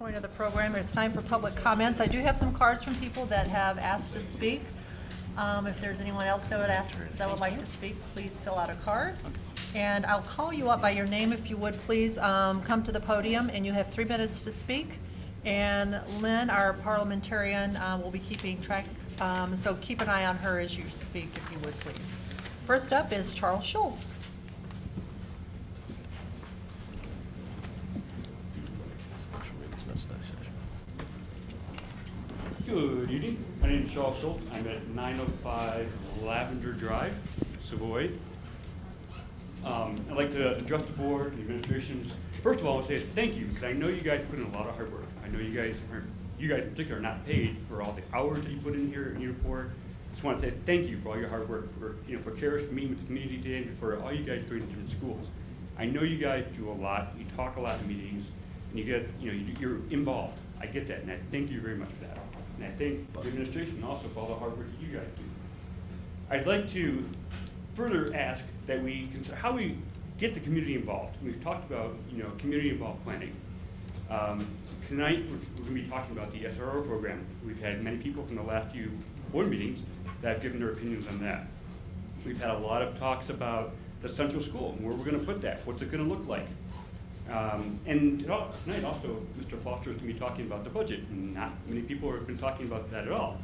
point of the program. It's time for public comments. I do have some cards from people that have asked to speak. If there's anyone else that would like to speak, please fill out a card. And I'll call you up by your name if you would please come to the podium, and you have 3 minutes to speak. And Lynn, our parliamentarian, will be keeping track, so keep an eye on her as you speak, if you would please. First up is Charles Schultz. Good evening. My name is Charles Schultz. I'm at 905 Lavender Drive, Savoy. I'd like to address the board, the administration. First of all, I want to say thank you, because I know you guys put in a lot of hard work. I know you guys in particular are not paid for all the hours that you put in here in your report. I just want to say thank you for all your hard work, for CARES, for meeting with the community today, and for all you guys doing in different schools. I know you guys do a lot. You talk a lot in meetings, and you're involved. I get that, and I thank you very much for that. And I thank the administration also for all the hard work that you guys do. I'd like to further ask that we consider how we get the community involved. We've talked about community involved planning. Tonight we're going to be talking about the SRO program. We've had many people from the last few board meetings that have given their opinions on that. We've had a lot of talks about the central school and where we're going to put that. What's it going to look like? And tonight also, Mr. Foster is going to be talking about the budget, and not many people have been talking about that at all.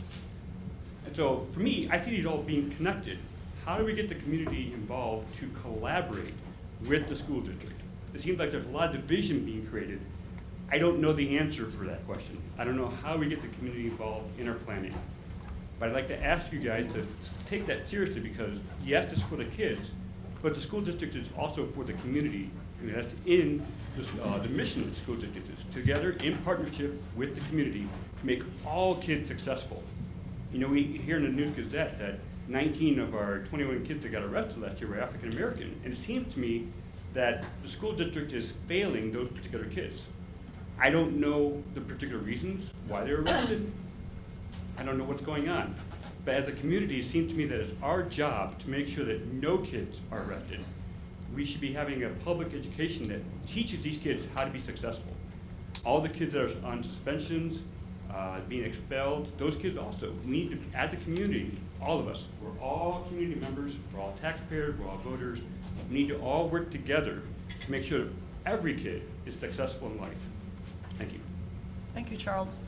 And so for me, I see these all being connected. How do we get the community involved to collaborate with the school district? It seems like there's a lot of division being created. I don't know the answer for that question. I don't know how we get the community involved in our planning. But I'd like to ask you guys to take that seriously, because yes, it's for the kids, but the school district is also for the community. And that's in the mission of the school district is together in partnership with the community to make all kids successful. We hear in the News Gazette that 19 of our 21 kids that got arrested last year were African American, and it seems to me that the school district is failing those particular kids. I don't know the particular reasons why they're arrested. I don't know what's going on. But as a community, it seems to me that it's our job to make sure that no kids are arrested. We should be having a public education that teaches these kids how to be successful. All the kids that are on suspensions, being expelled, those kids also, we need to, as a community, all of us, we're all community members, we're all taxpayers, we're all voters, we need to all work together to make sure that every kid is successful in life. Thank you. Thank you, Charles.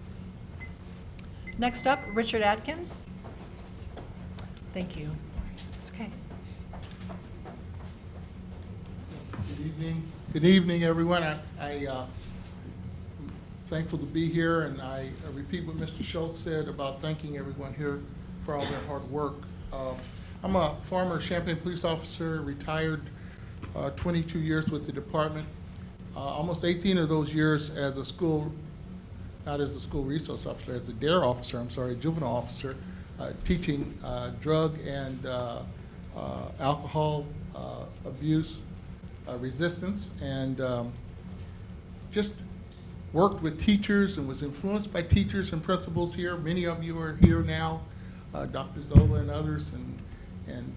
Next up, Richard Atkins. Thank you. It's okay. Good evening. Good evening, everyone. I'm thankful to be here, and I repeat what Mr. Schultz said about thanking everyone here for all their hard work. I'm a former Champaign police officer, retired 22 years with the department, almost 18 of those years as a school, not as a school resource officer, as a DARE officer, juvenile officer, teaching drug and alcohol abuse resistance, and just worked with teachers and was influenced by teachers and principals here. Many of you are here now, Dr. Zola and others, and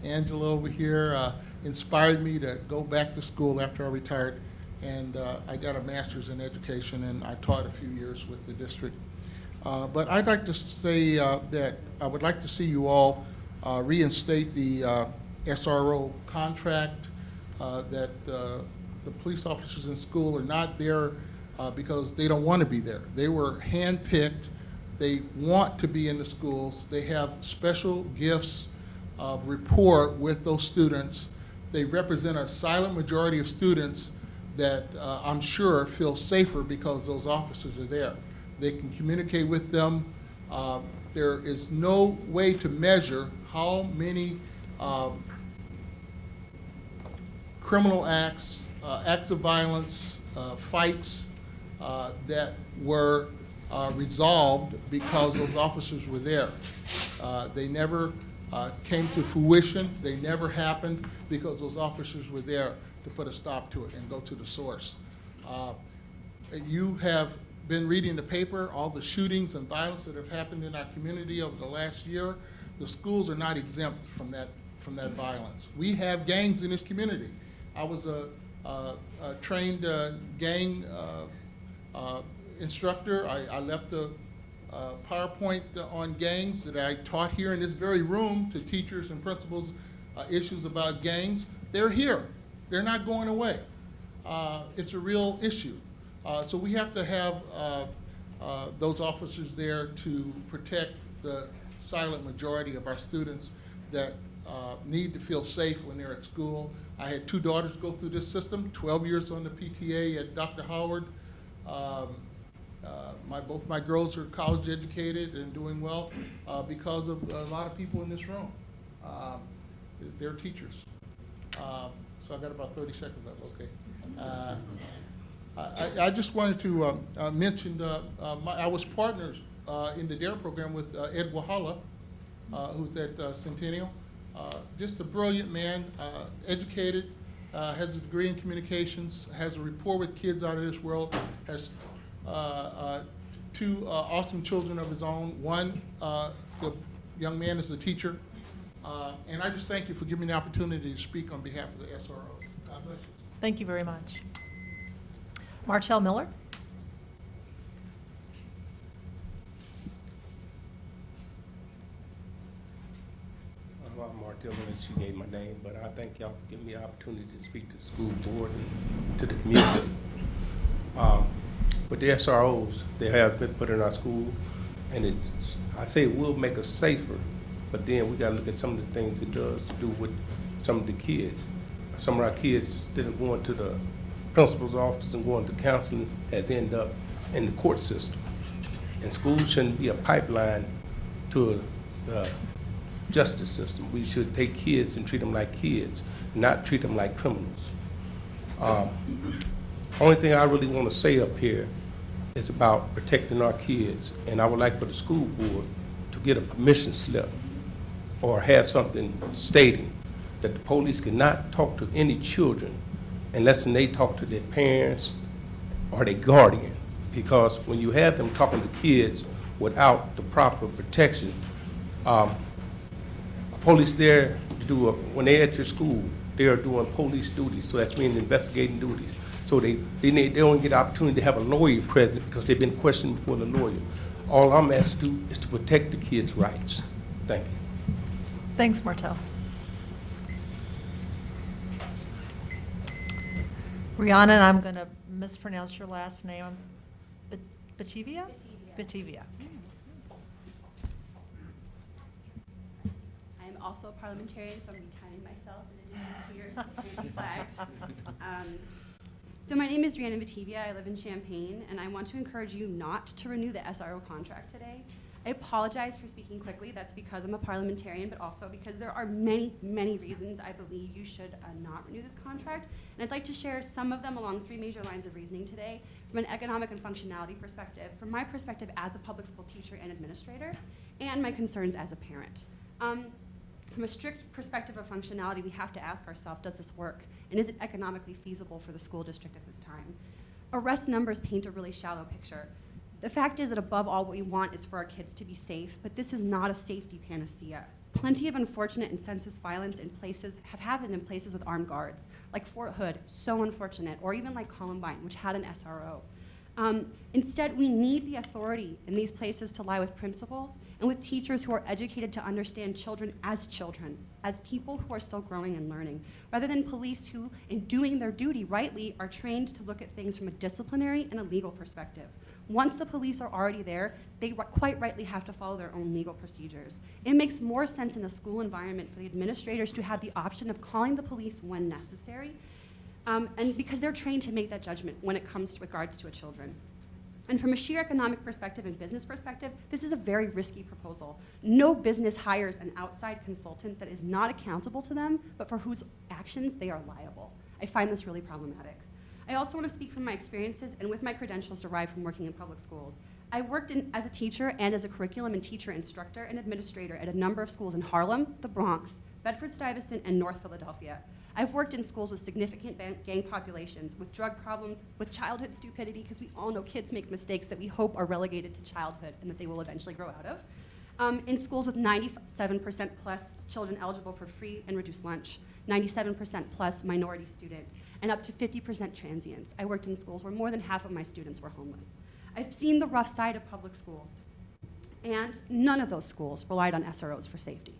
Angela over here inspired me to go back to school after I retired, and I got a master's in education, and I taught a few years with the district. But I'd like to say that I would like to see you all reinstate the SRO contract, that the police officers in school are not there because they don't want to be there. They were handpicked. They want to be in the schools. They have special gifts of rapport with those students. They represent a silent majority of students that I'm sure feel safer because those officers are there. They can communicate with them. There is no way to measure how many criminal acts, acts of violence, fights that were resolved because those officers were there. They never came to fruition. They never happened because those officers were there to put a stop to it and go to the source. You have been reading the paper, all the shootings and violence that have happened in our community over the last year. The schools are not exempt from that violence. We have gangs in this community. I was a trained gang instructor. I left a PowerPoint on gangs that I taught here in this very room to teachers and principals, issues about gangs. They're here. They're not going away. It's a real issue. So we have to have those officers there to protect the silent majority of our students that need to feel safe when they're at school. I had 2 daughters go through this system, 12 years on the PTA at Dr. Howard. Both my girls are college educated and doing well because of a lot of people in this room. They're teachers. So I got about 30 seconds left, okay. I just wanted to mention, I was partners in the DARE program with Ed Wahala, who's at Centennial. Just a brilliant man, educated, has a degree in communications, has a rapport with kids out of this world, has 2 awesome children of his own. One, the young man is a teacher. And I just thank you for giving me the opportunity to speak on behalf of the SRO. God bless you. Thank you very much. Martell Miller? I'm Martell Miller, she gave my name, but I thank y'all for giving me the opportunity to speak to the school board and to the community. With the SROs, they have been put in our school, and I say it will make us safer, but then we got to look at some of the things it does to do with some of the kids. Some of our kids, instead of going to the principal's office and going to counseling, has ended up in the court system. And schools shouldn't be a pipeline to the justice system. We should take kids and treat them like kids, not treat them like criminals. Only thing I really want to say up here is about protecting our kids, and I would like for the school board to get a permission slip or have something stating that the police cannot talk to any children unless they talk to their parents or their guardian. Because when you have them talking to kids without the proper protection, police there to do when they're at your school, they are doing police duties, so that's meaning investigating duties. So they don't get the opportunity to have a lawyer present because they've been questioned before the lawyer. All I'm asked to do is to protect the kids' rights. Thank you. Thanks, Martell. Rihanna, and I'm going to mispronounce your last name. Batavia? Batavia. I'm also a parliamentarian, so I'm retiring myself in addition to your fancy flags. So my name is Rihanna Batavia. I live in Champaign, and I want to encourage you not to renew the SRO contract today. I apologize for speaking quickly. That's because I'm a parliamentarian, but also because there are many, many reasons I believe you should not renew this contract. And I'd like to share some of them along 3 major lines of reasoning today from an economic and functionality perspective, from my perspective as a public school teacher and administrator, and my concerns as a parent. From a strict perspective of functionality, we have to ask ourselves, does this work? And is it economically feasible for the school district at this time? Arrest numbers paint a really shallow picture. The fact is that above all, what we want is for our kids to be safe, but this is not a safety panacea. Plenty of unfortunate and senseless violence in places have happened in places with armed guards, like Fort Hood, so unfortunate, or even like Columbine, which had an SRO. Instead, we need the authority in these places to lie with principals and with teachers who are educated to understand children, as people who are still growing and learning, rather than police who, in doing their duty rightly, are trained to look at things from a disciplinary and a legal perspective. Once the police are already there, they quite rightly have to follow their own legal procedures. It makes more sense in a school environment for the administrators to have the option of calling the police when necessary, and because they're trained to make that judgment when it comes to regards to children. And from a sheer economic perspective and business perspective, this is a very risky proposal. No business hires an outside consultant that is not accountable to them, but for whose actions they are liable. I find this really problematic. I also want to speak from my experiences and with my credentials derived from working in public schools. I worked as a teacher and as a curriculum and teacher instructor and administrator at a number of schools in Harlem, the Bronx, Bedford-Stuyvesant, and North Philadelphia. I've worked in schools with significant gang populations, with drug problems, with childhood stupidity, because we all know kids make mistakes that we hope are relegated to childhood and that they will eventually grow out of. In schools with 97% plus children eligible for free and reduced lunch. 97% plus minority students, and up to 50% transients. I worked in schools where more than half of my students were homeless. I've seen the rough side of public schools, and none of those schools relied on SROs for safety.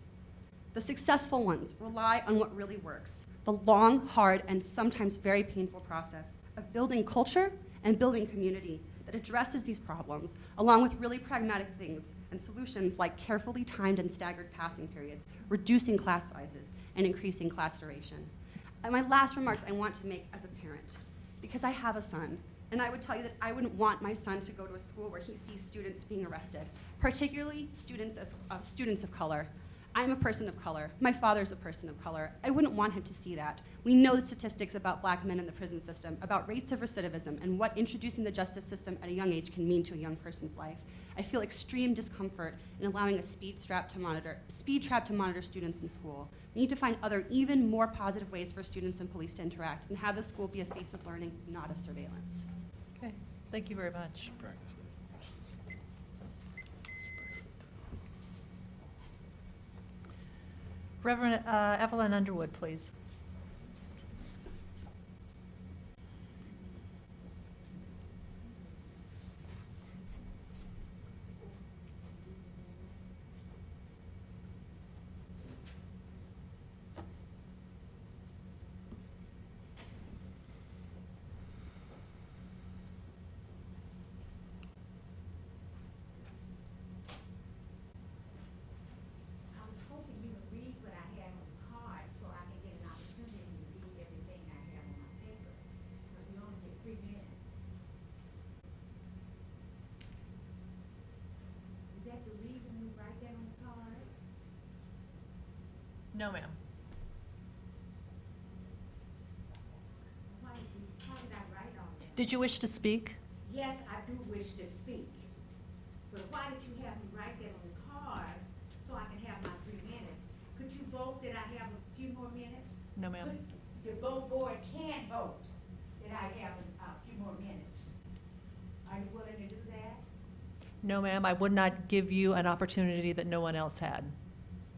The successful ones rely on what really works, the long, hard, and sometimes very painful process of building culture and building community that addresses these problems, along with really pragmatic things and solutions like carefully timed and staggered passing periods, reducing class sizes, and increasing class duration. And my last remarks I want to make as a parent, because I have a son, and I would tell you that I wouldn't want my son to go to a school where he sees students being arrested, particularly students of color. I'm a person of color. My father's a person of color. I wouldn't want him to see that. We know the statistics about black men in the prison system, about rates of recidivism, and what introducing the justice system at a young age can mean to a young person's life. I feel extreme discomfort in allowing a speed trap to monitor students in school. We need to find other, even more positive ways for students and police to interact and have the school be a space of learning, not of surveillance. Okay, thank you very much. Reverend Evelyn Underwood, please. I was hoping you would read what I have on the card so I can get an opportunity to read everything I have on my paper. Because we only get 3 minutes. Is that the reason we write that on the card? No, ma'am. How did I write on that? Did you wish to speak? Yes, I do wish to speak. But why did you have me write that on the card so I can have my 3 minutes? Could you vote that I have a few more minutes? No, ma'am. The vote board can vote that I have a few more minutes. Are you willing to do that? No, ma'am, I would not give you an opportunity that no one else had.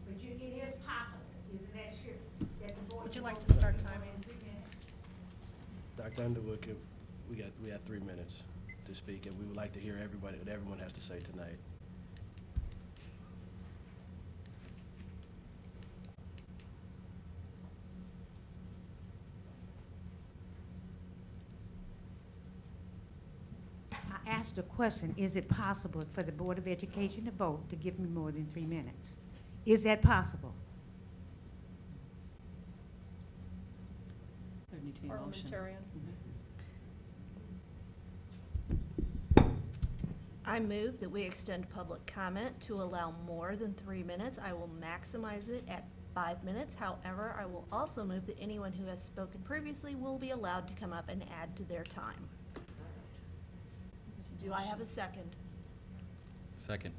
But it is possible, isn't that true? That the board Would you can like vote to that start you go timing? in 3 minutes? Dr. Underwood, we have 3 minutes to speak, and we would like to hear what everyone has to say tonight. I asked a question, is it possible for the Board of Education to vote to give me more than 3 minutes? Is that possible? There need to be a motion. Parliamentarian. I move that we extend public comment to allow more than 3 minutes. I will maximize it at 5 minutes. However, I will also move that anyone who has spoken previously will be allowed to come up and add to their time. Do I have a second? Second.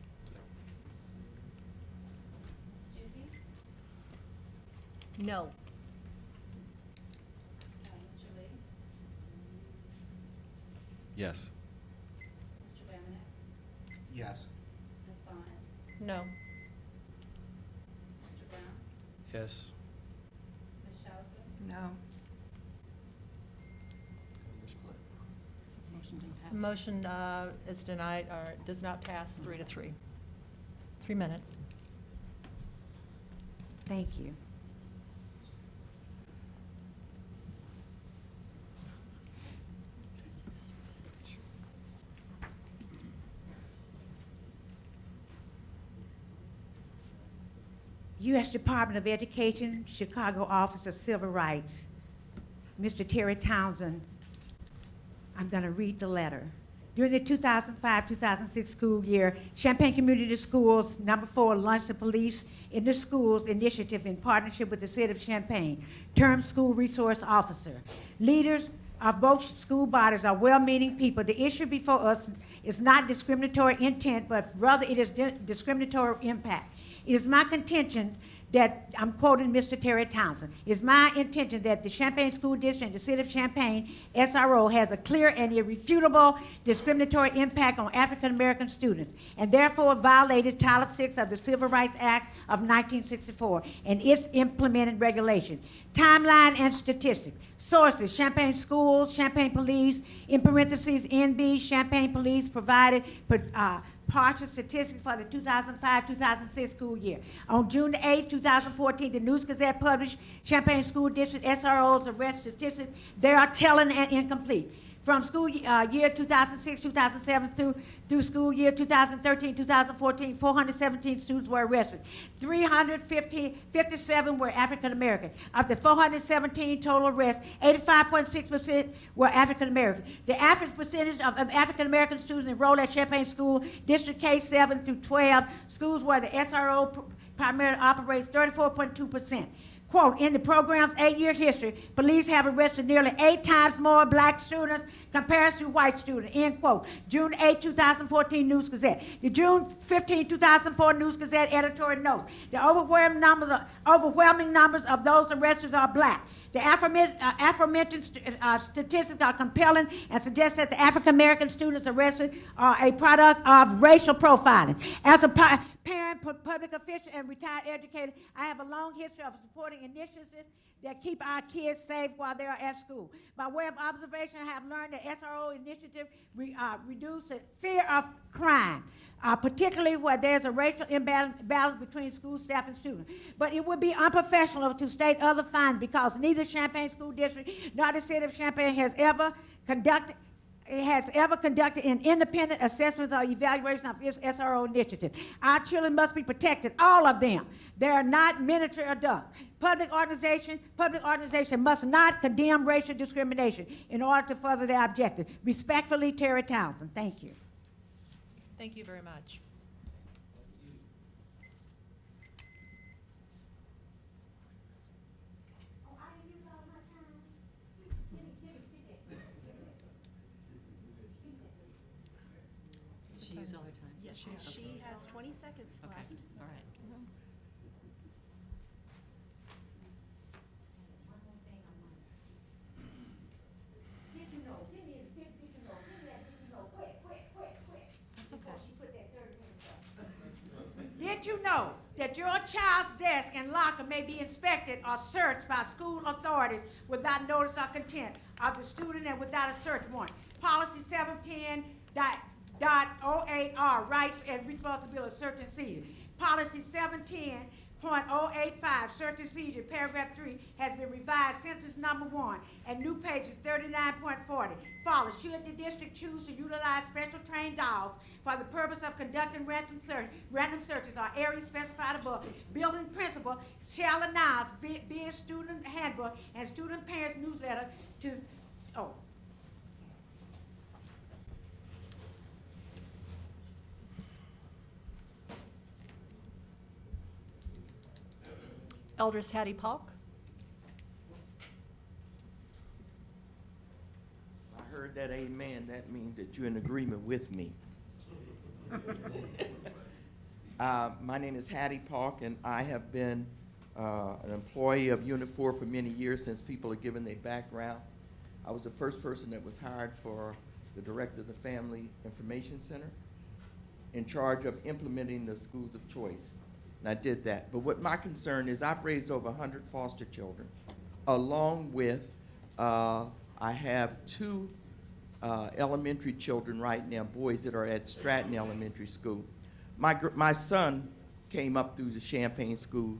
No. Mr. Lee? Yes. Mr. Dominic? Yes. Ms. Bonnet? No. Mr. Brown? Yes. Ms. Shelton? No. Motion didn't pass. Motion is denied, or does not pass 3-3. 3 minutes. Thank you. U.S. Department of Education, Chicago Office of Civil Rights, Mr. Terry Townsend, I'm going to read the letter. During the 2005-2006 school year, Champaign Community Schools Number 4 launched the Police in the Schools initiative in partnership with the City of Champaign, term school resource officer. Leaders of both school bodies are well-meaning people. The issue before us is not discriminatory intent, but rather it is discriminatory impact. It is my contention that, I'm quoting Mr. Terry Townsend, "It's my intention that the Champaign School District and the City of Champaign, SRO, has a clear and irrefutable discriminatory impact on African American students, and therefore violated Title VI of the Civil Rights Act of 1964 and its implemented regulation." Timeline and statistics. Sources: Champaign Schools, Champaign Police, in parentheses, NB, Champaign Police provided partial statistics for the 2005-2006 school year. On June 8, 2014, the News Gazette published Champaign School District SRO's arrest statistics. They are telling and incomplete. From school year 2006-2007 through school year 2013-2014, 417 students were arrested. 357 were African American. Of the 417 total arrests, 85.6% were African American. The average percentage of African American students enrolled at Champaign School District K-7 through 12 schools where the SRO primarily operates, 34.2%. Quote, "In the program's 8-year history, police have arrested nearly 8 times more black students compared to white students," end quote. June 8, 2014 News Gazette. The June 15, 2004 News Gazette editorial notes, "The overwhelming numbers of those arrested are black. The aforementioned statistics are compelling and suggest that the African American students arrested are a product of racial profiling. As a parent, public official, and retired educator, I have a long history of supporting initiatives that keep our kids safe while they are at school. By way of observation, I have learned that SRO initiative reduce the fear of crime, particularly where there's a racial imbalance between school staff and students. But it would be unprofessional to state other findings because neither Champaign School District nor the City of Champaign has ever conducted an independent assessment or evaluation of its SRO initiative. Our children must be protected, all of them. They are not miniature adults. Public organization must not condemn racial discrimination in order to further their objective. Respectfully, Terry Townsend. Thank you. Thank you very much. Did she use all her time? Yes, she has 20 seconds left. All right. That's okay. Did you know that your child's desk and locker may be inspected or searched by school authorities without notice or consent of the student and without a search warrant? Policy 710.08R, rights and responsibilities, search and seizure. Policy 710.085, search and seizure, paragraph 3, has been revised sentence number 1, and new pages 39.40 follow. Should the district choose to utilize special trained dogs for the purpose of conducting random searches or areas specified above, building principal shall announce via student handbook and student parents newsletter to, Eldris Hattie Polk. I heard that amen. That means that you're in agreement with me. My name is Hattie Polk, and I have been an employee of Unit 4 for many years since people are given their background. I was the first person that was hired for the director of the Family Information Center in charge of implementing the schools of choice. And I did that. But what my concern is, I've raised over 100 foster children, along with, I have 2 elementary children right now, boys that are at Stratton Elementary School. My son came up through the Champaign School.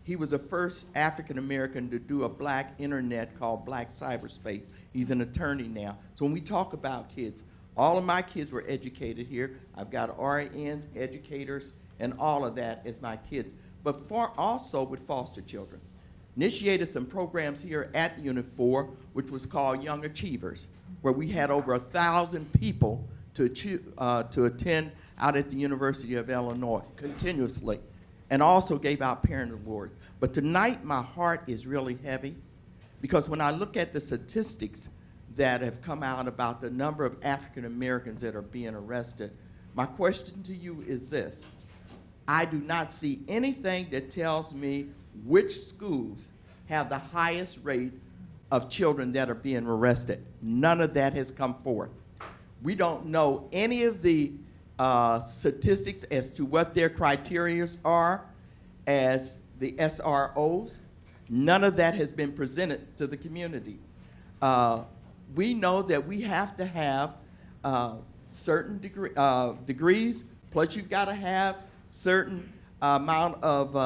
He was the first African American to do a black internet called Black Cyberspace. He's an attorney now. So when we talk about kids, all of my kids were educated here. I've got RNs, educators, and all of that as my kids, but also with foster children. Initiated some programs here at Unit 4, which was called Young Achievers, where we had over 1,000 people to attend out at the University of Illinois continuously, and also gave out parent awards. But tonight my heart is really heavy, because when I look at the statistics that have come out about the number of African Americans that are being arrested, my question to you is this. I do not see anything that tells me which schools have the highest rate of children that are being arrested. None of that has come forth. We don't know any of the statistics as to what their criteria are as the SROs. None of that has been presented to the community. We know that we have to have certain degrees, plus you've got to have certain amount of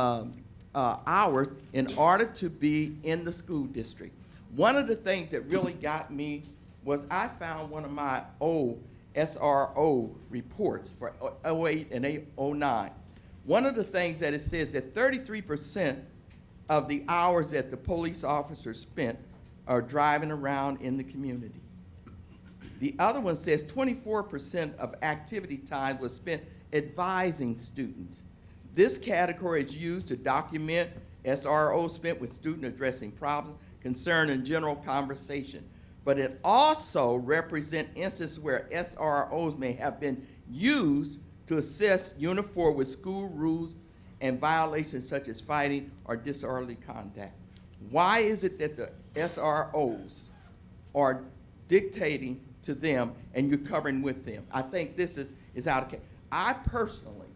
hours in order to be in the school district. One of the things that really got me was I found one of my old SRO reports for 08 and 09. One of the things that it says that 33% of the hours that the police officers spent are driving around in the community. The other one says 24% of activity time was spent advising students. This category is used to document SRO spent with students addressing problems, concern, and general conversation. But it also represents instances where SROs may have been used to assist Unit 4 with school rules and violations such as fighting or disorderly conduct. Why is it that the SROs are dictating to them and you're covering with them? I think this is out of case. I personally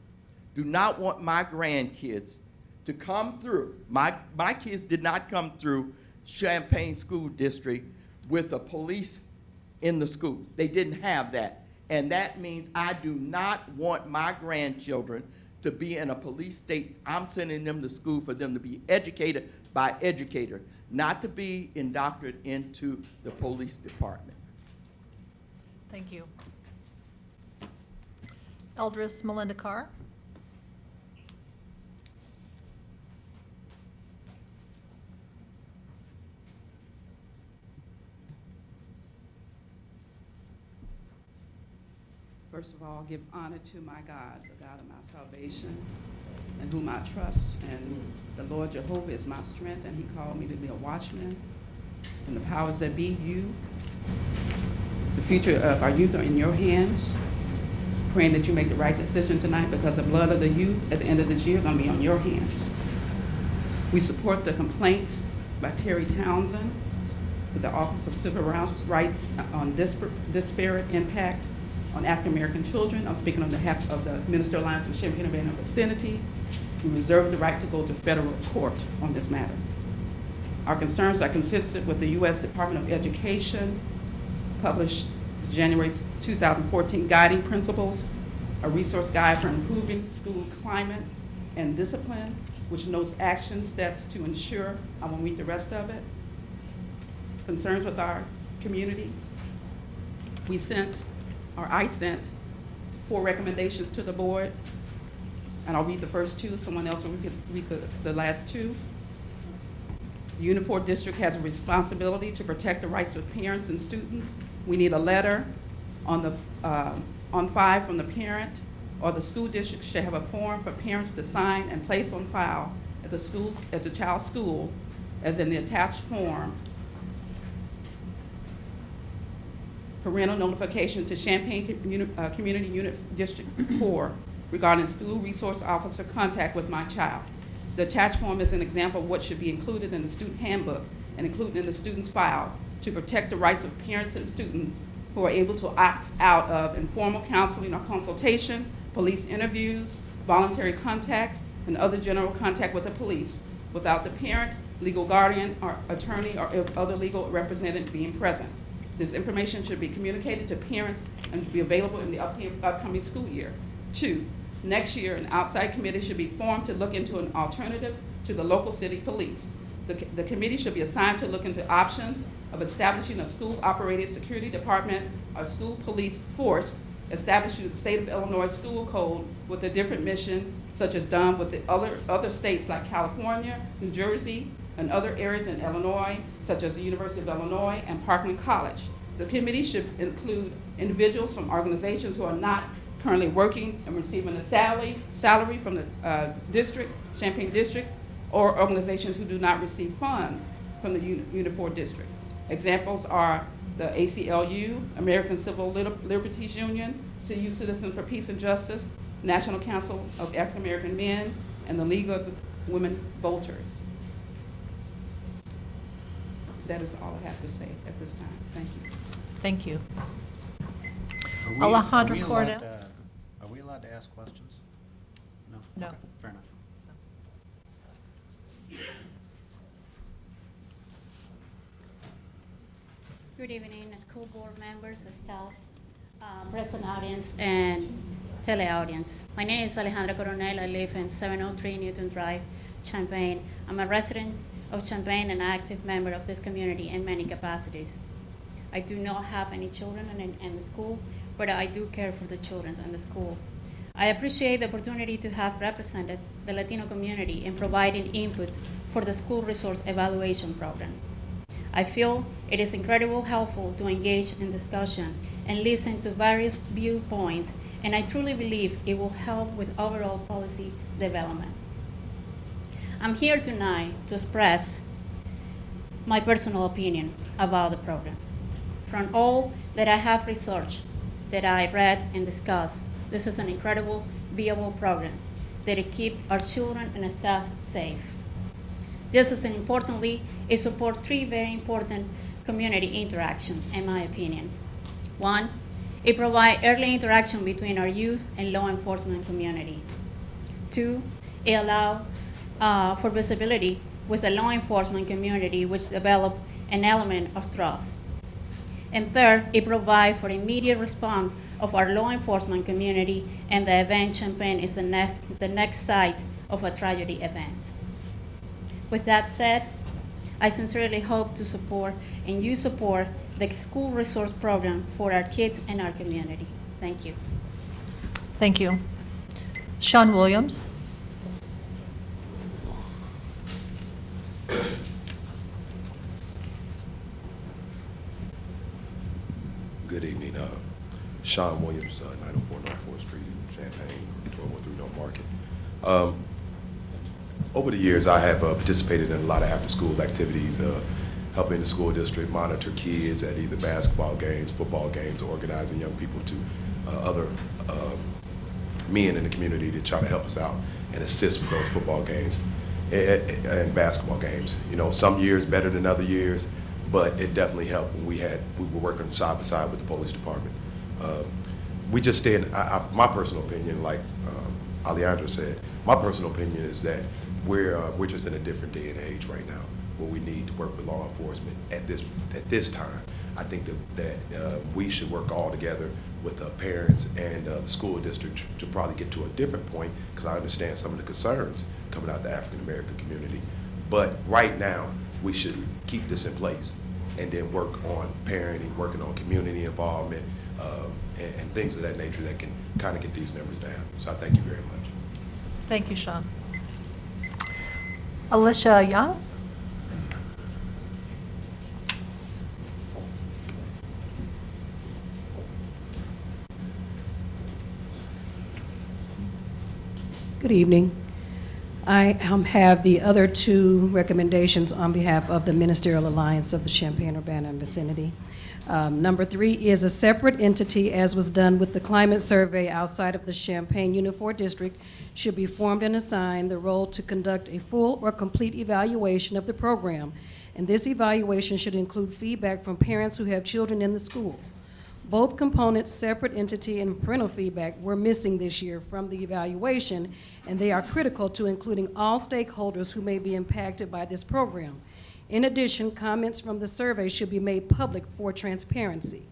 do not want my grandkids to come through. My kids did not come through Champaign School District with the police in the school. They didn't have that. And that means I do not want my grandchildren to be in a police state. I'm sending them to school for them to be educated by educators, not to be indoctrinated into the police department. Thank you. Eldris Melinda Carr. First of all, give honor to my God, the God of my salvation, in whom I trust. And the Lord Jehovah is my strength, and he called me to be a watchman. And the powers that be, you. The future of our youth are in your hands. Praying that you make the right decision tonight, because the blood of the youth at the end of this year is going to be on your hands. We support the complaint by Terry Townsend with the Office of Civil Rights on disparate impact on African American children. I'm speaking on behalf of the Ministerial Alliance for Champaign-Urbana vicinity. We reserve the right to go to federal court on this matter. Our concerns are consistent with the U.S. Department of Education, published January 2014 Guiding Principles, a resource guide for improving school climate and discipline, which notes action steps to ensure. I won't read the rest of it. Concerns with our community. I sent 4 recommendations to the board, and I'll read the first 2. Someone else will read the last 2. The Unit 4 district has a responsibility to protect the rights of parents and students. We need a letter on file from the parent, or the school district should have a form for parents to sign and place on file at the child's school, as in the attached form. Parental notification to Champaign Community Unit District 4 regarding school resource officer contact with my child. The attached form is an example of what should be included in the student handbook and included in the student's file to protect the rights of parents and students who are able to opt out of informal counseling or consultation, police interviews, voluntary contact, and other general contact with the police without the parent, legal guardian, or attorney, or other legal representative being present. This information should be communicated to parents and be available in the upcoming school year. 2, next year, an outside committee should be formed to look into an alternative to the local city police. The committee should be assigned to look into options of establishing a school-operated security department or school police force established through the state of Illinois school code with a different mission, such as done with the other states like California, New Jersey, and other areas in Illinois, such as the University of Illinois and Parkland College. The committee should include individuals from organizations who are not currently working and receiving a salary from the district, Champaign District, or organizations who do not receive funds from the Unit 4 district. Examples are the ACLU, American Civil Liberties Union, CU Citizens for Peace and Justice, National Council of African American Men, and the League of Women Voters. That is all I have to say at this time. Thank you. Thank you. Are we- Alejandra are we allowed Cornell? to- Are we allowed to ask questions? No? No. Okay, fair enough. Good evening, school board members, staff, present audience, and tele-audience. My name is Alejandra Coronel. I live in 703 Newton Drive, Champaign. I'm a resident of Champaign and an active member of this community in many capacities. I do not have any children in the school, but I do care for the children in the school. I appreciate the opportunity to have represented the Latino community in providing input for the school resource evaluation program. I feel it is incredibly helpful to engage in discussion and listen to various viewpoints, and I truly believe it will help with overall policy development. I'm here tonight to express my personal opinion about the program. From all that I have researched, that I read and discussed, this is an incredible, viable program that it keeps our children and staff safe. Just as importantly, it supports three very important community interactions, in my opinion. One, it provides early interaction between our youth and law enforcement community. Two, it allows for visibility with the law enforcement community, which develop an element of trust. And third, it provides for immediate response of our law enforcement community, and the event Champaign is the next site of a tragedy event. With that said, I sincerely hope to support and you support the school resource program for our kids and our community. Thank you. Thank you. Sean Williams. Good evening. Sean Williams, 904 North 4th Street in Champaign, 1203 North Market. Over the years, I have participated in a lot of after-school activities, helping the school district monitor kids at either basketball games, football games, or organizing young people to other men in the community to try to help us out and assist with those football games and basketball games. You know, some years better than other years, but it definitely helped when we were working side by side with the police department. We just stay in, my personal opinion, like Alejandra said, my personal opinion is that we're just in a different day and age right now where we need to work with law enforcement at this time. I think that we should work all together with the parents and the school district to probably get to a different point, because I understand some of the concerns coming out the African American community. But right now, we should keep this in place and then work on parenting, working on community involvement, and things of that nature that can kind of get these numbers down. So I thank you very much. Thank you, Sean. Alicia Young. Good evening. I have the other two recommendations on behalf of the Ministerial Alliance of the Champaign-Urbana and vicinity. Number 3 is a separate entity, as was done with the climate survey outside of the Champaign Unit 4 district, should be formed and assigned the role to conduct a full or complete evaluation of the program. And this evaluation should include feedback from parents who have children in the school. Both components, separate entity and parental feedback, were missing this year from the evaluation, and they are critical to including all stakeholders who may be impacted by this program. In addition, comments from the survey should be made public for transparency.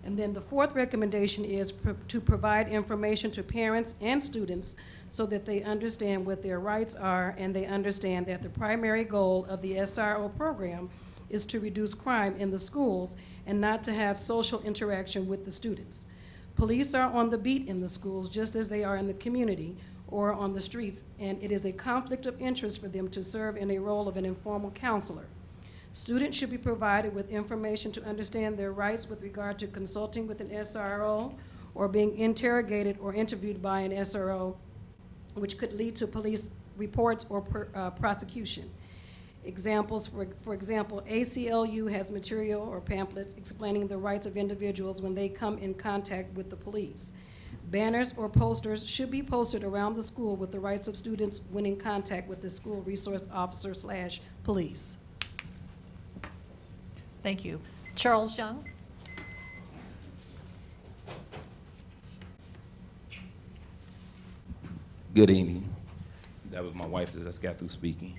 And then the fourth recommendation is to provide information to parents and students so that they understand what their rights are, and they understand that the primary goal of the SRO program is to reduce crime in the schools and not to have social interaction with the students. Police are on the beat in the schools just as they are in the community or on the streets, and it is a conflict of interest for them to serve in a role of an informal counselor. Students should be provided with information to understand their rights with regard to consulting with an SRO or being interrogated or interviewed by an SRO, which could lead to police reports or prosecution. Examples, for example, ACLU has material or pamphlets explaining the rights of individuals when they come in contact with the police. Banners or posters should be posted around the school with the rights of students when in contact with the school resource officer / police. Thank you. Charles Young? Good evening. That was my wife that just got through speaking.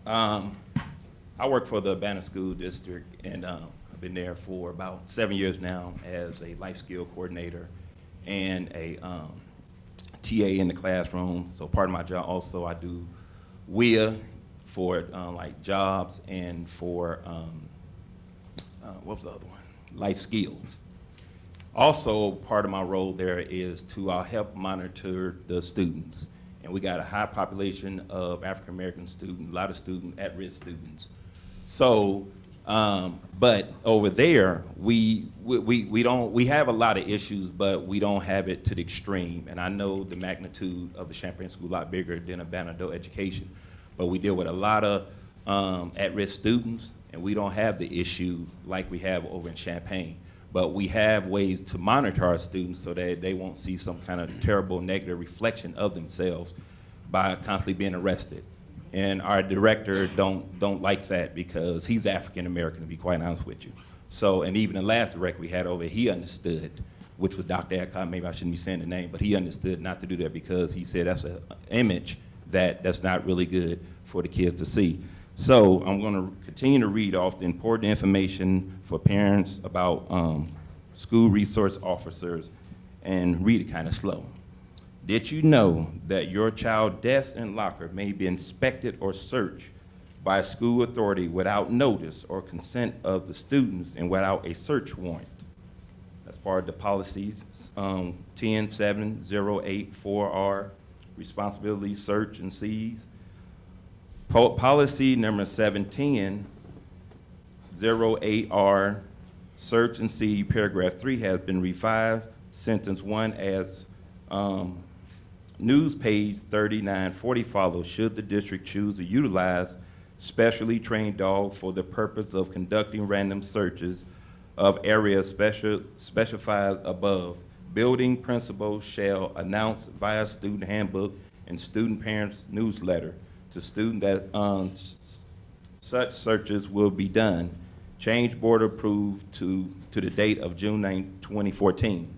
I work for the Banner School District, and I've been there for about 7 years now as a life skill coordinator and a TA in the classroom. So part of my job also, I do WIA for like jobs and for, what was the other one? Life skills. Also, part of my role there is to help monitor the students. And we got a high population of African-American students, a lot of students, at-risk students. So, but over there, we have a lot of issues, but we don't have it to the extreme. And I know the magnitude of the Champaign School a lot bigger than a Banner Adult Education. But we deal with a lot of at-risk students, and we don't have the issue like we have over in Champaign. But we have ways to monitor our students so that they won't see some kind of terrible negative reflection of themselves by constantly being arrested. And our director don't like that because he's African American, to be quite honest with you. So, and even the last director we had over, he understood, which was Dr. Adcock, maybe I shouldn't be saying the name, but he understood not to do that because he said that's an image that's not really good for the kids to see. So I'm going to continue to read off the important information for parents about school resource officers and read it kind of slow. Did you know that your child's desk and locker may be inspected or searched by a school authority without notice or consent of the students and without a search warrant? That's part of the policies 10704R, responsibility, search, and seize. Policy number 710-08R, search and seize, paragraph 3 has been revised, sentence 1 as news page 3940 follows. Should the district choose to utilize specially trained dogs for the purpose of conducting random searches of areas specified above, building principals shall announce via student handbook and student parents newsletter to student that such searches will be done. Change board approved to the date of June 9, 2014.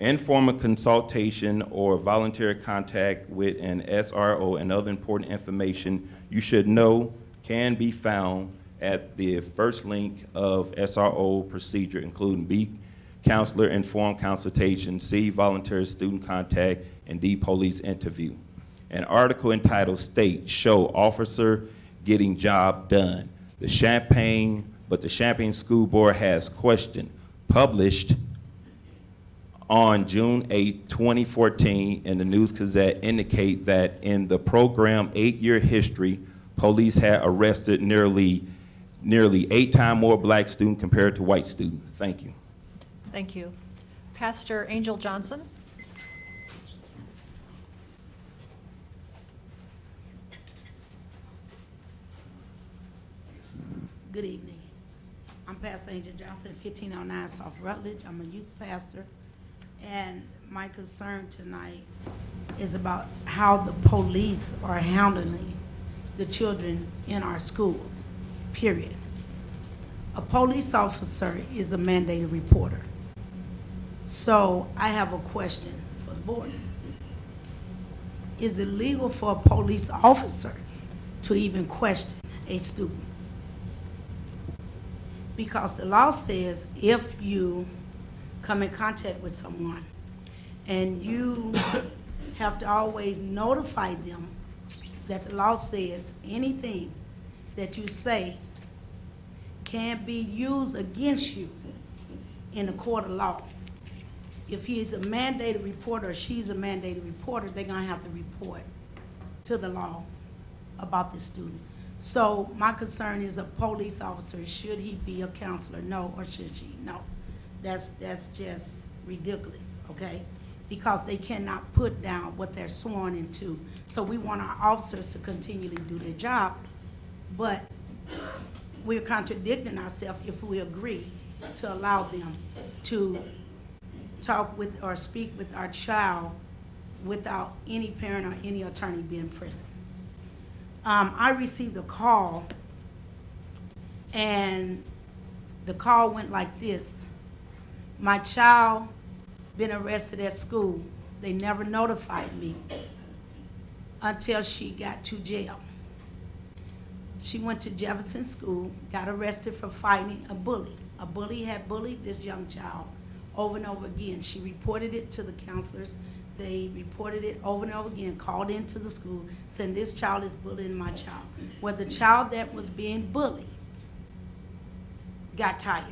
Informal consultation or voluntary contact with an SRO and other important information you should know can be found at the first link of SRO procedure, including B, counselor informed consultation, C, voluntary student contact, and D, police interview. An article entitled State Show Officer Getting Job Done. The Champaign School Board has question published on June 8, 2014 in the News Gazette indicate that in the program 8-year history, police had arrested nearly 8 times more black students compared to white students. Thank you. Thank you. Pastor Angel Johnson? Good evening. I'm Pastor Angel Johnson, 1509 South Rutledge. I'm a youth pastor. And my concern tonight is about how the police are handling the children in our schools, period. A police officer is a mandated reporter. So I have a question for the board. Is it legal for a police officer to even question a student? Because the law says if you come in contact with someone and you have to always notify them that the law says anything that you say can be used against you in a court of law. If he is a mandated reporter or she's a mandated reporter, they're gonna have to report to the law about this student. So my concern is a police officer, should he be a counselor? No, or should she? No. That's just ridiculous, okay? Because they cannot put down what they're sworn into. So we want our officers to continually do their job, but we're contradicting ourselves if we agree to allow them to talk with or speak with our child without any parent or any attorney being present. I received a call, and the call went like this. My child been arrested at school. They never notified me until she got to jail. She went to Jefferson School, got arrested for fighting a bully. A bully had bullied this young child over and over again. She reported it to the counselors. They reported it over and over again, called into the school, saying this child is bullying my child. Well, the child that was being bullied got tired,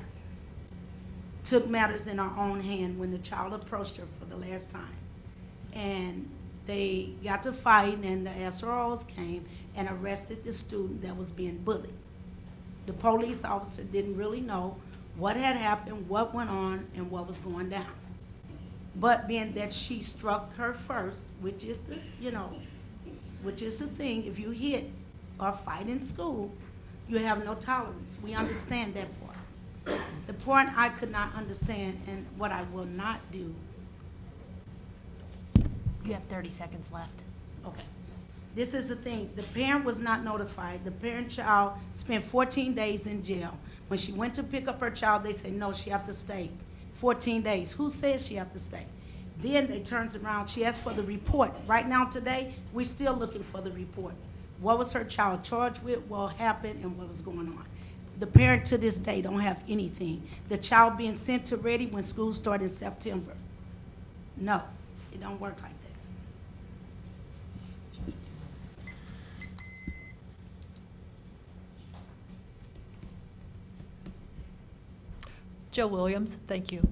took matters in her own hand when the child approached her for the last time. And they got to fighting, and the SROs came and arrested the student that was being bullied. The police officer didn't really know what had happened, what went on, and what was going down. But being that she struck her first, which is the, which is the thing, if you hit or fight in school, you have no tolerance. We understand that part. The part I could not understand, and what I will not do. You have 30 seconds left. Okay. This is the thing. The parent was not notified. The parent-child spent 14 days in jail. When she went to pick up her child, they said, no, she have to stay 14 days. Who says she have to stay? Then they turns around. She asked for the report. Right now, today, we're still looking for the report. What was her child charged with, what happened, and what was going on? The parent to this day don't have anything. The child being sent to Ready when school started in September. No, it don't work like that. Joe Williams, thank you.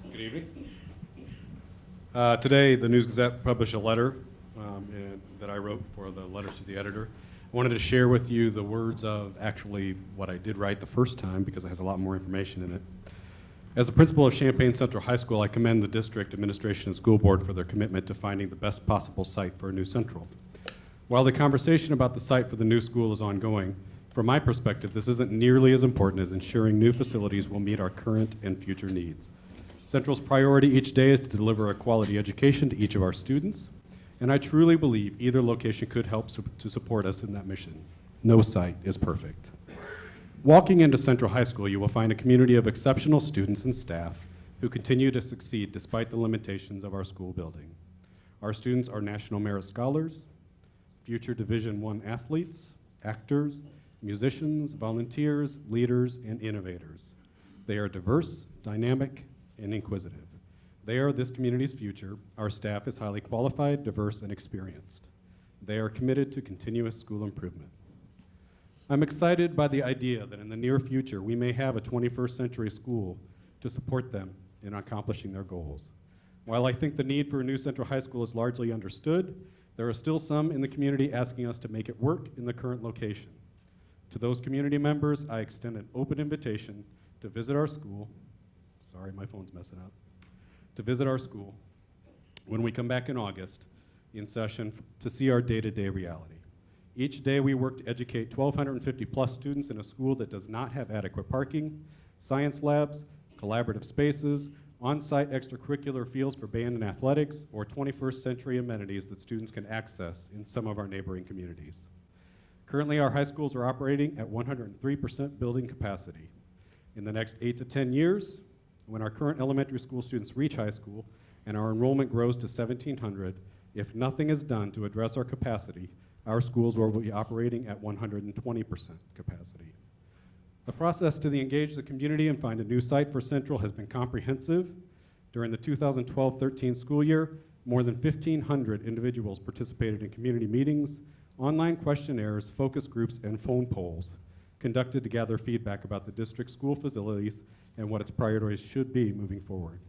Good evening. Today, the News Gazette published a letter that I wrote for the letters to the editor. I wanted to share with you the words of actually what I did write the first time because it has a lot more information in it. As a principal of Champaign Central High School, I commend the district administration and school board for their commitment to finding the best possible site for a new central. While the conversation about the site for the new school is ongoing, from my perspective, this isn't nearly as important as ensuring new facilities will meet our current and future needs. Central's priority each day is to deliver a quality education to each of our students, and I truly believe either location could help to support us in that mission. No site is perfect. Walking into Central High School, you will find a community of exceptional students and staff who continue to succeed despite the limitations of our school building. Our students are National Merit Scholars, future Division I athletes, actors, musicians, volunteers, leaders, and innovators. They are diverse, dynamic, and inquisitive. They are this community's future. Our staff is highly qualified, diverse, and experienced. They are committed to continuous school improvement. I'm excited by the idea that in the near future, we may have a 21st century school to support them in accomplishing their goals. While I think the need for a new Central High School is largely understood, there are still some in the community asking us to make it work in the current location. To those community members, I extend an open invitation to visit our school. Sorry, my phone's messing up. To visit our school when we come back in August in session to see our day-to-day reality. Each day we work to educate 1,250 plus students in a school that does not have adequate parking, science labs, collaborative spaces, on-site extracurricular fields for band and athletics, or 21st century amenities that students can access in some of our neighboring communities. Currently, our high schools are operating at 103% building capacity. In the next 8 to 10 years, when our current elementary school students reach high school and our enrollment grows to 1,700, if nothing is done to address our capacity, our schools will be operating at 120% capacity. The process to engage the community and find a new site for Central has been comprehensive. During the 2012-13 school year, more than 1,500 individuals participated in community meetings, online questionnaires, focus groups, and phone polls conducted to gather feedback about the district's school facilities and what its priorities should be moving forward.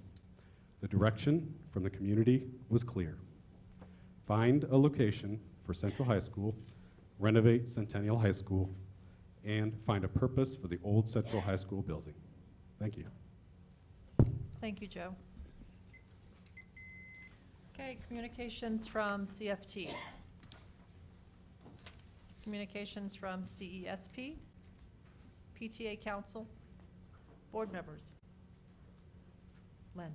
The direction from the community was clear. Find a location for Central High School, renovate Centennial High School, and find a purpose for the old Central High School building. Thank you. Thank you, Joe. Okay, communications from CFT. Communications from CESP. PTA Council. Board members. Lynn.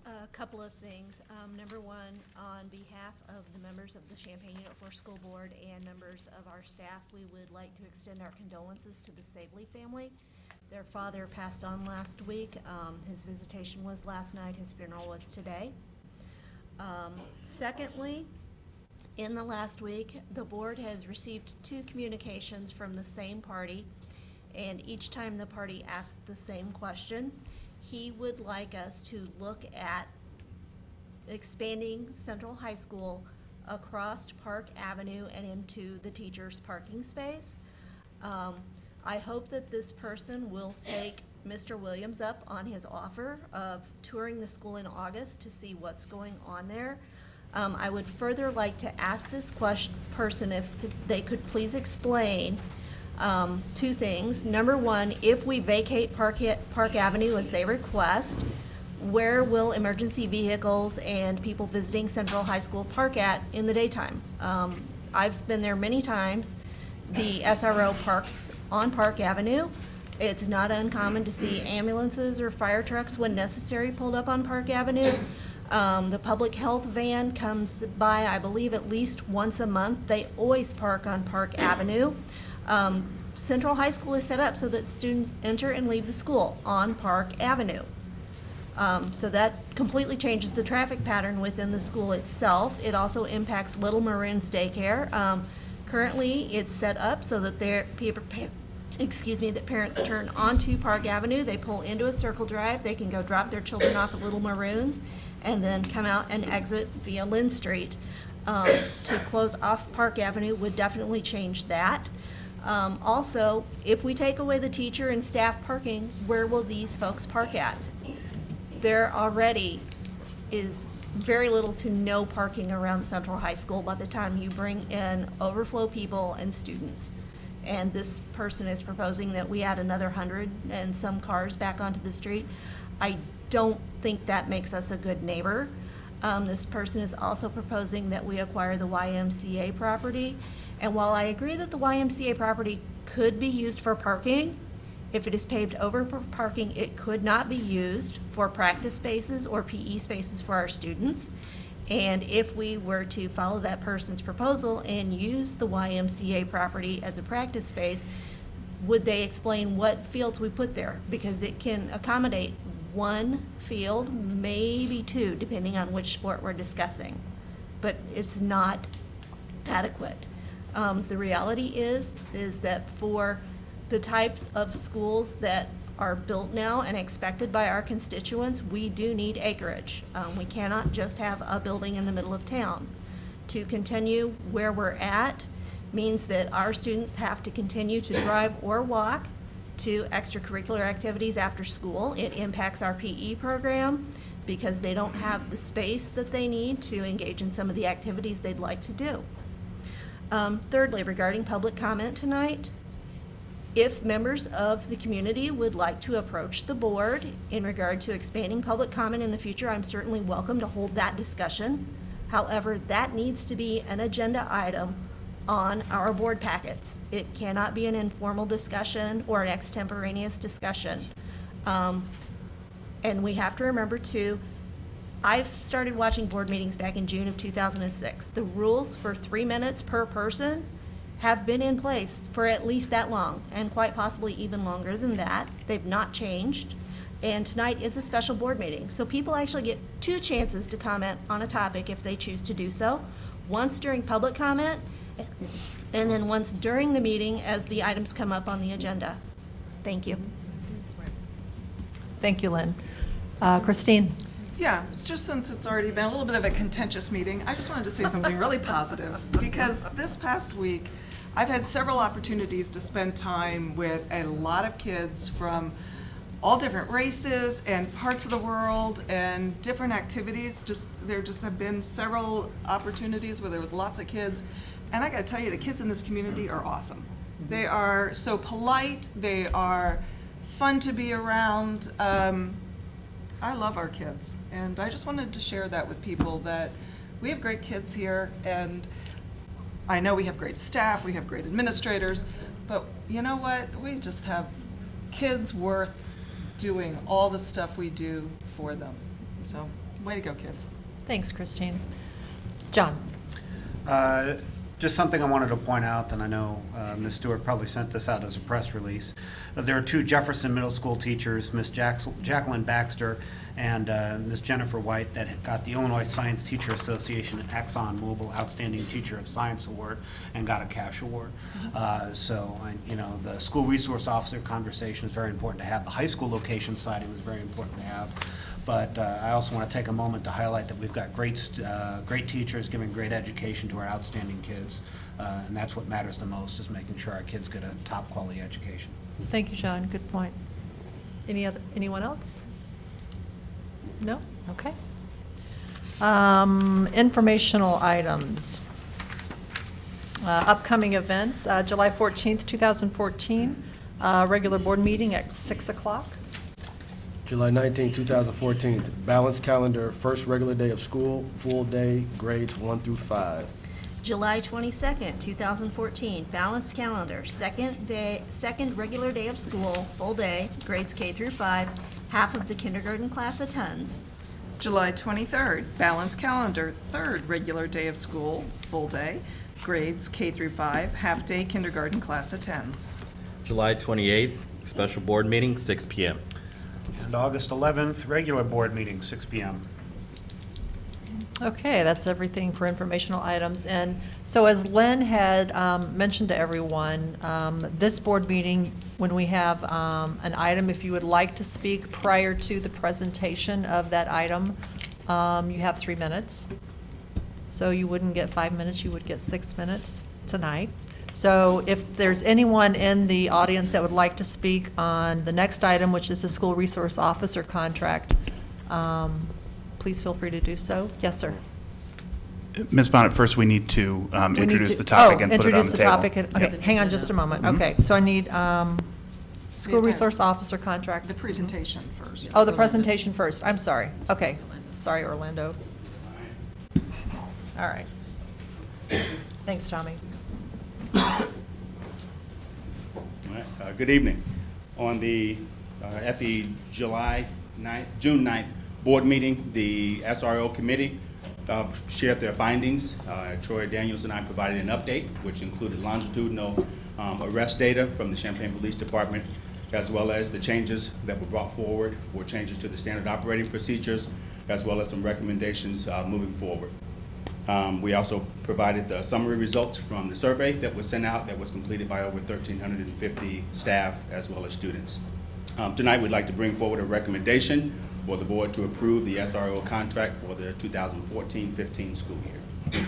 A couple of things. Number one, on behalf of the members of the Champaign Unit 4 School Board and members of our staff, we would like to extend our condolences to the Sabley family. Their father passed on last week. His visitation was last night. His funeral was today. Secondly, in the last week, the board has received 2 communications from the same party, and each time the party asked the same question. He would like us to look at expanding Central High School across Park Avenue and into the teacher's parking space. I hope that this person will take Mr. Williams up on his offer of touring the school in August to see what's going on there. I would further like to ask this person if they could please explain 2 things. Number one, if we vacate Park Avenue as they request, where will emergency vehicles and people visiting Central High School park at in the daytime? I've been there many times. The SRO parks on Park Avenue. It's not uncommon to see ambulances or fire trucks when necessary pulled up on Park Avenue. The public health van comes by, I believe, at least once a month. They always park on Park Avenue. Central High School is set up so that students enter and leave the school on Park Avenue. So that completely changes the traffic pattern within the school itself. It also impacts Little Maroons Daycare. Currently, it's set up so that that parents turn onto Park Avenue, they pull into a circle drive, they can go drop their children off at Little Maroons, and then come out and exit via Lynn Street. To close off Park Avenue would definitely change that. Also, if we take away the teacher and staff parking, where will these folks park at? There already is very little to no parking around Central High School by the time you bring in overflow people and students. And this person is proposing that we add another 100 and some cars back onto the street. I don't think that makes us a good neighbor. This person is also proposing that we acquire the YMCA property. And while I agree that the YMCA property could be used for parking, if it is paved over for parking, it could not be used for practice spaces or PE spaces for our students. And if we were to follow that person's proposal and use the YMCA property as a practice space, would they explain what fields we put there? Because it can accommodate 1 field, maybe 2, depending on which sport we're discussing. But it's not adequate. The reality is that for the types of schools that are built now and expected by our constituents, we do need acreage. We cannot just have a building in the middle of town. To continue where we're at means that our students have to continue to drive or walk to extracurricular activities after school. It impacts our PE program because they don't have the space that they need to engage in some of the activities they'd like to do. Thirdly, regarding public comment tonight, if members of the community would like to approach the board in regard to expanding public comment in the future, I'm certainly welcome to hold that discussion. However, that needs to be an agenda item on our board packets. It cannot be an informal discussion or an extemporaneous discussion. And we have to remember too, I've started watching board meetings back in June of 2006. The rules for 3 minutes per person have been in place for at least that long, and quite possibly even longer than that. They've not changed. And tonight is a special board meeting. So people actually get 2 chances to comment on a topic if they choose to do so. Once during public comment, and then once during the meeting as the items come up on the agenda. Thank you. Thank you, Lynn. Christine. Yeah, it's just since it's already been a little bit of a contentious meeting, I just wanted to say something really positive, because this past week, I've had several opportunities to spend time with a lot of kids from all different races and parts of the world and different activities. There just have been several opportunities where there was lots of kids. And I gotta tell you, the kids in this community are awesome. They are so polite, they are fun to be around. I love our kids, and I just wanted to share that with people, that we have great kids here, and I know we have great staff, we have great administrators, But you know what? We just have kids worth doing all the stuff we do for them. So, way to go, kids. Thanks, Christine. John? Just something I wanted to point out, and I know Ms. Stewart probably sent this out as a press release. There are two Jefferson Middle School teachers, Ms. Jacqueline Baxter and Ms. Jennifer White, that got the Illinois Science Teacher Association Exxon Mobil Outstanding Teacher of Science Award and got a cash award. You know, the school resource officer conversation is very important to have. The high school location siting is very important to have. But I also want to take a moment to highlight that we've got great teachers giving great education to our outstanding kids. And that's what matters the most, is making sure our kids get a top quality education. Thank you, John. Good point. Anyone else? No? Okay. Informational items. Upcoming events, July 14th, 2014, regular board meeting at 6 o'clock. July 19, 2014, balanced calendar, first regular day of school, full day, grades 1 through 5. July 22nd, 2014, balanced calendar, second regular day of school, full day, grades K through 5, half of the kindergarten class attends. July 23rd, balanced calendar, third regular day of school, full day, grades K through 5, half-day kindergarten class attends. July 28th, special board meeting, 6 p.m. And August 11th, regular board meeting, 6 p.m. Okay, that's everything for informational items. And so as Lynn had mentioned to everyone, this board meeting, when we have an item, if you would like to speak prior to the presentation of that item, you have 3 minutes. So you wouldn't get 5 minutes, you would get 6 minutes tonight. So if there's anyone in the audience that would like to speak on the next item, which is the school resource officer contract, please feel free to do so. Yes, sir. Ms. Bonnet, first we need to introduce the topic and put it on the table. Introduce the topic. Okay, hang on just a moment. Okay, so I need school resource officer contract. The presentation first. Oh, the presentation first. I'm sorry. Okay. Sorry, Orlando. All right. Thanks, Tommy. All right, good evening. At the June 9th board meeting, the SRO committee shared their findings. Troy Daniels and I provided an update, which included longitudinal arrest data from the Champaign Police Department, as well as the changes that were brought forward for changes to the standard operating procedures, as well as some recommendations moving forward. We also provided the summary results from the survey that was sent out, that was completed by over 1,350 staff as well as students. Tonight, we'd like to bring forward a recommendation for the board to approve the SRO contract for the 2014-15 school year.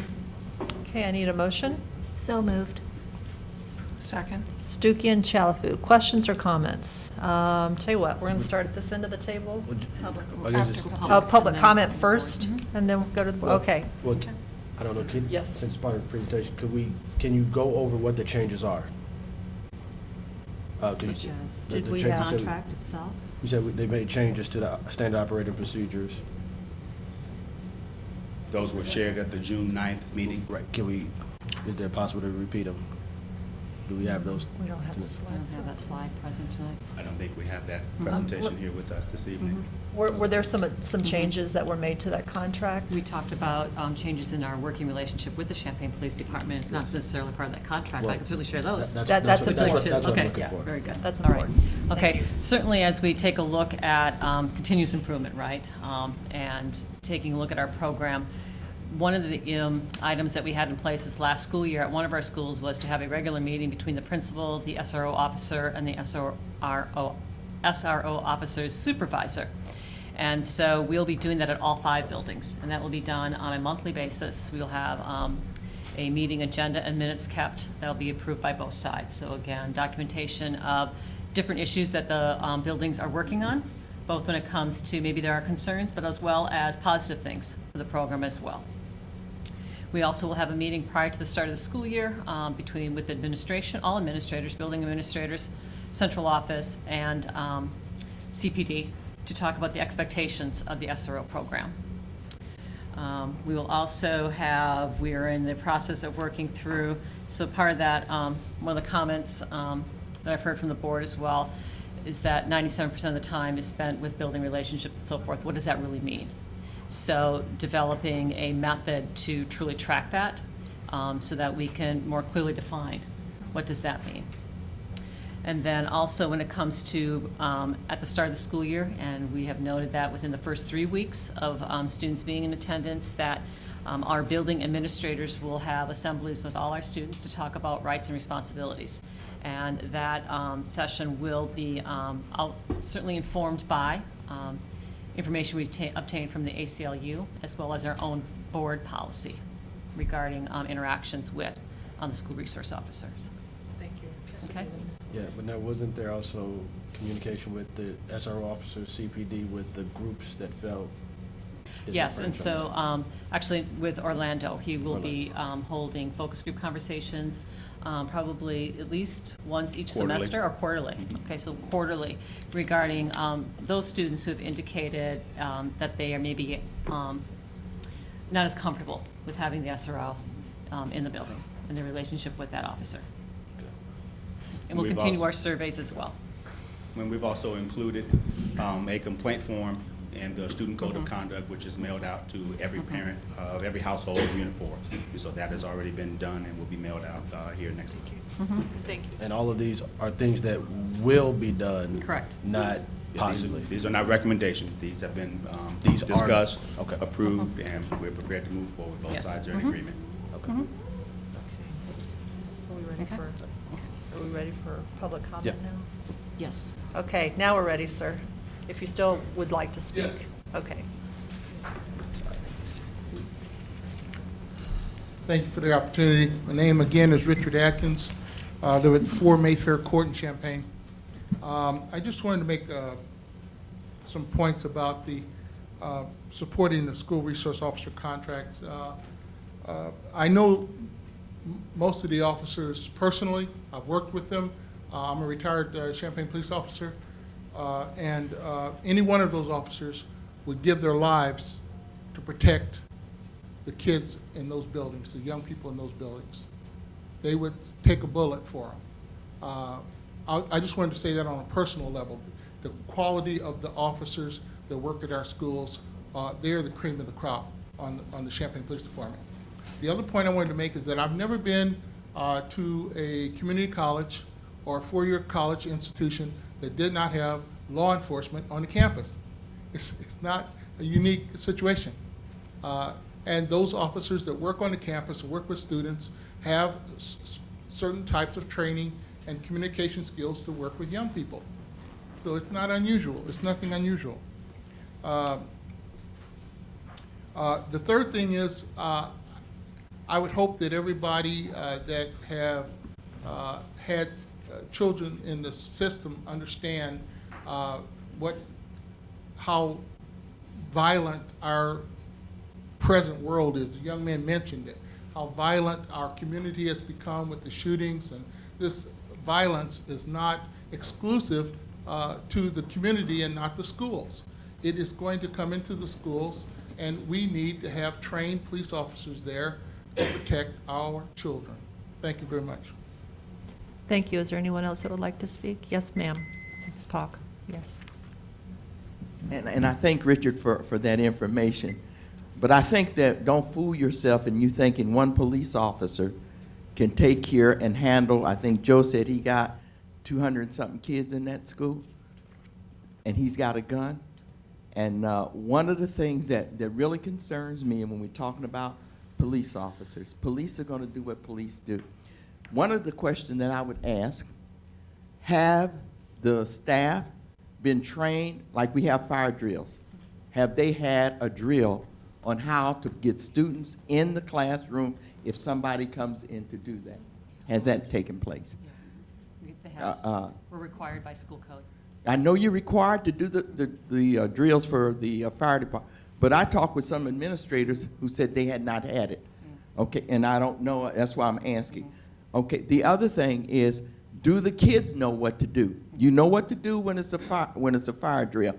Okay, I need a motion. So moved. Second. Stuckey and Chalafu. Questions or comments? Tell you what, we're going to start at this end of the table. Public comment first, and then we'll go to the, okay. Well, I don't know, Yes. since part of the presentation, can you go over what the changes are? Such as? The Did we changes have that- contract itself? You said they made changes to the standard operating procedures. Those were shared at the June 9th meeting. Right, is there possible to repeat them? Do we have those? We don't have the I don't slides. have that slide present tonight. I don't think we have that presentation here with us this evening. Were there some changes that were made to that contract? We talked about changes in our working relationship with the Champaign Police Department. It's not necessarily part of that contract, but I can certainly share those. That's what important. I'm Okay, looking yeah, for. very good. That's All right. important. Thank Okay, you. certainly as we take a look at continuous improvement, right, and taking a look at our program, one of the items that we had in place this last school year at one of our schools was to have a regular meeting between the principal, the SRO officer, and the SRO officer's supervisor. And so we'll be doing that at all 5 buildings, and that will be done on a monthly basis. We'll have a meeting agenda and minutes kept that'll be approved by both sides. So again, documentation of different issues that the buildings are working on, both when it comes to maybe there are concerns, but as well as positive things for the program as well. We also will have a meeting prior to the start of the school year with administration, all administrators, building administrators, central office, and CPD to talk about the expectations of the SRO program. We will also have, we are in the process of working through, so part of that, one of the comments that I've heard from the board as well, is that 97% of the time is spent with building relationships and so forth. What does that really mean? So developing a method to truly track that, so that we can more clearly define what does that mean. And then also when it comes to at the start of the school year, and we have noted that within the first 3 weeks of students being in attendance, that our building administrators will have assemblies with all our students to talk about rights and responsibilities. And that session will be certainly informed by information we obtained from the ACLU, as well as our own board policy regarding interactions with the school resource officers. Thank you. Okay? Yeah, but now wasn't there also communication with the SRO officers, CPD, with the groups that felt? Yes, and so actually with Orlando, he will be holding focus group conversations probably at least once each Quarterly. semester or quarterly. Okay, so quarterly regarding those students who have indicated that they are maybe not as comfortable with having the SRO in the building and the relationship with that officer. And we'll We've continue also- our surveys as well. When we've also included a complaint form in the student code of conduct, which is mailed out to every parent of every household of Unit 4. So that has already been done and will be mailed out here next week. Thank you. And all of these are things that will be done. Correct. Not possibly. These are not recommendations. These have been These are- discussed, okay. approved, and we're prepared to move forward. Both Yes. sides are in agreement. Okay. Are we ready Okay. are we ready for public comment Yeah. now? Yes. Okay, now we're ready, sir. If you still would like to speak. Yes. Okay. Thank you for the opportunity. My name again is Richard Atkins. I live at 4 Mayfair Court in Champaign. I just wanted to make some points about the supporting the school resource officer contract. I know most of the officers personally. I've worked with them. I'm a retired Champaign police officer. And any one of those officers would give their lives to protect the kids in those buildings, the young people in those buildings. They would take a bullet for them. I just wanted to say that on a personal level. The quality of the officers that work at our schools, they're the cream of the crop on the Champaign Police Department. The other point I wanted to make is that I've never been to a community college or a four-year college institution that did not have law enforcement on the campus. It's not a unique situation. And those officers that work on the campus, work with students, have certain types of training and communication skills to work with young people. So it's not unusual. It's nothing unusual. The third thing is, I would hope that everybody that have had children in the system understand how violent our present world is. The young man mentioned it, how violent our community has become with the shootings, and this violence is not exclusive to the community and not the schools. It is going to come into the schools, and we need to have trained police officers there to protect our children. Thank you very much. Thank you. Is there anyone else that would like to speak? Yes, ma'am. Ms. Polk. Yes. And I thank Richard for that information. But I think that don't fool yourself in you thinking one police officer can take care and handle, I think Joe said he got 200-something kids in that school, and he's got a gun. And one of the things that really concerns me when we're talking about police officers, police are going to do what police do. One of the questions that I would ask, have the staff been trained, like we have fire drills? Have they had a drill on how to get students in the classroom if somebody comes in to do that? Has that taken place? We're required by school code. I know you're required to do the drills for the fire department, but I talked with some administrators who said they had not had it. Okay, and I don't know, that's why I'm asking. Okay, the other thing is, do the kids know what to do? You know what to do when it's a fire drill,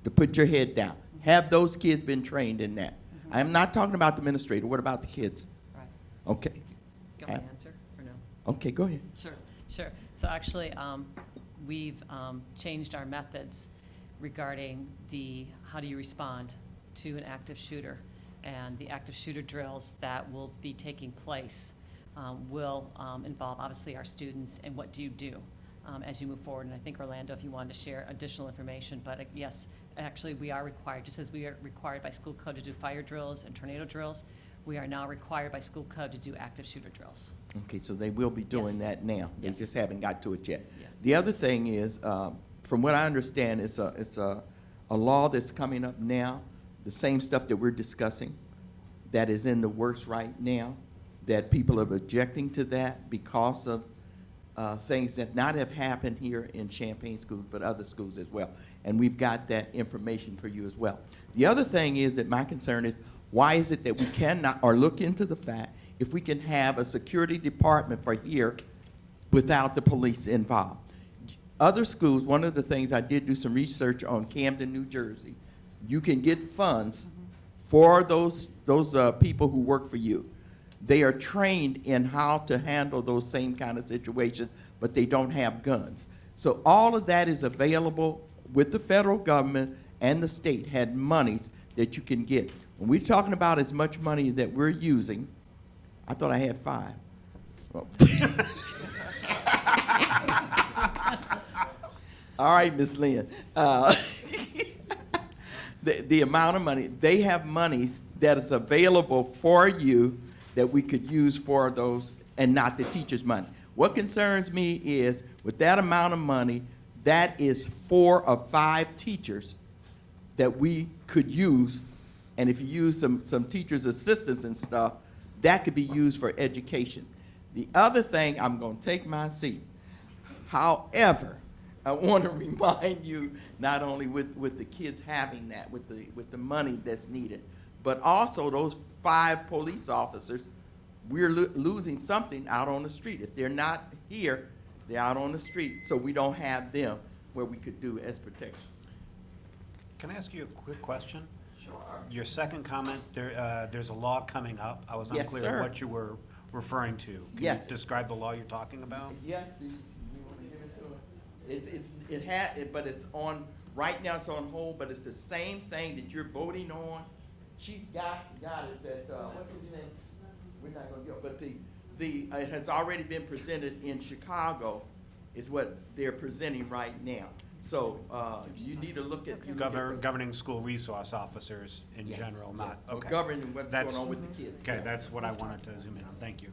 to put your head down. Have those kids been trained in that? I am not talking about the administrator. What about the kids? Right. Okay. Do you want me to answer or no? Okay, go ahead. Sure. So actually, we've changed our methods regarding how do you respond to an active shooter. And the active shooter drills that will be taking place will involve, obviously, our students and what do you do as you move forward. And I think, Orlando, if you wanted to share additional information, but yes, actually, we are required, just as we are required by school code to do fire drills and tornado drills, we are now required by school code to do active shooter drills. Okay, so they will be doing Yes. that now. They Yes. just haven't got to it yet. Yeah. The other thing is, from what I understand, it's a law that's coming up now, the same stuff that we're discussing, that is in the works right now, that people are objecting to that because of things that not have happened here in Champaign schools, but other schools as well. And we've got that information for you as well. The other thing is that my concern is, why is it that we cannot, or look into the fact, if we can have a security department for here without the police involved? Other schools, one of the things I did do some research on Camden, New Jersey, you can get funds for those people who work for you. They are trained in how to handle those same kind of situations, but they don't have guns. So all of that is available with the federal government, and the state had monies that you can get. When we're talking about as much money that we're using, I thought I had 5. Well, all right, Ms. Lynn. The amount of money, they have monies that is available for you that we could use for those, and not the teacher's money. What concerns me is, with that amount of money, that is 4 or 5 teachers that we could use, and if you use some teachers' assistants and stuff, that could be used for education. The other thing, I'm going to take my seat. However, I want to remind you, not only with the kids having that, with the money that's needed, but also those 5 police officers, we're losing something out on the street. If they're not here, they're out on the street, so we don't have them where we could do as protection. Can I ask you a quick question? Sure. Your second comment, there's a law coming up. I was Yes, unclear sir. what you were referring to. Can Yes. you describe the law you're talking about? Yes, you want to give it to her? But it's on, right now it's on hold, but it's the same thing that you're voting on. She's got it, that, what's his name? We're not gonna go, but it has already been presented in Chicago, is what they're presenting right now. So, you need to look at. Governing school resource officers in Yes. general, not, Or okay. governing what's That's- going on with the kids. Okay, that's what I wanted to zoom in on. Thank you.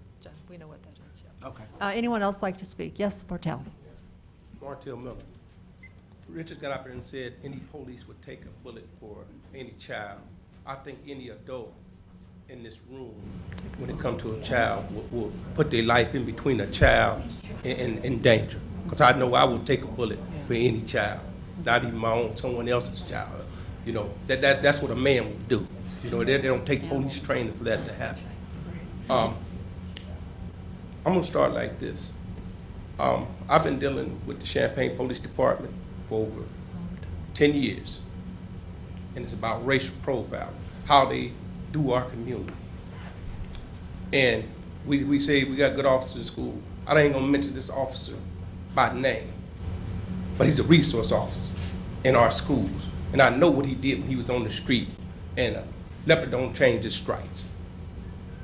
We know what that is, yeah. Okay. Anyone else like to speak? Yes, Martell. Martell Miller. Richard got up there and said any police would take a bullet for any child. I think any adult in this room, when it comes to a child, will put their life in between a child and danger. Because I know I would take a bullet for any child, not even my own, someone else's child. You know, that's what a man would do. You know, they don't take police training for that to happen. I'm gonna start like this. I've been dealing with the Champaign Police Department for over 10 years. And it's about racial profiling, how they do our community. And we say we got good officers in school. I ain't gonna mention this officer by name, but he's a resource officer in our schools. And I know what he did when he was on the street, and a leopard don't change his stripes.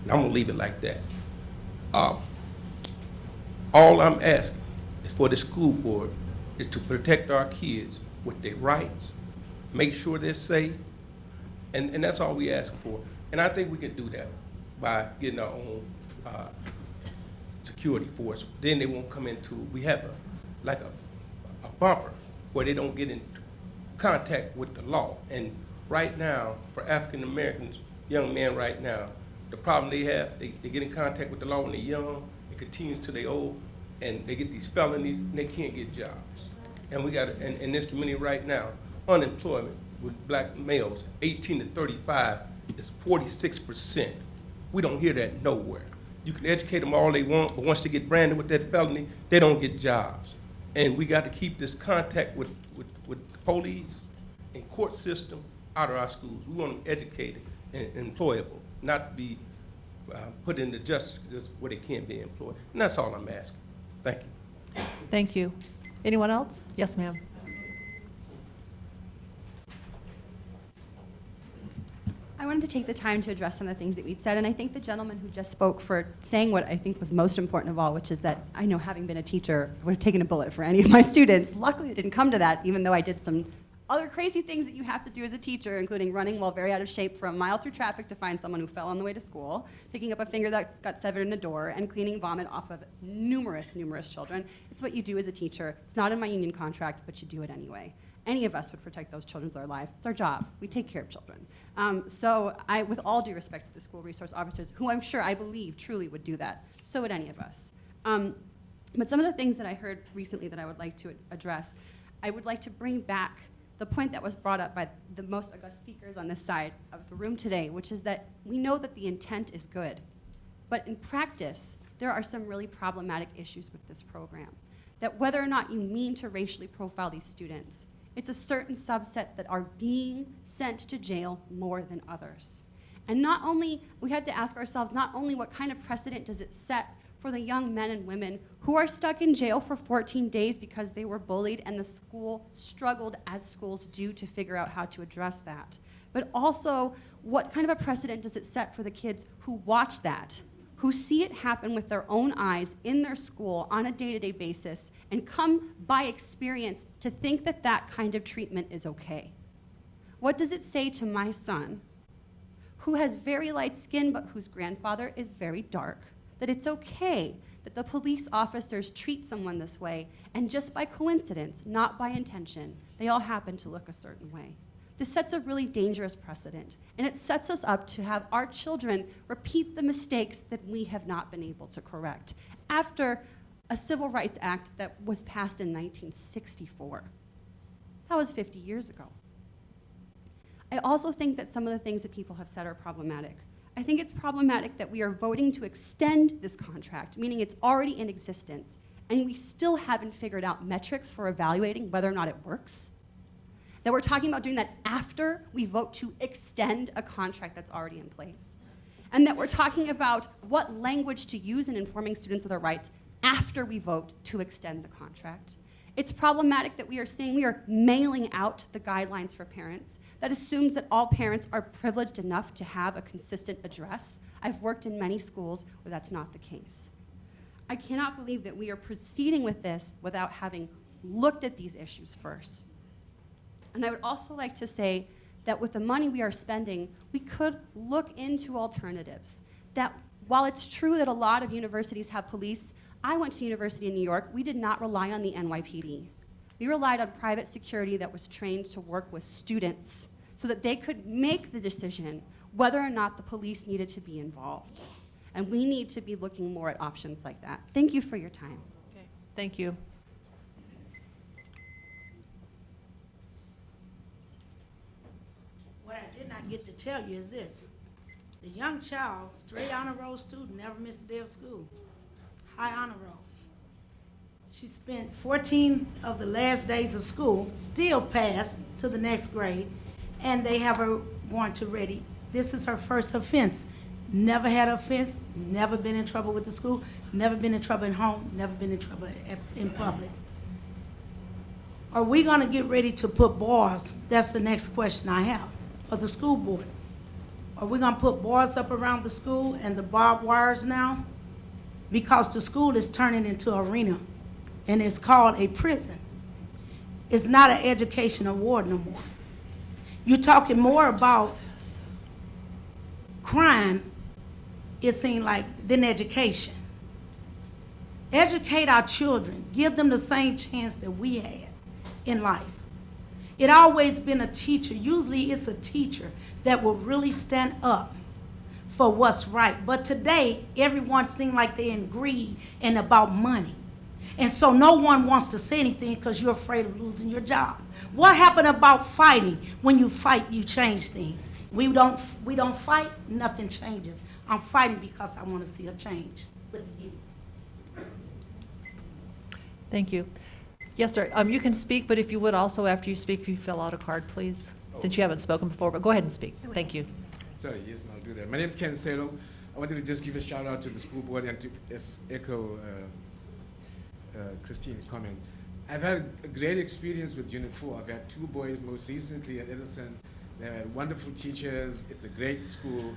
And I'm gonna leave it like that. All I'm asking is for the school board is to protect our kids with their rights, make sure they're safe, and that's all we asking for. And I think we can do that by getting our own security force. Then they won't come into, we have a bumper where they don't get in contact with the law. And right now, for African Americans, young men right now, the problem they have, they get in contact with the law when they're young, it continues till they old, and they get these felonies, and they can't get jobs. And we got, in this community right now, unemployment with black males, 18 to 35, is 46%. We don't hear that nowhere. You can educate them all they want, but once they get branded with that felony, they don't get jobs. And we got to keep this contact with the police and court system out of our schools. We want them educated employable, not be put into justice where they can't be employed. And that's all I'm asking. Thank you. Thank you. Anyone else? Yes, ma'am. I wanted to take the time to address some of the things that we'd said, and I thank the gentleman who just spoke for saying what I think was most important of all, which is that I know, having been a teacher, I would have taken a bullet for any of my students. Luckily, it didn't come to that, even though I did some other crazy things that you have to do as a teacher, including running while very out of shape for a mile through traffic to find someone who fell on the way to school, picking up a finger that got severed in a door, and cleaning vomit off of numerous children. It's what you do as a teacher. It's not in my union contract, but you do it anyway. Any of us would protect those children's lives. It's our job. We take care of children. So I, with all due respect to the school resource officers, who I'm sure, I believe, truly would do that, so would any of us. But some of the things that I heard recently that I would like to address, I would like to bring back the point that was brought up by the most august speakers on this side of the room today, which is that we know that the intent is good, but in practice, there are some really problematic issues with this program. That whether or not you mean to racially profile these students, it's a certain subset that are being sent to jail more than others. And not only, we have to ask ourselves, not only what kind of precedent does it set for the young men and women who are stuck in jail for 14 days because they were bullied and the school struggled, as schools do, to figure out how to address that, but also what kind of a precedent does it set for the kids who watch that, who see it happen with their own eyes in their school on a day-to-day basis and come by experience to think that that kind of treatment is okay. What does it say to my son, who has very light skin but whose grandfather is very dark, that it's okay that the police officers treat someone this way, and just by coincidence, not by intention, they all happen to look a certain way? This sets a really dangerous precedent, and it sets us up to have our children repeat the mistakes that we have not been able to correct after a Civil Rights Act that was passed in 1964. That was 50 years ago. I also think that some of the things that people have said are problematic. I think it's problematic that we are voting to extend this contract, meaning it's already in existence, and we still haven't figured out metrics for evaluating whether or not it works. That we're talking about doing that after we vote to extend a contract that's already in place. And that we're talking about what language to use in informing students of their rights after we vote to extend the contract. It's problematic that we are saying we are mailing out the guidelines for parents. That assumes that all parents are privileged enough to have a consistent address. I've worked in many schools where that's not the case. I cannot believe that we are proceeding with this without having looked at these issues first. And I would also like to say that with the money we are spending, we could look into alternatives. That while it's true that a lot of universities have police, I went to University of New York, we did not rely on the NYPD. We relied on private security that was trained to work with students so that they could make the decision whether or not the police needed to be involved. And we need to be looking more at options like that. Thank you for your time. Okay. Thank you. What I did not get to tell you is this. The young child, straight honor roll student, never missed a day of school. High honor roll. She spent 14 of the last days of school, still passed to the next grade, and they have her going to Ready. This is her first offense. Never had an offense, never been in trouble with the school, never been in trouble at home, never been in trouble in public. Are we gonna get ready to put bars? That's the next question I have for the school board. Are we gonna put bars up around the school and the barbed wires now? Because the school is turning into an arena, and it's called a prison. It's not an education award no more. You're talking more about crime, it seems like, than education. Educate our children. Give them the same chance that we had in life. It always been a teacher. Usually it's a teacher that will really stand up for what's right. But today, everyone seems like they're in greed and about money. And so no one wants to say anything because you're afraid of losing your job. What happened about fighting? When you fight, you change things. We don't fight, nothing changes. I'm fighting because I want to see a change with you. Thank you. Yes, sir. You can speak, but if you would also, after you speak, if you fill out a card, please, since you haven't spoken before. But go ahead and speak. Thank you. Sorry, yes, I'll do that. My name is Ken Salo. I wanted to just give a shout out to the school board and to echo Christine's comment. I've had a great experience with Unit 4. I've had 2 boys most recently at Edison. They had wonderful teachers. It's a great school.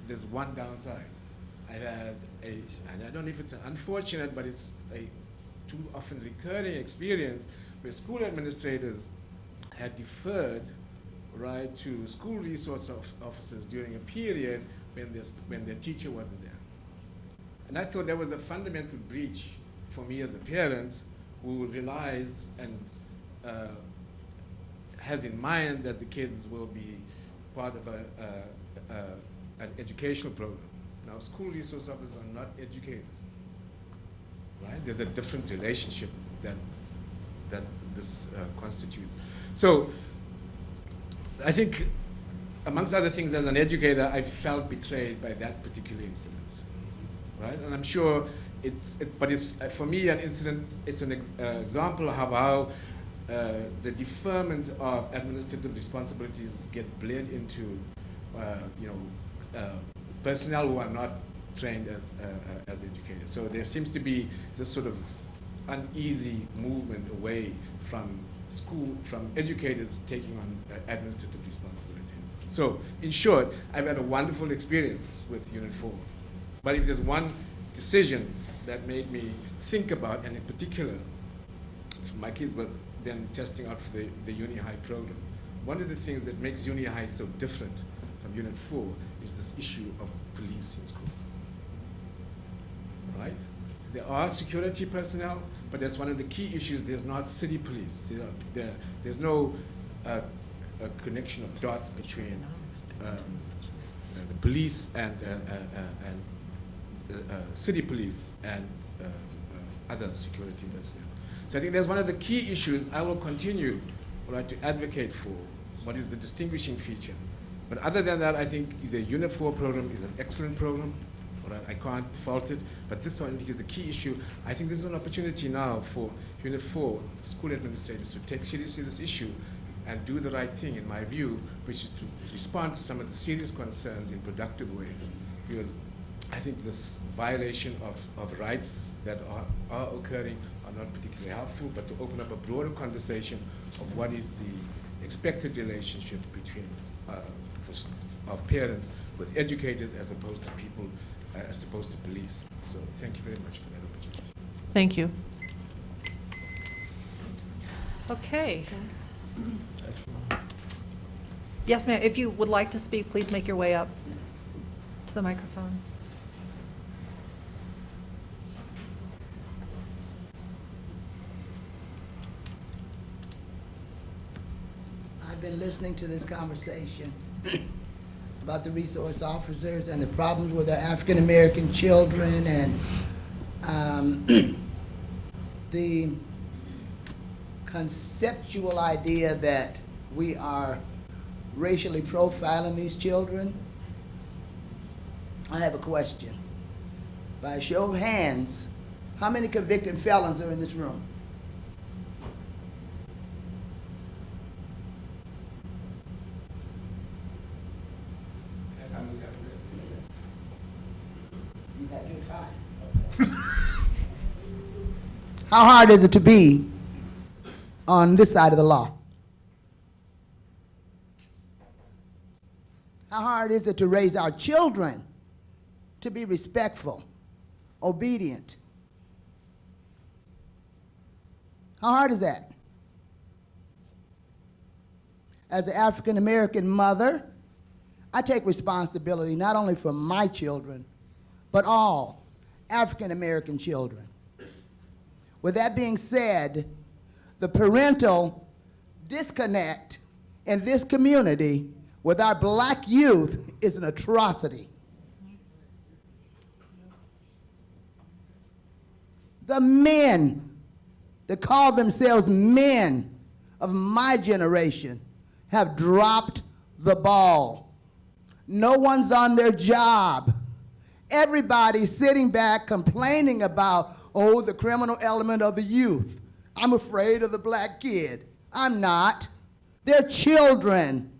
There's one downside. I've had and I don't know if it's an unfortunate, but it's a too often recurring experience where school administrators had deferred right to school resource officers during a period when their teacher wasn't there. And I thought that was a fundamental breach for me as a parent who relies and has in mind that the kids will be part of an educational program. Now, school resource officers are not educators, right? There's a different relationship that this constitutes. So I think, amongst other things, as an educator, I felt betrayed by that particular incident, right? And I'm sure but it's for me an incident. It's an example of how the deferment of administrative responsibilities get bled into, personnel who are not trained as educators. So there seems to be this sort of uneasy movement away from from educators taking on administrative responsibilities. So in short, I've had a wonderful experience with Unit 4. But if there's one decision that made me think about, and in particular, my kids were then testing out for the Uni High program, one of the things that makes Uni High so different from Unit 4 is this issue of police in schools, right? There are security personnel, but that's one of the key issues. There's not city police. There's no a connection of dots between the police and city police and other security personnel. So I think that's one of the key issues I will continue to advocate for, what is the distinguishing feature. But other than that, I think the Unit 4 program is an excellent program. I can't fault it, but this I think is a key issue. I think this is an opportunity now for Unit 4 school administrators to take seriously this issue and do the right thing, in my view, which is to respond to some of the serious concerns in productive ways. Because I think this violation of rights that are occurring are not particularly helpful, but to open up a broader conversation of what is the expected relationship between of parents with educators as opposed to people, as opposed to police. So thank you very much for that opportunity. Thank you. Okay. Yes, ma'am. If you would like to speak, please make your way up to the microphone. I've been listening to this conversation about the resource officers and the problems with our African-American children and the conceptual idea that we are racially profiling these children. I have a question. By a show of hands, how many convicted felons are in this room? You had your time. How hard is it to be on this side of the law? How hard is it to raise our children to be respectful, obedient? How hard is that? As an African American mother, I take responsibility not only for my children, but all African American children. With that being said, the parental disconnect in this community with our black youth is an atrocity. The men that call themselves men of my generation have dropped the ball. No one's on their job. Everybody's sitting back complaining about, oh, the criminal element of the youth. I'm afraid of the black kid. I'm not. They're children.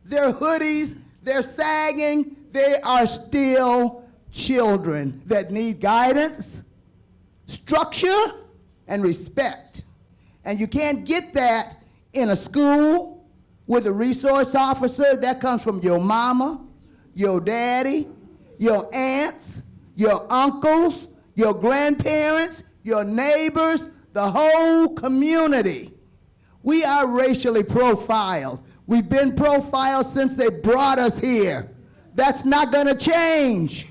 Their hoodies, They're sagging. They are still children that need guidance, structure, and respect. And you can't get that in a school with a resource officer. That comes from your mama, your daddy, your aunts, your uncles, your grandparents, your neighbors, the whole community. We are racially profiled. We've been profiled since they brought us here. That's not going to change.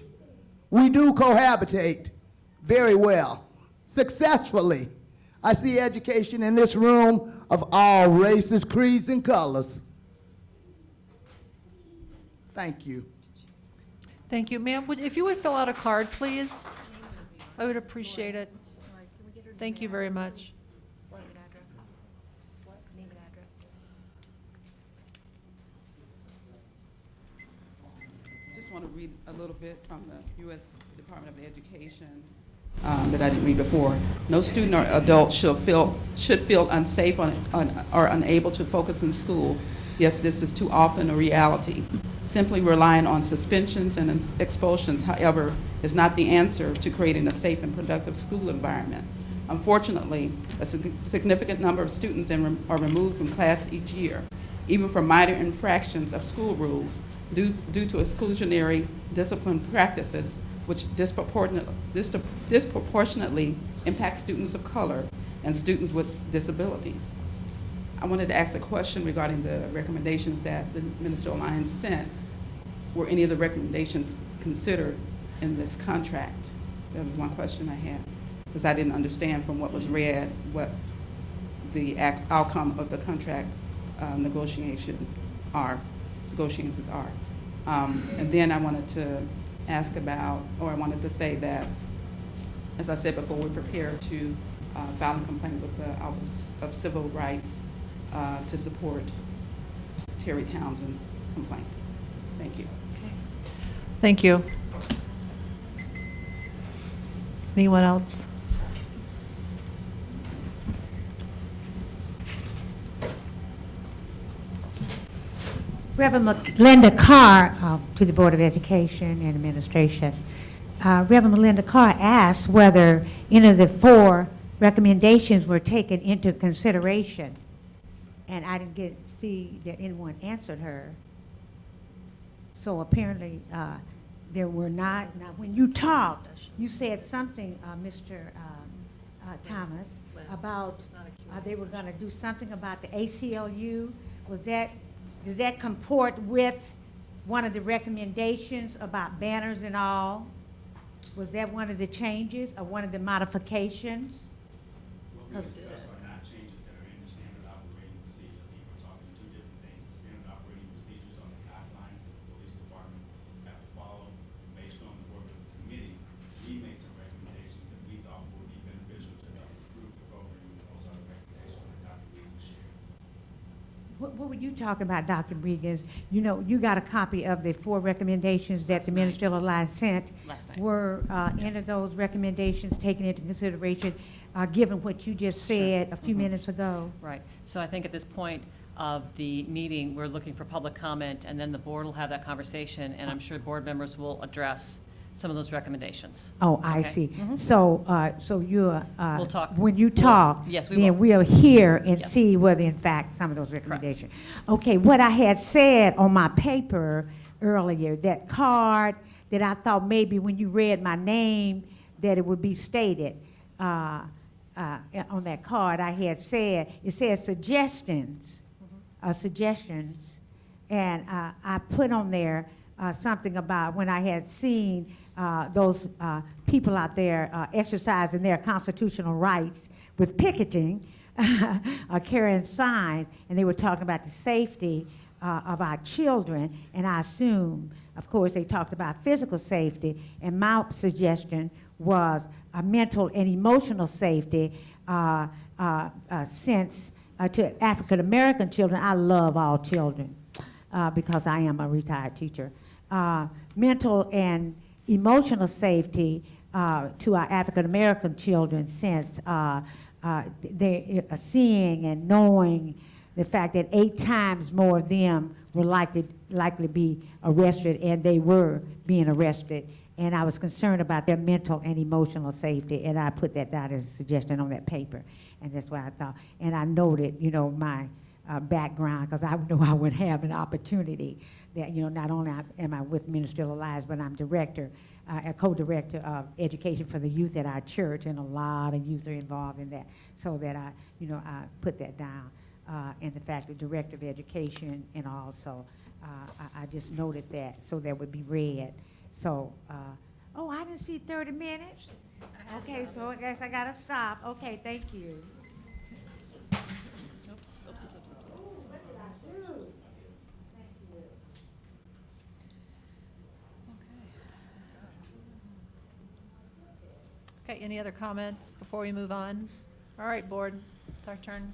We do cohabitate very well, successfully. I see education in this room of all races, creeds, and colors. Thank you. Thank you. Ma'am, if you would fill out a card, please, I would appreciate it. Thank you very much. Just want to read a little bit from the U.S. Department of Education that I didn't read before. No student or adult should feel unsafe or unable to focus in school if this is too often a reality. Simply relying on suspensions and expulsions, however, is not the answer to creating a safe and productive school environment. Unfortunately, a significant number of students are removed from class each year, even for minor infractions of school rules, due to exclusionary discipline practices which disproportionately impact students of color and students with disabilities. I wanted to ask a question regarding the recommendations that the Ministerial Alliance sent. Were any of the recommendations considered in this contract? That was one question I had, because I didn't understand from what was read what the outcome of the contract negotiations are. And then I wanted to ask about, or I wanted to say that, as I said before, we're prepared to file a complaint with the Office of Civil Rights to support Terry Townsend's complaint. Thank you. Thank you. Anyone else? Reverend Melinda Carr, to the Board of Education and Administration. Reverend Melinda Carr asked whether any of the 4 recommendations were taken into consideration, and I didn't see that anyone answered her. So apparently there were not. Now, when you talked, you said something, Mr. Thomas, about they were going to do something about the ACLU. Does that comport with one of the recommendations about banners and all? Was that one of the changes or one of the modifications? What we discussed are not changes that are in the standard operating procedure. I think we're talking 2 different things. The standard operating procedures are the guidelines that the police department have to follow. Based on the work of the committee, we made some recommendations that we thought would be beneficial to help improve the program, and those are the recommendations that Dr. Regan shared. What were you talking about, Dr. Regan? You know, you got a copy of the 4 recommendations that the Ministerial Alliance sent. Last night. Were any of those recommendations taken into consideration, given what you just said a few minutes ago? Right. So I think at this point of the meeting, we're looking for public comment, and then the board will have that conversation, and I'm sure board members will address some of those recommendations. Oh, I Okay? see. Mhm. So you're, We'll talk. when you talk, Yes, we then will. we'll hear and Yes. see whether in fact some of those recommendations. Okay, what I had said on my paper earlier, that card that I thought maybe when you read my name that it would be stated on that card, I had said, it says suggestions, suggestions, and I put on there something about when I had seen those people out there exercising their constitutional rights with picketing, carrying signs, and they were talking about the safety of our children, and I assume, of course, they talked about physical safety, and my suggestion was mental and emotional safety since to African American children. I love all children because I am a retired teacher. Mental and emotional safety to our African American children, since they are seeing and knowing the fact that 8 times more of them were likely likely be arrested, and they were being arrested. And I was concerned about their mental and emotional safety, and I put that down as a suggestion on that paper. And that's what I thought. And I noted, you know, my background, because I know I would have an opportunity that, you know, not only am I with Ministerial Alliance, but I'm director, a co-director of education for the youth at our church, and a lot of youth are involved in that. So that I, you know, I put that down. And the fact that director of education, and also I just noted that, so that would be read. So, oh, I didn't see 30 minutes. Okay, so I guess I gotta stop. Okay, thank you. Oops. Okay, any other comments before we move on? All right, board, it's our turn.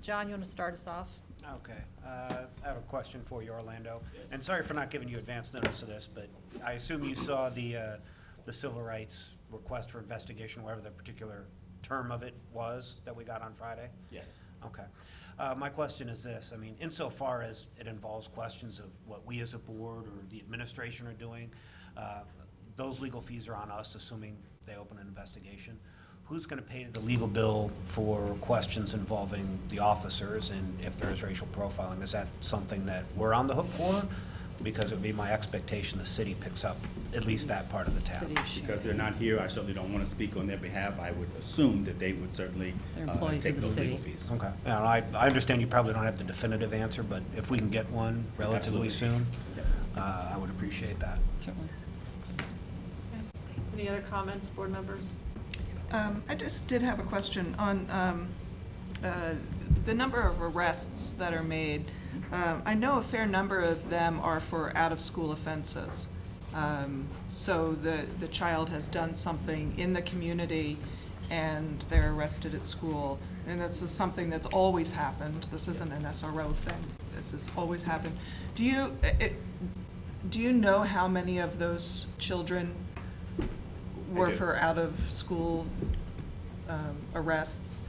John, you want to start us off? Okay. I have a question for you, Orlando. And sorry for not giving you advance notice of this, but I assume you saw the civil rights request for investigation, whatever the particular term of it was that we got on Friday? Yes. Okay. My question is this. I mean, insofar as it involves questions of what we as a board or the administration are doing, those legal fees are on us, assuming they open an investigation. Who's going to pay the legal bill for questions involving the officers, and if there's racial profiling? Is that something that we're on the hook for? Because it would be my expectation the city picks up at least that part of the tab. Because they're not here, I certainly don't want to speak on their behalf. I would assume that they would certainly They're employees take of the those city. legal fees. Okay. Now, I understand you probably don't have the definitive answer, but if we can get one relatively Absolutely. soon, I would appreciate that. Certainly. Any other comments, board members? I just did have a question on the number of arrests that are made. I know a fair number of them are for out-of-school offenses. So the child has done something in the community and they're arrested at school. And this is something that's always happened. This isn't an SRO thing. This has always happened. Do you know how many of those children were do. for out-of-school arrests?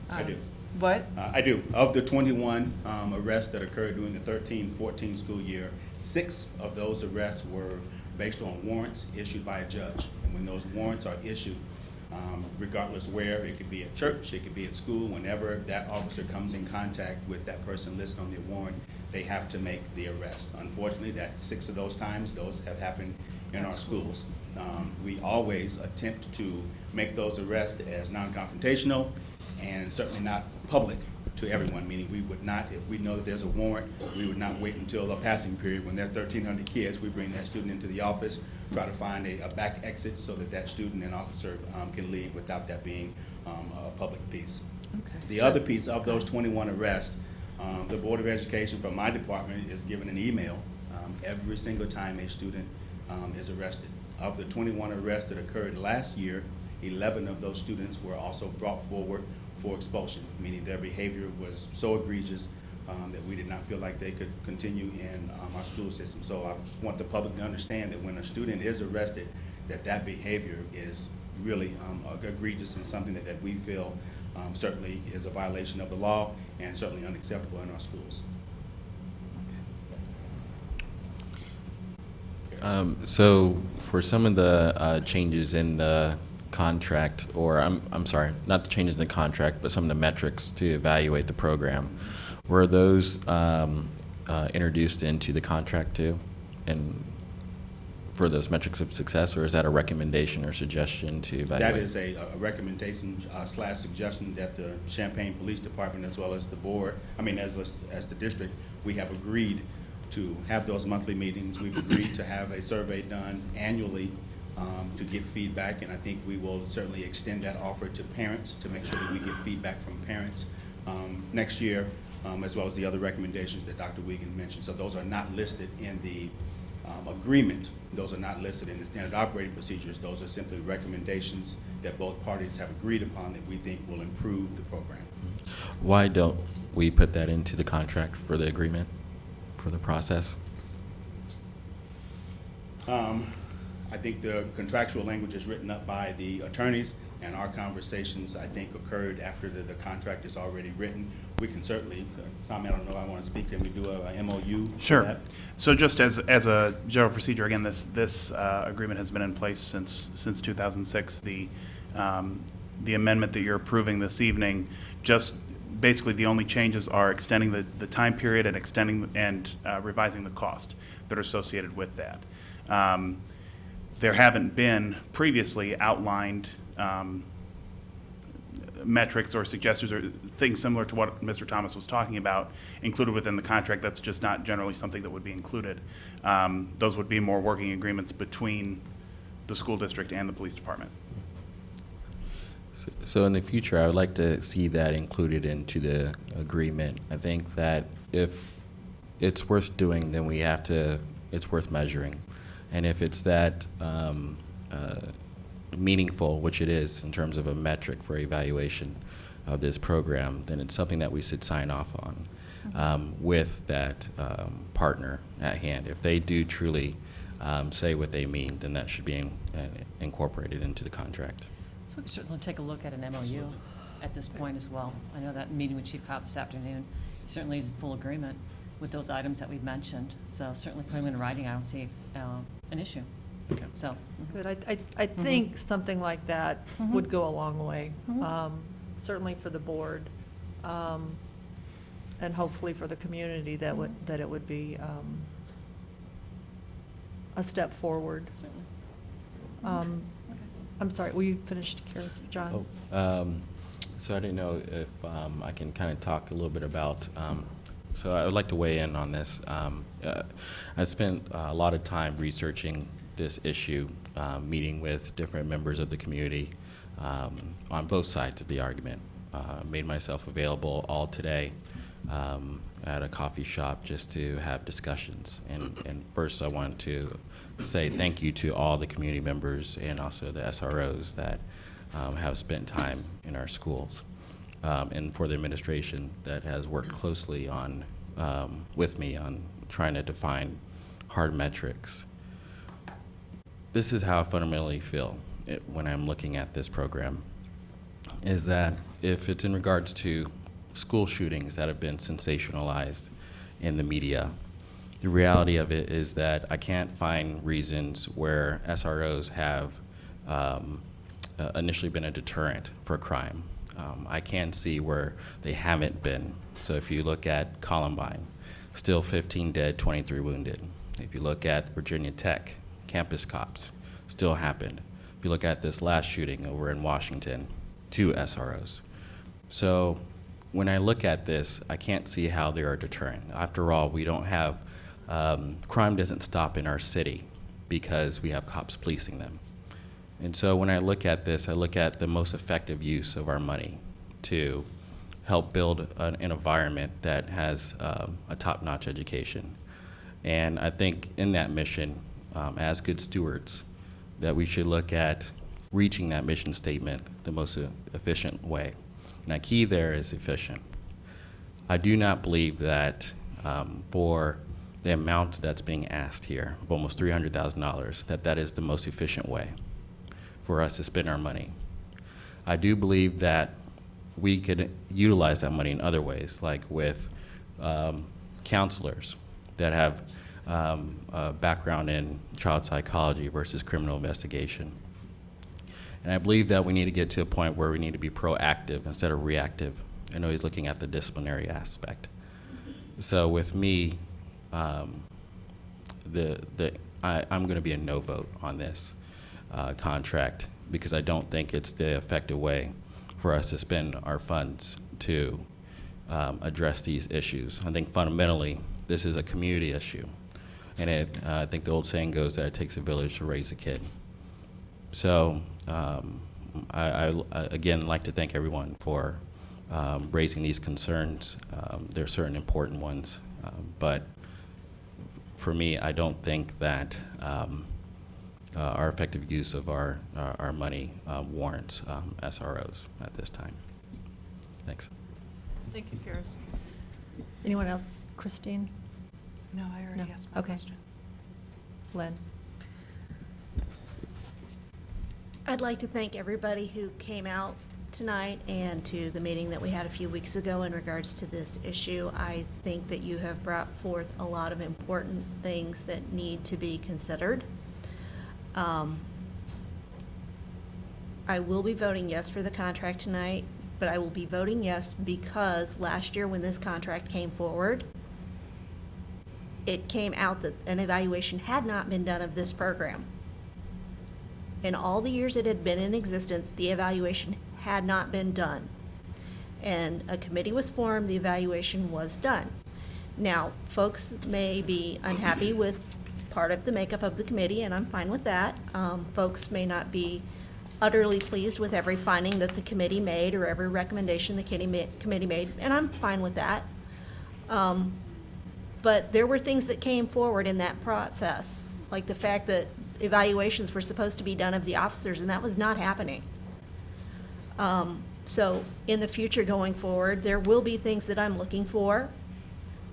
I do. What? I do. Of the 21 arrests that occurred during the 13-14 school year, 6 of those arrests were based on warrants issued by a judge. And when those warrants are issued, regardless where, it could be at church, it could be at school, whenever that officer comes in contact with that person listed on their warrant, they have to make the arrest. Unfortunately, that 6 of those times, those have happened in our schools. We always attempt to make those arrests as non-confrontational and certainly not public to everyone, meaning we would not, if we know that there's a warrant, we would not wait until a passing period. When there are 1,300 kids, we bring that student into the office, try to find a back exit so that that student and officer can leave without that being a public piece. Okay. The other piece of those 21 arrests, the Board of Education from my department is given an email every single time a student is arrested. Of the 21 arrests that occurred last year, 11 of those students were also brought forward for expulsion, meaning their behavior was so egregious that we did not feel like they could continue in our school system. So I just want the public to understand that when a student is arrested, that behavior is really egregious and something that we feel certainly is a violation of the law and certainly unacceptable in our schools. So for some of the changes in the contract, or I'm sorry, not the changes in the contract, but some of the metrics to evaluate the program, were those introduced into the contract too? And for those metrics of success, or is that a recommendation or suggestion to evaluate? That is a recommendation / suggestion that the Champaign Police Department, as well as the board, as the district, we have agreed to have those monthly meetings. We've agreed to have a survey done annually to get feedback, and I think we will certainly extend that offer to parents to make sure that we get feedback from parents next year, as well as the other recommendations that Dr. Wiegand mentioned. So those are not listed in the agreement. Those are not listed in the standard operating procedures. Those are simply recommendations that both parties have agreed upon that we think will improve the program. Why don't we put that into the contract for the agreement, for the process? I think the contractual language is written up by the attorneys. and our conversations, I think, occurred after the contract is already written. We can certainly, Tommy, I don't know if I want to speak, can we do a MOU? for Sure. that? So just as a general procedure, again, this agreement has been in place since 2006. The amendment that you're approving this evening, just basically the only changes are extending the time period and extending and revising the cost that are associated with that. There haven't been previously outlined metrics or suggestions or things similar to what Mr. Thomas was talking about included within the contract. That's just not generally something that would be included. Those would be more working agreements between the school district and the police department. So in the future, I would like to see that included into the agreement. I think that if it's worth doing, then it's worth measuring. And if it's that meaningful, which it is in terms of a metric for evaluation of this program, then it's something that we should sign off on with that partner at hand. If they do truly say what they mean, then that should be incorporated into the contract. So we can certainly take a look at an MOU at this point as well. I know that meeting with Chief Cobb this afternoon certainly is in full agreement with those items that we've mentioned. So certainly putting them in writing, I don't see an issue. Okay. So. Good. I think something like that would go a long way, certainly for the board, and hopefully for the community, that it would be a step forward. I'm sorry, were you finished, Karis? John? So I didn't know if I can kind of talk a little bit about, so I would like to weigh in on this. I spent a lot of time researching this issue, meeting with different members of the community on both sides of the argument. Made myself available all today at a coffee shop just to have discussions. And first I want to say thank you to all the community members and also the SROs that have spent time in our schools, and for the administration that has worked closely on with me on trying to define hard metrics. This is how I fundamentally feel when I'm looking at this program, is that if it's in regards to school shootings that have been sensationalized in the media, the reality of it is that I can't find reasons where SROs have initially been a deterrent for crime. I can see where they haven't been. So if you look at Columbine, still 15 dead, 23 wounded. If you look at Virginia Tech, campus cops, still happened. If you look at this last shooting over in Washington, 2 SROs. So when I look at this, I can't see how they are deterring. After all, we don't have, crime doesn't stop in our city because we have cops policing them. And so when I look at this, I look at the most effective use of our money to help build an environment that has a top-notch education. And I think in that mission, as good stewards, that we should look at reaching that mission statement the most efficient way. And a key there is efficient. I do not believe that for the amount that's being asked here, of almost $300,000, that is the most efficient way for us to spend our money. I do believe that we could utilize that money in other ways, like with counselors that have a background in child psychology versus criminal investigation. And I believe that we need to get to a point where we need to be proactive instead of reactive. I know he's looking at the disciplinary aspect. So with me, I'm going to be a no vote on this contract because I don't think it's the effective way for us to spend our funds to address these issues. I think fundamentally this is a community issue. And I think the old saying goes that it takes a village to raise a kid. So I again like to thank everyone for raising these concerns. There are certain important ones, but for me, I don't think that our effective use of our money warrants SROs at this time. Thanks. Thank you, Karis. Anyone else? Christine? No, I already asked my question. Len? I'd like to thank everybody who came out tonight and to the meeting that we had a few weeks ago in regards to this issue. I think that you have brought forth a lot of important things that need to be considered. I will be voting yes for the contract tonight, but I will be voting yes because last year when this contract came forward, it came out that an evaluation had not been done of this program. In all the years it had been in existence, the evaluation had not been done. And a committee was formed, the evaluation was done. Now, folks may be unhappy with part of the makeup of the committee, and I'm fine with that. Folks may not be utterly pleased with every finding that the committee made or every recommendation the committee made, and I'm fine with that. But there were things that came forward in that process, like the fact that evaluations were supposed to be done of the officers, and that was not happening. So in the future going forward, there will be things that I'm looking for.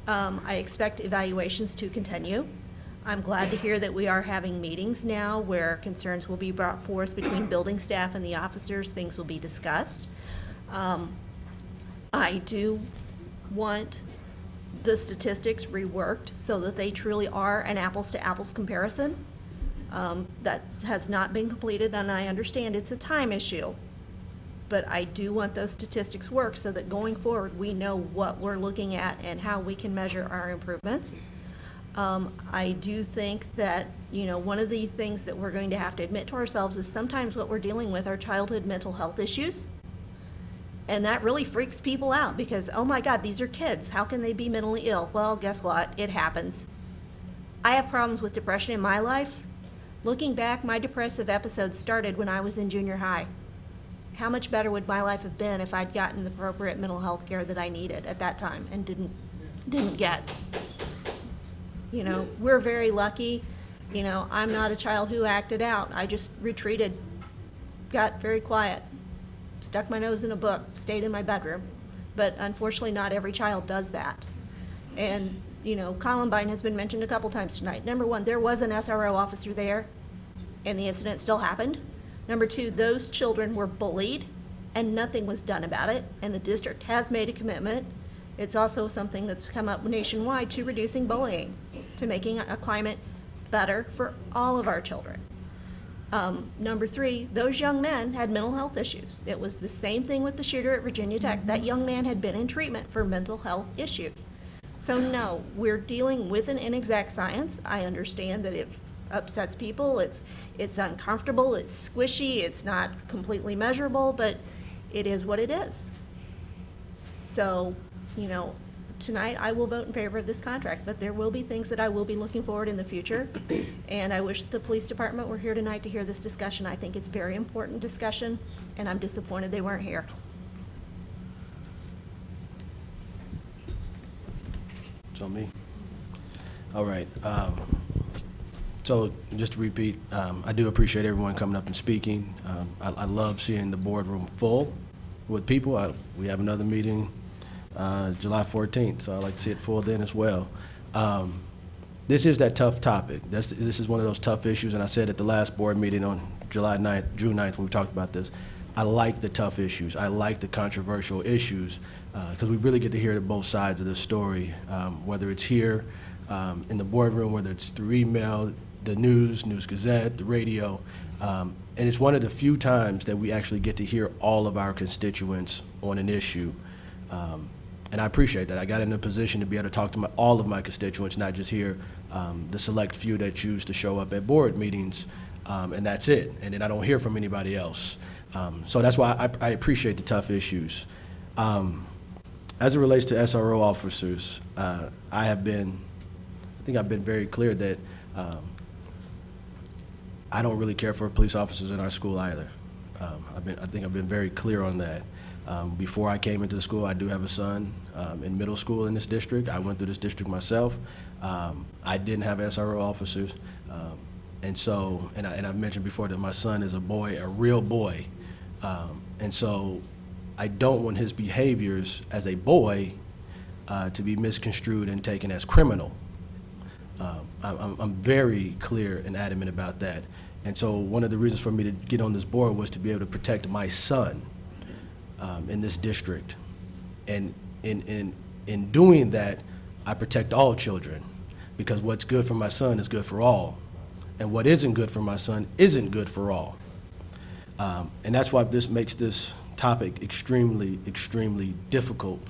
I expect evaluations to continue. I'm glad to hear that we are having meetings now where concerns will be brought forth between building staff and the officers. Things will be discussed. I do want the statistics reworked so that they truly are an apples to apples comparison. That has not been completed, and I understand it's a time issue. But I do want those statistics worked so that going forward, we know what we're looking at and how we can measure our improvements. I do think that, one of the things that we're going to have to admit to ourselves is sometimes what we're dealing with are childhood mental health issues. And that really freaks people out because, oh my God, these are kids. How can they be mentally ill? Well, guess what? It happens. I have problems with depression in my life. Looking back, my depressive episodes started when I was in junior high. How much better would my life have been if I'd gotten the appropriate mental health care that I needed at that time and didn't get? We're very lucky. I'm not a child who acted out. I just retreated, got very quiet, stuck my nose in a book, stayed in my bedroom. But unfortunately, not every child does that. And, Columbine has been mentioned a couple times tonight. Number one, there was an SRO officer there, and the incident still happened. Number two, those children were bullied, and nothing was done about it, and the district has made a commitment. It's also something that's come up nationwide to reducing bullying, to making a climate better for all of our children. Number three, those young men had mental health issues. It was the same thing with the shooter at Virginia Tech. That young man had been in treatment for mental health issues. So no, we're dealing with an inexact science. I understand that it upsets people. It's uncomfortable, it's squishy, it's not completely measurable, but it is what it is. So, tonight I will vote in favor of this contract, but there will be things that I will be looking forward in the future. And I wish the police department were here tonight to hear this discussion. I think it's a very important discussion, and I'm disappointed they weren't here. So me? All right. So just to repeat, I do appreciate everyone coming up and speaking. I love seeing the boardroom full with people. We have another meeting July 14th, so I'd like to see it full then as well. This is that tough topic. This is one of those tough issues, and I said at the last board meeting on June 9th when we talked about this, I like the tough issues. I like the controversial issues because we really get to hear both sides of the story, whether it's here in the boardroom, whether it's through email, the News Gazette, the radio. And it's one of the few times that we actually get to hear all of our constituents on an issue. And I appreciate that. I got in a position to be able to talk to all of my constituents, not just hear the select few that choose to show up at board meetings, and that's it. And then I don't hear from anybody else. So that's why I appreciate the tough issues. As it relates to SRO officers, I think I've been very clear that I don't really care for police officers in our school either. I think I've been very clear on that. Before I came into the school, I do have a son in middle school in this district. I went through this district myself. I didn't have SRO officers. And I've mentioned before that my son is a boy, a real boy. And so I don't want his behaviors as a boy to be misconstrued and taken as criminal. I'm very clear and adamant about that. And so one of the reasons for me to get on this board was to be able to protect my son in this district. And in doing that, I protect all children, because what's good for my son is good for all. And what isn't good for my son isn't good for all. And that's why this makes this topic extremely, extremely difficult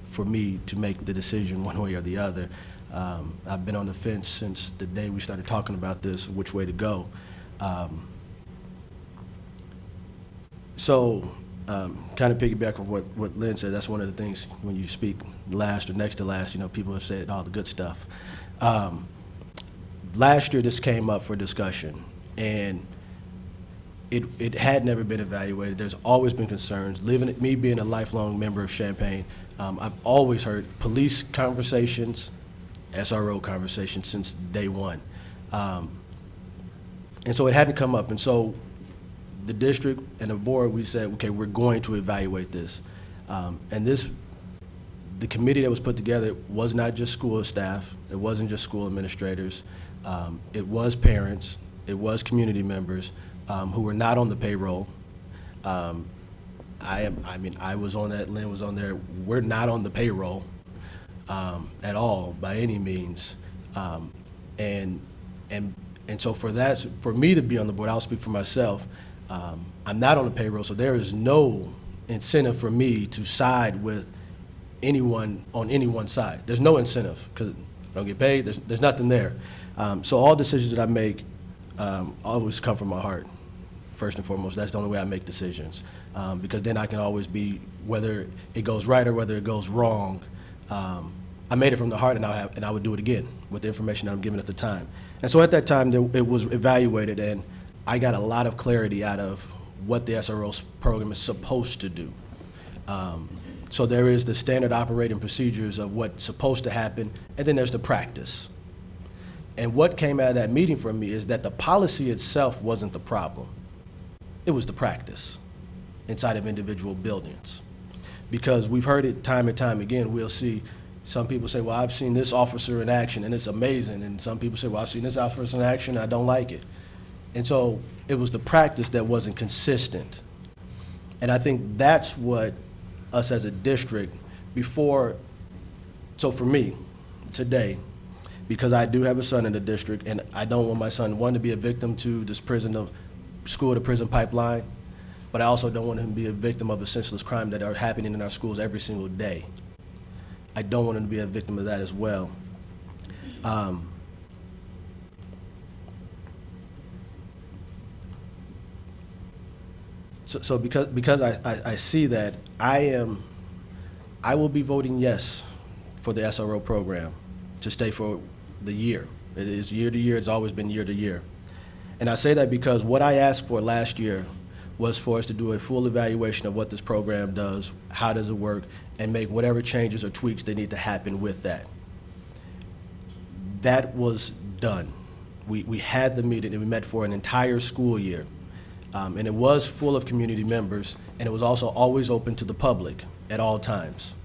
for me to make the decision one way or the other. I've been on the fence since the day we started talking about this, which way to go. Kind of piggyback on what Lynn said, that's one of the things when you speak last or next to last, people have said all the good stuff. Last year this came up for discussion, and it had never been evaluated. There's always been concerns. Me being a lifelong member of Champaign, I've always heard police conversations, SRO conversations since day one. And so it hadn't come up. And so the district and the board, we said, okay, we're going to evaluate this. The committee that was put together was not just school staff. It wasn't just school administrators. It was parents. It was community members who were not on the payroll. I was on that, Lynn was on there. We're not on the payroll at all by any means. And so for me to be on the board, I'll speak for myself. I'm not on the payroll, so there is no incentive for me to side with anyone on anyone's side. There's no incentive because I don't get paid. There's nothing there. So all decisions that I make always come from my heart, first and foremost. That's the only way I make decisions, because then I can always be, whether it goes right or whether it goes wrong, I made it from the heart, and I would do it again with the information that I'm given at the time. And so at that time, it was evaluated, and I got a lot of clarity out of what the SRO program is supposed to do. So there is the standard operating procedures of what's supposed to happen, and then there's the practice. And what came out of that meeting for me is that the policy itself wasn't the problem. It was the practice inside of individual buildings. Because we've heard it time and time again, we'll see some people say, well, I've seen this officer in action and it's amazing. And some people say, well, I've seen this officer in action, I don't like it. And so it was the practice that wasn't consistent. And I think that's what us as a district so for me today, because I do have a son in the district and I don't want my son, one, to be a victim to this school to prison pipeline, but I also don't want him to be a victim of a senseless crime that are happening in our schools every single day. I don't want him to be a victim of that as well. So because I see that, I will be voting yes for the SRO program to stay for the year. It is year to year, it's always been year to year. And I say that because what I asked for last year was for us to do a full evaluation of what this program does, how does it work, and make whatever changes or tweaks that need to happen with that. That was done. We had the meeting and we met for an entire school year. And it was full of community members, and it was also always open to the public at all times.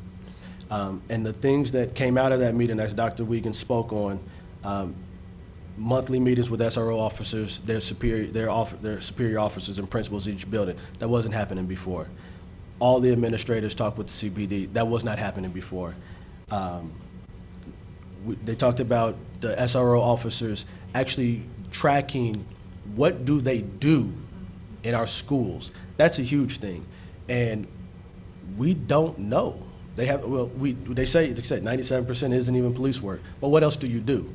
And the things that came out of that meeting, as Dr. Wiegand spoke on, monthly meetings with SRO officers, their superior officers and principals in each building. That wasn't happening before. All the administrators talked with the CPD. That was not happening before. They talked about the SRO officers actually tracking what do they do in our schools. That's a huge thing. And we don't know. They say 97% isn't even police work. But what else do you do?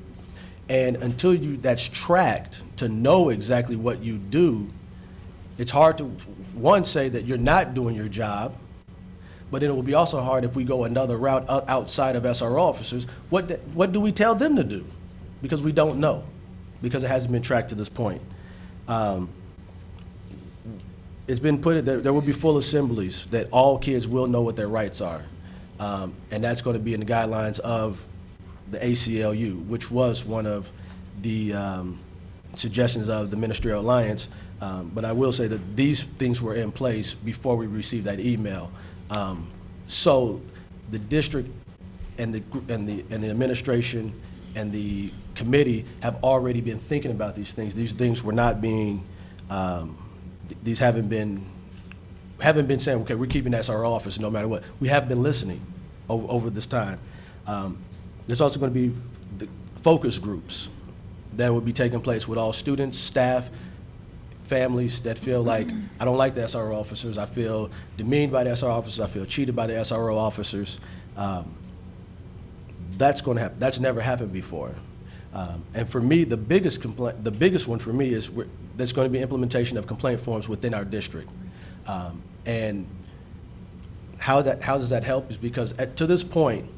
And until that's tracked to know exactly what you do, it's hard to, one, say that you're not doing your job, but then it will be also hard if we go another route outside of SRO officers. What do we tell them to do? Because we don't know, because it hasn't been tracked to this point. It's been put that there will be full assemblies that all kids will know what their rights are. And that's going to be in the guidelines of the ACLU, which was one of the suggestions of the Ministerial Alliance. But I will say that these things were in place before we received that email. So the district and the administration and the committee have already been thinking about these things. These things were not being These haven't been saying, okay, we're keeping SRO officers no matter what. We have been listening over this time. There's also going to be the focus groups that will be taking place with all students, staff, families that feel like, I don't like the SRO officers, I feel demeaned by the SRO officers, I feel cheated by the SRO officers. That's going to happen. That's never happened before. And for me, the biggest one for me is there's going to be implementation of complaint forms within our district. And how does that help is because to this point,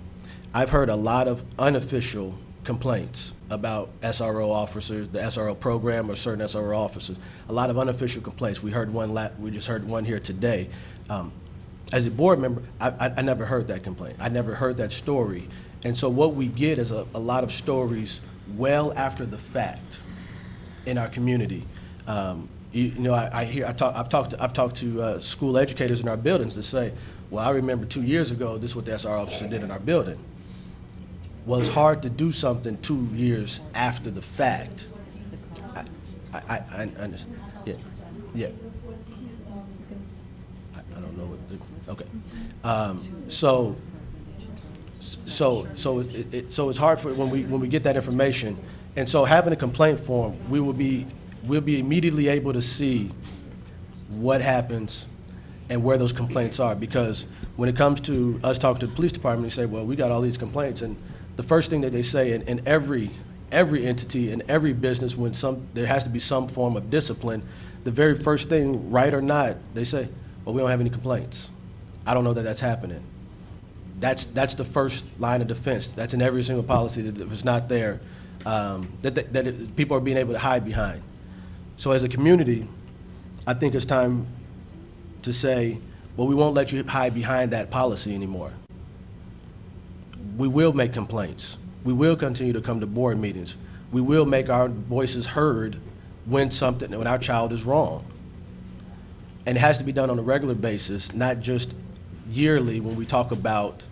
I've heard a lot of unofficial complaints about SRO officers, the SRO program, or certain SRO officers. A lot of unofficial complaints. We just heard one here today. As a board member, I never heard that complaint. I never heard that story. And so what we get is a lot of stories well after the fact in our community. I've talked to school educators in our buildings that say, well, I remember 2 years ago, this is what the SRO officer did in our building. Well, it's hard to do something 2 years after the fact. I understand. Yeah. I don't know what. Okay. So it's hard for when we get that information, and so having a complaint form, we'll be immediately able to see what happens and where those complaints are, because when it comes to us talking to the police department, they say, well, we got all these complaints, and the first thing that they say in every entity, in every business, when there has to be some form of discipline, the very first thing, right or not, they say, well, we don't have any complaints. I don't know that that's happening. That's the first line of defense. That's in every single policy that if it's not there, people are being able to hide behind. So as a community, I think it's time to say, well, we won't let you hide behind that policy anymore. We will make complaints. We will continue to come to board meetings. We will make our voices heard when our child is wrong. And it has to be done on a regular basis, not just yearly when we talk about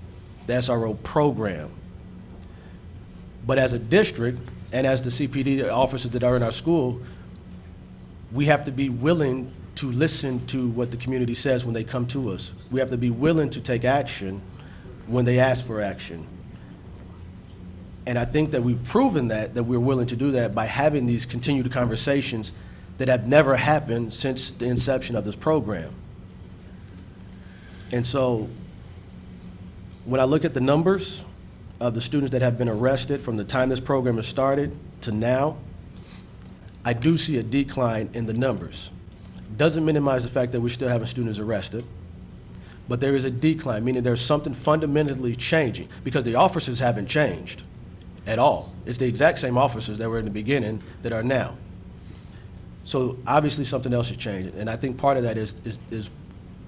the SRO program. But as a district, and as the CPD officers that are in our school, we have to be willing to listen to what the community says when they come to us. We have to be willing to take action when they ask for action. And I think that we've proven that we're willing to do that by having these continued conversations that have never happened since the inception of this program. And so when I look at the numbers of the students that have been arrested from the time this program has started to now, I do see a decline in the numbers. Doesn't minimize the fact that we're still having students arrested, but there is a decline, meaning there's something fundamentally changing, because the officers haven't changed at all. It's the exact same officers that were in the beginning that are now. So obviously something else is changing, and I think part of that is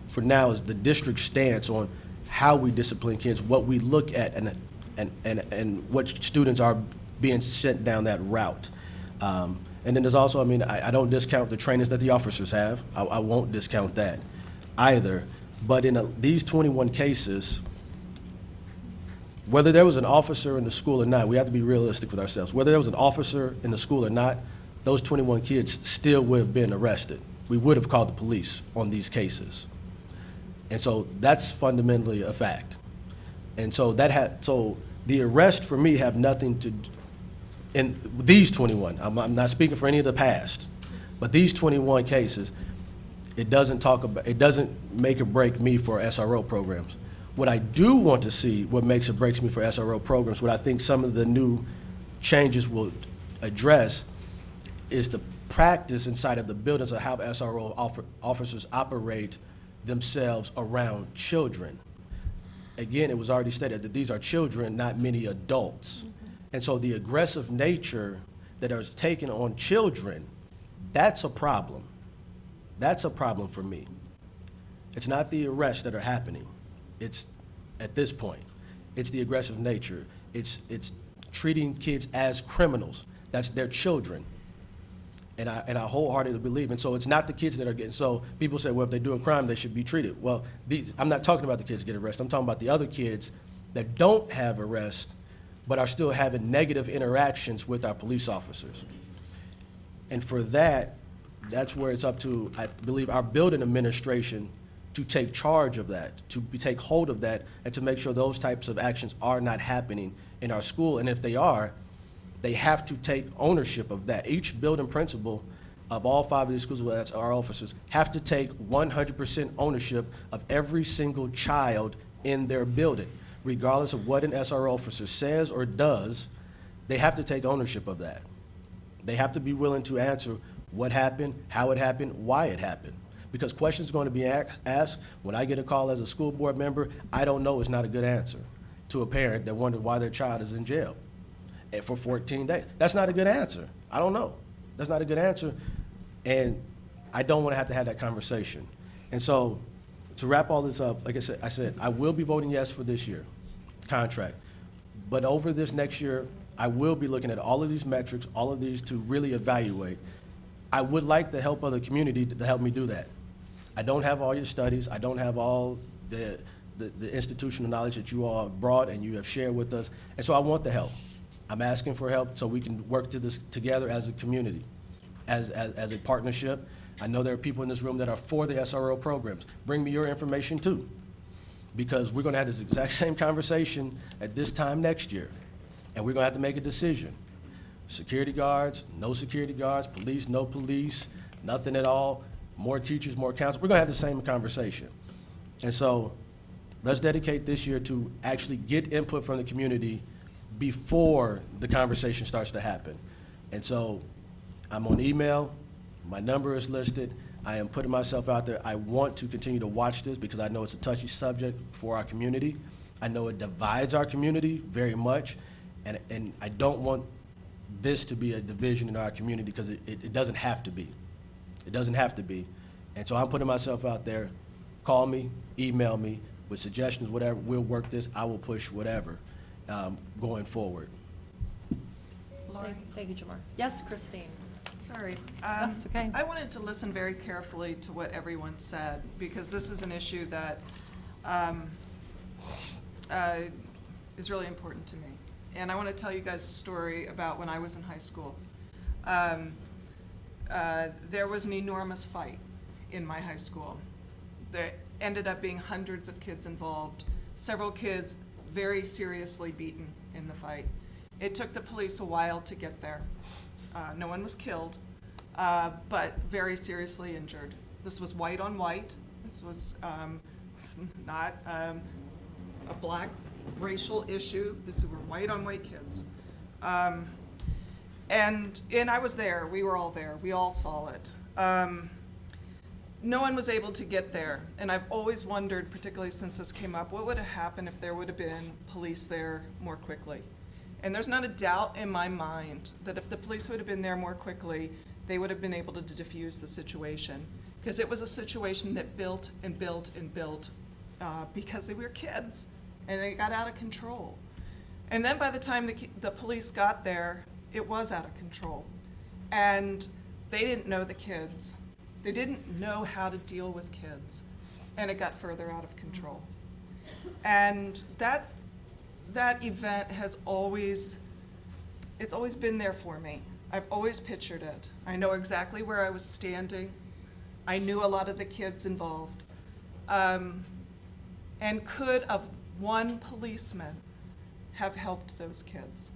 for now is the district's stance on how we discipline kids, what we look at, and what students are being sent down that route. And then there's also, I don't discount the trainings that the officers have. I won't discount that either. But in these 21 cases, whether there was an officer in the school or not, we have to be realistic with ourselves. Whether there was an officer in the school or not, those 21 kids still would have been arrested. We would have called the police on these cases. And so that's fundamentally a fact. And so so the arrest for me have nothing to, in these 21, I'm not speaking for any of the past, but these 21 cases, it doesn't make or break me for SRO programs. What I do want to see, what makes or breaks me for SRO programs, what I think some of the new changes will address, is the practice inside of the buildings of how SRO officers operate themselves around children. Again, it was already stated that these are children, not many adults. And so the aggressive nature that is taken on children, that's a problem. That's a problem for me. It's not the arrests that are happening. It's, at this point, it's the aggressive nature. It's treating kids as criminals. That's their children. And I wholeheartedly believe. And so it's not the kids that are getting, so people say, well, if they do a crime, they should be treated. Well, I'm not talking about the kids that get arrested. I'm talking about the other kids that don't have arrest, but are still having negative interactions with our police officers. And for that, that's where it's up to, I believe, our building administration to take charge of that, take hold of that, and to make sure those types of actions are not happening in our school. And if they are, they have to take ownership of that. Each building principal of all 5 of these schools, whether that's our officers, have to take 100% ownership of every single child in their building. Regardless of what an SRO officer says or does, they have to take ownership of that. They have to be willing to answer what happened, how it happened, why it happened. Because questions are going to be asked. When I get a call as a school board member, I don't know is not a good answer to a parent that wondered why their child is in jail for 14 days. That's not a good answer. I don't know. That's not a good answer. And I don't want to have that conversation. And so to wrap all this up, like I said, I will be voting yes for this year contract. But over this next year, I will be looking at all of these metrics, all of these to really evaluate. I would like the help of the community to help me do that. I don't have all your studies. I don't have all the institutional knowledge that you all have brought and you have shared with us. And so I want the help. I'm asking for help so we can work to this together as a community, as a partnership. I know there are people in this room that are for the SRO programs. Bring me your information too, because we're gonna have this exact same conversation at this time next year, and we're gonna have to make a decision. Security guards, no security guards, police, no police, nothing at all, more teachers, more counselors. We're gonna have the same conversation. And so let's dedicate this year to actually get input from the community before the conversation starts to happen. And so I'm on email, my number is listed, I am putting myself out there. I want to continue to watch this because I know it's a touchy subject for our community. I know it divides our community very much, and I don't want this to be a division in our community because it doesn't have to be. It doesn't have to be. And so I'm putting myself out there. Call me, email me with suggestions, whatever. We'll work this. I will push whatever going forward. Thank you, Jamar. Yes, Christine. Sorry. That's okay. I wanted to listen very carefully to what everyone said, because this is an issue that is really important to me. And I want to tell you guys a story about when I was in high school. There was an enormous fight in my high school. There ended up being hundreds of kids involved, several kids very seriously beaten in the fight. It took the police a while to get there. No one was killed, but very seriously injured. This was white on white. This was not a black racial issue. These were white on white kids. And I was there. We were all there. We all saw it. No one was able to get there. And I've always wondered, particularly since this came up, what would have happened if there would have been police there more quickly? And there's not a doubt in my mind that if the police would have been there more quickly, they would have been able to diffuse the situation. Because it was a situation that built and built and built because they were kids and they got out of control. And then by the time the police got there, it was out of control. And they didn't know the kids. They didn't know how to deal with kids. And it got further out of control. And that event has always been there for me. I've always pictured it. I know exactly where I was standing. I knew a lot of the kids involved. And could one policeman have helped those kids?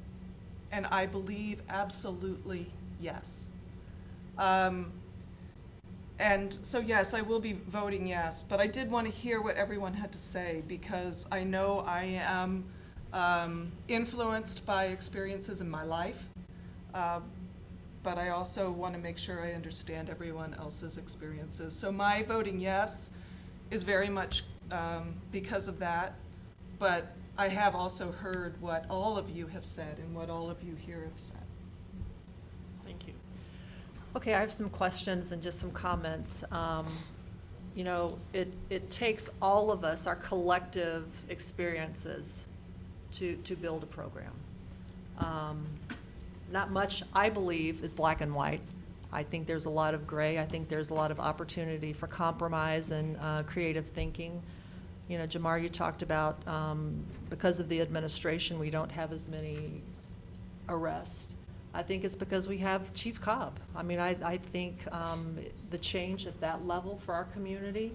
And I believe absolutely yes. And so yes, I will be voting yes, but I did want to hear what everyone had to say, because I know I am influenced by experiences in my life, but I also want to make sure I understand everyone else's experiences. So my voting yes is very much because of that, but I have also heard what all of you have said and what all of you here have said. Thank you. Okay, I have some questions and just some comments. You know, it takes all of us, our collective experiences, to build a program. Not much, I believe, is black and white. I think there's a lot of gray. I think there's a lot of opportunity for compromise and creative thinking. You know, Jamar, you talked about because of the administration, we don't have as many arrests. I think it's because we have Chief Cobb. I mean, I think the change at that level for our community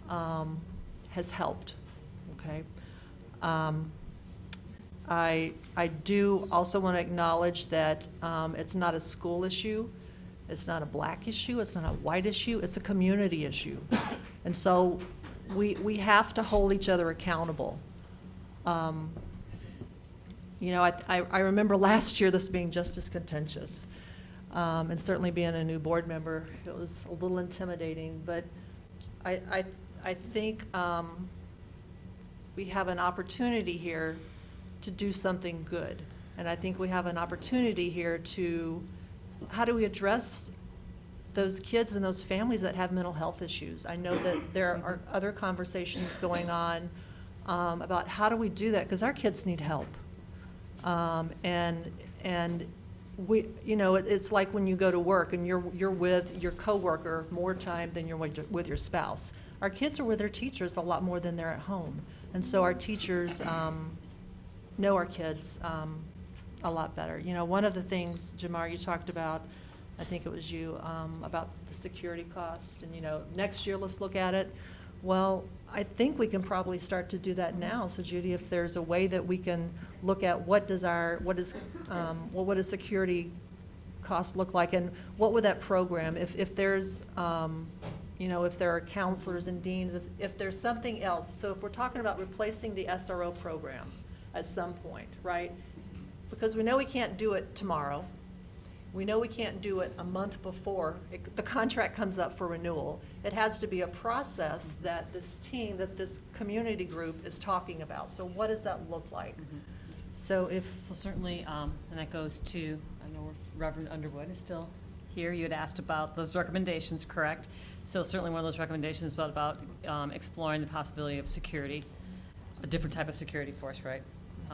has helped, okay? I do also want to acknowledge that it's not a school issue, it's not a black issue, it's not a white issue, it's a community issue. And so we have to hold each other accountable. You know, I remember last year this being just as contentious. And certainly being a new board member, it was a little intimidating, but I think we have an opportunity here to do something good. And I think we have an opportunity here to, how do we address those kids and those families that have mental health issues? I know that there are other conversations going on about how do we do that, because our kids need help. And we, you know, it's like when you go to work and you're with your coworker more time than you're with your spouse. Our kids are with their teachers a lot more than they're at home. And so our teachers know our kids a lot better. You know, one of the things, Jamar, you talked about, I think it was you, about the security cost, and, you know, next year let's look at it. Well, I think we can probably start to do that now. So Judy, if there's a way that we can look at what does security costs look like, and what would that program, if there's, you know, if there are counselors and deans, if there's something else. So if we're talking about replacing the SRO program at some point, right? Because we know we can't do it tomorrow. We know we can't do it a month before the contract comes up for renewal. It has to be a process that this team, that this community group is talking about. So what does that look like? So certainly, and that goes to, I know Reverend Underwood is still here. You had asked about those recommendations, correct? So certainly one of those recommendations is about exploring the possibility of security, a different type of security force, right?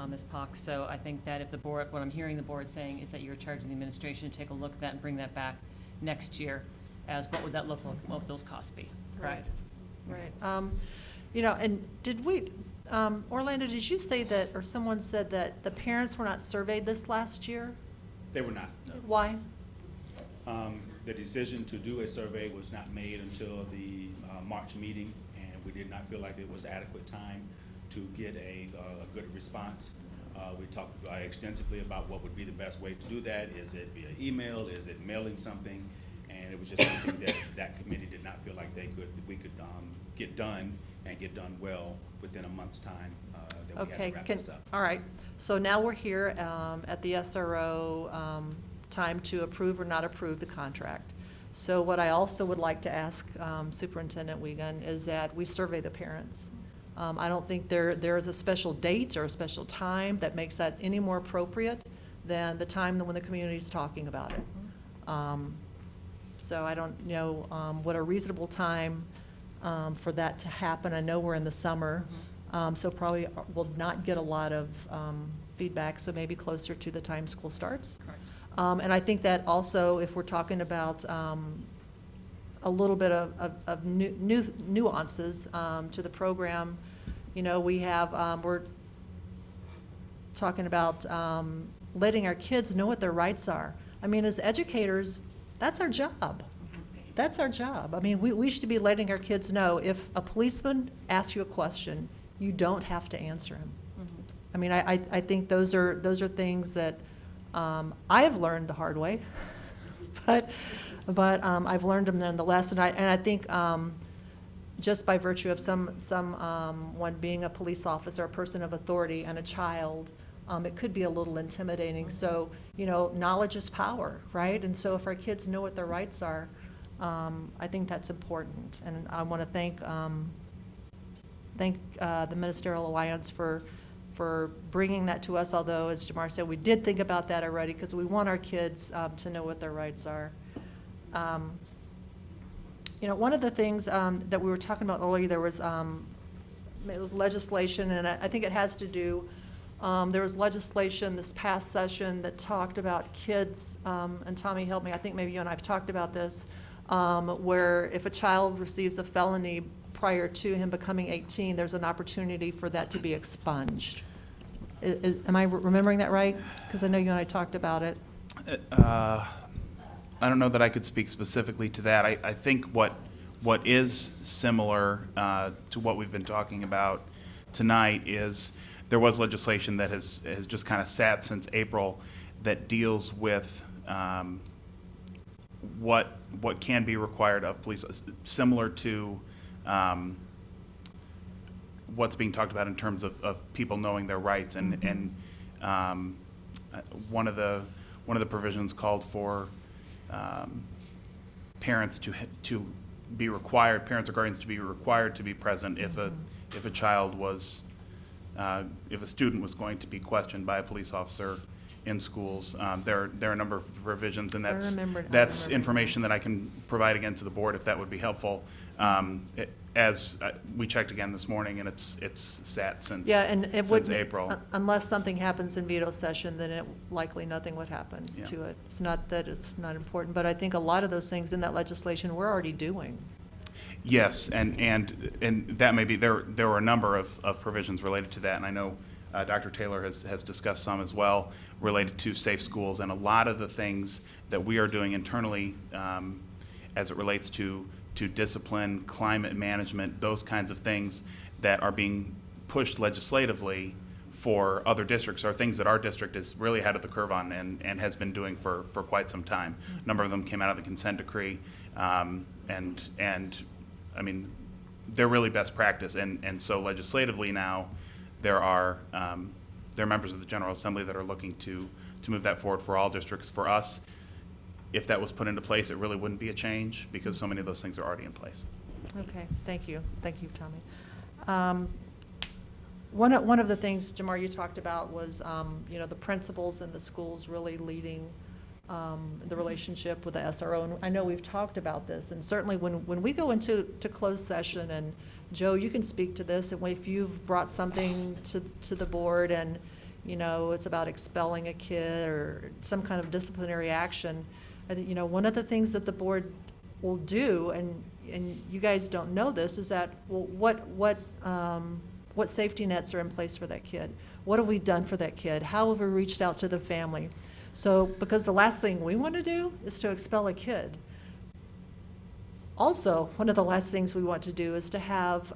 Ms. Pox. So I think that if the board, what I'm hearing the board saying is that you're charging the administration to take a look at that and bring that back next year, as what would that look like, what would those costs be, correct? Right. You know, and did we, Orlando, did you say that, or someone said that the parents were not surveyed this last year? They were not, no. Why? The decision to do a survey was not made until the March meeting, and we did not feel like it was adequate time to get a good response. We talked extensively about what would be the best way to do that. Is it via email? Is it mailing something? And it was just something that that committee did not feel like we could get done and get done well within a month's time. That we had to wrap this up. All right. So now we're here at the SRO time to approve or not approve the contract. So what I also would like to ask Superintendent Wiegand is that we survey the parents. I don't think there is a special date or a special time that makes that any more appropriate than the time when the community is talking about it. So I don't know what a reasonable time for that to happen. I know we're in the summer, so probably will not get a lot of feedback, so maybe closer to the time school starts. And I think that also, if we're talking about a little bit of nuances to the program. You know, we have, we're talking about letting our kids know what their rights are. I mean, as educators, that's our job. That's our job. I mean, we should be letting our kids know if a policeman asks you a question, you don't have to answer him. I mean, I think those are things that I have learned the hard way, but I've learned them nonetheless, and I think just by virtue of someone being a police officer, a person of authority, and a child, it could be a little intimidating. So, you know, knowledge is power, right? And so if our kids know what their rights are, I think that's important. And I want to thank the Ministerial Alliance for bringing that to us, although, as Jamar said, we did think about that already because we want our kids to know what their rights are. You know, one of the things that we were talking about earlier, there was it was legislation, and I think it has to do, there was legislation this past session that talked about kids, and Tommy help me, I think maybe you and I have talked about this, where if a child receives a felony prior to him becoming 18, there's an opportunity for that to be expunged. Am I remembering that right? Because I know you and I talked about it. I don't know that I could speak specifically to that. I think what is similar to what we've been talking about tonight is there was legislation that has just kind of sat since April that deals with what can be required of police, similar to what's being talked about in terms of people knowing their rights, and one of the provisions called for parents to be required, parents or guardians to be required to be present if a child was, if a student was going to be questioned by a police officer in schools. There are a number of provisions, and that's information that I can provide again to the board if that would be helpful. As we checked again this morning, and it's sat since Yeah, and it would, April. Unless something happens in veto session, then likely nothing would happen to it. It's not that it's not important, but I think a lot of those things in that legislation we're already doing. Yes, and that may be, there were a number of provisions related to that, and I know Dr. Taylor has discussed some as well related to safe schools, and a lot of the things that we are doing internally as it relates to discipline, climate management, those kinds of things that are being pushed legislatively for other districts are things that our district is really ahead of the curve on and has been doing for quite some time. A number of them came out of the consent decree, and I mean, they're really best practice, and so legislatively now there are members of the General Assembly that are looking to move that forward for all districts. For us, if that was put into place, it really wouldn't be a change because so many of those things are already in place. Okay, thank you, Tommy. One of the things, Jamar, you talked about was the principals in the schools really leading the relationship with the SRO, and I know we've talked about this, and certainly when we go into closed session, and Joe, you can speak to this, and if you've brought something to the board and it's about expelling a kid or some kind of disciplinary action, I think one of the things that the board will do, and you guys don't know this, is that, well, what safety nets are in place for that kid? What have we done for that kid? How have we reached out to the family? So, because the last thing we want to do is to expel a kid. Also, one of the last things we want to do is to have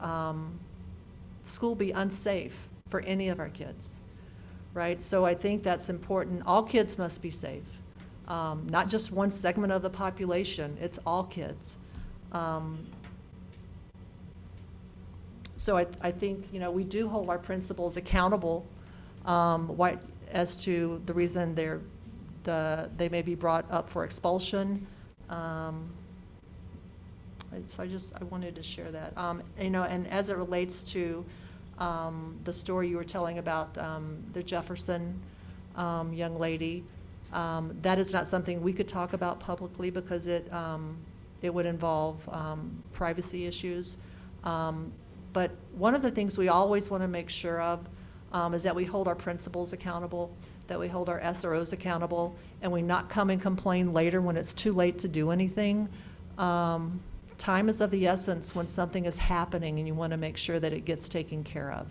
school be unsafe for any of our kids, right? So I think that's important. All kids must be safe. Not just one segment of the population, it's all kids. So I think, we do hold our principals accountable as to the reason they may be brought up for expulsion. So I wanted to share that. And as it relates to the story you were telling about the Jefferson young lady, that is not something we could talk about publicly because it would involve privacy issues. But one of the things we always want to make sure of is that we hold our principals accountable, that we hold our SROs accountable, and we not come and complain later when it's too late to do anything. Time is of the essence when something is happening and you want to make sure that it gets taken care of.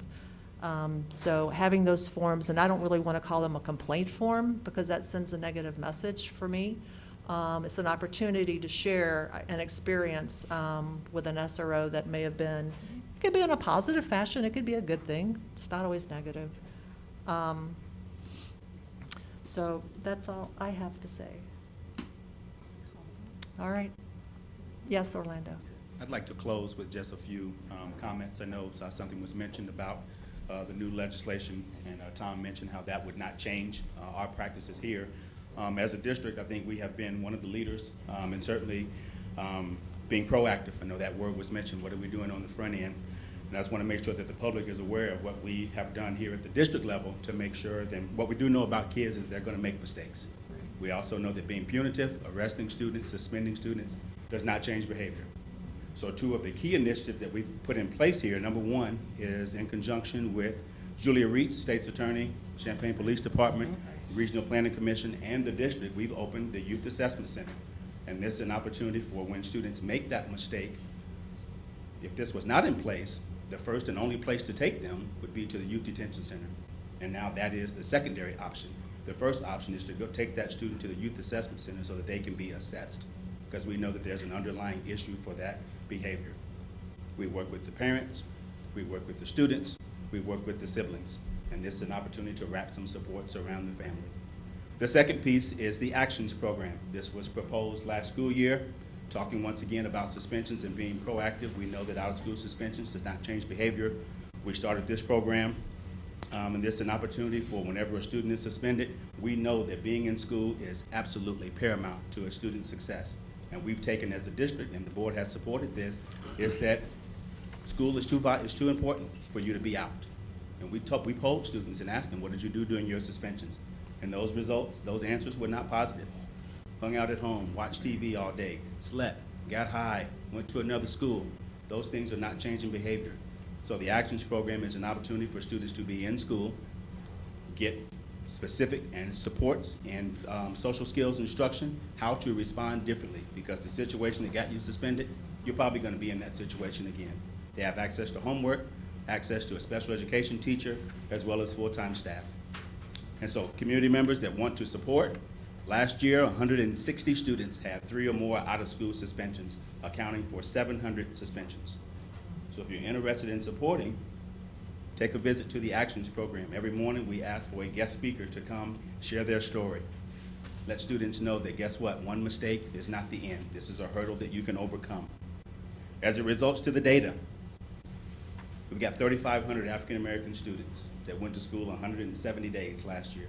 So having those forms, and I don't really want to call them a complaint form because that sends a negative message for me. It's an opportunity to share an experience with an SRO that may have been, it could be in a positive fashion, it could be a good thing. It's not always negative. So that's all I have to say. All right. Yes, Orlando. I'd like to close with just a few comments. I know something was mentioned about the new legislation, and Tom mentioned how that would not change our practices here. As a district, I think we have been one of the leaders, and certainly being proactive. I know that word was mentioned. What are we doing on the front end? And I just want to make sure that the public is aware of what we have done here at the district level to make sure that what we do know about kids is they're going to make mistakes. We also know that being punitive, arresting students, suspending students, does not change behavior. So two of the key initiatives that we've put in place here, number one is in conjunction with Julia Reitz, State's Attorney, Champaign Police Department, Regional Planning Commission, and the district, we've opened the Youth Assessment Center. And this is an opportunity for when students make that mistake. If this was not in place, the first and only place to take them would be to the Youth Detention Center. And now that is the secondary option The first option is to go take that student to the youth assessment center so that they can be assessed, because we know that there's an underlying issue for that behavior. We work with the parents, we work with the students, we work with the siblings, and this is an opportunity to wrap some supports around the family. The second piece is the Actions Program. This was proposed last school year, talking once again about suspensions and being proactive. We know that out-of-school suspensions does not change behavior. We started this program, and this is an opportunity for whenever a student is suspended, we know that being in school is absolutely paramount to a student's success. And we've taken as a district, and the board has supported this, is that school is too important for you to be out. And we polled students and asked them, what did you do during your suspensions? And those results, those answers were not positive. Hung out at home, watched TV all day, slept, got high, went to another school. Those things are not changing behavior. So the Actions Program is an opportunity for students to be in school, get specific and supports and social skills instruction, how to respond differently, because the situation that got you suspended, you're probably going to be in that situation again. They have access to homework, access to a special education teacher, as well as full-time staff. And so community members that want to support, last year 160 students had 3 or more out-of-school suspensions, accounting for 700 suspensions. So if you're interested in supporting, take a visit to the Actions Program. Every morning we ask for a guest speaker to come share their story. Let students know that, guess what, one mistake is not the end. This is a hurdle that you can overcome. As it results to the data, we've got 3,500 African American students that went to school 170 days last year.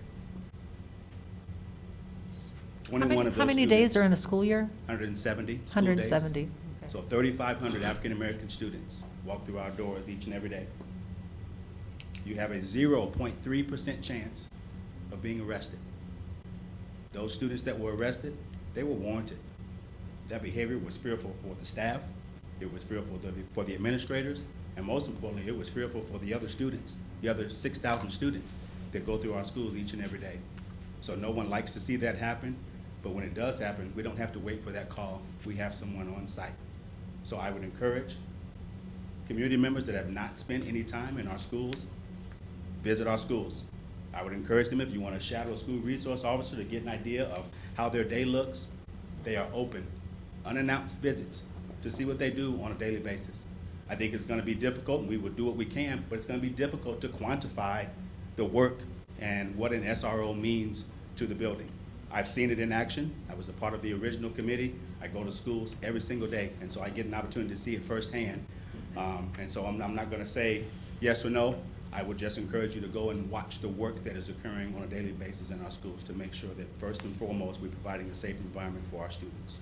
21 of those How many days are in a school year? 170 school 170. days. So 3,500 African American students walk through our doors each and every day. You have a 0.3% chance of being arrested. Those students that were arrested, they were warranted. That behavior was fearful for the staff, it was fearful for the administrators, and most importantly, it was fearful for the other students, the other 6,000 students that go through our schools each and every day. So no one likes to see that happen, but when it does happen, we don't have to wait for that call. We have someone on site. So I would encourage community members that have not spent any time in our schools, visit our schools. I would encourage them, if you want to shadow a school resource officer to get an idea of how their day looks, they are open, unannounced visits to see what they do on a daily basis. I think it's going to be difficult, and we will do what we can, but it's going to be difficult to quantify the work and what an SRO means to the building. I've seen it in action. I was a part of the original committee. I go to schools every single day, and so I get an opportunity to see it firsthand. And so I'm not going to say yes or no. I would just encourage you to go and watch the work that is occurring on a daily basis in our schools to make sure that first and foremost we're providing a safe environment for our students.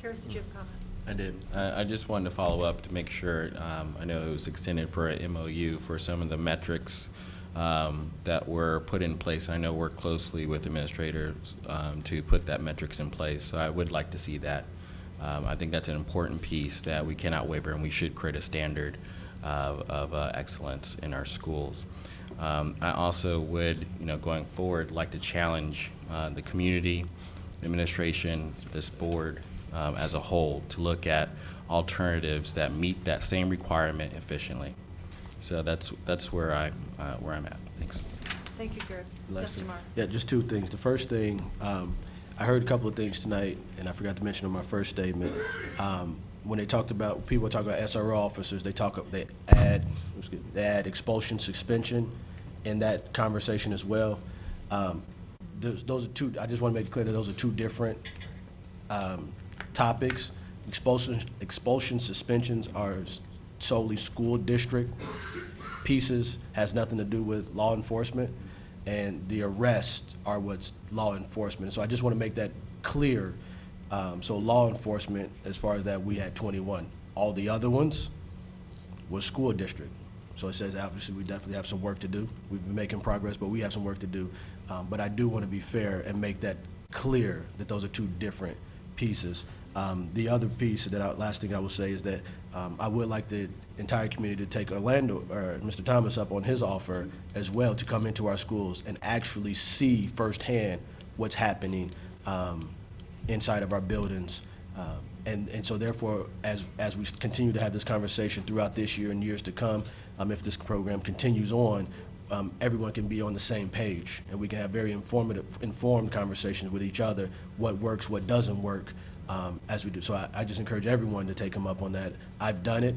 Karis, did you have a comment? I did. I just wanted to follow up to make sure, I know it was extended for an MOU for some of the metrics that were put in place. I know work closely with administrators to put that metrics in place, so I would like to see that. I think that's an important piece that we cannot waver, and we should create a standard of excellence in our schools. I also would, going forward, like to challenge the community, administration, this board as a whole to look at alternatives that meet that same requirement efficiently. So that's where I'm at. Thanks. Thank you, Karis. Leslie. Yes, Jamar. Yeah, just 2 things. The first thing, I heard a couple of things tonight, and I forgot to mention in my first statement. When they talked about, people talk about SRO officers, they add expulsion, suspension in that conversation as well. Those are 2, I just want to make it clear that those are 2 different topics. Expulsion, suspensions are solely school district pieces, has nothing to do with law enforcement, and the arrests are what's law enforcement. So I just want to make that clear. So law enforcement, as far as that, we had 21. All the other ones was school district. So it says obviously we definitely have some work to do. We've been making progress, but we have some work to do. But I do want to be fair and make that clear that those are 2 different pieces. The other piece, last thing I will say is that I would like the entire community to take Orlando, or Mr. Thomas, up on his offer as well to come into our schools and actually see firsthand what's happening inside of our buildings. And so therefore, as we continue to have this conversation throughout this year and years to come, if this program continues on, everyone can be on the same page, and we can have very informed conversations with each other, what works, what doesn't work, as we do. So I just encourage everyone to take them up on that. I've done it.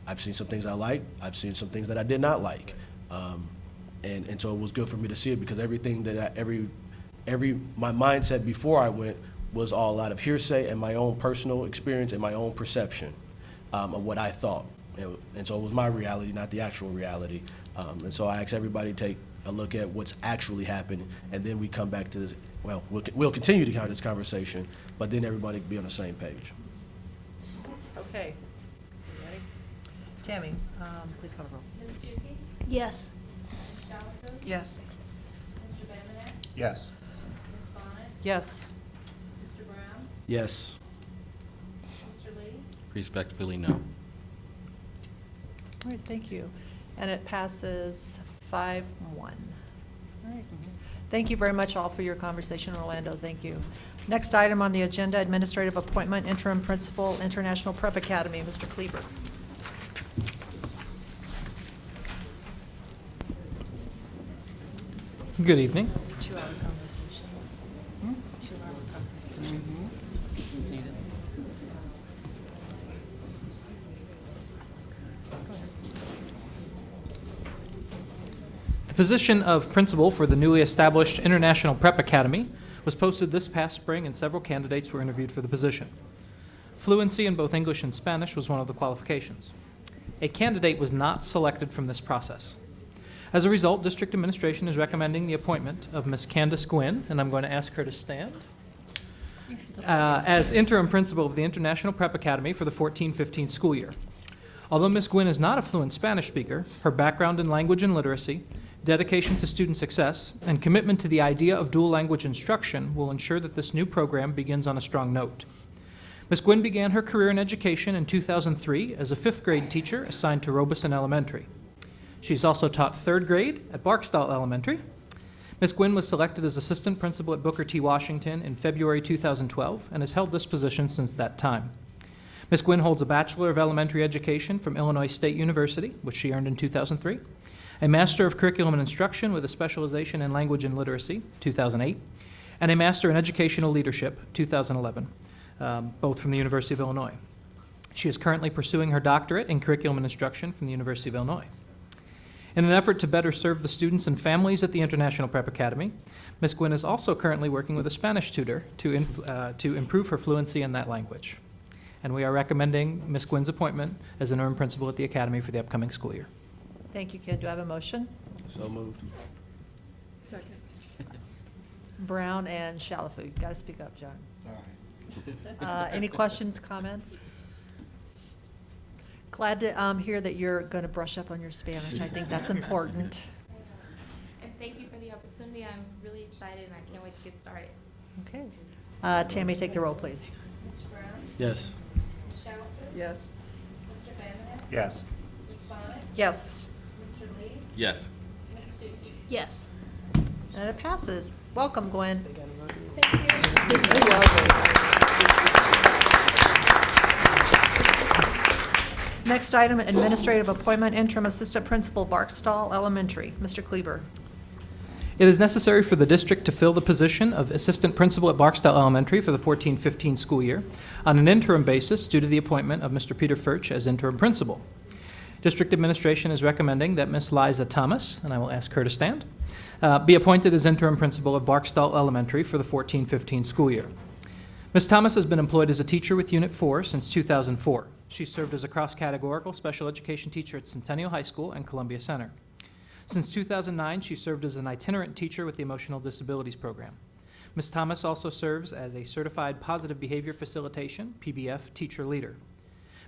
I've seen some things I liked. I've seen some things that I did not like. And so it was good for me to see it, because everything that my mindset before I went was all a lot of hearsay and my own personal experience and my own perception of what I thought. And so it was my reality, not the actual reality. And so I ask everybody to take a look at what's actually happened, and then we come back to this. Well, we'll continue to have this conversation, but then everybody can be on the same page. Okay. You ready? Tammy, please call the roll. Ms. Stuckey? Yes. Yes. Mr. Bamanek? Yes. Ms. Bonnet? Yes. Mr. Brown? Yes. Mr. Lee? Respectfully, no. All right, thank you. And it passes 5-1. All right. Thank you very much all for your conversation, Orlando. Thank you. Next item on the agenda, administrative appointment, interim principal, International Prep Academy, Mr. Kleber. Good evening. It's a 2-hour conversation. 2-hour conversation. It's needed. The position of principal for the newly established International Prep Academy was posted this past spring, and several candidates were interviewed for the position. Fluency in both English and Spanish was one of the qualifications. A candidate was not selected from this process. As a result, district administration is recommending the appointment of Ms. Candace Gwynn, and I'm going to ask her to stand, as interim principal of the International Prep Academy for the 14-15 school year. Although Ms. Gwynn is not a fluent Spanish speaker, her background in language and literacy, dedication to student success, and commitment to the idea of dual language instruction will ensure that this new program begins on a strong note. Ms. Gwynn began her career in education in 2003 as a 5th grade teacher assigned to Robeson Elementary. She's also taught 3rd grade at Barksdale Elementary. Ms. Gwynn was selected as assistant principal at Booker T. Washington in February 2012 and has held this position since that time. Ms. Gwynn holds a Bachelor of Elementary Education from Illinois State University, which she earned in 2003, a Master of Curriculum and Instruction with a specialization in Language and Literacy, 2008, and a Master in Educational Leadership, 2011, both from the University of Illinois. She is currently pursuing her doctorate in Curriculum and Instruction from the University of Illinois. In an effort to better serve the students and families at the International Prep Academy, Ms. Gwynn is also currently working with a Spanish tutor to improve her fluency in that language. And we are recommending Ms. Gwynn's appointment as interim principal at the Academy for the upcoming school year. Thank you, Ken. Do I have a motion? So moved. Second. Brown and Shalafo. You've got to speak up, John. Any questions, comments? Glad to hear that you're going to brush up on your Spanish. I think that's important. And thank you for the opportunity. I'm really excited and I can't wait to get started. Okay. Tammy, take the roll, please. Mr. Brown? Yes. Ms. Shalfo? Yes. Mr. Bamanek? Yes. Ms. Bonnet? Yes. Mr. Lee? Yes. Ms. Stuckey? Yes. And it passes. Welcome, Gwen. Next item, administrative appointment, interim assistant principal, Barksdale Elementary. Mr. Kleber. It is necessary for the district to fill the position of assistant principal at Barksdale Elementary for the 14-15 school year on an interim basis due to the appointment of Mr. Peter Furch as interim principal. District administration is recommending that Ms. Liza Thomas, and I will ask her to stand, be appointed as interim principal of Barksdale Elementary for the 14-15 school year. Ms. Thomas has been employed as a teacher with Unit 4 since 2004. She served as a cross-categorical special education teacher at Centennial High School and Columbia Center. Since 2009, she served as an itinerant teacher with the Emotional Disabilities Program. Ms. Thomas also serves as a Certified Positive Behavior Facilitation, PBF, teacher leader.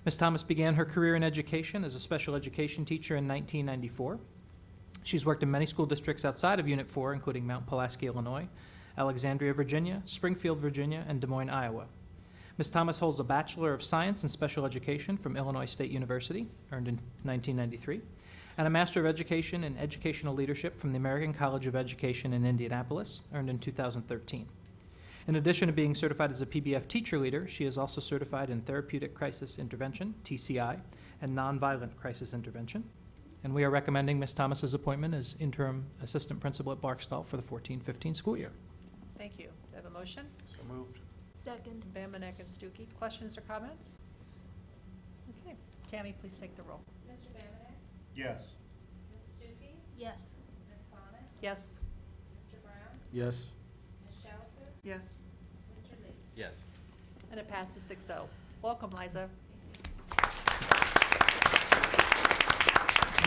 Ms. Thomas began her career in education as a special education teacher in 1994. She's worked in many school districts outside of Unit 4, including Mount Pulaski, Illinois, Alexandria, Virginia, Springfield, Virginia, and Des Moines, Iowa. Ms. Thomas holds a Bachelor of Science in Special Education from Illinois State University, earned in 1993, and a Master of Education in Educational Leadership from the American College of Education in Indianapolis, earned in 2013. In addition to being certified as a PBF teacher leader, she is also certified in Therapeutic Crisis Intervention, TCI, and Nonviolent Crisis Intervention. And we are recommending Ms. Thomas's appointment as interim assistant principal at Barksdale for the 14-15 school year. Thank you. Do I have a motion? So moved. Second. Bamanek and Stuckey. Questions or comments? Okay. Tammy, please take the roll. Mr. Bamanek? Yes. Ms. Stuckey? Yes. Ms. Bonnet? Yes. Mr. Brown? Yes. Ms. Shalfo? Yes. Mr. Lee? Yes. And it passes 6-0. Welcome, Liza.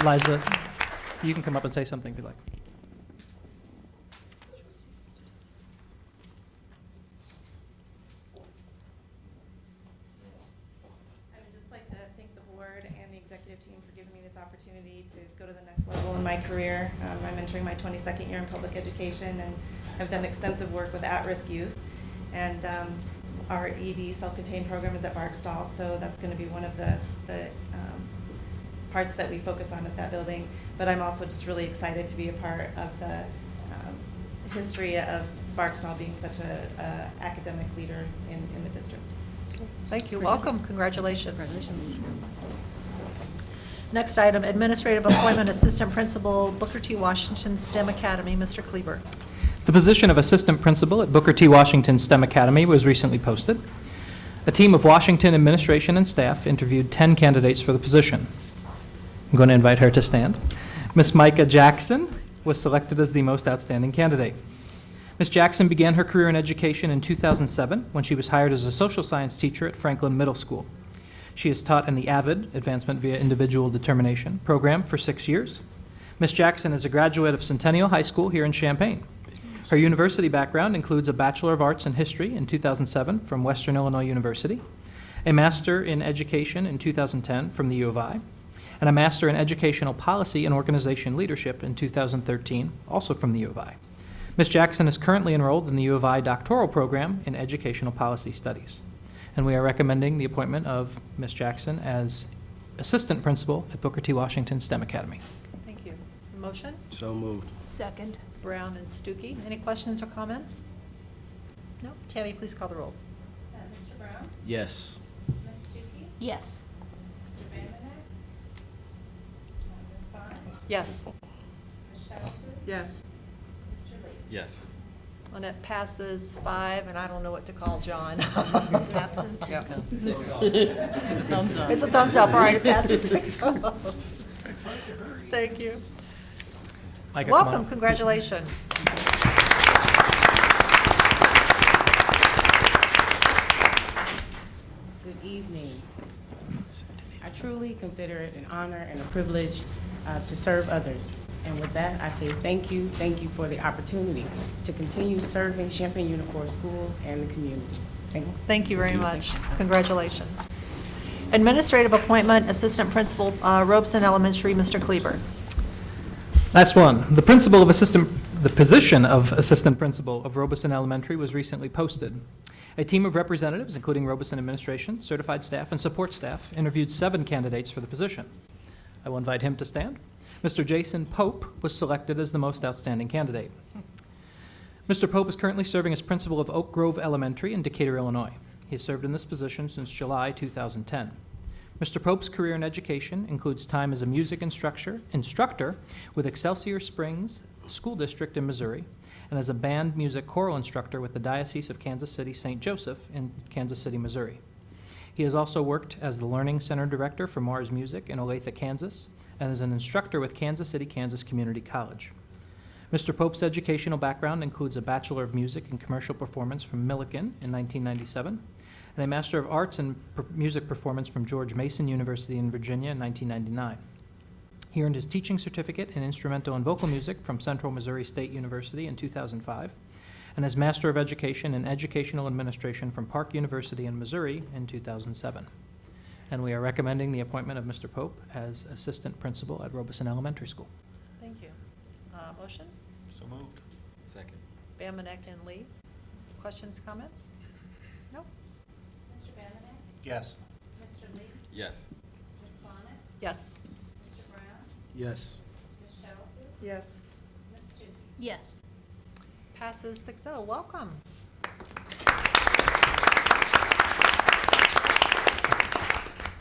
Liza, you can come up and say something if you like. I would just like to thank the board and the executive team for giving me this opportunity to go to the next level in my career. I'm entering my 22nd year in public education and have done extensive work with at-risk youth. And our ED self-contained program is at Barksdale, so that's going to be one of the parts that we focus on at that building. But I'm also just really excited to be a part of the history of Barksdale being such a academic leader in the district. Thank you. Welcome. Congratulations. Congratulations. Next item, administrative appointment, assistant principal, Booker T. Washington STEM Academy, Mr. Kleber. The position of assistant principal at Booker T. Washington STEM Academy was recently posted. A team of Washington administration and staff interviewed 10 candidates for the position. I'm going to invite her to stand. Ms. Micah Jackson was selected as the most outstanding candidate. Ms. Jackson began her career in education in 2007 when she was hired as a social science teacher at Franklin Middle School. She has taught in the AVID, Advancement Via Individual Determination, program for 6 years. Ms. Jackson is a graduate of Centennial High School here in Champaign. Her university background includes a Bachelor of Arts in History in 2007 from Western Illinois University, a Master in Education in 2010 from the U of I, and a Master in Educational Policy and Organization Leadership in 2013, also from the U of I. Ms. Jackson is currently enrolled in the U of I doctoral program in Educational Policy Studies. And we are recommending the appointment of Ms. Jackson as Assistant Principal at Booker T. Washington STEM Academy. Thank you. Motion? So moved. Second. Brown and Stuckey. Any questions or comments? No? Tammy, please call the roll. Mr. Brown? Yes. Ms. Stuckey? Yes. Mr. Bamanek? Ms. Bonnet? Yes. Ms. Shalfo? Yes. Mr. Lee? Yes. And it passes 5, and I don't know what to call John. Absent. It's a thumbs up. It's a thumbs up. All right, it passes 6-0. Thank you. Micah, come on Welcome. up. Congratulations. Good evening. I truly consider it an honor and a privilege to serve others. And with that, I say thank you for the opportunity to continue serving Champaign-Unicoi schools and the community. Thank you. Thank you very much. Congratulations. Administrative appointment, Assistant Principal, Robeson Elementary, Mr. Kleber. Last one. The position of Assistant Principal of Robeson Elementary was recently posted. A team of representatives, including Robeson administration, certified staff, and support staff, interviewed 7 candidates for the position. I will invite him to stand. Mr. Jason Pope was selected as the most outstanding candidate. Mr. Pope is currently serving as principal of Oak Grove Elementary in Decatur, Illinois. He has served in this position since July 2010. Mr. Pope's career in education includes time as a music instructor with Excelsior Springs School District in Missouri, and as a band music choral instructor with the Diocese of Kansas City St. Joseph in Kansas City, Missouri. He has also worked as the Learning Center Director for Mars Music in Olathe, Kansas, and as an instructor with Kansas City, Kansas Community College. Mr. Pope's educational background includes a Bachelor of Music in Commercial Performance from Millikin in 1997, and a Master of Arts in Music Performance from George Mason University in Virginia in 1999. He earned his teaching certificate in Instrumental and Vocal Music from Central Missouri State University in 2005, and his Master of Education in Educational Administration from Park University in Missouri in 2007. And we are recommending the appointment of Mr. Pope as Assistant Principal at Robeson Elementary School. Thank you. Motion? So moved. Second. Bamanek and Lee. Questions, comments? No? Mr. Bamanek? Yes. Mr. Lee? Yes. Ms. Bonnet? Yes. Mr. Brown? Yes. Ms. Shalfo? Yes. Ms. Stuckey? Yes. Passes 6-0. Welcome.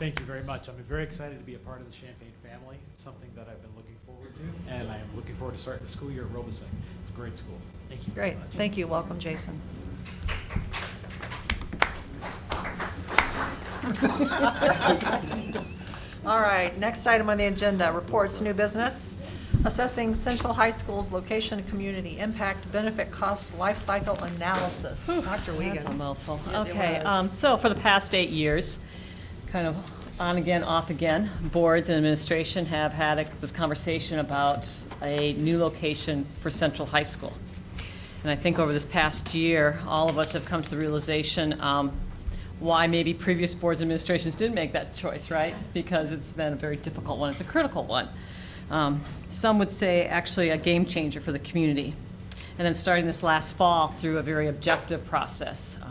Thank you very much. I'm very excited to be a part of the Champaign family. It's something that I've been looking forward to, and I am looking forward to starting the school year at Robeson. It's a great school. Thank you very Great, much. thank you. Welcome, Jason. All right, next item on the agenda, reports, new business. Assessing Central High School's location, community impact, benefit cost, life cycle analysis. Dr. Wiegand. That's a mouthful. Yeah, it Okay, was. so for the past 8 years, kind of on again, off again, boards and administration have had this conversation about a new location for Central High School. And I think over this past year, all of us have come to the realization why maybe previous boards and administrations didn't make that choice, right? Because it's been a very difficult one. It's a critical one. Some would say actually a game changer for the community. And then starting this last fall through a very objective process,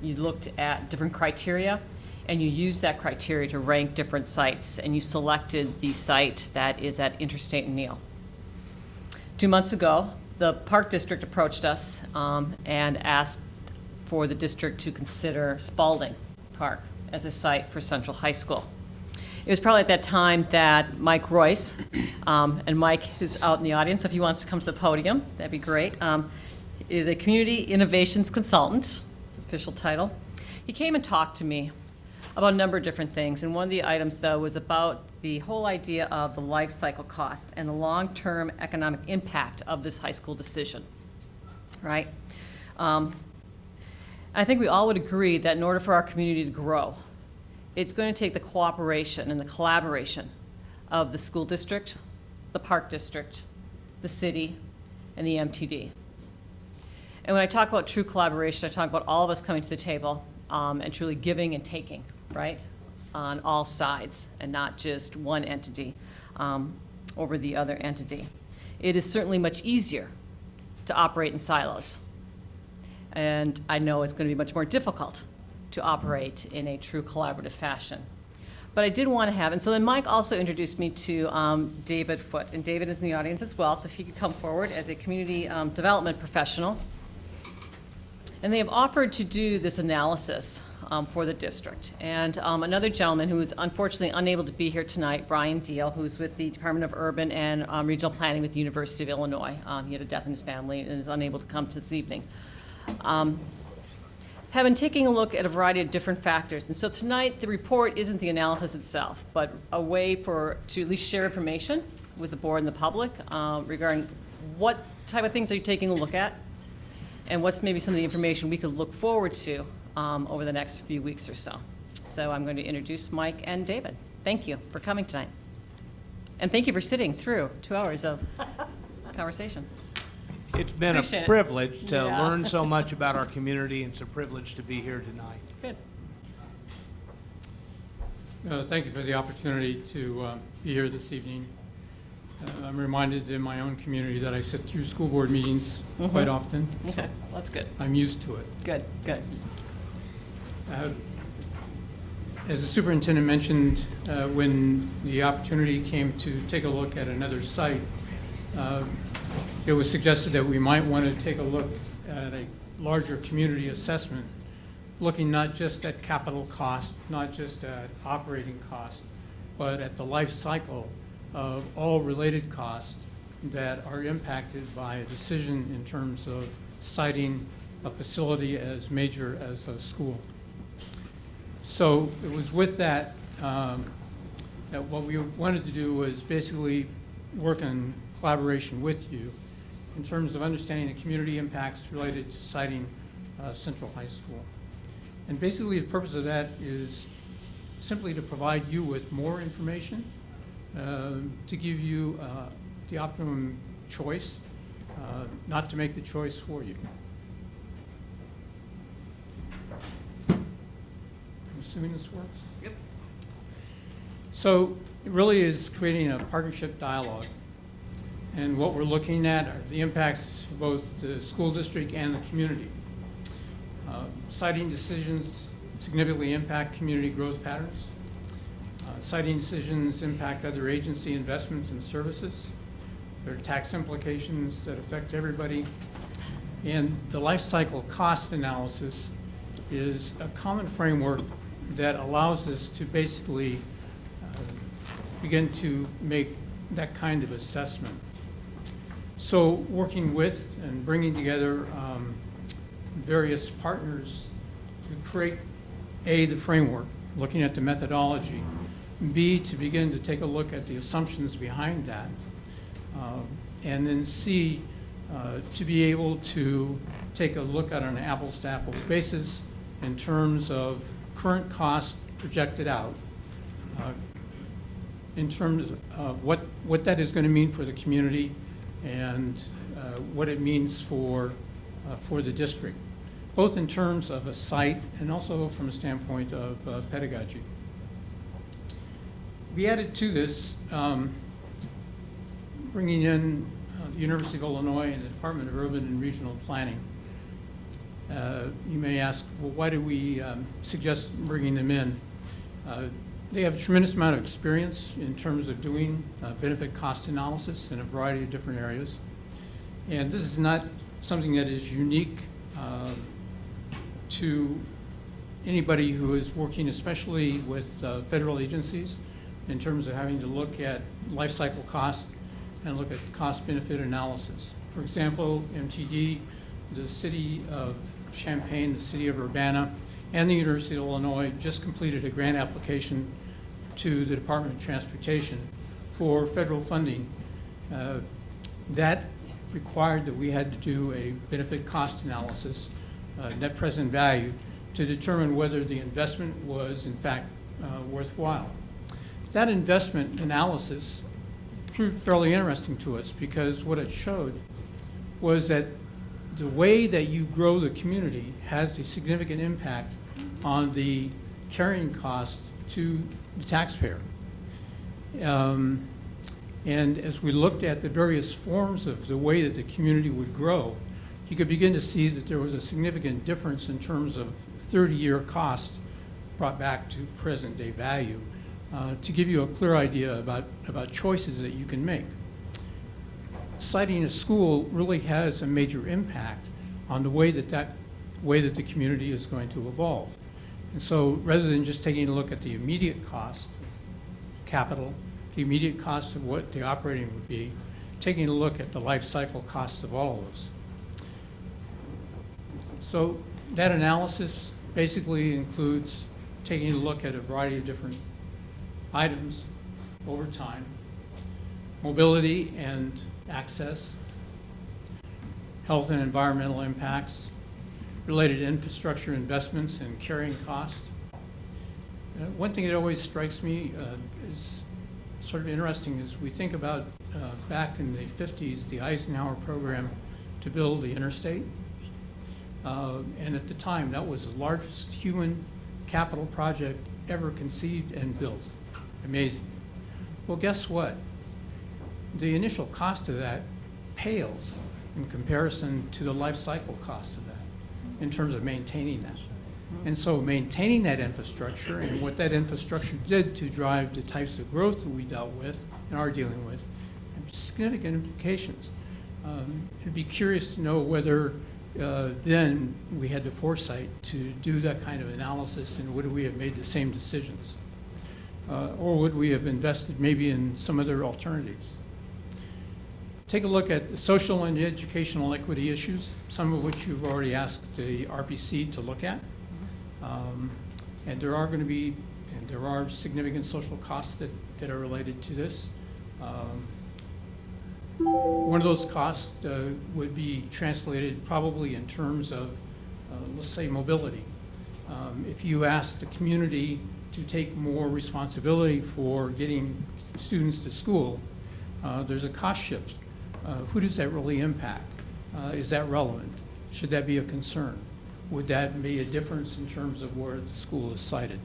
you looked at different criteria and you used that criteria to rank different sites, and you selected the site that is at Interstate and Neal. 2 months ago, the Park District approached us and asked for the district to consider Spalding Park as a site for Central High School. It was probably at that time that Mike Royce, and Mike is out in the audience, if he wants to come to the podium, that'd be great, is a community innovations consultant, it's his official title. He came and talked to me about a number of different things, and one of the items, though, was about the whole idea of the life cycle cost and the long-term economic impact of this high school decision, right? I think we all would agree that in order for our community to grow, it's going to take the cooperation and the collaboration of the school district, the park district, the city, and the MTD. And when I talk about true collaboration, I talk about all of us coming to the table and truly giving and taking, right, on all sides, and not just one entity over the other entity. It is certainly much easier to operate in silos. And I know it's going to be much more difficult to operate in a true collaborative fashion. But I did want to have, and so then Mike also introduced me to David Foote, and David is in the audience as well, so if he could come forward as a community development professional. And they have offered to do this analysis for the district. And another gentleman who is unfortunately unable to be here tonight, Brian Deal, who's with the Department of Urban and Regional Planning with the University of Illinois. He had a death in his family and is unable to come to this evening. Have been taking a look at a variety of different factors. And so tonight, the report isn't the analysis itself, but a way to at least share information with the board and the public regarding what type of things are you taking a look at, and what's maybe some of the information we could look forward to over the next few weeks or so. So I'm going to introduce Mike and David. Thank you for coming tonight. And thank you for sitting through 2 hours of conversation. It's been Appreciate a it. privilege to Yeah. learn so much about our community, and it's a privilege to be here tonight. Good. Thank you for the opportunity to be here this evening. I'm reminded in my own community that I sit through school board meetings quite often. Okay, so that's good. I'm used to it. Good, good. As the superintendent mentioned, when the opportunity came to take a look at another site, it was suggested that we might want to take a look at a larger community assessment, looking not just at capital cost, not just at operating cost, but at the life cycle of all related costs that are impacted by a decision in terms of citing a facility as major as a school. So it was with that that what we wanted to do was basically work in collaboration with you in terms of understanding the community impacts related to citing Central High School. And basically the purpose of that is simply to provide you with more information, to give you the optimum choice, not to make the choice for you. I'm assuming this works? Yep. So it really is creating a partnership dialogue. And what we're looking at are the impacts for both the school district and the community. Citing decisions significantly impact community growth patterns. Citing decisions impact other agency investments and services. There are tax implications that affect everybody. And the life cycle cost analysis is a common framework that allows us to basically begin to make that kind of assessment. So working with and bringing together various partners to create, A, the framework, looking at the methodology, B, to begin to take a look at the assumptions behind that, and then C, to be able to take a look at an apples-to-apples basis in terms of current cost projected out, in terms of what that is going to mean for the community and what it means for the district, both in terms of a site and also from a standpoint of pedagogy. We added to this, bringing in the University of Illinois and the Department of Urban and Regional Planning. You may ask, well, why do we suggest bringing them in? They have a tremendous amount of experience in terms of doing benefit cost analysis in a variety of different areas. And this is not something that is unique to anybody who is working, especially with federal agencies, in terms of having to look at life cycle cost and look at cost-benefit analysis. For example, MTD, the city of Champaign, the city of Urbana, and the University of Illinois just completed a grant application to the Department of Transportation for federal funding. That required that we had to do a benefit cost analysis, net present value, to determine whether the investment was in fact worthwhile. That investment analysis proved fairly interesting to us because what it showed was that the way that you grow the community has a significant impact on the carrying cost to the taxpayer. And as we looked at the various forms of the way that the community would grow, you could begin to see that there was a significant difference in terms of 30-year cost brought back to present-day value to give you a clear idea about choices that you can make. Citing a school really has a major impact on the way that the community is going to evolve. And so rather than just taking a look at the immediate cost, capital, the immediate cost of what the operating would be, taking a look at the life cycle costs of all of those. So that analysis basically includes taking a look at a variety of different items over time, mobility and access, health and environmental impacts, related infrastructure investments and carrying cost. One thing that always strikes me is sort of interesting is we think about back in the 50s, the Eisenhower program to build the interstate. And at the time, that was the largest human capital project ever conceived and built. Amazing. Well, guess what? The initial cost of that pales in comparison to the life cycle cost of that in terms of maintaining that. And so maintaining that infrastructure and what that infrastructure did to drive the types of growth that we dealt with and are dealing with have significant implications. I'd be curious to know whether then we had the foresight to do that kind of analysis, and would we have made the same decisions? Or would we have invested maybe in some other alternatives? Take a look at the social and educational equity issues, some of which you've already asked the RPC to look at. And there are going to be, and there are significant social costs that are related to this. One of those costs would be translated probably in terms of, let's say, mobility. If you ask the community to take more responsibility for getting students to school, there's a cost shift. Who does that really impact? Is that relevant? Should that be a concern? Would that be a difference in terms of where the school is sited?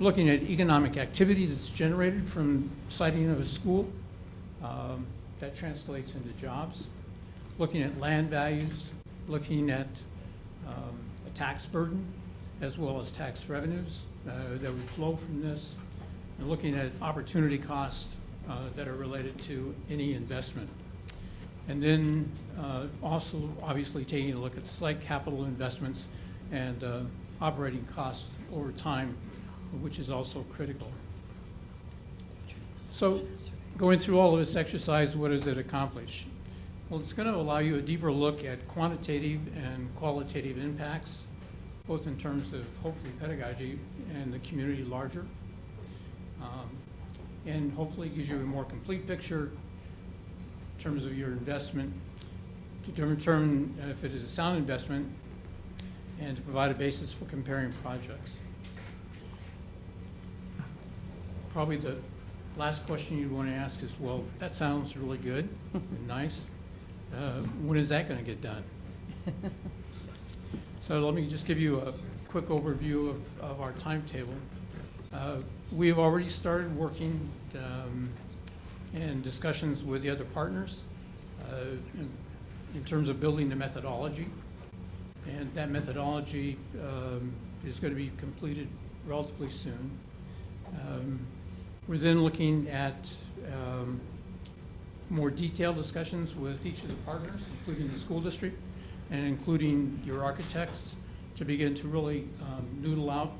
Looking at economic activity that's generated from siting of a school, that translates into jobs. Looking at land values, looking at a tax burden, as well as tax revenues that would flow from this, and looking at opportunity costs that are related to any investment. And then also obviously taking a look at site capital investments and operating costs over time, which is also critical. So going through all of this exercise, what does it accomplish? Well, it's going to allow you a deeper look at quantitative and qualitative impacts, both in terms of hopefully pedagogy and the community larger. And hopefully gives you a more complete picture in terms of your investment to determine if it is a sound investment and to provide a basis for comparing projects. Probably the last question you'd want to ask is, well, that sounds really good and nice. When is that going to get done? So let me just give you a quick overview of our timetable. We've already started working in discussions with the other partners in terms of building the methodology. And that methodology is going to be completed relatively soon. We're then looking at more detailed discussions with each of the partners, including the school district and including your architects, to begin to really noodle out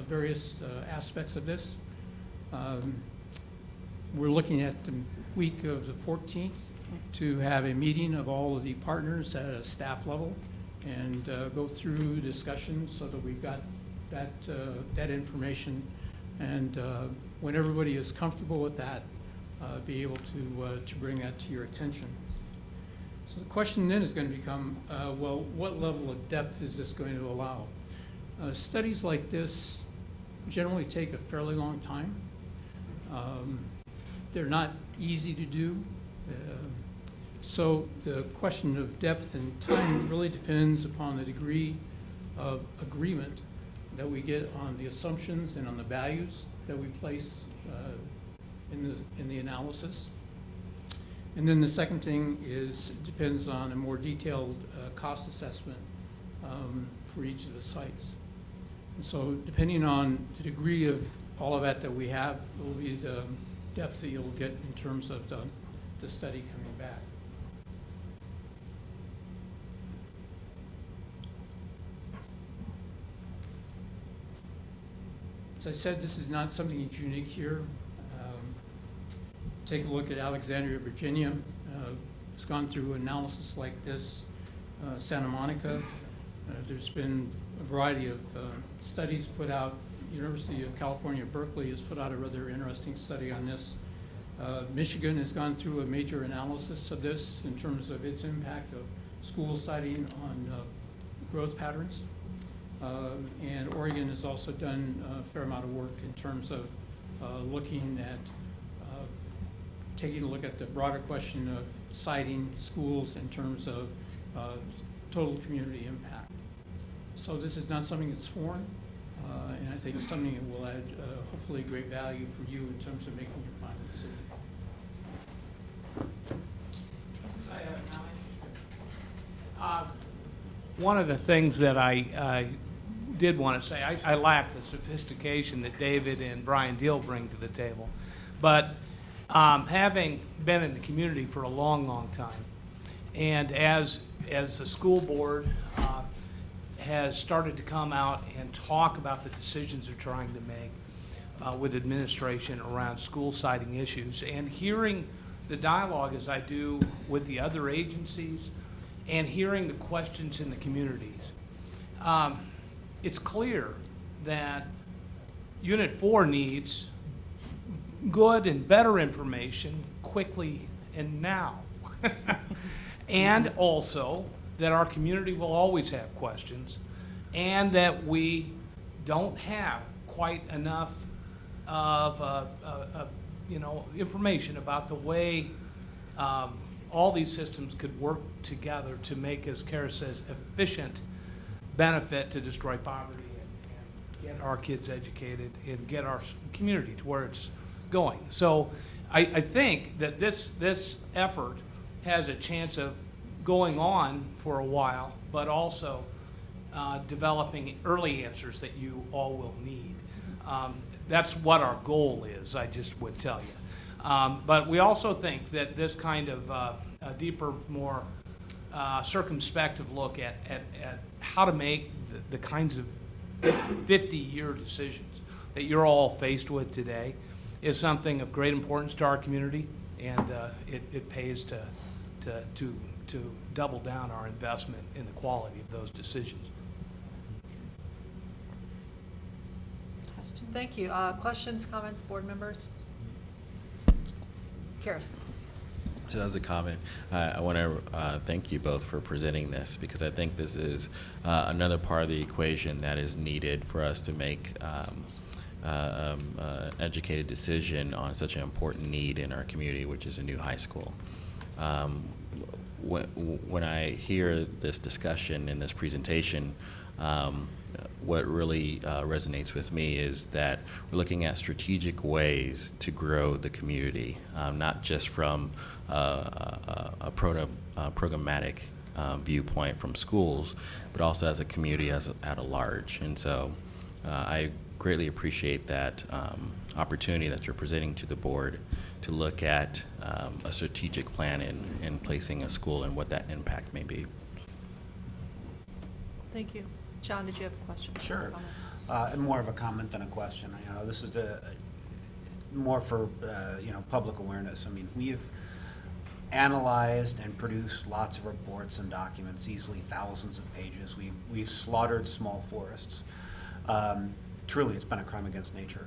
various aspects of this. We're looking at the week of the 14th to have a meeting of all of the partners at a staff level and go through discussions so that we've got that information, and when everybody is comfortable with that, be able to bring that to your attention. So the question then is going to become, well, what level of depth is this going to allow? Studies like this generally take a fairly long time. They're not easy to do. So the question of depth and time really depends upon the degree of agreement that we get on the assumptions and on the values that we place in the analysis. And then the second thing is, it depends on a more detailed cost assessment for each of the sites. And so depending on the degree of all of that we have, will be the depth that you'll get in terms of the study coming back. As I said, this is not something that's unique here. Take a look at Alexandria, Virginia. It's gone through analysis like this. Santa Monica, there's been a variety of studies put out. University of California, Berkeley has put out a rather interesting study on this. Michigan has gone through a major analysis of this in terms of its impact of school siting on growth patterns. And Oregon has also done a fair amount of work in terms of looking at taking a look at the broader question of citing schools in terms of total community impact. So this is not something that's foreign, and I think it's something that will add hopefully great value for you in terms of making your final decision. One of the things that I did want to say, I lack the sophistication that David and Brian Deal bring to the table. But having been in the community for a long, long time, and as the school board has started to come out and talk about the decisions they're trying to make with administration around school siting issues, and hearing the dialogue as I do with the other agencies, and hearing the questions in the communities, it's clear that Unit 4 needs good and better information quickly and now. And also that our community will always have questions, and that we don't have quite enough of information about the way all these systems could work together to make, as Kara says, efficient benefit to destroy poverty and get our kids educated and get our community to where it's going. So I think that this effort has a chance of going on for a while, but also developing early answers that you all will need. That's what our goal is, I just would tell you. But we also think that this kind of a deeper, more circumspective look at how to make the kinds of 50-year decisions that you're all faced with today is something of great importance to our community, and it pays to double down our investment in the quality of those decisions. Thank you. Questions, comments, board members? Karis. So as a comment, I want to thank you both for presenting this, because I think this is another part of the equation that is needed for us to make educated decision on such an important need in our community, which is a new high school. When I hear this discussion and this presentation, what really resonates with me is that we're looking at strategic ways to grow the community, not just from a programmatic viewpoint from schools, but also as a community at a large. And so I greatly appreciate that opportunity that you're presenting to the board to look at a strategic plan in placing a school and what that impact may be. Thank you. John, did you have a question? Sure. And more of a comment than a question. You know, this is more for public awareness. I mean, we've analyzed and produced lots of reports and documents, easily thousands of pages. We've slaughtered small forests. Truly, it's been a crime against nature.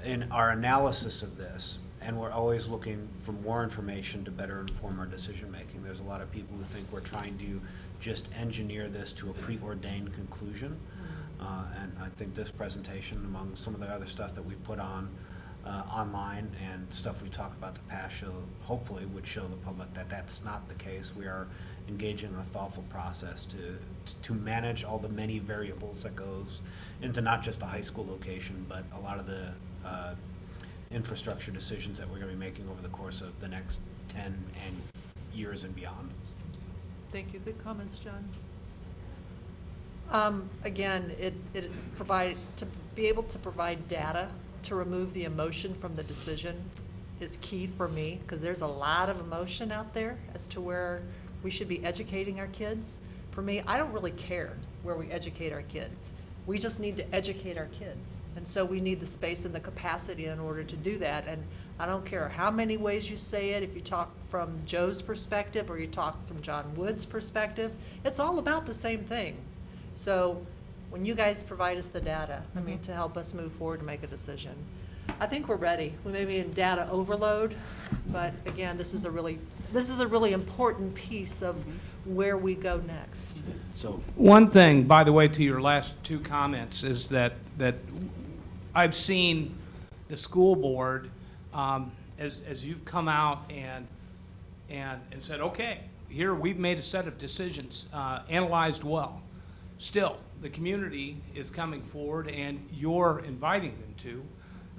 In our analysis of this, and we're always looking for more information to better inform our decision making. There's a lot of people who think we're trying to just engineer this to a preordained conclusion. And I think this presentation, among some of the other stuff that we put on online and stuff we talked about the past, hopefully would show the public that that's not the case. We are engaging in a thoughtful process to manage all the many variables that goes into not just a high school location, but a lot of the infrastructure decisions that we're going to be making over the course of the next 10 years and beyond. Thank you. Good comments, John. Again, it's to be able to provide data to remove the emotion from the decision is key for me, because there's a lot of emotion out there as to where we should be educating our kids. For me, I don't really care where we educate our kids. We just need to educate our kids. And so we need the space and the capacity in order to do that. And I don't care how many ways you say it, if you talk from Joe's perspective or you talk from John Wood's perspective, it's all about the same thing. So when you guys provide us the data, I mean, to help us move forward and make a decision, I think we're ready. We may be in data overload, but again, this is a really important piece of where we go next. So one thing, by the way, to your last two comments, is that I've seen the school board as you've come out and said, okay, here we've made a set of decisions, analyzed well. Still, the community is coming forward and you're inviting them to.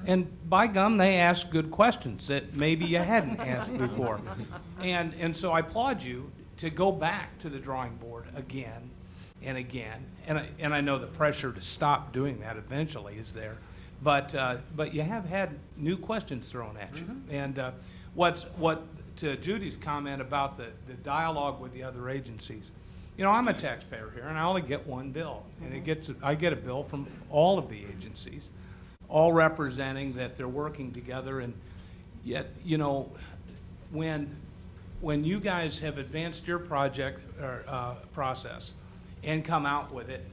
And by gum, they ask good questions that maybe you hadn't asked before. And so I applaud you to go back to the drawing board again and again. And I know the pressure to stop doing that eventually is there. But you have had new questions thrown at you. And what to Judy's comment about the dialogue with the other agencies, you know, I'm a taxpayer here and I only get one bill, and I get a bill from all of the agencies, all representing that they're working together. And yet, you know, when you guys have advanced your project or process and come out with it,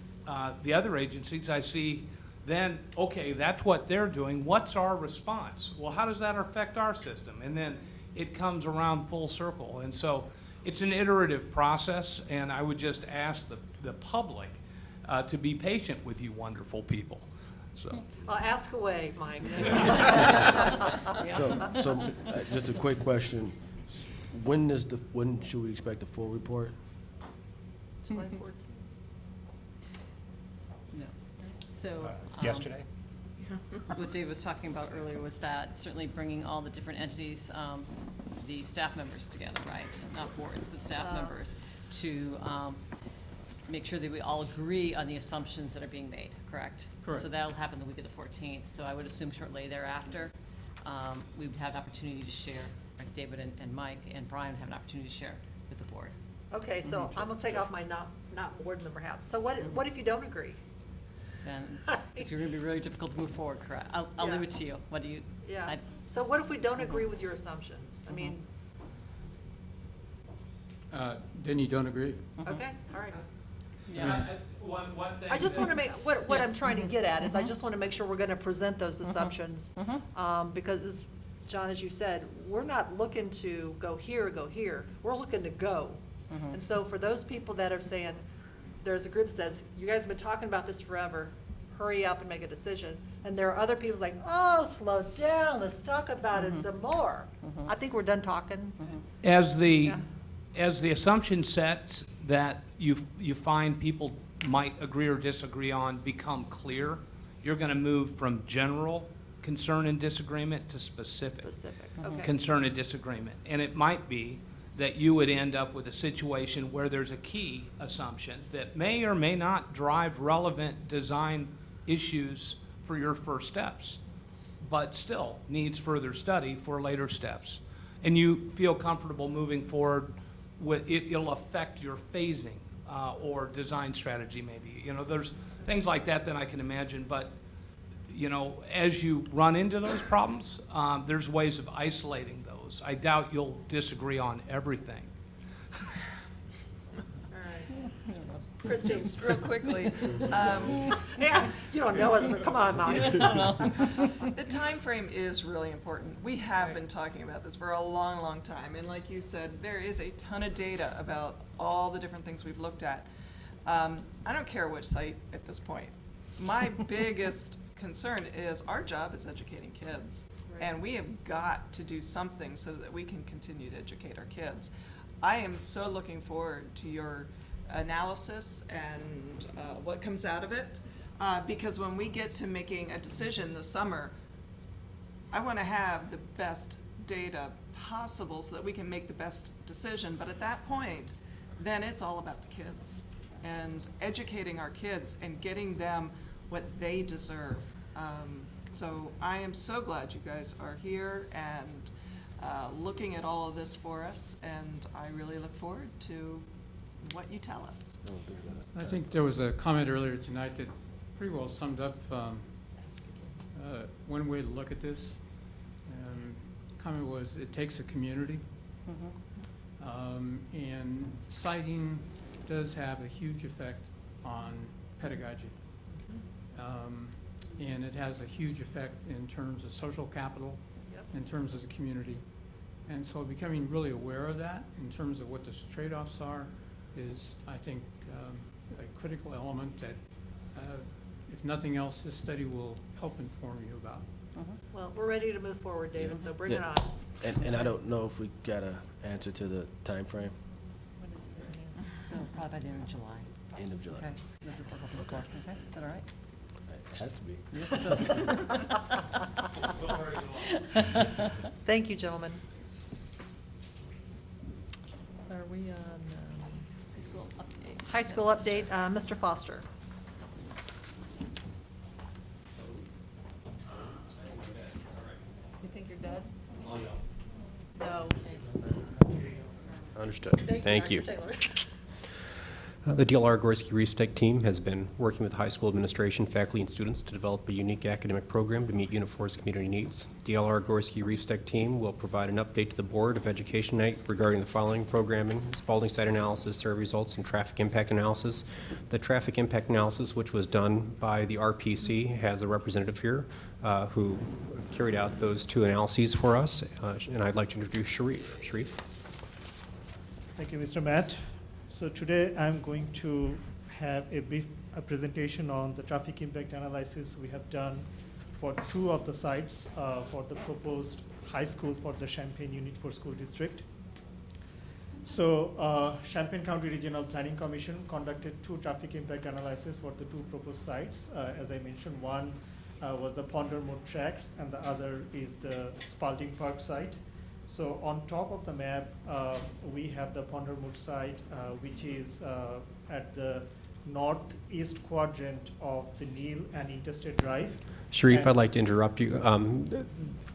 the other agencies I see, then, okay, that's what they're doing. What's our response? Well, how does that affect our system? And then it comes around full circle. And so it's an iterative process, and I would just ask the public to be patient with you wonderful people. So. Well, ask away, Mike. So just a quick question. When should we expect the full report? July 14th. No. So. Yesterday? What Dave was talking about earlier was that certainly bringing all the different entities, the staff members together, right? Not boards, but staff members, to make sure that we all agree on the assumptions that are being made, correct? Correct. So that'll happen the week of the 14th. So I would assume shortly thereafter, we would have an opportunity to share, like David and Mike and Brian have an opportunity to share with the board. Okay, so I'm gonna take off my not board member hat. So what if you don't agree? then it's going to be really difficult to move forward, correct? I'll leave it to you. What do you? Yeah. So what if we don't agree with your assumptions? I mean, Then you don't agree? okay, all right. One thing. I just want to make, what I'm trying to get at is I just want to make sure we're going to present those assumptions. Because as, John, as you said, we're not looking to go here, we're looking to go. And so for those people that are saying, there's a group that says, you guys have been talking about this forever, hurry up and make a decision. And there are other people like, oh, slow down, let's talk about it some more. I think we're done talking. As the assumption sets that you find people might agree or disagree on become clear, you're going to move from general concern and disagreement to specific. Okay. Concern and disagreement. And it might be that you would end up with a situation where there's a key assumption that may or may not drive relevant design issues for your first steps, but still needs further study for later steps. And you feel comfortable moving forward with it, it'll affect your phasing or design strategy maybe. You know, there's things like that I can imagine, but you know, as you run into those problems, there's ways of isolating those. I doubt you'll disagree on everything. Christie. Just real quickly. Yeah, you don't know us, but come on, Molly. The time frame is really important. We have been talking about this for a long, long time. And like you said, there is a ton of data about all the different things we've looked at. I don't care which site at this point. My biggest concern is our job is educating kids. And we have got to do something so that we can continue to educate our kids. I am so looking forward to your analysis and what comes out of it, because when we get to making a decision this summer, I want to have the best data possible so that we can make the best decision. But at that point, then it's all about the kids and educating our kids and getting them what they deserve. So I am so glad you guys are here and looking at all of this for us, and I really look forward to what you tell us. I think there was a comment earlier tonight that pretty well summed up one way to look at this. Comment was, it takes a community. And citing does have a huge effect on pedagogy. And it has a huge effect in terms of social capital, in terms of the community. And so becoming really aware of that in terms of what the trade-offs are is, I think, a critical element that, if nothing else, this study will help inform you about. Well, we're ready to move forward, David, so bring it Yeah. on. And I don't know if we got an answer to the time frame. What is it? So probably by the end of July. End of July. Okay. That's what we're looking for. Okay, is that all right? It has to be. Yes, it does. Thank you, gentlemen. Are we on high school updates? High school update, Mr. Foster. You think you're dead? No. Understood. Thank you. Dr. Taylor. The DLR Gorski Reef Tech team has been working with high school administration, faculty, and students to develop a unique academic program to meet Unit 4's community needs. DLR Gorski Reef Tech team will provide an update to the Board of Education tonight regarding the following programming: Spalding site analysis, survey results, and traffic impact analysis. The traffic impact analysis, which was done by the RPC, has a representative here who carried out those two analyses for us, and I'd like to introduce Sharif. Sharif. Thank you, Mr. Matt. So today I'm going to have a brief presentation on the traffic impact analysis we have done for two of the sites for the proposed high school for the Champaign Unit 4 School District. So Champaign County Regional Planning Commission conducted two traffic impact analysis for the two proposed sites. As I mentioned, one was the Ponder Moat Tracks and the other is the Spalding Park site. So on top of the map, we have the Ponder Moat site, which is at the northeast quadrant of the Neil and Interstate Drive. Sharif, And- I'd like to interrupt you.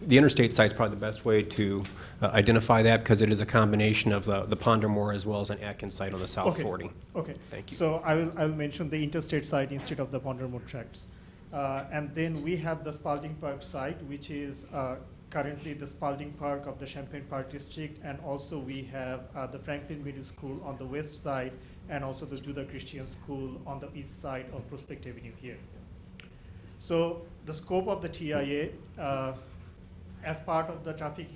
The interstate site is probably the best way to identify that because it is a combination of the Pondermore as well as an Atkins site on the South Okay. 40. Okay. Thank you. So I will mention the interstate site instead of the Pondermore tracts. And then we have the Spalding Park site, which is currently the Spalding Park of the Champaign Park District, and also we have the Franklin Middle School on the west side, and also the Judah Christian School on the east side of Prospect Avenue here. So the scope of the TIA, as part of the traffic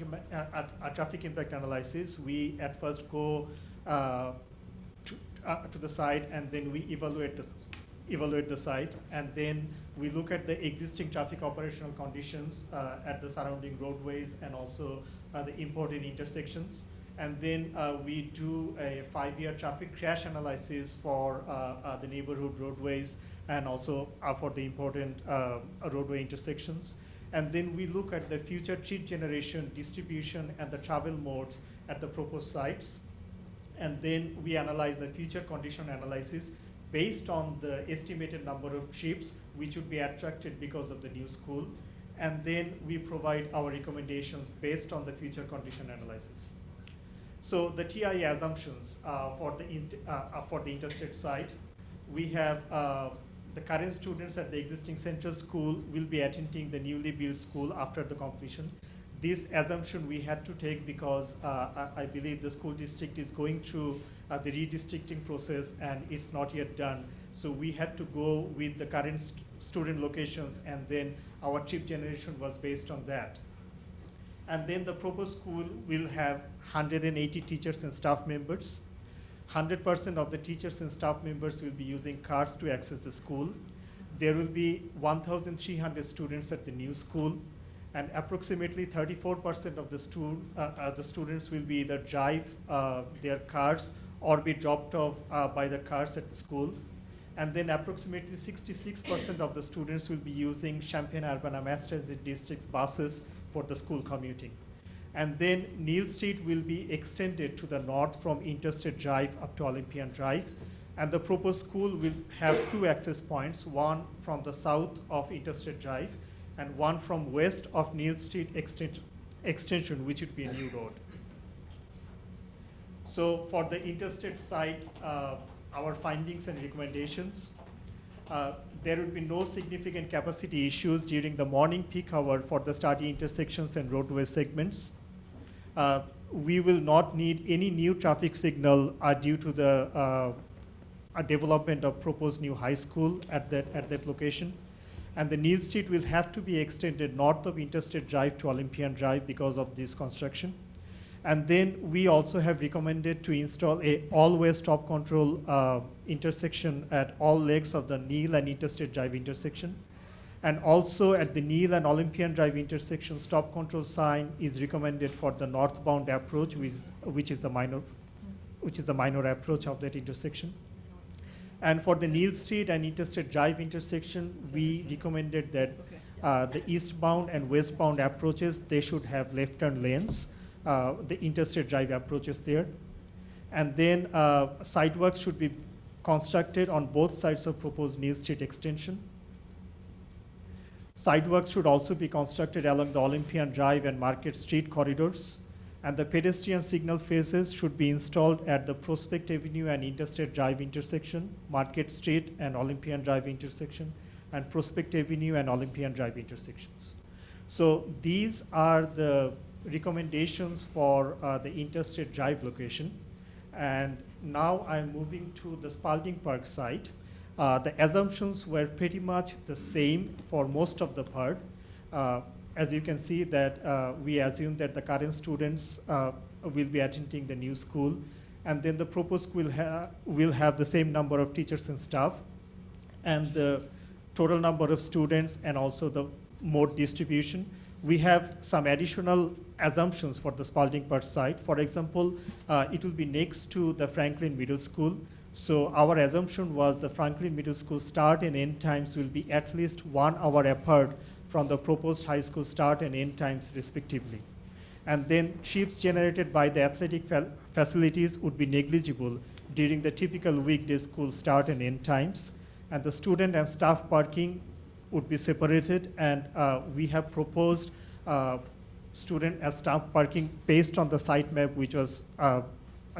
impact analysis, we at first go to the site, and then we evaluate the site, and then we look at the existing traffic operational conditions at the surrounding roadways and also the important intersections. And then we do a 5-year traffic crash analysis for the neighborhood roadways and also for the important roadway intersections. And then we look at the future trip generation, distribution, and the travel modes at the proposed sites. And then we analyze the future condition analysis based on the estimated number of trips which would be attracted because of the new school. And then we provide our recommendations based on the future condition analysis. So the TIA assumptions for the interstate site, we have the current students at the existing central school will be attending the newly built school after the completion. This assumption we had to take because I believe the school district is going through the redistricting process and it's not yet done. So we had to go with the current student locations, and then our trip generation was based on that. And then the proposed school will have 180 teachers and staff members. 100% of the teachers and staff members will be using cars to access the school. There will be 1,300 students at the new school, and approximately 34% of the students will be either drive their cars or be dropped off by the cars at the school. And then approximately 66% of the students will be using Champaign-Urbana Mass Transit District's buses for the school commuting. And then Neal Street will be extended to the north from Interstate Drive up to Olympian Drive. And the proposed school will have 2 access points, one from the south of Interstate Drive and one from west of Neal Street extension, which would be a new road. So for the interstate site, our findings and recommendations, there will be no significant capacity issues during the morning peak hour for the study intersections and roadway segments. We will not need any new traffic signal due to the development of proposed new high school at that location. And the Neal Street will have to be extended north of Interstate Drive to Olympian Drive because of this construction. And then we also have recommended to install a all-way stop control intersection at all legs of the Neal and Interstate Drive intersection. And also at the Neal and Olympian Drive intersection, stop control sign is recommended for the northbound approach, which is the minor approach of that intersection. And for the Neal Street and Interstate Drive intersection, we recommended that the eastbound and westbound approaches, they should have left turn lanes. The Interstate Drive approaches there. And then sidewalks should be constructed on both sides of proposed Neal Street extension. Sidewalks should also be constructed along the Olympian Drive and Market Street corridors. And the pedestrian signal faces should be installed at the Prospect Avenue and Interstate Drive intersection, Market Street and Olympian Drive intersection, and Prospect Avenue and Olympian Drive intersections. So these are the recommendations for the Interstate Drive location. And now I'm moving to the Spalding Park site. The assumptions were pretty much the same for most of the part. As you can see that we assume that the current students will be attending the new school, and then the proposed school will have the same number of teachers and staff, and the total number of students and also the mode distribution. We have some additional assumptions for the Spalding Park site. For example, it will be next to the Franklin Middle School. So our assumption was the Franklin Middle School start and end times will be at least 1 hour apart from the proposed high school start and end times respectively. And then trips generated by the athletic facilities would be negligible during the typical weekday school start and end times. And the student and staff parking would be separated, and we have proposed student and staff parking based on the site map which was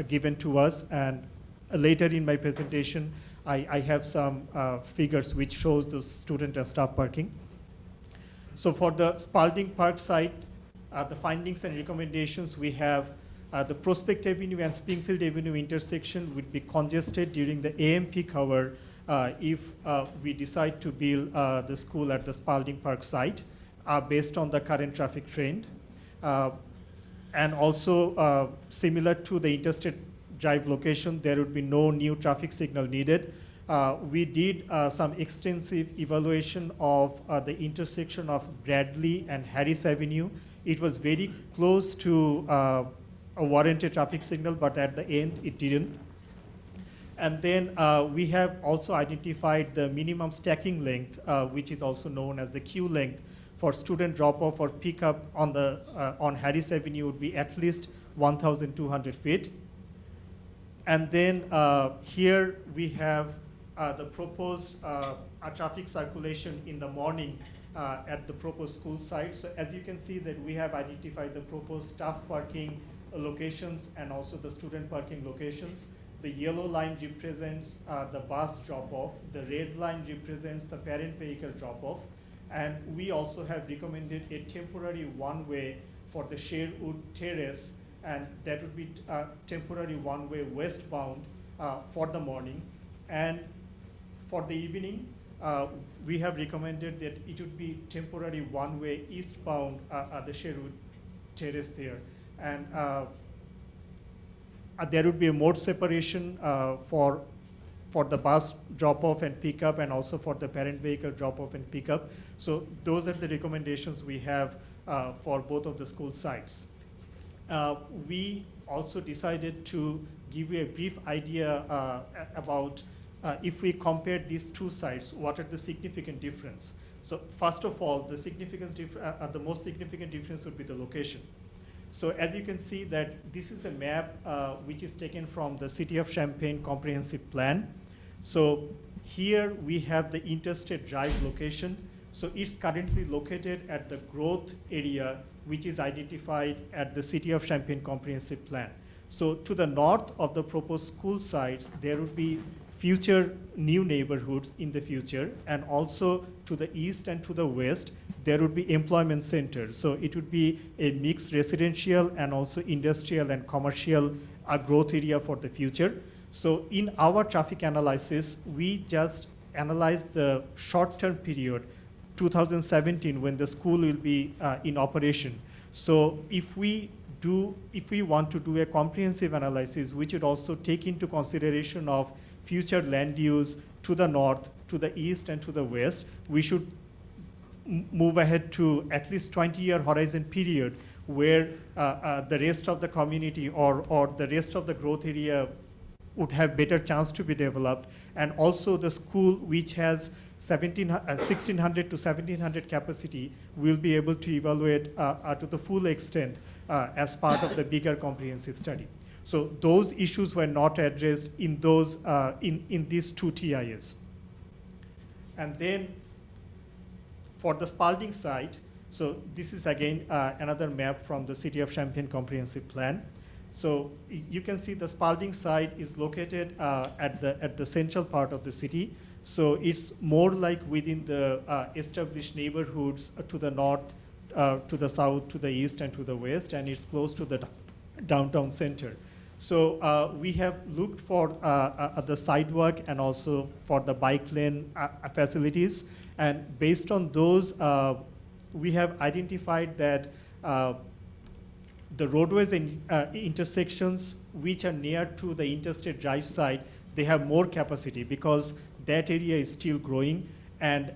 given to us. And later in my presentation, I have some figures which shows the student and staff parking. So for the Spalding Park site, the findings and recommendations, we have the Prospect Avenue and Springfield Avenue intersection would be congested during the AM peak hour if we decide to build the school at the Spalding Park site based on the current traffic trend. And also similar to the Interstate Drive location, there would be no new traffic signal needed. We did some extensive evaluation of the intersection of Bradley and Harris Avenue. It was very close to a warranted traffic signal, but at the end it didn't. And then we have also identified the minimum stacking length, which is also known as the queue length, for student drop-off or pickup on Harris Avenue would be at least 1,200 feet. And then here we have the proposed traffic circulation in the morning at the proposed school site. So as you can see that we have identified the proposed staff parking locations and also the student parking locations. The yellow line represents the bus drop-off. The red line represents the parent vehicle drop-off. And we also have recommended a temporary one-way for the Sherwood Terrace, and that would be temporary one-way westbound for the morning. And for the evening, we have recommended that it would be temporary one-way eastbound at the Sherwood Terrace there. And there would be a mode separation for the bus drop-off and pickup, and also for the parent vehicle drop-off and pickup. So those are the recommendations we have for both of the school sites. We also decided to give you a brief idea about if we compare these two sites, what are the significant difference. So first of all, the the most significant difference would be the location. So as you can see that this is the map which is taken from the City of Champaign Comprehensive Plan. So here we have the Interstate Drive location. So it's currently located at the growth area which is identified at the City of Champaign Comprehensive Plan. So to the north of the proposed school sites, there would be future new neighborhoods in the future, and also to the east and to the west, there would be employment centers. So it would be a mixed residential and also industrial and commercial growth area for the future. So in our traffic analysis, we just analyzed the short-term period, 2017, when the school will be in operation. So if we want to do a comprehensive analysis, which would also take into consideration of future land use to the north, to the east, and to the west, we should move ahead to at least 20-year horizon period where the rest of the community or the rest of the growth area would have better chance to be developed. And also the school, which has 1,600 to 1,700 capacity, will be able to evaluate to the full extent as part of the bigger comprehensive study. So those issues were not addressed in those in these two TIAs. And then for the Spalding site, so this is again another map from the City of Champaign Comprehensive Plan. So you can see the Spalding site is located at the central part of the city. So it's more like within the established neighborhoods to the north, to the south, to the east, and to the west, and it's close to the downtown center. So we have looked for the sidewalk and also for the bike lane facilities. And based on those, we have identified that the roadways and intersections which are near to the Interstate Drive site, they have more capacity because that area is still growing. And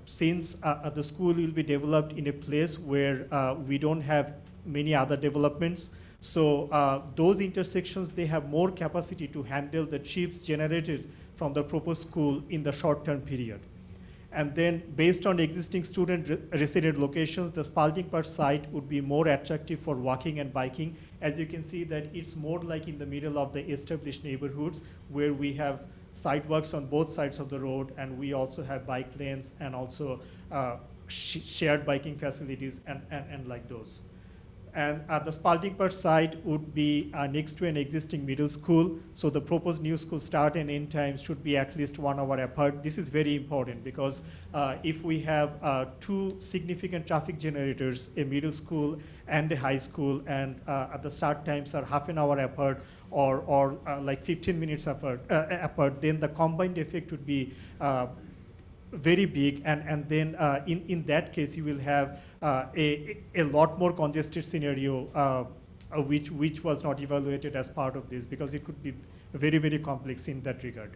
since the school will be developed in a place where we don't have many other developments, so those intersections, they have more capacity to handle the trips generated from the proposed school in the short-term period. And then based on existing student resident locations, the Spalding Park site would be more attractive for walking and biking. As you can see that it's more like in the middle of the established neighborhoods where we have sidewalks on both sides of the road, and we also have bike lanes and also shared biking facilities and like those. And the Spalding Park site would be next to an existing middle school. So the proposed new school start and end times should be at least 1 hour apart. This is very important because if we have two significant traffic generators, a middle school and a high school, and the start times are half an hour apart or like 15 minutes apart, then the combined effect would be very big, and then in that case you will have a lot more congested scenario which was not evaluated as part of this, because it could be very, very complex in that regard.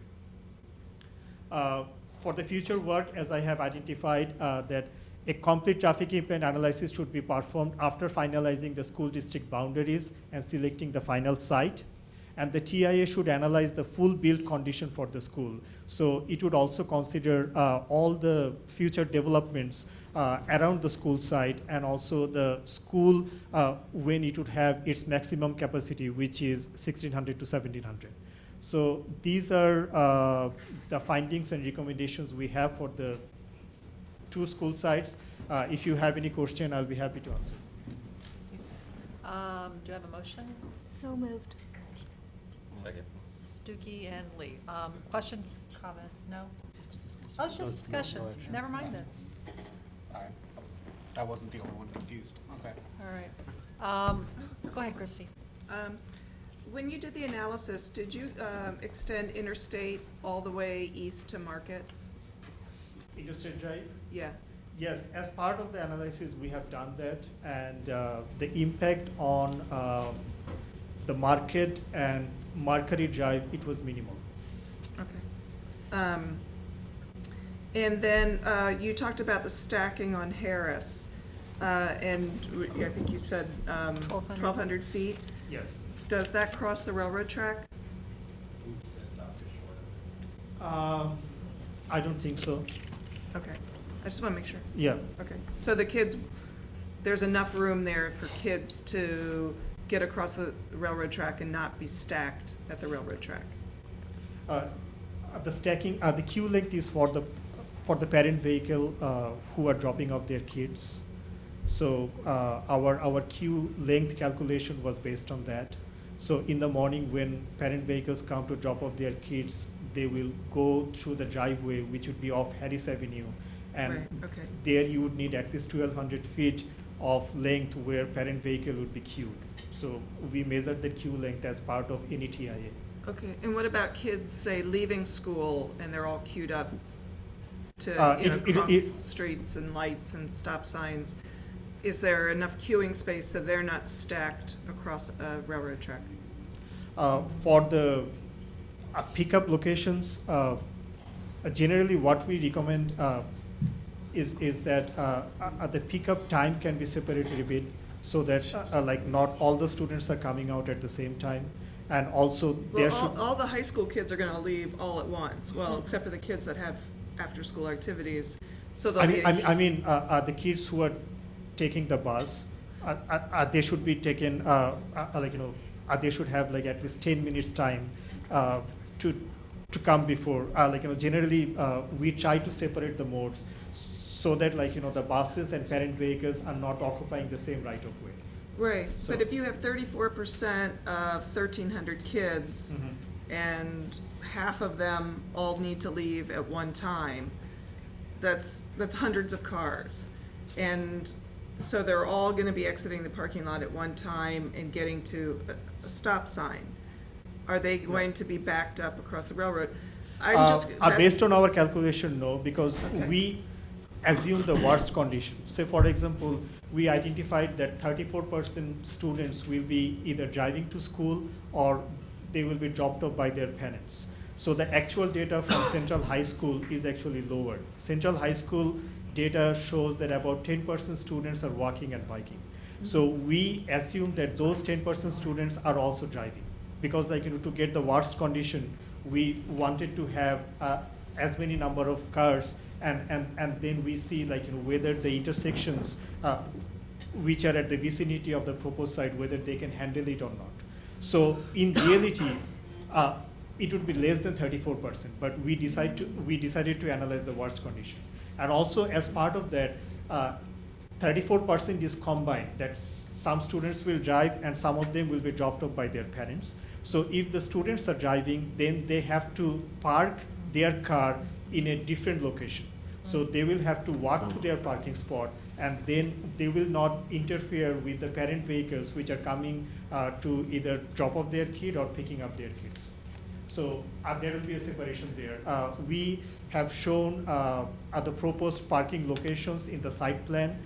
For the future work, as I have identified, that a complete traffic impact analysis should be performed after finalizing the school district boundaries and selecting the final site. And the TIA should analyze the full build condition for the school. So it would also consider all the future developments around the school site, and also the school when it would have its maximum capacity, which is 1,600 to 1,700. So these are the findings and recommendations we have for the two school sites. If you have any question, I'll be happy to answer. Do you have a motion? So moved. Second. Stuckey and Lee. Questions, comments? No? Oh, it's just discussion. Never mind then. All right. I wasn't the only one confused. Okay. All right. Go ahead, Christy. When you did the analysis, did you extend interstate all the way east to Market? Interstate Drive? Yeah. Yes, as part of the analysis, we have done that, and the impact on the Market and Mercury Drive, it was minimal. Okay. And then you talked about the stacking on Harris, and I think you said 1,200 feet. Yes. Does that cross the railroad track? I don't think so. Okay. I just want to make sure. Yeah. Okay. So the kids, there's enough room there for kids to get across the railroad track and not be stacked at the railroad track? The stacking, the queue length is for the parent vehicle who are dropping off their kids. So our queue length calculation was based on that. So in the morning, when parent vehicles come to drop off their kids, they will go through the driveway, which would be off Harris Avenue. And Right, okay. there you would need at least 1,200 feet of length where parent vehicle would be queued. So we measured the queue length as part of any TIA. Okay, and what about kids, say, leaving school and they're all queued up to, cross streets and lights and stop signs? Is there enough queuing space so they're not stacked across a railroad track? For the pickup locations, generally what we recommend is that the pickup time can be separated a bit, so that like not all the students are coming out at the same time, and also there Well, all the high school kids are gonna leave all at once, well, except for the kids that have after-school activities, so they'll be. I mean, the kids who are taking the bus, they should be taken, they should have like at least 10 minutes time to come before, generally we try to separate the modes so that the buses and parent vehicles are not occupying the same right of way. Right, So- but if you have 34% of 1,300 kids, and half of them all need to leave at one time, that's hundreds of cars. And so they're all gonna be exiting the parking lot at one time and getting to a stop sign. Are they going to be backed up across the railroad? Based on our calculation, no, because we assume the worst condition. Say, for example, we identified that 34% students will be either driving to school or they will be dropped off by their parents. So the actual data from Central High School is actually lower. Central High School data shows that about 10% students are walking and biking. So we assume that those 10% students are also driving, because to get the worst condition, we wanted to have as many number of cars, and then we see whether the intersections which are at the vicinity of the proposed site, whether they can handle it or not. So in reality, it would be less than 34%, but we decided to analyze the worst condition. And also as part of that, 34% is combined, that some students will drive and some of them will be dropped off by their parents. So if the students are driving, then they have to park their car in a different location. So they will have to walk to their parking spot, and then they will not interfere with the parent vehicles which are coming to either drop off their kid or picking up their kids. So there will be a separation there. We have shown the proposed parking locations in the site plan.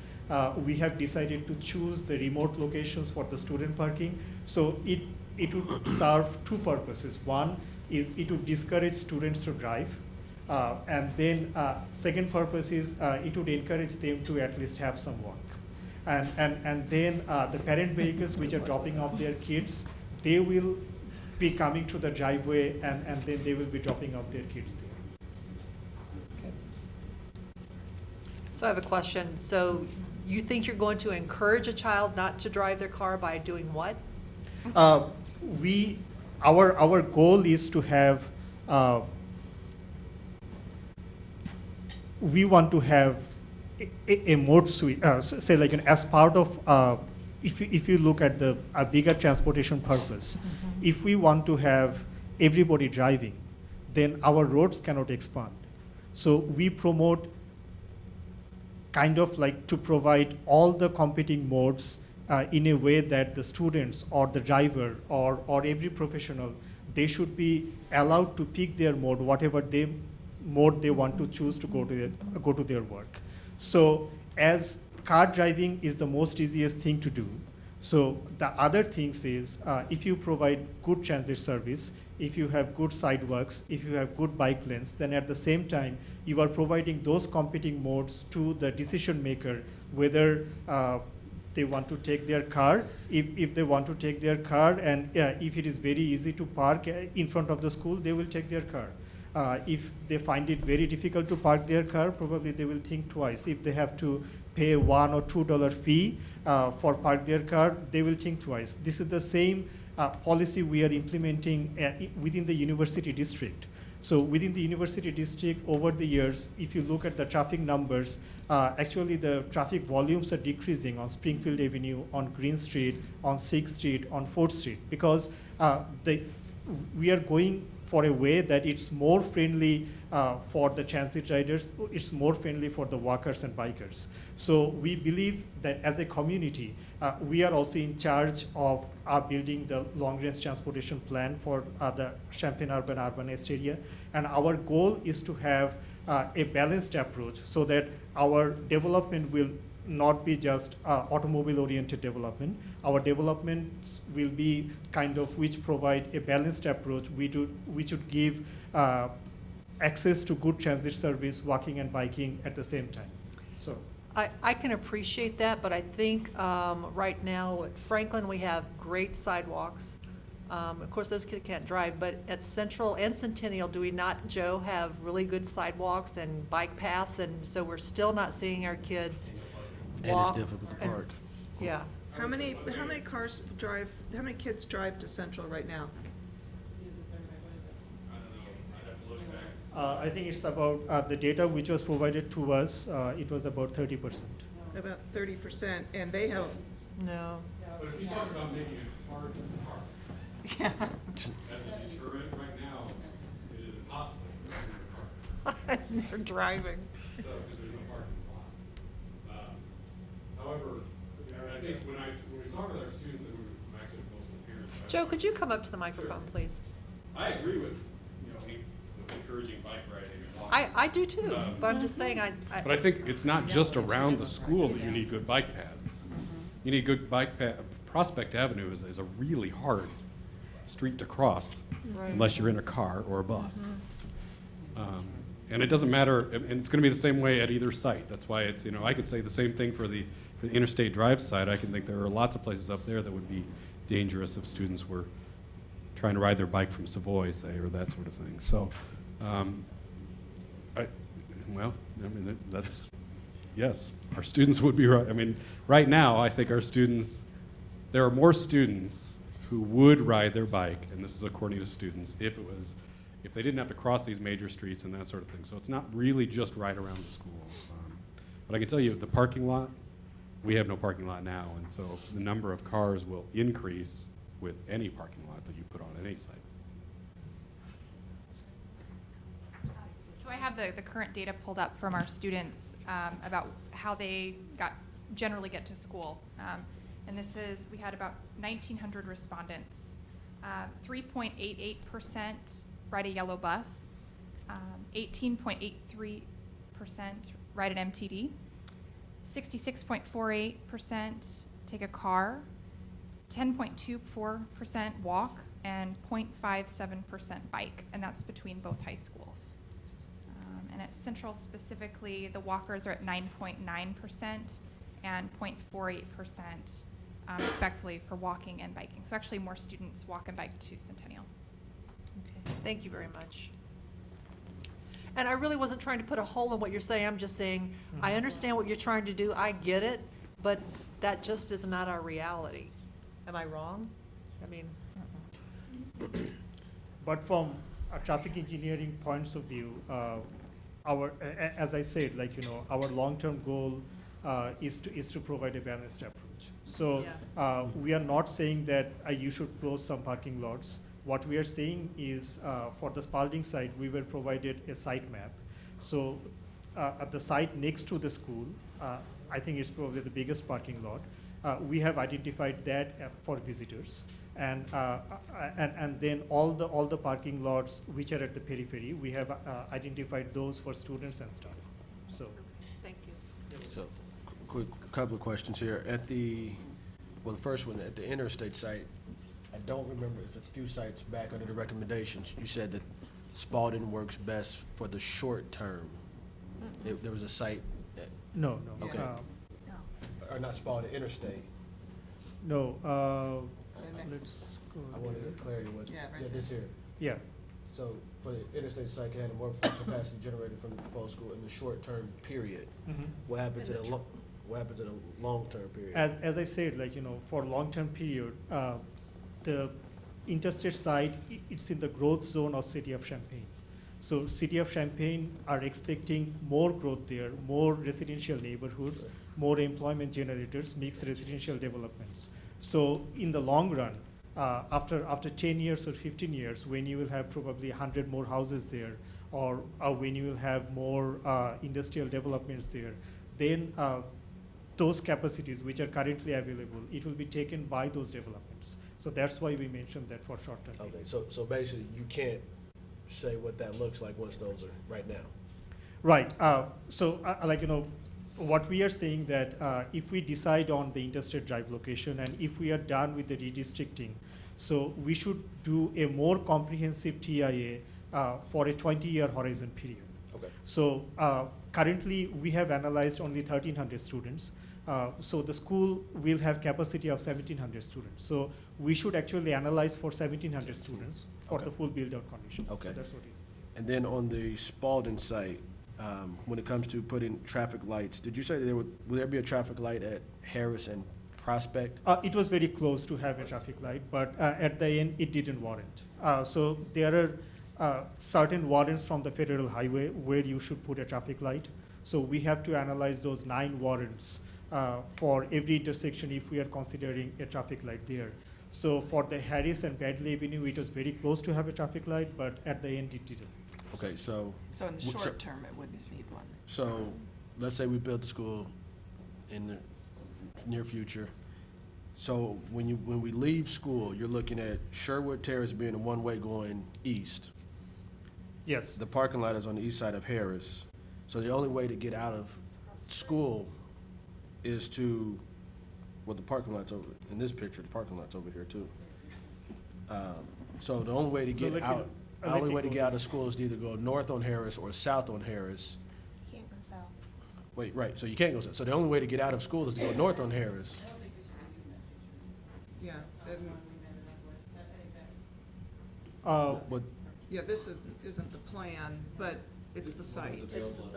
We have decided to choose the remote locations for the student parking. So it would serve two purposes. One is it would discourage students to drive. And then second purpose is it would encourage them to at least have some walk. And then the parent vehicles which are dropping off their kids, they will be coming to the driveway, and then they will be dropping off their kids there. So I have a question. So you think you're going to encourage a child not to drive their car by doing what? Our goal is to have, we want to have a mode suite, say like as part of, if you look at the bigger transportation purpose, if we want to have everybody driving, then our roads cannot expand. So we promote kind of like to provide all the competing modes in a way that the students or the driver or every professional, they should be allowed to pick their mode, whatever mode they want to choose to go to their work. So as car driving is the most easiest thing to do, so the other things is if you provide good transit service, if you have good sidewalks, if you have good bike lanes, then at the same time you are providing those competing modes to the decision maker, whether they want to take their car, if they want to take their car, and if it is very easy to park in front of the school, they will take their car. If they find it very difficult to park their car, probably they will think twice. If they have to pay $1 or $2 fee for park their car, they will think twice. This is the same policy we are implementing within the university district. So within the university district, over the years, if you look at the traffic numbers, actually the traffic volumes are decreasing on Springfield Avenue, on Green Street, on 6th Street, on 4th Street, because we are going for a way that it's more friendly for the transit riders, it's more friendly for the walkers and bikers. So we believe that as a community, we are also in charge of building the long-range transportation plan for the Champaign urban East area. And our goal is to have a balanced approach so that our development will not be just automobile-oriented development. Our developments will be kind of which provide a balanced approach, which would give access to good transit service, walking and biking at the same time. So I can appreciate that, but I think right now at Franklin, we have great sidewalks. Of course, those kids can't drive, but at Central and Centennial, do we not, Joe, have really good sidewalks and bike paths? And so we're still not seeing our kids walk. And it's difficult to park. Yeah. How many cars drive, how many kids drive to Central right now? I think it's about the data which was provided to us, it was about 30%. About 30%, and they have. No. But if you talk about making it hard to park, Yeah. as a deterrent right now, it is impossible to park. They're driving. So, because there's no parking lot. However, you know, I think when we talk with our students, and we actually most of the parents. Joe, could you come up to the microphone, please? I agree with, with encouraging bike riding and walking. I do too, but I'm just saying But I think it's not just around the school that you need good bike paths. You need good bike path. Prospect Avenue is a really hard street to cross Right. unless you're in a car or a bus. And it doesn't matter, and it's going to be the same way at either site. That's why it's, I could say the same thing for the Interstate Drive side. I can think there are lots of places up there that would be dangerous if students were trying to ride their bike from Savoy, say, or that sort of thing. So, that's, yes, our students would be right. I mean, right now, I think our students, there are more students who would ride their bike, and this is according to students, if they didn't have to cross these major streets and that sort of thing. So it's not really just right around the school. But I can tell you, the parking lot, we have no parking lot now, and so the number of cars will increase with any parking lot that you put on any site. So I have the current data pulled up from our students about how they generally get to school. And this is, we had about 1,900 respondents. 3.88% ride a yellow bus, 18.83% ride an MTD, 66.48% take a car, 10.24% walk, and 0.57% bike, and that's between both high schools. And at Central specifically, the walkers are at 9.9% and 0.48% respectively for walking and biking. So actually more students walk and bike to Centennial. Okay, thank you very much. And I really wasn't trying to put a hole in what you're saying. I'm just saying, I understand what you're trying to do. I get it, but that just is not our reality. Am I wrong? I mean. But from a traffic engineering points of view, as I said, like, our long-term goal is to provide a balanced approach. So we are not saying that you should close some parking lots. What we are saying is for the Spalding site, we were provided a site map. So at the site next to the school, I think it's probably the biggest parking lot. We have identified that for visitors. And then all the parking lots which are at the periphery, we have identified those for students and staff. So, thank you. So, quick couple of questions here. The first one at the interstate site, I don't remember. It's a few sites back under the recommendations. You said that Spalding works best for the short term. There was a site. No. Okay. Or not Spalding, interstate. No. Let's go. I want to get clarity. This here. Yeah. So for the interstate site, can have more capacity generated from the proposed school in the short-term period. What happens in a long-term period? As I said, like, for long-term period, the interstate site, it's in the growth zone of City of Champaign. So City of Champaign are expecting more growth there, more residential neighborhoods, more employment generators, mixed residential developments. So in the long run, after 10 years or 15 years, when you will have probably 100 more houses there, or when you will have more industrial developments there, then those capacities which are currently available, it will be taken by those developments. So that's why we mentioned that for short term. Okay, so basically you can't say what that looks like once those are right now. Right. What we are saying that if we decide on the interstate drive location and if we are done with the redistricting, so we should do a more comprehensive TIA for a 20-year horizon period. Okay. So currently we have analyzed only 1,300 students. So the school will have capacity of 1,700 students. So we should actually analyze for 1,700 students for the full build-out condition. Okay. So that's what it is. And then on the Spalding site, when it comes to putting traffic lights, did you say that will there be a traffic light at Harris and Prospect? It was very close to have a traffic light, but at the end, it didn't warrant. So there are certain warrants from the federal highway where you should put a traffic light. So we have to analyze those 9 warrants for every intersection if we are considering a traffic light there. So for the Harris and Bradley Avenue, it was very close to have a traffic light, but at the end, it didn't. Okay, so. So in the short term, it wouldn't need one. So let's say we build the school in the near future. So when we leave school, you're looking at Sherwood Terrace being a one-way going east. Yes. The parking lot is on the east side of Harris. So the only way to get out of school is to, well, the parking lot's over, in this picture, the parking lot's over here too. So the only way to get out, of school is to either go north on Harris or south on Harris. You can't go south. Wait, right, so you can't go south. So the only way to get out of school is to go north on Harris. Yeah. But Yeah, this isn't the plan, but it's the site.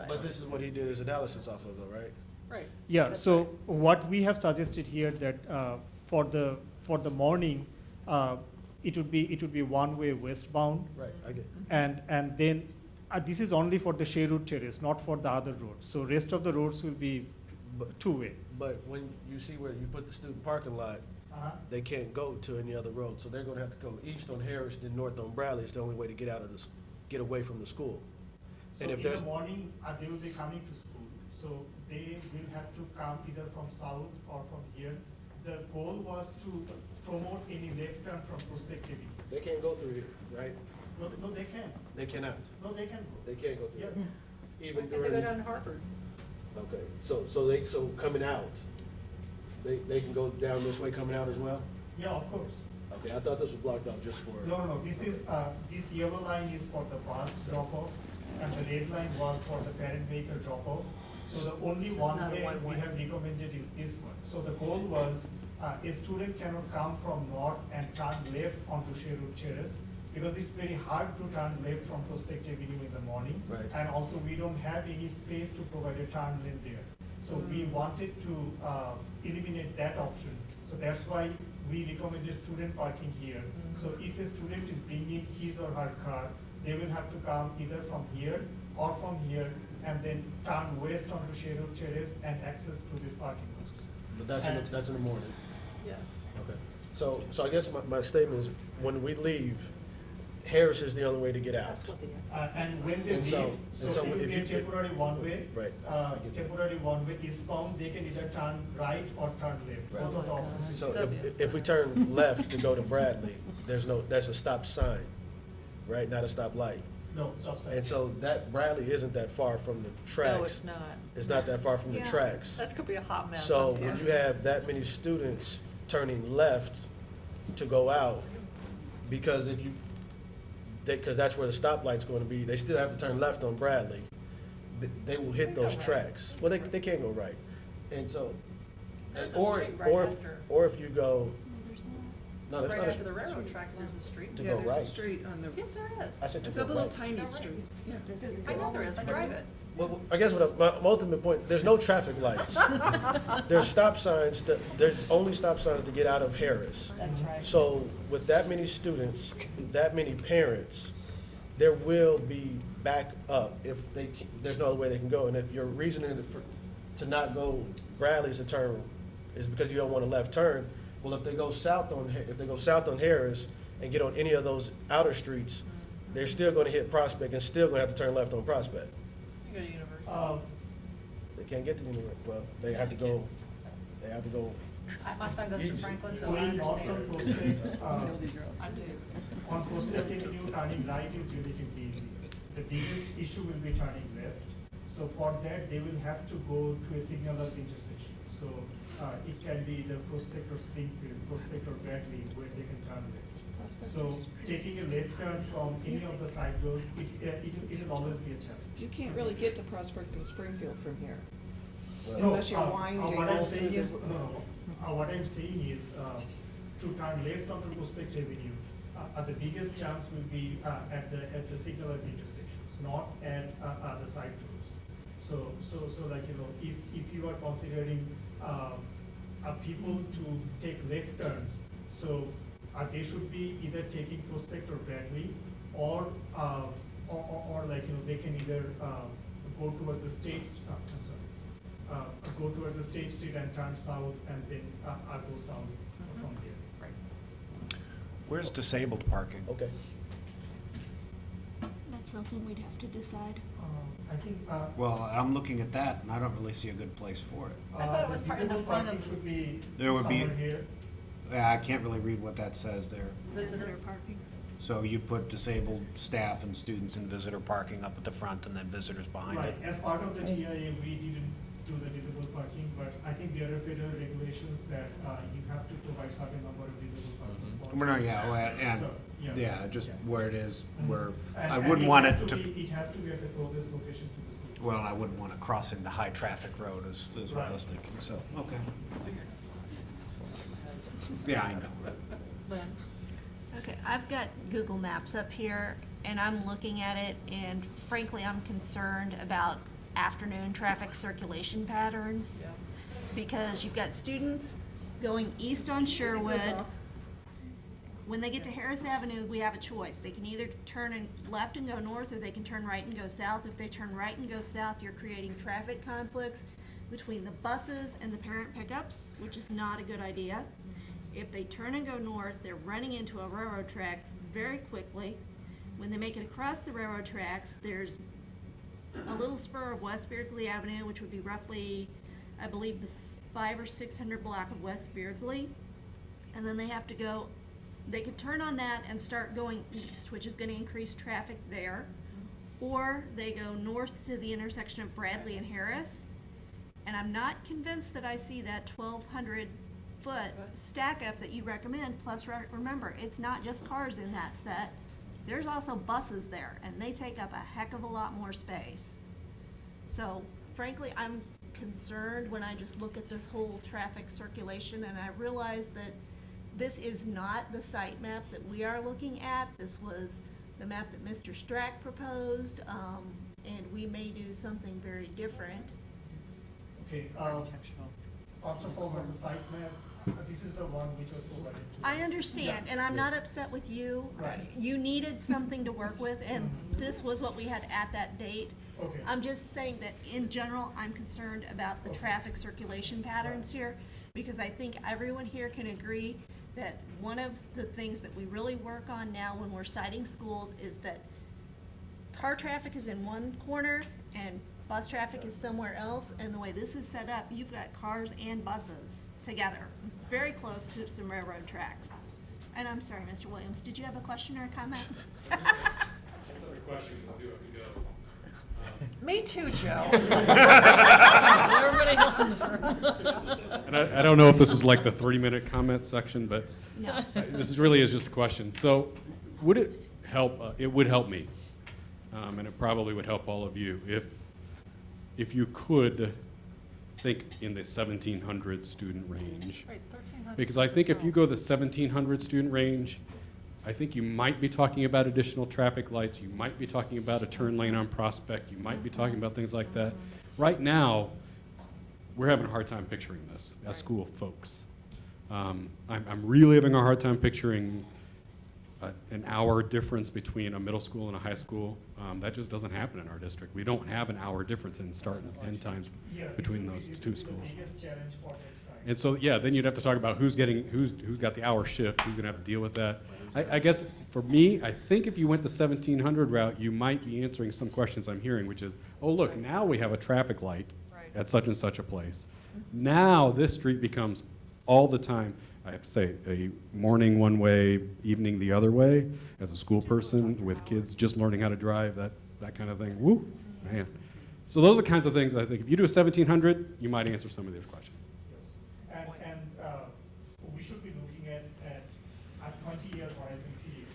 But this is what he did his analysis off of though, right? Right. Yeah, so what we have suggested here that for the morning, it would be one-way westbound. Right, I get it. And then, this is only for the Sherwood Terrace, not for the other roads. So rest of the roads will be two-way. But when you see where you put the student parking lot, they can't go to any other road, so they're gonna have to go east on Harris, then north on Bradley. It's the only way to get out of this, get away from the school. So And if in there's, the morning, they will be coming to school, so they will have to come either from south or from here. The goal was to promote any left turn from prospectivity. they can't go through here, right? No, they can. They cannot. No, they can go. They can't go through Yeah. here. Even They during. go down to Harvard. Okay, so coming out, they can go down this way coming out as well? Yeah, of course. Okay, I thought this was blocked off just for. No, this is, this yellow line is for the bus drop-off, and the red line was for the parent vehicle drop-off. So the only It's one not a way one-way. we have recommended is this one. So the goal was, a student cannot come from north and turn left onto Sherwood Terrace, because it's very hard to turn left from Prospect Avenue in the morning. Right. And also, we don't have any space to provide a turn lane there. So we wanted to eliminate that option. So that's why we recommended student parking here. So if a student is bringing his or her car, they will have to come either from here or from here, and then turn west onto Sherwood Terrace and access to this parking lots. But that's in the morning. Yes. Okay. So I guess my statement is, when we leave, Harris is the only way to get out. That's what the And when they And leave, so- so and so it will if be a you- temporary one-way. Right. Temporary one-way is found, they can either turn right or turn left, both of the options. So if we turn left to go to Bradley, that's a stop sign, right? Not a stop light. No, stop sign. And so that Bradley isn't that far from the tracks. No, it's not. It's not that far from the Yeah. tracks. That's gonna be a hot mess. So I'm when sorry. you have that many students turning left to go out, because because that's where the stoplight's going to be, they still have to turn left on Bradley. They will hit those tracks. Well, they can't go right. And so, There's a or, street right or, after. or if you go, no, that's Right not after the a, railroad tracks, there's a street. To Yeah, go there's a right. street on the, Yes, there is. I said to it's go a little right. tiny Go right. street. Yeah. I know there is, I drive it. Well, I guess my ultimate point, there's no traffic lights. There's stop signs, there's only stop signs to get out of Harris. That's right. So with that many students, that many parents, there will be back up if there's no other way they can go. And if your reasoning to not go Bradley's to turn is because you don't want a left turn, well, if they go south on Harris and get on any of those outer streets, they're still gonna hit Prospect and still gonna have to turn left on Prospect. You go to University. They can't get to the university. Well, they have to go. My son goes to Franklin, so I Going north on understand. Prospect, I do. on Prospect Avenue, turning right is relatively easy. The biggest issue will be turning left. So for that, they will have to go to a signalized intersection. So it can be either Prospect or Springfield, Prospect or Bradley, where they can turn left. So taking a left turn from any of the side roads, it will always be a challenge. You can't really get to Prospect and Springfield from here. No, Unless you're winding what I'm all saying through is, the. what I'm saying is, to turn left onto Prospect Avenue, the biggest chance will be at the signalized intersections, not at the side roads. So like, if you are considering people to take left turns, so they should be either taking Prospect or Bradley, or like, they can either go towards the States, go towards the State Street and turn south, and then go south from there. Right. Where's disabled parking? Okay. That's something we'd have to decide. I think. Well, I'm looking at that, and I don't really see a good place for it. I thought it was part of the disabled front parking of this. should be There would be- somewhere here. Yeah, I can't really read what that says there. Visitor parking. So you put disabled staff and students in visitor parking up at the front, and then visitors behind Right, it. as part of the TIA, we didn't do the disabled parking, but I think there are federal regulations that you have to provide certain number of disabled parking spots. Well, no, yeah, well, and, So, yeah, just where it is, where, And- I and wouldn't want has it to, It has to be at the closest location to the school. well, I wouldn't want it crossing the high-traffic road is what I was Right. thinking, so, okay. Yeah, I know. Okay, I've got Google Maps up here, and I'm looking at it, and frankly, I'm concerned about afternoon traffic circulation patterns. Because you've got students going east on Sherwood. When they get to Harris Avenue, we have a choice. They can either turn left and go north, or they can turn right and go south. If they turn right and go south, you're creating traffic conflicts between the buses and the parent pickups, which is not a good idea. If they turn and go north, they're running into a railroad track very quickly. When they make it across the railroad tracks, there's a little spur of West Beardsley Avenue, which would be roughly, I believe, the 500 or 600 block of West Beardsley. And then they have to go, they could turn on that and start going east, which is going to increase traffic there. Or they go north to the intersection of Bradley and Harris. And I'm not convinced that I see that 1,200-foot stack up that you recommend. Plus, remember, it's not just cars in that set. There's also buses there, and they take up a heck of a lot more space. So frankly, I'm concerned when I just look at this whole traffic circulation, and I realize that this is not the site map that we are looking at. This was the map that Mr. Strack proposed, and we may do something very different. Okay, first of all, on the site map, this is the one which was provided to I us. understand, Yeah. and I'm not upset with you. Right. You needed something to work with, and this was what we had at that date. Okay. I'm just saying that in general, I'm concerned about the traffic circulation patterns here, because I think everyone here can agree that one of the things that we really work on now when we're citing schools is that car traffic is in one corner and bus traffic is somewhere else, and the way this is set up, you've got cars and buses together, very close to some railroad tracks. And I'm sorry, Mr. Williams, did you have a question or a comment? Me too, Joe. Everybody else in this room. And I don't know if this is like the 3-minute comment section, but No. this really is just a question. So would it help, it would help me, and it probably would help all of you, if you could think in the 1,700 student range. Right, 1,300. Because I think if you go the 1,700 student range, I think you might be talking about additional traffic lights, you might be talking about a turn lane on Prospect, you might be talking about things like that. Right now, we're having a hard time picturing this as school folks. I'm really having a hard time picturing an hour difference between a middle school and a high school. That just doesn't happen in our district. We don't have an hour difference in start and end times between those two schools. The biggest challenge for that site. And so, yeah, then you'd have to talk about who's got the hour shift, who's gonna have to deal with that. I guess, for me, I think if you went the 1,700 route, you might be answering some questions I'm hearing, which is, oh, look, now we have a traffic light at such and such a place. Now, this street becomes all the time, I have to say, a morning one way, evening the other way, as a school person with kids just learning how to drive, that kind of thing. Woo, man. So those are the kinds of things I think, if you do a 1,700, you might answer some of these questions. Yes. And we should be looking at a 20-year horizon period.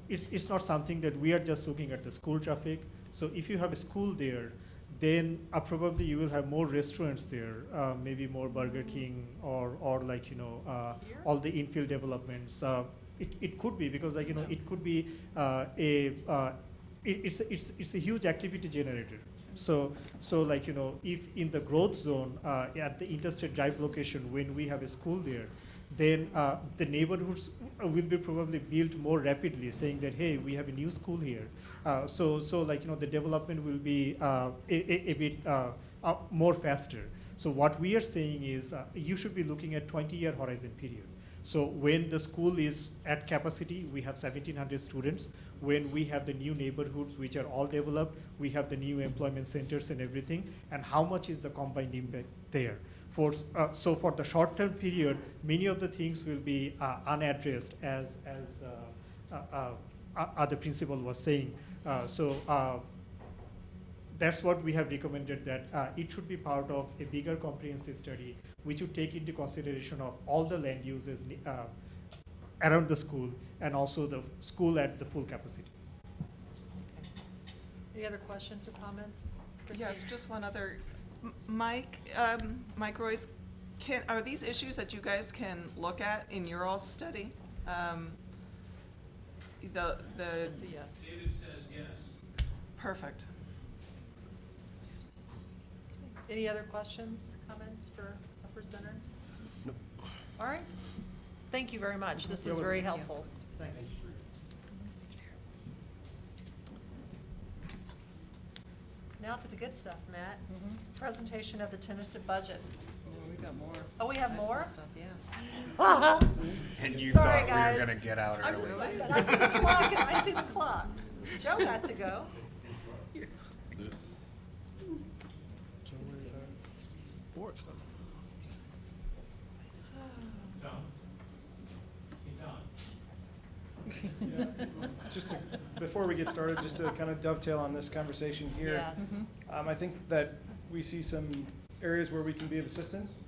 It's not something that we are just looking at the school traffic. So if you have a school there, then probably you will have more restaurants there, maybe more Burger King or like, you know, all the infill developments. It could be, because like, you know, it could be it's a huge activity generator. So like, you know, if in the growth zone at the interstate drive location, when we have a school there, then the neighborhoods will be probably built more rapidly, saying that, hey, we have a new school here. So like, you know, the development will be a bit more faster. So what we are saying is you should be looking at 20-year horizon period. So when the school is at capacity, we have 1,700 students. When we have the new neighborhoods, which are all developed, we have the new employment centers and everything, and how much is the combined impact there? So for the short-term period, many of the things will be unaddressed, as the principal was saying. That's what we have recommended, that it should be part of a bigger comprehensive study, which would take into consideration of all the land uses around the school, and also the school at the full capacity. Any other questions or comments? Yes, Christine? just one other. Mike Royce, are these issues that you guys can look at in your all study? That's a yes. David says yes. Perfect. Any other questions, comments for our presenter? Nope. All right. Thank you very much. This was very helpful. Thanks. Now to the good stuff, Matt. Presentation of the tentative budget. We got more. Oh, we have high school more? stuff, yeah. And you Sorry, thought we were guys. gonna get out I'm early. just like that. I see the clock and I see the clock. Joe got to go. Just to, before we get started, just to kind of dovetail on this conversation here. Yes. I think that we see some areas where we can be of assistance,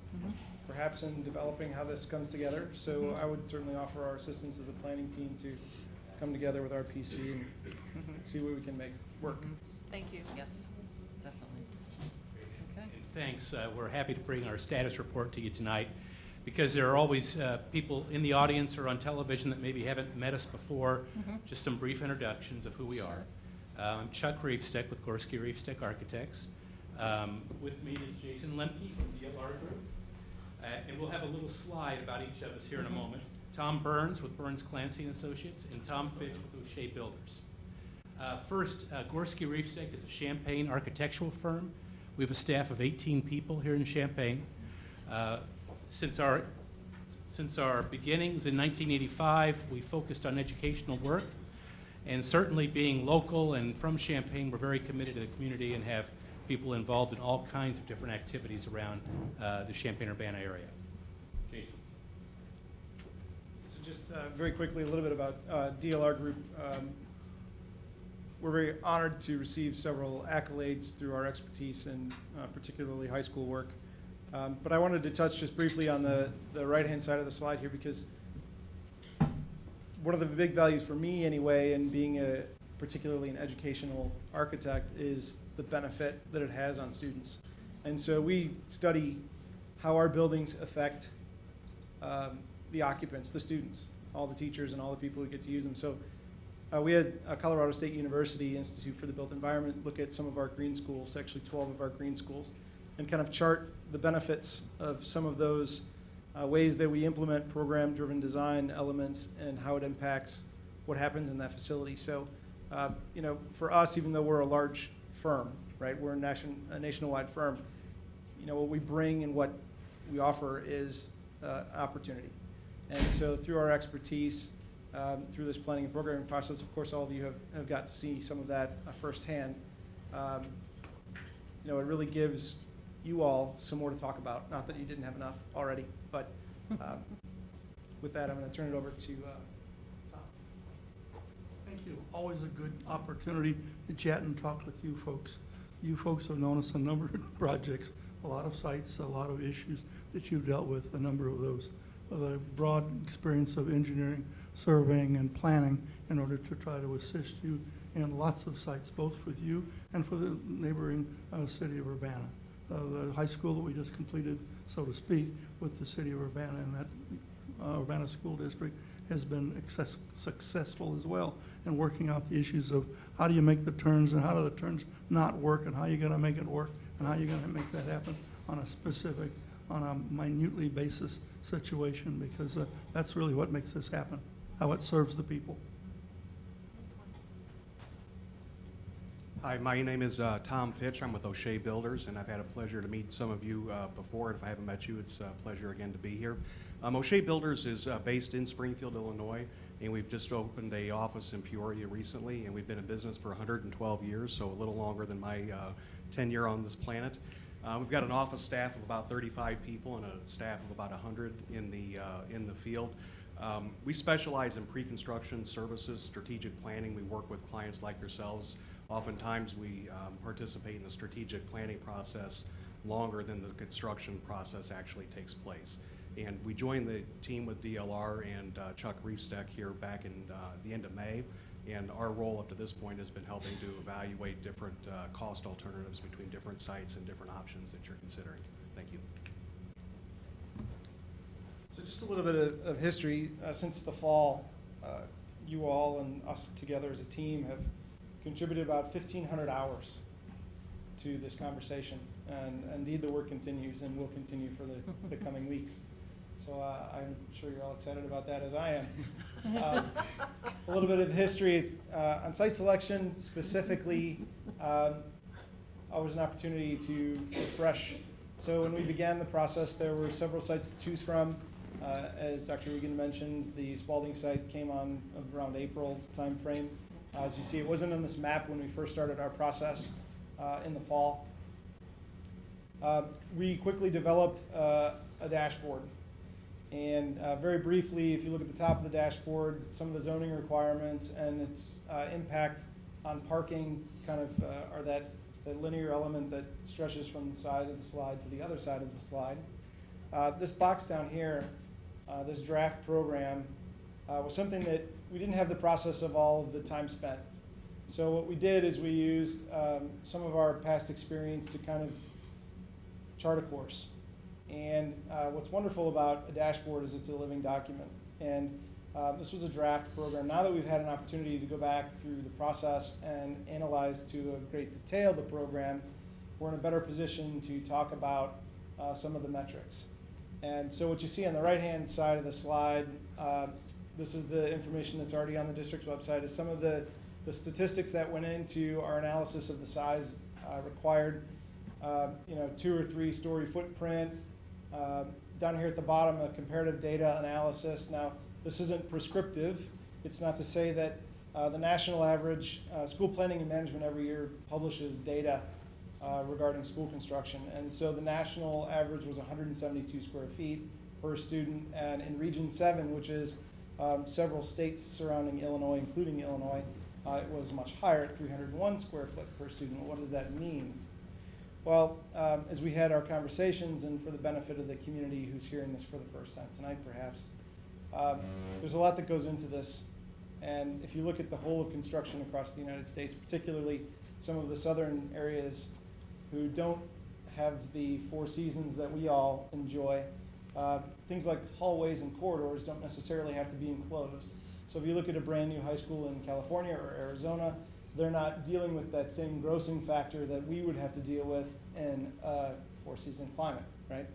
perhaps in developing how this comes together. So I would certainly offer our assistance as a planning team to come together with our PC and see what we can make work. Thank you. Yes, definitely. Okay. Thanks. We're happy to bring our status report to you tonight because there are always people in the audience or on television that maybe haven't met us before. Just some brief introductions of who we are. I'm Chuck Riefsteck with Gorski Riefsteck Architects. With me is Jason Lemke from DLR Group. And we'll have a little slide about each of us here in a moment. Tom Burns with Burns Clancy and Associates, and Tom Fitch with O'Shea Builders. First, Gorski Riefsteck is a Champaign architectural firm. We have a staff of 18 people here in Champaign. Since our beginnings in 1985, we focused on educational work, and certainly being local and from Champaign, we're very committed to the community and have people involved in all kinds of different activities around the Champaign-Urbana area. Jason. So just very quickly, a little bit about DLR Group. We're very honored to receive several accolades through our expertise in particularly high school work. But I wanted to touch just briefly on the right-hand side of the slide here, because one of the big values for me anyway, in being particularly an educational architect, is the benefit that it has on students. And so we study how our buildings affect the occupants, the students, all the teachers and all the people who get to use them. So we had Colorado State University Institute for the Built Environment look at some of our green schools, actually 12 of our green schools, and kind of chart the benefits of some of those ways that we implement program-driven design elements and how it impacts what happens in that facility. So, you know, for us, even though we're a large firm, right, we're a nationwide firm, you know, what we bring and what we offer is opportunity. And so through our expertise, through this planning and programming process, of course, all of you have got to see some of that firsthand. You know, it really gives you all some more to talk about. Not that you didn't have enough already, but with that, I'm going to turn it over to Tom. Thank you. Always a good opportunity to chat and talk with you folks. You folks have known us a number of projects, a lot of sites, a lot of issues that you've dealt with, a number of those. The broad experience of engineering, surveying, and planning in order to try to assist you in lots of sites, both with you and for the neighboring city of Urbana. The high school that we just completed, so to speak, with the city of Urbana and that Urbana School District has been successful as well in working out the issues of how do you make the turns and how do the turns not work and how you're going to make it work and how you're going to make that happen on a specific, on a minutely basis situation, because that's really what makes this happen, how it serves the people. Hi, my name is Tom Fitch. I'm with O'Shea Builders, and I've had a pleasure to meet some of you before. And if I haven't met you, it's a pleasure again to be here. O'Shea Builders is based in Springfield, Illinois, and we've just opened an office in Peoria recently, and we've been in business for 112 years, so a little longer than my tenure on this planet. We've got an office staff of about 35 people and a staff of about 100 in the field. We specialize in pre-construction services, strategic planning. We work with clients like yourselves. Oftentimes we participate in the strategic planning process longer than the construction process actually takes place. And we joined the team with DLR and Chuck Riefsteck here back in the end of May. And our role up to this point has been helping to evaluate different cost alternatives between different sites and different options that you're considering. Thank you. So just a little bit of history. Since the fall, you all and us together as a team have contributed about 1,500 hours to this conversation. And indeed, the work continues and will continue for the coming weeks. So I'm sure you're all excited about that as I am. A little bit of history on site selection specifically. Always an opportunity to refresh. So when we began the process, there were several sites to choose from. As Dr. Regan mentioned, the Spalding site came on around April timeframe. As you see, it wasn't on this map when we first started our process in the fall. We quickly developed a dashboard. And very briefly, if you look at the top of the dashboard, some of the zoning requirements and its impact on parking kind of are that linear element that stretches from the side of the slide to the other side of the slide. This box down here, this draft program, was something that we didn't have the process of all of the time spent. So what we did is we used some of our past experience to kind of chart a course. And what's wonderful about a dashboard is it's a living document. And this was a draft program. Now that we've had an opportunity to go back through the process and analyze to a great detail the program, we're in a better position to talk about some of the metrics. And so what you see on the right-hand side of the slide, this is the information that's already on the district's website, is some of the statistics that went into our analysis of the size required. 2 or 3 story footprint. Down here at the bottom, a comparative data analysis. Now, this isn't prescriptive. It's not to say that the national average, school planning and management every year publishes data regarding school construction. And so the national average was 172 square feet per student. And in Region 7, which is several states surrounding Illinois, including Illinois, it was much higher at 301 square foot per student. What does that mean? Well, as we had our conversations, and for the benefit of the community who's hearing this for the first time tonight, perhaps, there's a lot that goes into this. And if you look at the whole of construction across the United States, particularly some of the southern areas who don't have the 4 seasons that we all enjoy, things like hallways and corridors don't necessarily have to be enclosed. So if you look at a brand new high school in California or Arizona, they're not dealing with that same grossing factor that we would have to deal with in a 4-season climate, right?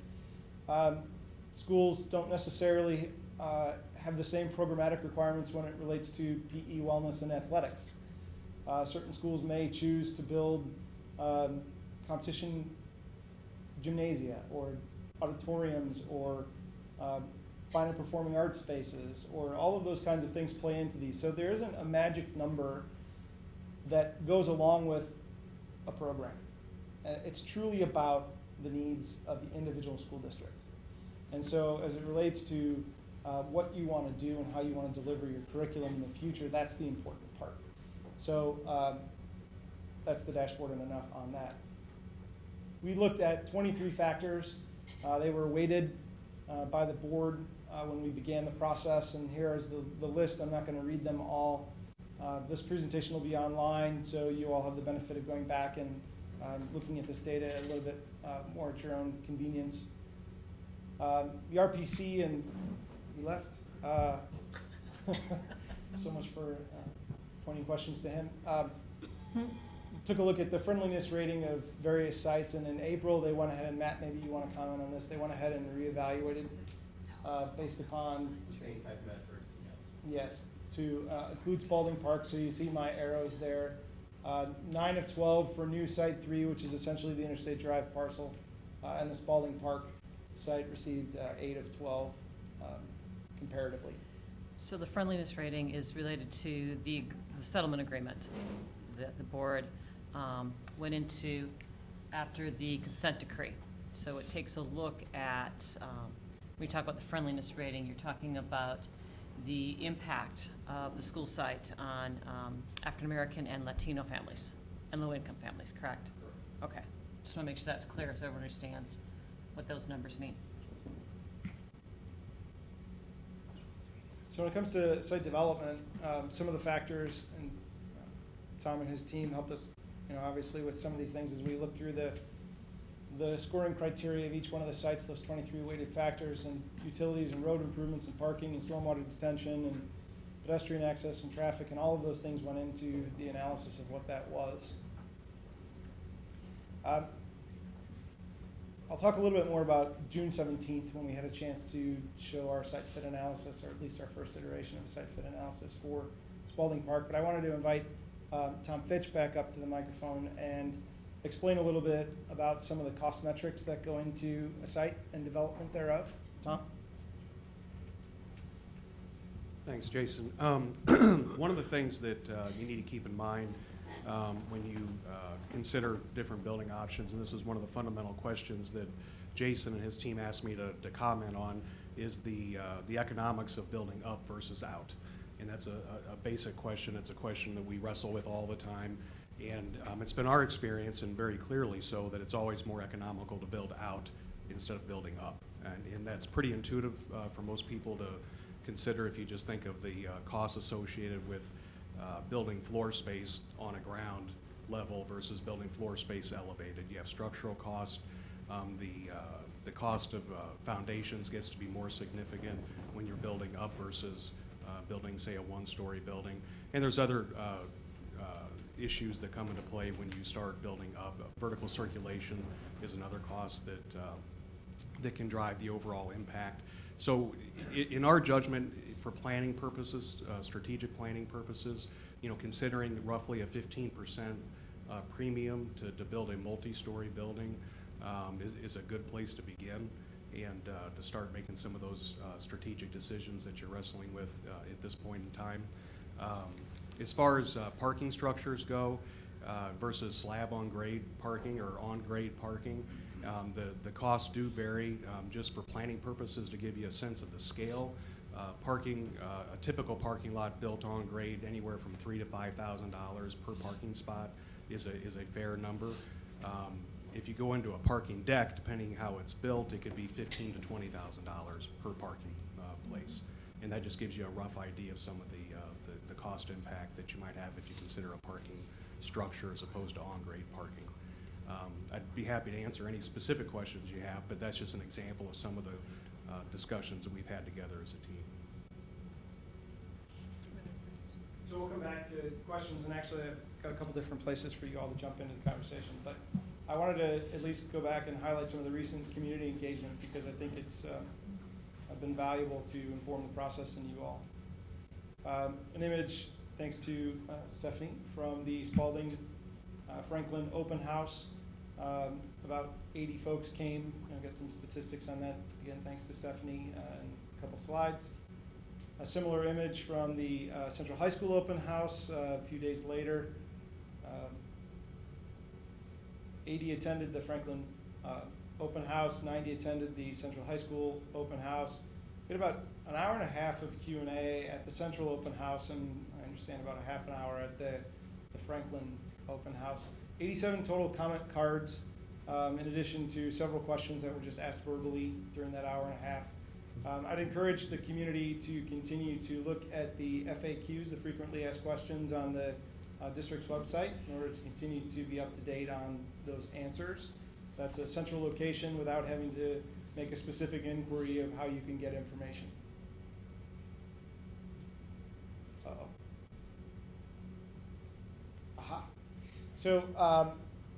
Schools don't necessarily have the same programmatic requirements when it relates to PE, wellness, and athletics. Certain schools may choose to build competition gymnasia or auditoriums or fine and performing arts spaces, or all of those kinds of things play into these. So there isn't a magic number that goes along with a program. It's truly about the needs of the individual school district. And so as it relates to what you want to do and how you want to deliver your curriculum in the future, that's the important part. So that's the dashboard and enough on that. We looked at 23 factors. They were weighted by the board when we began the process, and here is the list. I'm not going to read them all. This presentation will be online, so you all have the benefit of going back and looking at this data a little bit more at your own convenience. The RPC, and he left. So much for pointing questions to him. Took a look at the friendliness rating of various sites, and in April they went ahead, and Matt, maybe you want to comment on this, they went ahead and reevaluated based upon same type metrics, yes, to include Spalding Park, so you see my arrows there. 9 of 12 for new Site 3, which is essentially the Interstate Drive parcel, and the Spalding Park site received 8 of 12 comparatively. So the friendliness rating is related to the settlement agreement that the board went into after the consent decree. So it takes a look at, when you talk about the friendliness rating, you're talking about the impact of the school site on African American and Latino families and low-income families, correct? Correct. Okay. Just want to make sure that's clear so everyone understands what those numbers mean. So when it comes to site development, some of the factors, and Tom and his team helped us, obviously with some of these things as we look through the scoring criteria of each one of the sites, those 23 weighted factors, and utilities and road improvements and parking and stormwater detention and pedestrian access and traffic, and all of those things went into the analysis of what that was. I'll talk a little bit more about June 17th when we had a chance to show our site fit analysis, or at least our first iteration of a site fit analysis for Spalding Park. But I wanted to invite Tom Fitch back up to the microphone and explain a little bit about some of the cost metrics that go into a site and development thereof. Tom? Thanks, Jason. One of the things that you need to keep in mind when you consider different building options, and this is one of the fundamental questions that Jason and his team asked me to comment on, is the economics of building up versus out. And that's a basic question. It's a question that we wrestle with all the time. And it's been our experience, and very clearly so, that it's always more economical to build out instead of building up. And that's pretty intuitive for most people to consider if you just think of the costs associated with building floor space on a ground level versus building floor space elevated. You have structural costs. The cost of foundations gets to be more significant when you're building up versus building, say, a one-story building. And there's other issues that come into play when you start building up. Vertical circulation is another cost that can drive the overall impact. So in our judgment, for planning purposes, strategic planning purposes, considering roughly a 15% premium to build a multi-story building is a good place to begin, and to start making some of those strategic decisions that you're wrestling with at this point in time. As far as parking structures go versus slab on grade parking or on grade parking, the costs do vary. Just for planning purposes, to give you a sense of the scale, a typical parking lot built on grade, anywhere from $3,000 to $5,000 per parking spot is a fair number. If you go into a parking deck, depending how it's built, it could be $15,000 to $20,000 per parking place. And that just gives you a rough idea of some of the cost impact that you might have if you consider a parking structure as opposed to on-grade parking. I'd be happy to answer any specific questions you have, but that's just an example of some of the discussions that we've had together as a team. So we'll come back to questions, and actually I've got a couple different places for you all to jump into the conversation, but I wanted to at least go back and highlight some of the recent community engagement, because I think it's been valuable to inform the process and you all. An image, thanks to Stephanie, from the Spalding Franklin Open House. About 80 folks came. I'll get some statistics on that. Again, thanks to Stephanie, and a couple slides. A similar image from the Central High School Open House a few days later. 80 attended the Franklin Open House, 90 attended the Central High School Open House. We had about an hour and a half of Q&A at the Central Open House, and I understand about a half an hour at the Franklin Open House. 87 total comment cards, in addition to several questions that were just asked verbally during that hour and a half. I'd encourage the community to continue to look at the FAQs, the frequently asked questions, on the district's website in order to continue to be up to date on those answers. That's a central location without having to make a specific inquiry of how you can get information. Uh-oh. Aha. So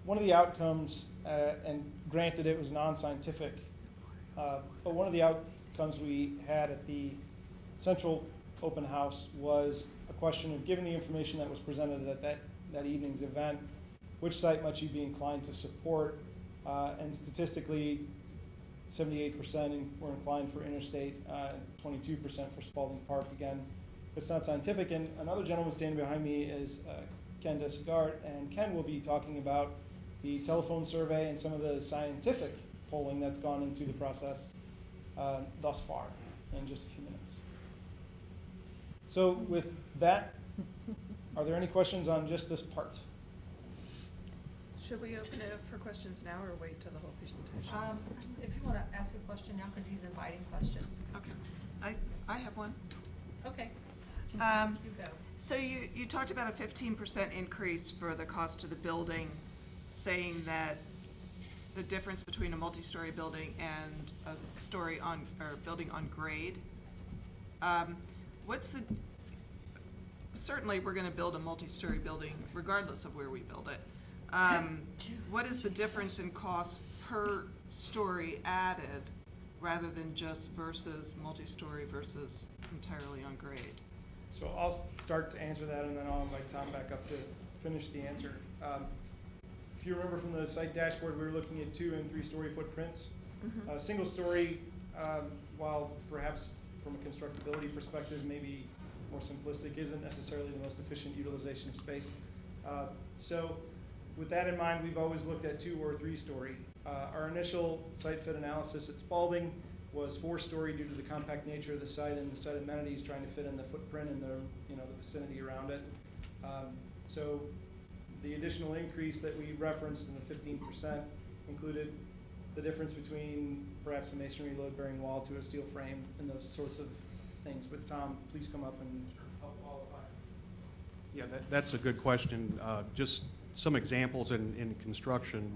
one of the outcomes, and granted it was non-scientific, but one of the outcomes we had at the Central Open House was a question of, given the information that was presented at that evening's event, which site might you be inclined to support? And statistically, 78% were inclined for Interstate, 22% for Spalding Park. Again, it's not scientific. And another gentleman standing behind me is Ken Desigart, and Ken will be talking about the telephone survey and some of the scientific polling that's gone into the process thus far in just a few minutes. So with that, are there any questions on just this part? Should we open it up for questions now or wait till the whole presentation? If you want to ask a question now, because he's inviting questions. Okay. I have one. Okay. You go. So you talked about a 15% increase for the cost of the building, saying that the difference between a multi-story building and a story on, or building on grade. Certainly we're going to build a multi-story building regardless of where we build it. What is the difference in cost per story added rather than just versus multi-story versus entirely on grade? So I'll start to answer that, and then I'll invite Tom back up to finish the answer. If you remember from the site dashboard, we were looking at 2- and 3-story footprints. Single story, while perhaps from a constructability perspective, maybe more simplistic, isn't necessarily the most efficient utilization of space. So with that in mind, we've always looked at 2- or 3-story. Our initial site fit analysis at Spalding was 4-story due to the compact nature of the site and the site amenities trying to fit in the footprint and the vicinity around it. So the additional increase that we referenced in the 15% included the difference between perhaps a masonry load-bearing wall to a steel frame and those sorts of things. But Tom, please come up and help qualify. Yeah, that's a good question. Just some examples in construction,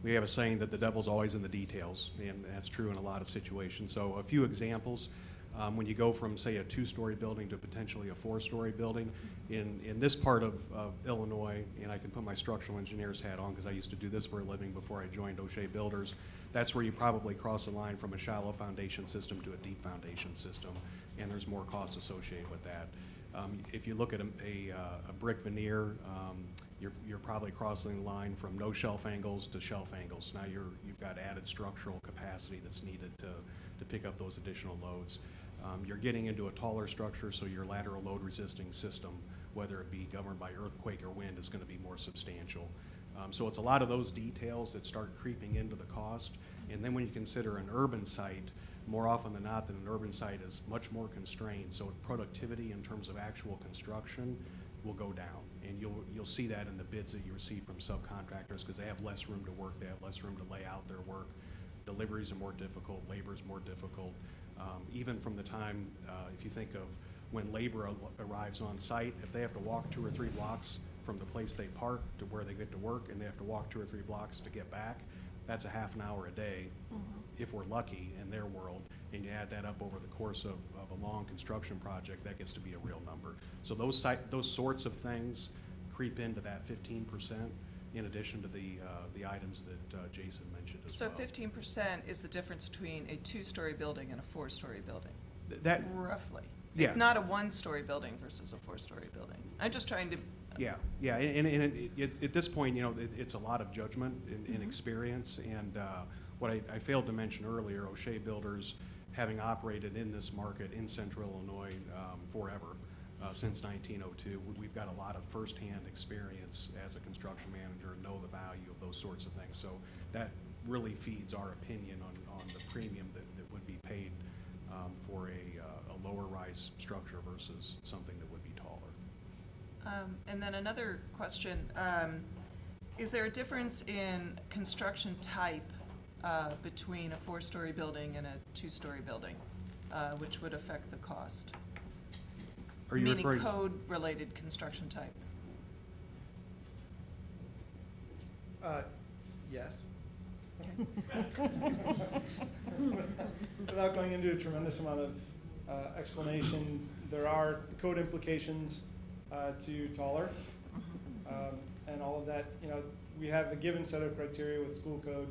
we have a saying that the devil's always in the details, and that's true in a lot of situations. So a few examples. When you go from, say, a 2-story building to potentially a 4-story building, in this part of Illinois, and I can put my structural engineer's hat on because I used to do this for a living before I joined O'Shea Builders, that's where you probably cross the line from a shallow foundation system to a deep foundation system, and there's more costs associated with that. If you look at a brick veneer, you're probably crossing the line from no shelf angles to shelf angles. Now you've got added structural capacity that's needed to pick up those additional loads. You're getting into a taller structure, so your lateral load resisting system, whether it be governed by earthquake or wind, is going to be more substantial. So it's a lot of those details that start creeping into the cost. And then when you consider an urban site, more often than not, an urban site is much more constrained. So productivity in terms of actual construction will go down. And you'll see that in the bids that you receive from subcontractors because they have less room to work, they have less room to lay out their work. Deliveries are more difficult, labor is more difficult. Even from the time, if you think of when labor arrives on site, if they have to walk 2 or 3 blocks from the place they park to where they get to work, and they have to walk 2 or 3 blocks to get back, that's a half an hour a day, if we're lucky in their world. And you add that up over the course of a long construction project, that gets to be a real number. So those sorts of things creep into that 15%. In addition to the items that Jason mentioned as well. So 15% is the difference between a 2-story building and a 4-story building? That roughly. Yeah. It's not a 1-story building versus a 4-story building. I'm just trying to. Yeah, and at this point, it's a lot of judgment and experience. And what I failed to mention earlier, O'Shea Builders, having operated in this market in Central Illinois forever. Since 1902, we've got a lot of firsthand experience as a construction manager and know the value of those sorts of things. So that really feeds our opinion on the premium that would be paid for a lower rise structure versus something that would be taller. And then another question, is there a difference in construction type between a 4-story building and a 2-story building, which would affect the cost? Are you Meaning referring? code-related construction type? Yes. Without going into a tremendous amount of explanation, there are code implications to taller. And all of that, we have a given set of criteria with school code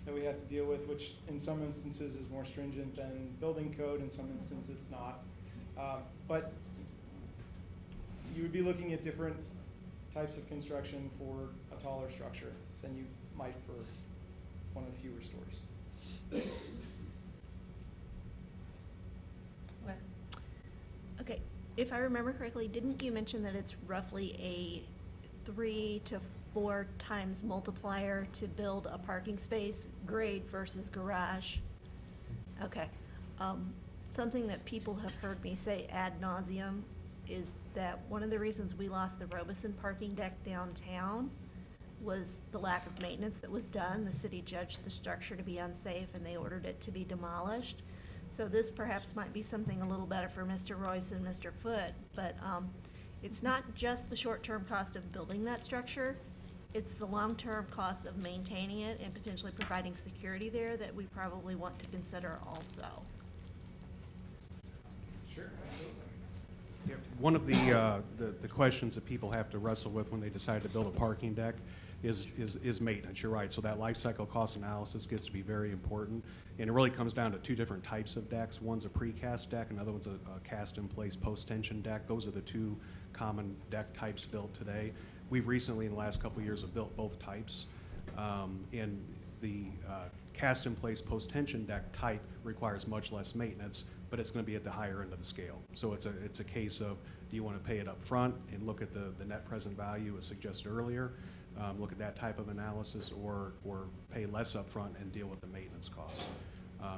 that we have to deal with, which in some instances is more stringent than building code, in some instances it's not. But you would be looking at different types of construction for a taller structure than you might for one of the fewer stories. Okay, if I remember correctly, didn't you mention that it's roughly a 3 to 4 times multiplier to build a parking space, grade versus garage? Okay. Something that people have heard me say ad nauseum is that one of the reasons we lost the Robeson parking deck downtown was the lack of maintenance that was done. The city judged the structure to be unsafe and they ordered it to be demolished. So this perhaps might be something a little better for Mr. Royce and Mr. Foote, but it's not just the short-term cost of building that structure, it's the long-term cost of maintaining it and potentially providing security there that we probably want to consider also. Sure, absolutely. Yeah, one of the questions that people have to wrestle with when they decide to build a parking deck is maintenance. You're right. So that life cycle cost analysis gets to be very important. And it really comes down to two different types of decks. One's a precast deck, another one's a cast-in-place post-tension deck. Those are the two common deck types built today. We've recently, in the last couple of years, have built both types. And the cast-in-place post-tension deck type requires much less maintenance, but it's going to be at the higher end of the scale. So it's a case of, do you want to pay it up front and look at the net present value as suggested earlier, look at that type of analysis, or pay less up front and deal with the maintenance costs.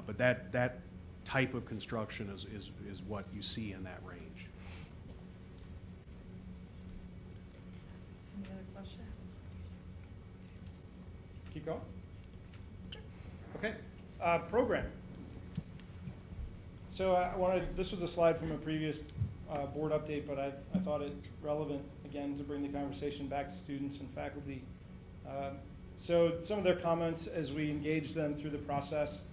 But that type of construction is what you see in that range. Any other questions? Keep going? Okay, program. So I wanted, this was a slide from a previous board update, but I thought it relevant, again, to bring the conversation back to students and faculty. So some of their comments as we engaged them through the process,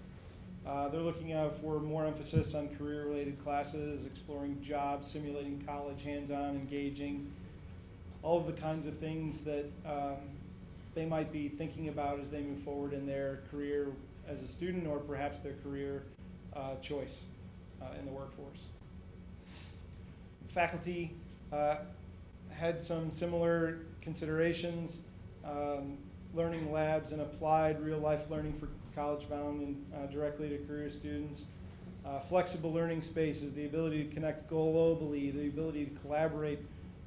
they're looking for more emphasis on career-related classes, exploring jobs, simulating college, hands-on, engaging, all of the kinds of things that they might be thinking about as they move forward in their career as a student, or perhaps their career choice in the workforce. Faculty had some similar considerations, learning labs and applied real-life learning for college-bound and directly to career students, flexible learning spaces, the ability to connect globally, the ability to collaborate,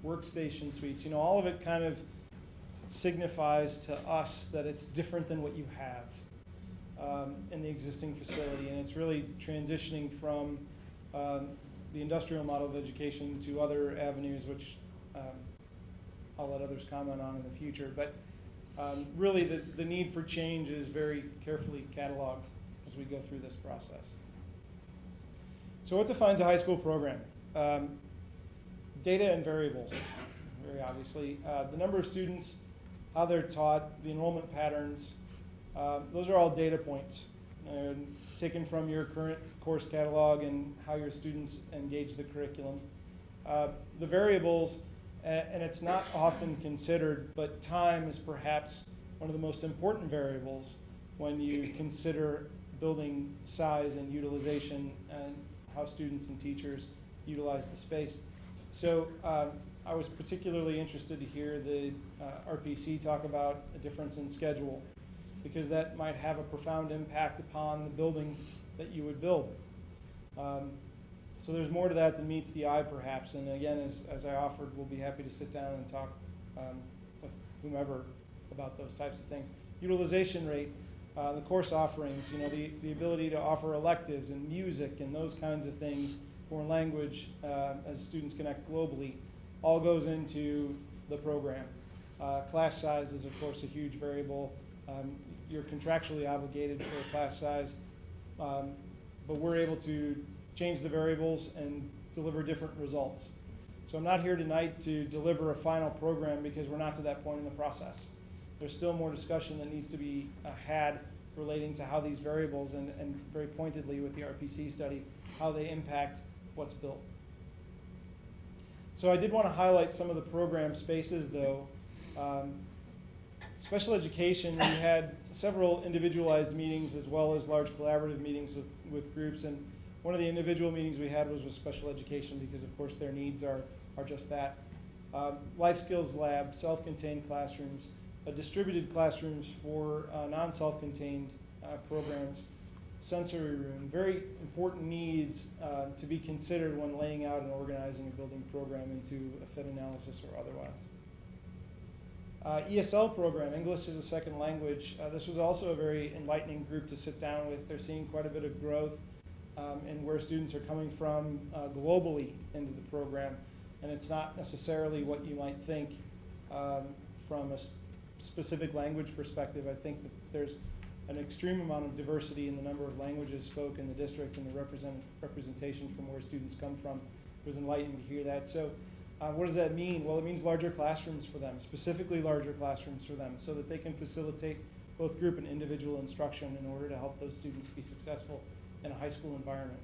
workstation suites, all of it kind of signifies to us that it's different than what you have in the existing facility, and it's really transitioning from the industrial model of education to other avenues, which I'll let others comment on in the future. But really the need for change is very carefully cataloged as we go through this process. So what defines a high school program? Data and variables, very obviously. The number of students, how they're taught, the enrollment patterns, those are all data points taken from your current course catalog and how your students engage the curriculum. The variables, and it's not often considered, but time is perhaps one of the most important variables when you consider building size and utilization and how students and teachers utilize the space. So I was particularly interested to hear the RPC talk about a difference in schedule, because that might have a profound impact upon the building that you would build. So there's more to that than meets the eye, perhaps. And again, as I offered, we'll be happy to sit down and talk with whomever about those types of things. Utilization rate, the course offerings, the ability to offer electives and music and those kinds of things, foreign language as students connect globally, all goes into the program. Class size is, of course, a huge variable. You're contractually obligated for a class size, but we're able to change the variables and deliver different results. So I'm not here tonight to deliver a final program because we're not to that point in the process. There's still more discussion that needs to be had relating to how these variables and very pointedly with the RPC study, how they impact what's built. So I did want to highlight some of the program spaces though. Special education, we had several individualized meetings as well as large collaborative meetings with groups, and one of the individual meetings we had was with special education because of course their needs are just that. Life skills lab, self-contained classrooms, distributed classrooms for non-self-contained programs, sensory room, very important needs to be considered when laying out and organizing a building program into a fit analysis or otherwise. ESL program, English as a second language. This was also a very enlightening group to sit down with. They're seeing quite a bit of growth in where students are coming from globally into the program. And it's not necessarily what you might think from a specific language perspective. I think that there's an extreme amount of diversity in the number of languages spoken in the district and the representation from where students come from. It was enlightening to hear that. So what does that mean? Well, it means larger classrooms for them, specifically larger classrooms for them, so that they can facilitate both group and individual instruction in order to help those students be successful in a high school environment.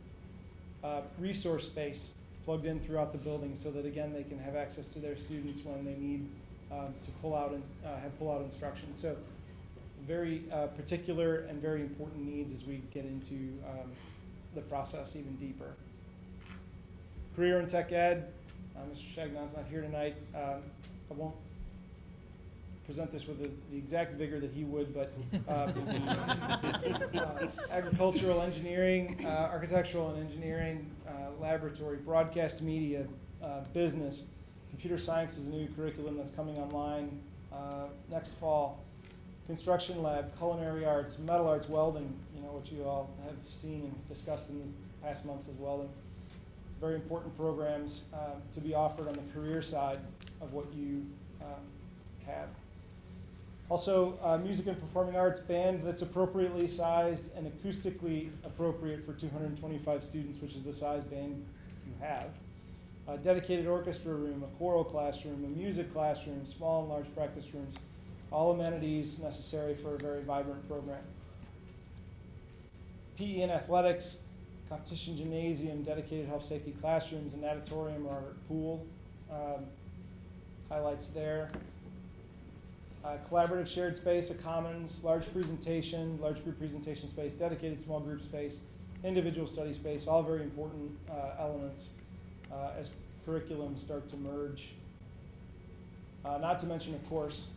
Resource space plugged in throughout the building so that, again, they can have access to their students when they need to pull out and have pull-out instruction. So very particular and very important needs as we get into the process even deeper. Career and Tech Ed, Mr. Shagnon's not here tonight. I won't present this with the exact vigor that he would, but agricultural engineering, architectural and engineering, laboratory, broadcast media, business, computer science is a new curriculum that's coming online next fall. Construction lab, culinary arts, metal arts, welding, what you all have seen and discussed in the past months as welding. Very important programs to be offered on the career side of what you have. Also, music and performing arts band that's appropriately sized and acoustically appropriate for 225 students, which is the size band you have. A dedicated orchestra room, a choral classroom, a music classroom, small and large practice rooms, all amenities necessary for a very vibrant program. PE and athletics, competition gymnasium, dedicated health safety classrooms, an auditorium or pool, highlights there. Collaborative shared space, a commons, large presentation, large group presentation space, dedicated small group space, individual study space, all very important elements as curriculums start to merge. Not to mention, of course,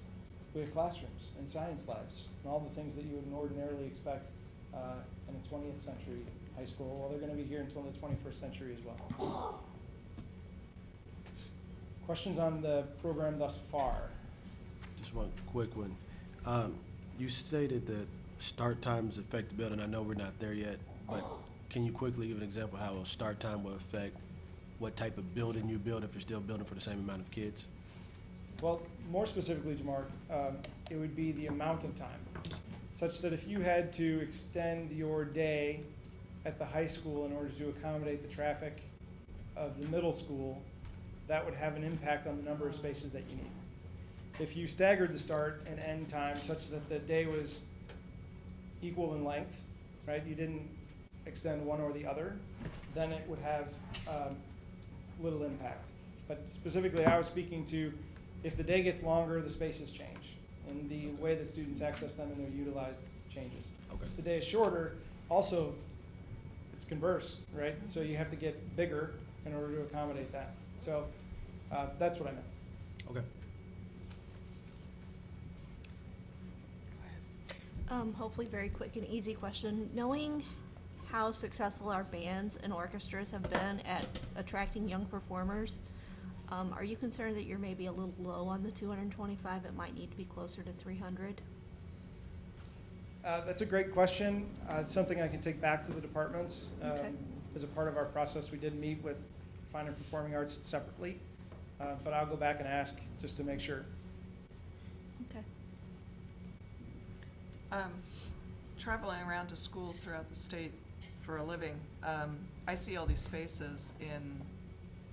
we have classrooms and science labs and all the things that you would ordinarily expect in a 20th century high school. Well, they're going to be here until the 21st century as well. Questions on the program thus far? Just one quick one. You stated that start times affect the building. I know we're not there yet, but can you quickly give an example how a start time will affect what type of building you build if you're still building for the same amount of kids? Well, more specifically, Jamar, it would be the amount of time, such that if you had to extend your day at the high school in order to accommodate the traffic of the middle school, that would have an impact on the number of spaces that you need. If you staggered the start and end time such that the day was equal in length, right, you didn't extend one or the other, then it would have little impact. But specifically, I was speaking to if the day gets longer, the spaces change, and the way that students access them and they're utilized changes. Okay. If the day is shorter, also, it's converse, right? So you have to get bigger in order to accommodate that. So that's what I meant. Okay. Hopefully very quick and easy question. Knowing how successful our bands and orchestras have been at attracting young performers, are you concerned that you're maybe a little low on the 225? It might need to be closer to 300? That's a great question. It's something I can take back to the departments. Okay. As a part of our process, we did meet with Fine and Performing Arts separately, but I'll go back and ask just to make sure. Okay. Traveling around to schools throughout the state for a living, I see all these spaces in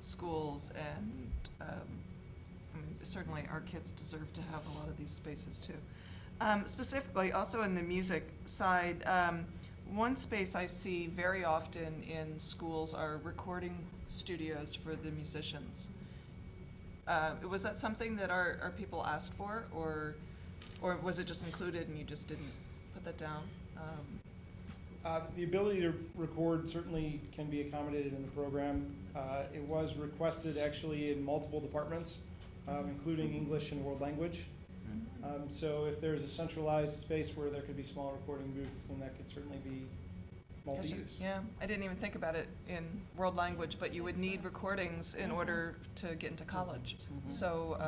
schools, and I mean, certainly our kids deserve to have a lot of these spaces too. Specifically, also in the music side, one space I see very often in schools are recording studios for the musicians. Was that something that our people asked for, or was it just included and you just didn't put that down? The ability to record certainly can be accommodated in the program. It was requested actually in multiple departments, including English and world language. So if there's a centralized space where there could be small recording booths, then that could certainly be multi-use. Yeah, I didn't even think about it in world language, but you would need recordings in order to get into college. So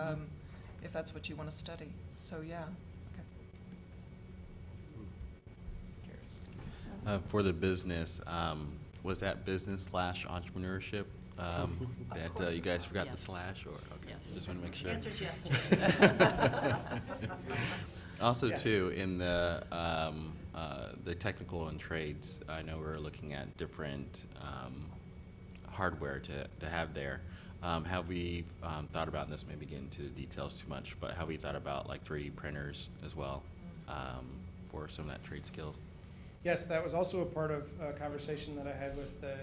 if that's what you want to study. So yeah, okay. For the business, was that business/entrepreneurship that you guys forgot the slash, or okay. Yes. Just want to make sure. The answer is yes. Also, Yes. too, in the technical and trades, I know we're looking at different hardware to have there. Have we thought about, and this maybe get into the details too much, but have we thought about like 3D printers as well for some of that trade skill? Yes, that was also a part of a conversation that I had with the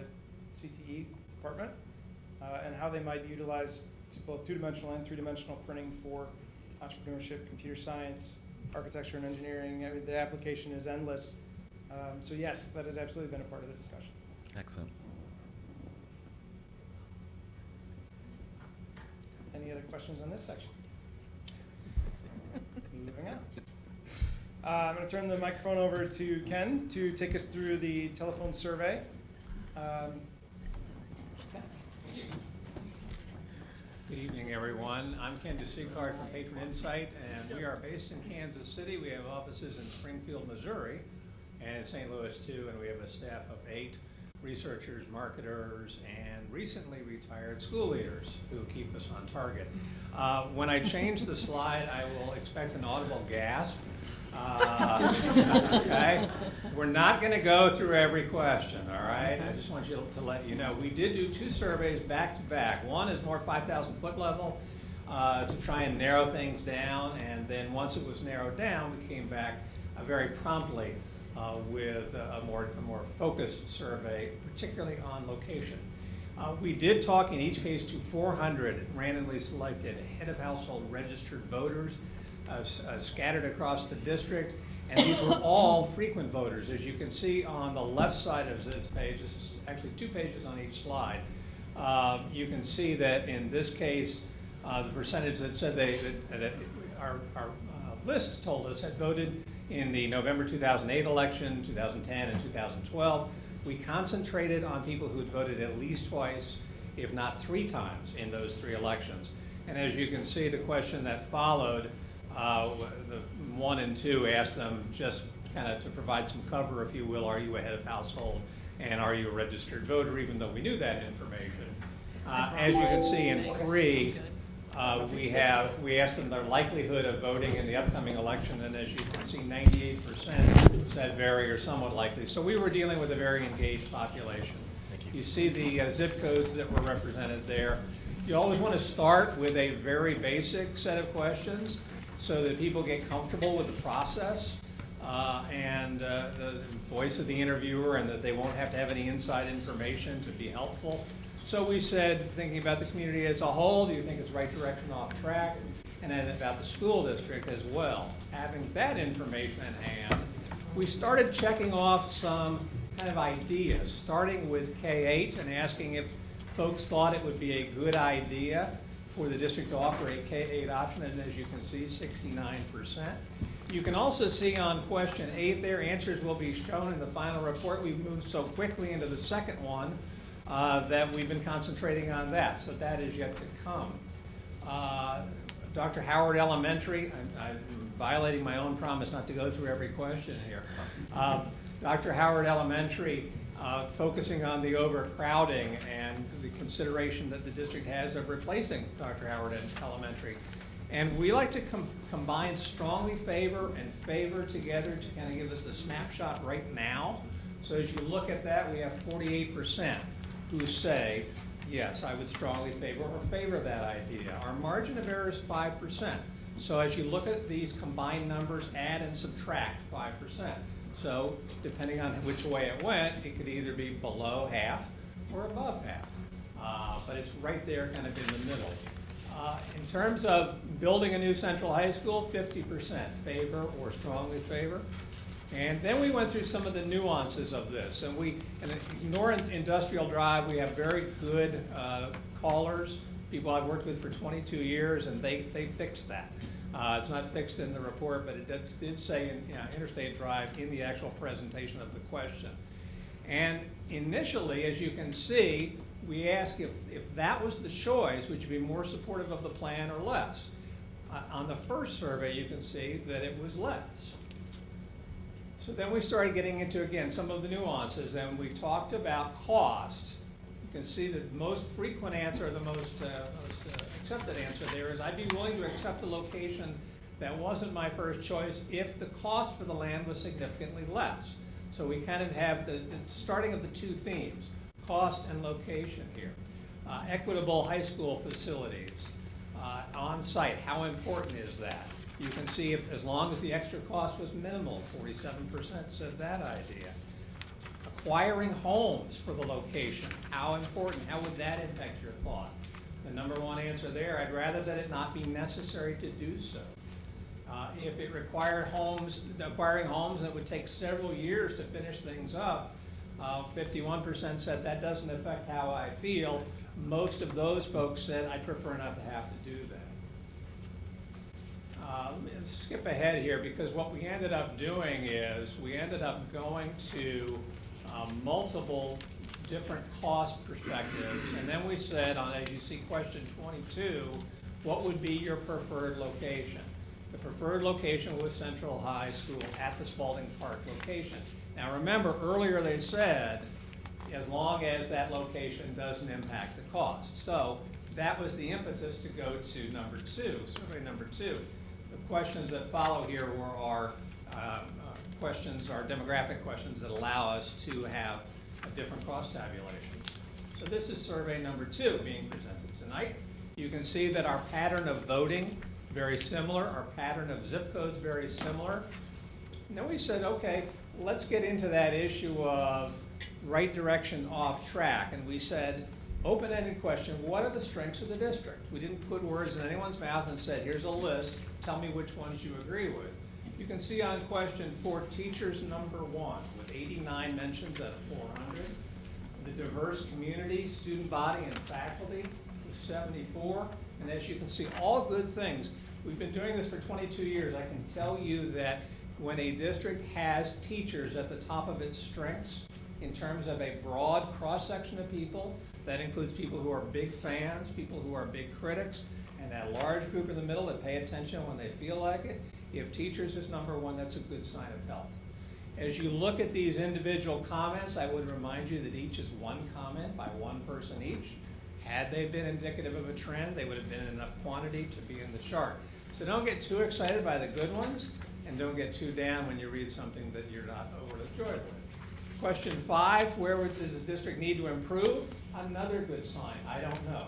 CTE department and how they might utilize both two-dimensional and three-dimensional printing for entrepreneurship, computer science, architecture and engineering. I mean, the application is endless. So yes, that has absolutely been a part of the discussion. Excellent. Any other questions on this section? Moving on. I'm going to turn the microphone over to Ken to take us through the telephone survey. Good evening, everyone. I'm Ken DeSicard from Patron Insight, and we are based in Kansas City. We have offices in Springfield, Missouri, and in St. Louis, too, and we have a staff of 8 researchers, marketers, and recently retired school leaders who keep us on target. When I change the slide, I will expect an audible gasp. Okay? We're not going to go through every question, all right? I just want you to let you know. We did do 2 surveys back to back. One is more 5,000 foot level to try and narrow things down, and then once it was narrowed down, we came back very promptly with a more focused survey, particularly on location. We did talk in each case to 400 randomly selected head of household registered voters scattered across the district, and these were all frequent voters. As you can see on the left side of this page, this is actually 2 pages on each slide, you can see that in this case, the percentage that said that our list told us had voted in the November 2008 election, 2010, and 2012. We concentrated on people who had voted at least twice, if not 3 times, in those 3 elections. And as you can see, the question that followed, the 1 and 2 asked them just kind of to provide some cover, if you will. Are you a head of household, and are you a registered voter, even though we knew that information. As you can see in 3, we asked them their likelihood of voting in the upcoming election, and as you can see, 98% said very or somewhat likely. So we were dealing with a very engaged population. You see the zip codes that were represented there. You always want to start with a very basic set of questions so that people get comfortable with the process and the voice of the interviewer, and that they won't have to have any inside information to be helpful. So we said, thinking about the community as a whole, do you think it's right direction, off track? And then about the school district as well. Having that information in hand, we started checking off some kind of ideas, starting with K-8 and asking if folks thought it would be a good idea for the district to offer a K-8 option, and as you can see, 69%. You can also see on question 8 there, answers will be shown in the final report. We've moved so quickly into the second one that we've been concentrating on that, so that is yet to come. Dr. Howard Elementary, I'm violating my own promise not to go through every question here. Dr. Howard Elementary, focusing on the overcrowding and the consideration that the district has of replacing Dr. Howard Elementary. And we like to combine strongly favor and favor together to kind of give us the snapshot right now. So as you look at that, we have 48% who say, yes, I would strongly favor or favor that idea. Our margin of error is 5%. So as you look at these combined numbers, add and subtract 5%. So depending on which way it went, it could either be below half or above half. But it's right there kind of in the middle. In terms of building a new central high school, 50% favor or strongly favor. And then we went through some of the nuances of this. And ignore Industrial Drive, we have very good callers, people I've worked with for 22 years, and they fixed that. It's not fixed in the report, but it did say in Interstate Drive in the actual presentation of the question. And initially, as you can see, we asked if that was the choice, would you be more supportive of the plan or less? On the first survey, you can see that it was less. So then we started getting into, again, some of the nuances, and we talked about cost. You can see that the most frequent answer, the most accepted answer there is, I'd be willing to accept a location that wasn't my first choice if the cost for the land was significantly less. So we kind of have the starting of the 2 themes, cost and location here. Equitable high school facilities, on-site, how important is that? You can see if, as long as the extra cost was minimal, 47% said that idea. Acquiring homes for the location, how important, how would that impact your thought? The number one answer there, I'd rather that it not be necessary to do so. If it required acquiring homes, and it would take several years to finish things up, 51% said that doesn't affect how I feel. Most of those folks said, I prefer not to have to do that. Let's skip ahead here, because what we ended up doing is we ended up going to multiple different cost perspectives, and then we said, as you see question 22, what would be your preferred location? The preferred location was Central High School at the Spalding Park location. Now remember, earlier they said, as long as that location doesn't impact the cost. So that was the impetus to go to number 2, survey number 2. The questions that follow here were our demographic questions that allow us to have a different cost tabulation. So this is survey number 2 being presented tonight. You can see that our pattern of voting, very similar. Our pattern of zip codes, very similar. And then we said, okay, let's get into that issue of right direction off track. And we said, open-ended question, what are the strengths of the district? We didn't put words in anyone's mouth and said, here's a list, tell me which ones you agree with. You can see on question 4, teachers number 1, with 89 mentions out of 400. The diverse community, student body, and faculty with 74. And as you can see, all good things. We've been doing this for 22 years. I can tell you that when a district has teachers at the top of its strengths, in terms of a broad cross-section of people, that includes people who are big fans, people who are big critics, and that large group in the middle that pay attention when they feel like it. If teachers is number 1, that's a good sign of health. As you look at these individual comments, I would remind you that each is one comment by one person each. Had they been indicative of a trend, they would have been in enough quantity to be in the chart. So don't get too excited by the good ones, and don't get too down when you read something that you're not overjoyed with. Question 5, where does the district need to improve? Another good sign, I don't know.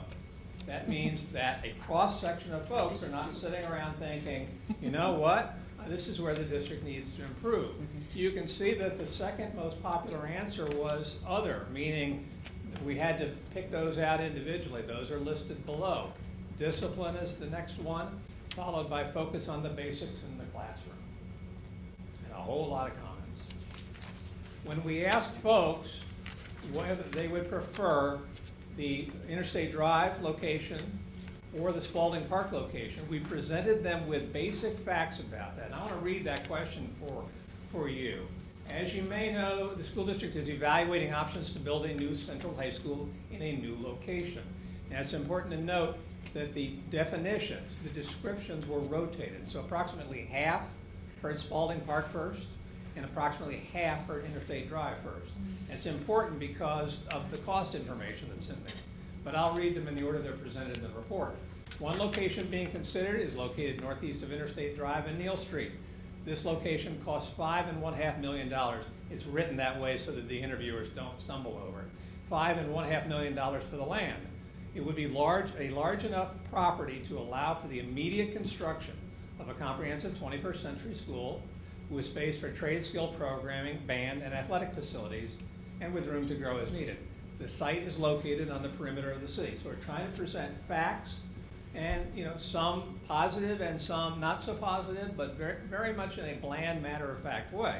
That means that a cross-section of folks are not sitting around thinking, you know what, this is where the district needs to improve. You can see that the second most popular answer was other, meaning we had to pick those out individually. Those are listed below. Discipline is the next one, followed by focus on the basics in the classroom. And a whole lot of comments. When we asked folks whether they would prefer the Interstate Drive location or the Spalding Park location, we presented them with basic facts about that. And I want to read that question for you. As you may know, the school district is evaluating options to build a new central high school in a new location. Now, it's important to note that the definitions, the descriptions were rotated. So approximately half heard Spalding Park first, and approximately half heard Interstate Drive first. And it's important because of the cost information that's in there. But I'll read them in the order they're presented in the report. One location being considered is located northeast of Interstate Drive and Neal Street. This location costs $5.5 million. It's written that way so that the interviewers don't stumble over it. $5.5 million for the land. It would be a large enough property to allow for the immediate construction of a comprehensive 21st century school with space for trade skill programming, band, and athletic facilities, and with room to grow as needed. The site is located on the perimeter of the city. So we're trying to present facts, and some positive and some not so positive, but very, very much in a bland, matter-of-fact way.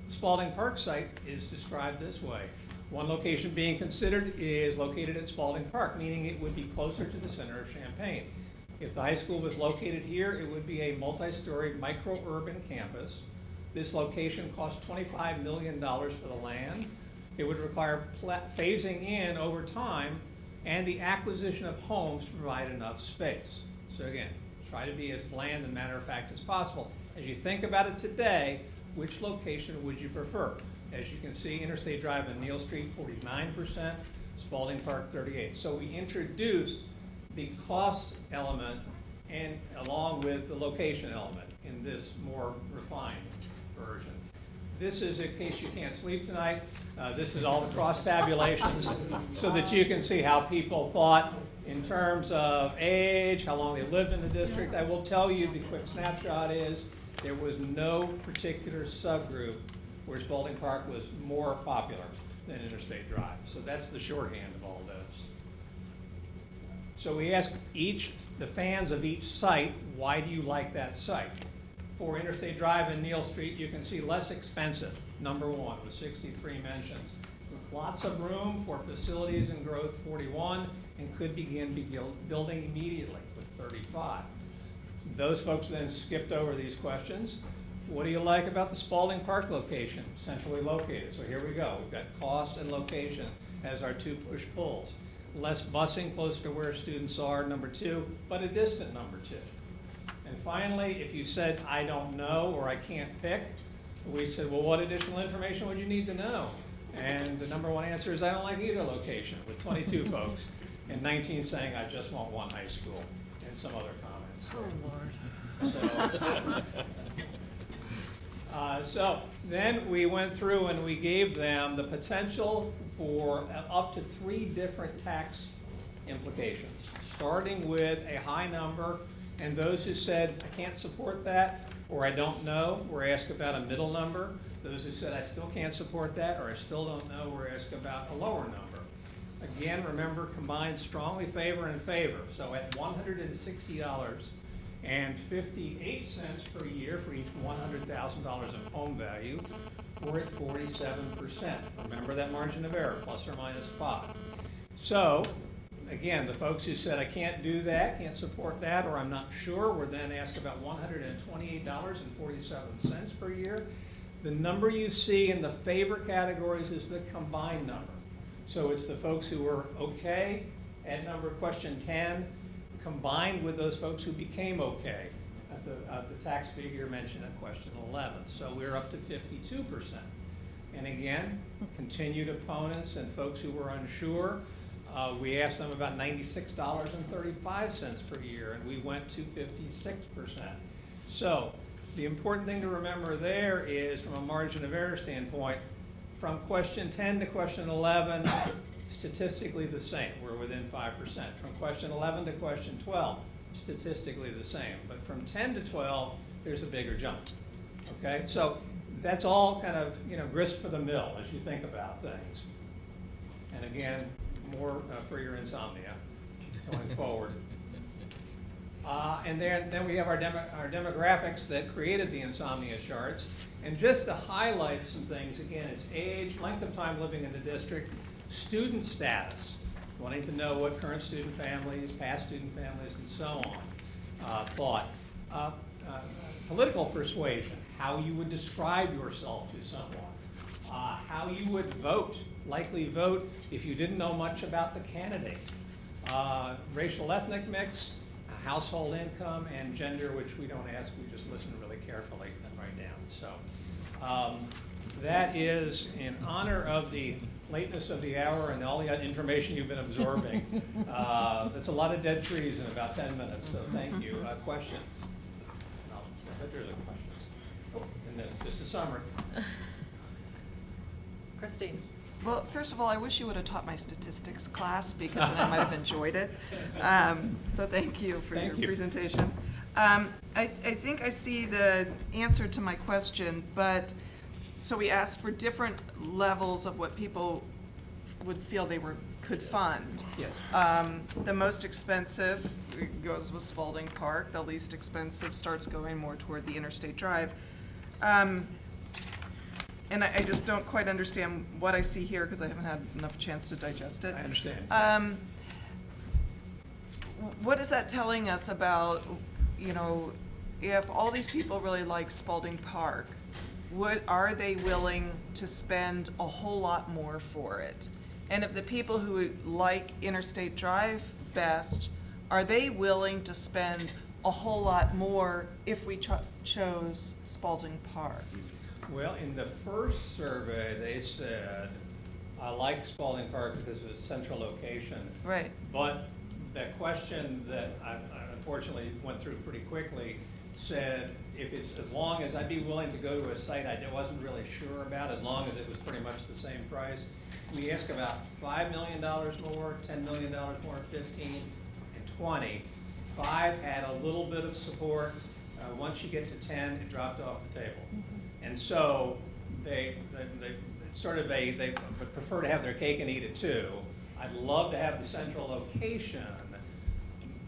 The Spalding Park site is described this way. One location being considered is located at Spalding Park, meaning it would be closer to the center of Champaign. If the high school was located here, it would be a multi-story micro-urban campus. This location costs $25 million for the land. It would require phasing in over time and the acquisition of homes to provide enough space. So again, try to be as bland and matter-of-fact as possible. As you think about it today, which location would you prefer? As you can see, Interstate Drive and Neal Street, 49%, Spalding Park, 38%. So we introduced the cost element and along with the location element in this more refined version. This is in case you can't sleep tonight. This is all the cross tabulations so that you can see how people thought in terms of age, how long they lived in the district. I will tell you the quick snapshot is there was no particular subgroup where Spalding Park was more popular than Interstate Drive. So that's the shorthand of all this. So we asked the fans of each site, why do you like that site? For Interstate Drive and Neal Street, you can see less expensive, number one, with 63 mentions. Lots of room for facilities and growth, 41, and could begin building immediately with 35. Those folks then skipped over these questions. What do you like about the Spalding Park location, centrally located? So here we go. We've got cost and location as our two push-pulls. Less busing closer to where students are, number two, but a distant number two. And finally, if you said, I don't know, or I can't pick, we said, well, what additional information would you need to know? And the number one answer is, I don't like either location, with 22 folks, and 19 saying, I just want one high school, and some other comments. Oh, Lord. So then we went through and we gave them the potential for up to 3 different tax implications, starting with a high number, and those who said, I can't support that, or I don't know, were asked about a middle number. Those who said, I still can't support that, or I still don't know, were asked about a lower number. Again, remember, combined strongly favor and favor. So at $160.58 per year for each $100,000 of home value, we're at 47%. Remember that margin of error, plus or minus 5. So, again, the folks who said, I can't do that, can't support that, or I'm not sure, were then asked about $128.47 per year. The number you see in the favor categories is the combined number. So it's the folks who were okay at question 10, combined with those folks who became okay at the tax figure mentioned at question 11. So we're up to 52%. And again, continued opponents and folks who were unsure, we asked them about $96.35 per year, and we went to 56%. So the important thing to remember there is, from a margin of error standpoint, from question 10 to question 11, statistically the same. We're within 5%. From question 11 to question 12, statistically the same. But from 10 to 12, there's a bigger jump. Okay? So that's all kind of, grist for the mill as you think about things. And again, more for your insomnia going forward. And then we have our demographics that created the insomnia charts. And just to highlight some things, again, it's age, length of time living in the district, student status, wanting to know what current student families, past student families, and so on thought. Political persuasion, how you would describe yourself to someone, how you would vote, likely vote if you didn't know much about the candidate, racial ethnic mix, household income, and gender, which we don't ask, we just listen really carefully and write down. So that is in honor of the lateness of the hour and all the information you've been absorbing. That's a lot of dead trees in about 10 minutes, so thank you. Questions? I bet there's questions. Oh, and this, just a summary. Christine. Well, first of all, I wish you would have taught my statistics class, because then I might have enjoyed it. So thank you for your presentation. I think I see the answer to my question, but so we asked for different levels of what people would feel they could fund. Yes. The most expensive goes with Spalding Park. The least expensive starts going more toward the Interstate Drive. And I just don't quite understand what I see here, because I haven't had enough chance to digest it. I understand. What is that telling us about, if all these people really like Spalding Park, are they willing to spend a whole lot more for it? And if the people who like Interstate Drive best, are they willing to spend a whole lot more if we chose Spalding Park? Well, in the first survey, they said, I like Spalding Park because of its central location. Right. But the question that I unfortunately went through pretty quickly said, if it's as long as I'd be willing to go to a site I wasn't really sure about, as long as it was pretty much the same price. We asked about $5 million more, $10 million more, 15, and 20. 5 had a little bit of support. Once you get to 10, it dropped off the table. And so they would prefer to have their cake and eat it too. I'd love to have the central location,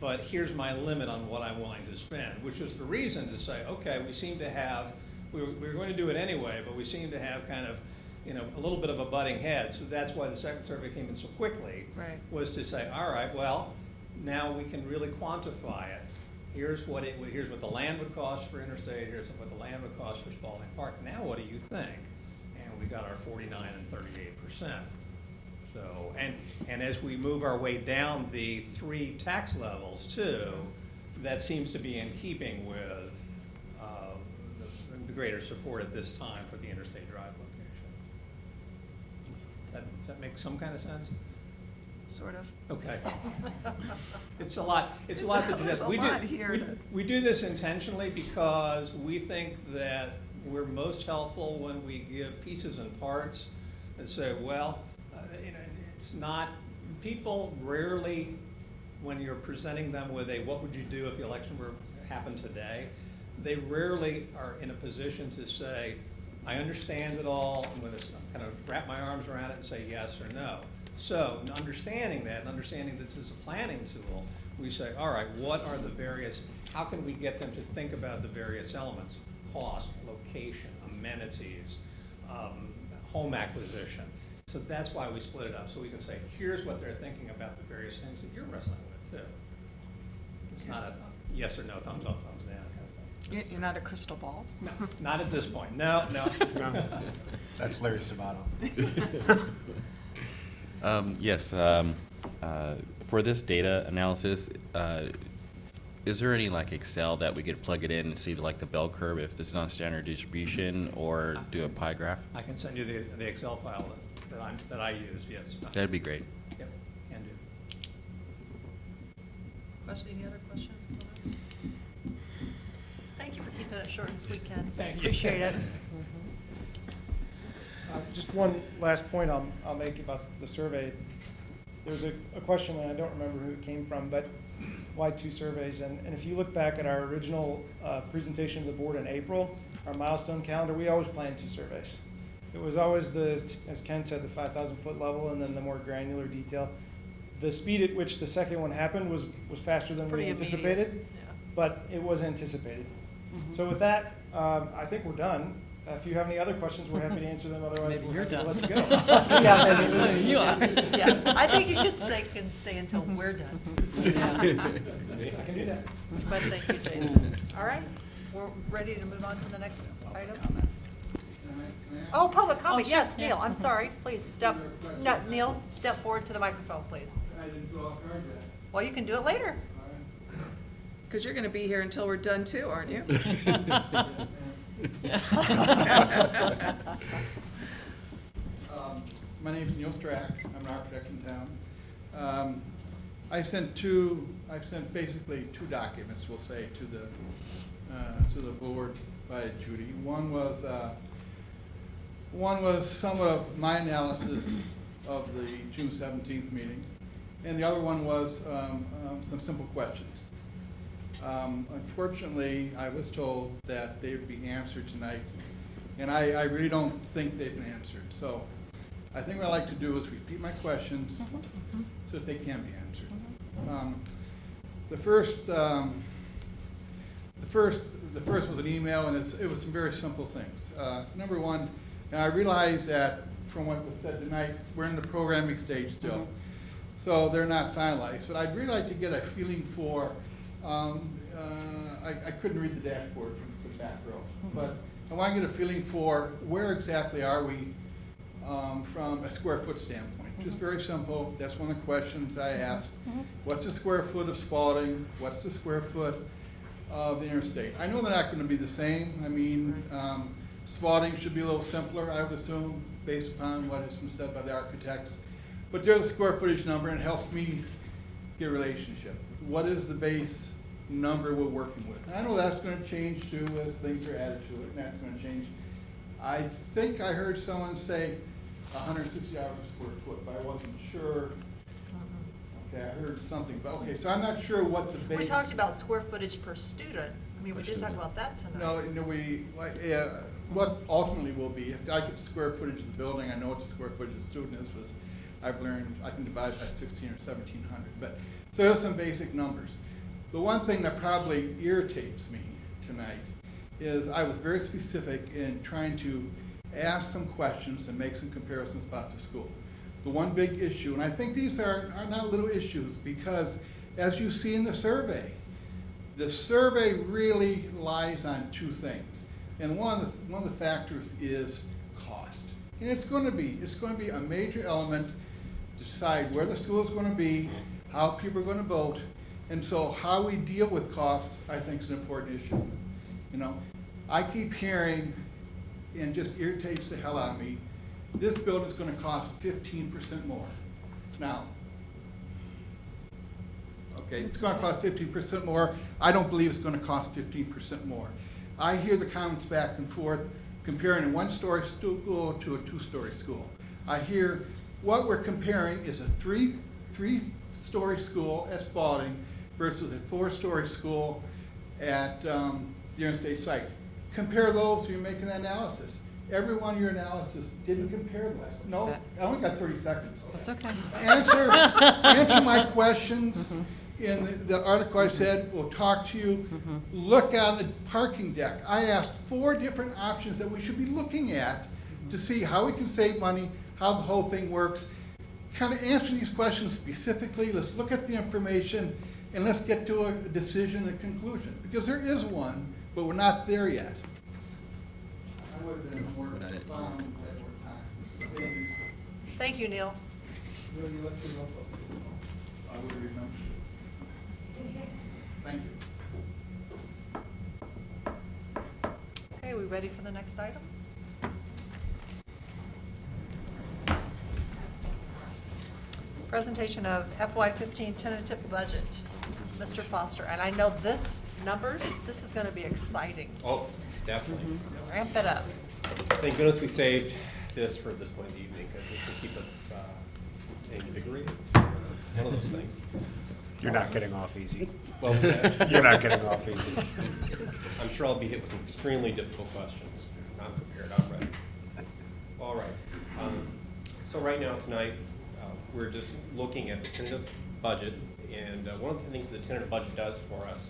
but here's my limit on what I'm willing to spend, which was the reason to say, okay, we seem to have, we were going to do it anyway, but we seem to have kind of, you know, a little bit of a butting head. So that's why the second survey came in so quickly, Right. was to say, all right, well, now we can really quantify it. Here's what the land would cost for Interstate, here's what the land would cost for Spalding Park. Now what do you think? And we got our 49 and 38%. So, and as we move our way down the 3 tax levels too, that seems to be in keeping with the greater support at this time for the Interstate Drive location. Does that make some kind of sense? Sort of. Okay. It's a lot to do There's this. a lot here. We do this intentionally because we think that we're most helpful when we give pieces and parts and say, well, you know, it's not, people rarely, when you're presenting them with a, what would you do if the election were happened today, they rarely are in a position to say, I understand it all, I'm going to kind of wrap my arms around it and say yes or no. So understanding that and understanding this is a planning tool, we say, all right, what are the various, how can we get them to think about the various elements? Cost, location, amenities, home acquisition. So that's why we split it up, so we can say, here's what they're thinking about the various things that you're wrestling with too. It's not a yes or no, thumbs up, thumbs down kind of thing. You're not a crystal ball? No, not at this point. No. That's Larry Sabato. Yes, for this data analysis, is there any like Excel that we could plug it in and see like the bell curve if this is on standard distribution, or do a pie graph? I can send you the Excel file that I use, yes. That'd be great. Yep, can do. Any other questions, comments? Thank you for keeping it short and sweet, Ken. Thank you. Appreciate it. Just one last point I'll make about the survey. There's a question, and I don't remember who it came from, but why 2 surveys? And if you look back at our original presentation to the board in April, our milestone calendar, we always planned 2 surveys. It was always as Ken said, the 5,000 foot level and then the more granular detail. The speed at which the second one happened was faster than we pretty anticipated, immediate, yeah. but it was anticipated. So with that, I think we're done. If you have any other questions, we're happy to answer them. Otherwise, Maybe we'll you're have to done. let you go. Yeah, maybe you are. Yeah, I think you should stay until we're done. I can do that. But thank you, Jason. All right, we're ready to move on to the next item. Oh, public comment, yes, Neil, I'm sorry, please Neil, step forward to the microphone, please. I didn't fill out cards yet. Well, you can do it later. Because you're going to be here until we're done too, aren't you? My name's Neil Strack. I'm an architect in town. I've sent basically 2 documents, we'll say, to the board by Judy. One was somewhat of my analysis of the June 17th meeting, and the other one was some simple questions. Unfortunately, I was told that they would be answered tonight, and I really don't think they've been answered. So I think what I'd like to do is repeat my questions so that they can be answered. The first was an email, and it was some very simple things. Number one, and I realize that from what was said tonight, we're in the programming stage still, so they're not finalized. But I'd really like to get a feeling for, I couldn't read the dashboard from the back row, but I want to get a feeling for where exactly are we from a square foot standpoint. Just very simple. That's one of the questions I asked. What's the square foot of Spalding? What's the square foot of the Interstate? I know they're not going to be the same. I mean, Spalding should be a little simpler, I would assume, based upon what has been said by the architects. But there's a square footage number, and it helps me get a relationship. What is the base number we're working with? And I know that's going to change too as things are added to it, and that's going to change. I think I heard someone say 160 hours per square foot, but I wasn't sure. Okay, I heard something, but okay, so I'm not sure what the base. We talked about square footage per student. I mean, we did talk about that tonight. No, what ultimately will be, if I get the square footage of the building, I know what the square footage of the student is, was I've learned I can divide by 1,600 or 1,700. But so there's some basic numbers. The one thing that probably irritates me tonight is I was very specific in trying to ask some questions and make some comparisons about the school. The one big issue, and I think these are not little issues, because as you see in the survey really lies on two things. And one of the factors is cost. And it's going to be a major element to decide where the school is going to be, how people are going to vote, and so how we deal with costs, I think, is an important issue. You know, I keep hearing, and it just irritates the hell out of me, this building is going to cost 15% more. Now, okay, it's going to cost 15% more. I don't believe it's going to cost 15% more. I hear the comments back and forth comparing a one-story school to a two-story school. I hear what we're comparing is a three-story school at Spalding versus a four-story school at the Interstate site. Compare those when you're making that analysis. Every one of your analysis didn't compare those. No, I only got 30 seconds. That's okay. Answer my questions. In the article I said, we'll talk to you. Look on the parking deck. I asked 4 different options that we should be looking at to see how we can save money, how the whole thing works. Kind of answer these questions specifically. Let's look at the information and let's get to a decision and conclusion. Because there is one, but we're not there yet. I would have been more fun, more time. Thank you, Neil. Will you let me know? I would remember. Thank you. Okay, we ready for the next item? Presentation of FY15 tentative budget. Mr. Foster, and I know this is going to be exciting. Oh, definitely. Ramp it up. Thank goodness we saved this for this point of the evening, because this will keep us invigorated. One of those things. You're not getting off easy. What was that? You're not getting off easy. I'm sure I'll be hit with some extremely difficult questions. I'm prepared, I'm ready. All right. So right now, tonight, we're just looking at the tentative budget, and one of the things the tentative budget does for us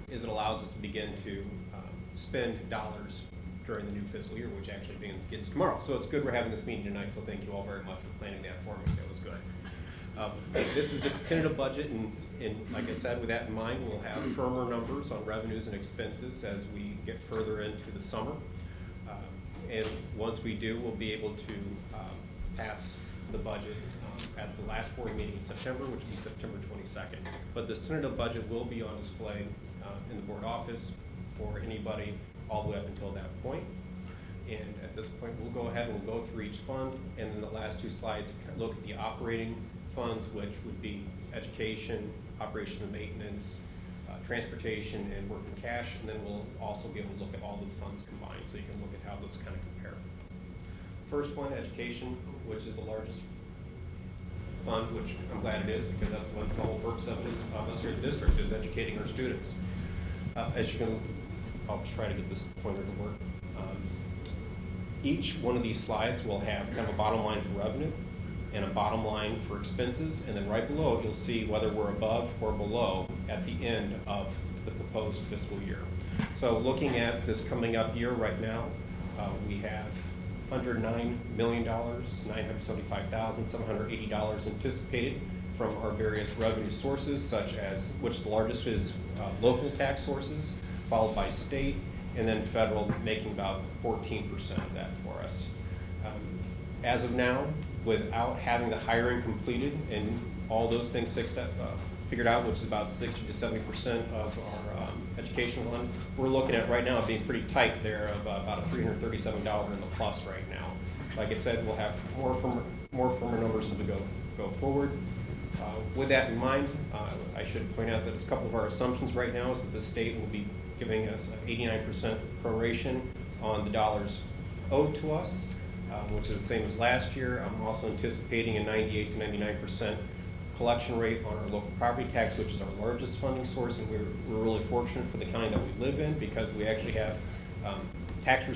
is it allows us to begin to spend dollars during the new fiscal year, which actually begins tomorrow. So it's good we're having this meeting tonight, so thank you all very much for planning that for me. That was good. This is just a tentative budget, and like I said, with that in mind, we'll have firmer numbers on revenues and expenses as we get further into the summer. And once we do, we'll be able to pass the budget at the last board meeting in September, which will be September 22nd. But this tentative budget will be on display in the board office for anybody all the way up until that point. And at this point, we'll go ahead and we'll go through each fund, and then the last 2 slides look at the operating funds, which would be education, operation and maintenance, transportation, and working cash, and then we'll also be able to look at all the funds combined, so you can look at how those kind of compare. First one, education, which is the largest fund, which I'm glad it is, because that's one of the whole purpose of us here at the district, is educating our students. As you can, I'll try to get this pointer to work. Each one of these slides will have kind of a bottom line for revenue and a bottom line for expenses, and then right below it, you'll see whether we're above or below at the end of the proposed fiscal year. So looking at this coming up year right now, we have $109,975,780 anticipated from our various revenue sources, such as, which the largest is local tax sources, followed by state, and then federal, making about 14% of that for us. As of now, without having the hiring completed and all those things figured out, which is about 60 to 70% of our education fund, we're looking at right now being pretty tight there of about a $337 in the plus right now. Like I said, we'll have more firmer numbers as we go forward. With that in mind, I should point out that a couple of our assumptions right now is that the state will be giving us an 89% proration on the dollars owed to us, which is the same as last year. I'm also anticipating a 98 to 99% collection rate on our local property tax, which is our largest funding source, and we're really fortunate for the county that we live in, because we actually have tax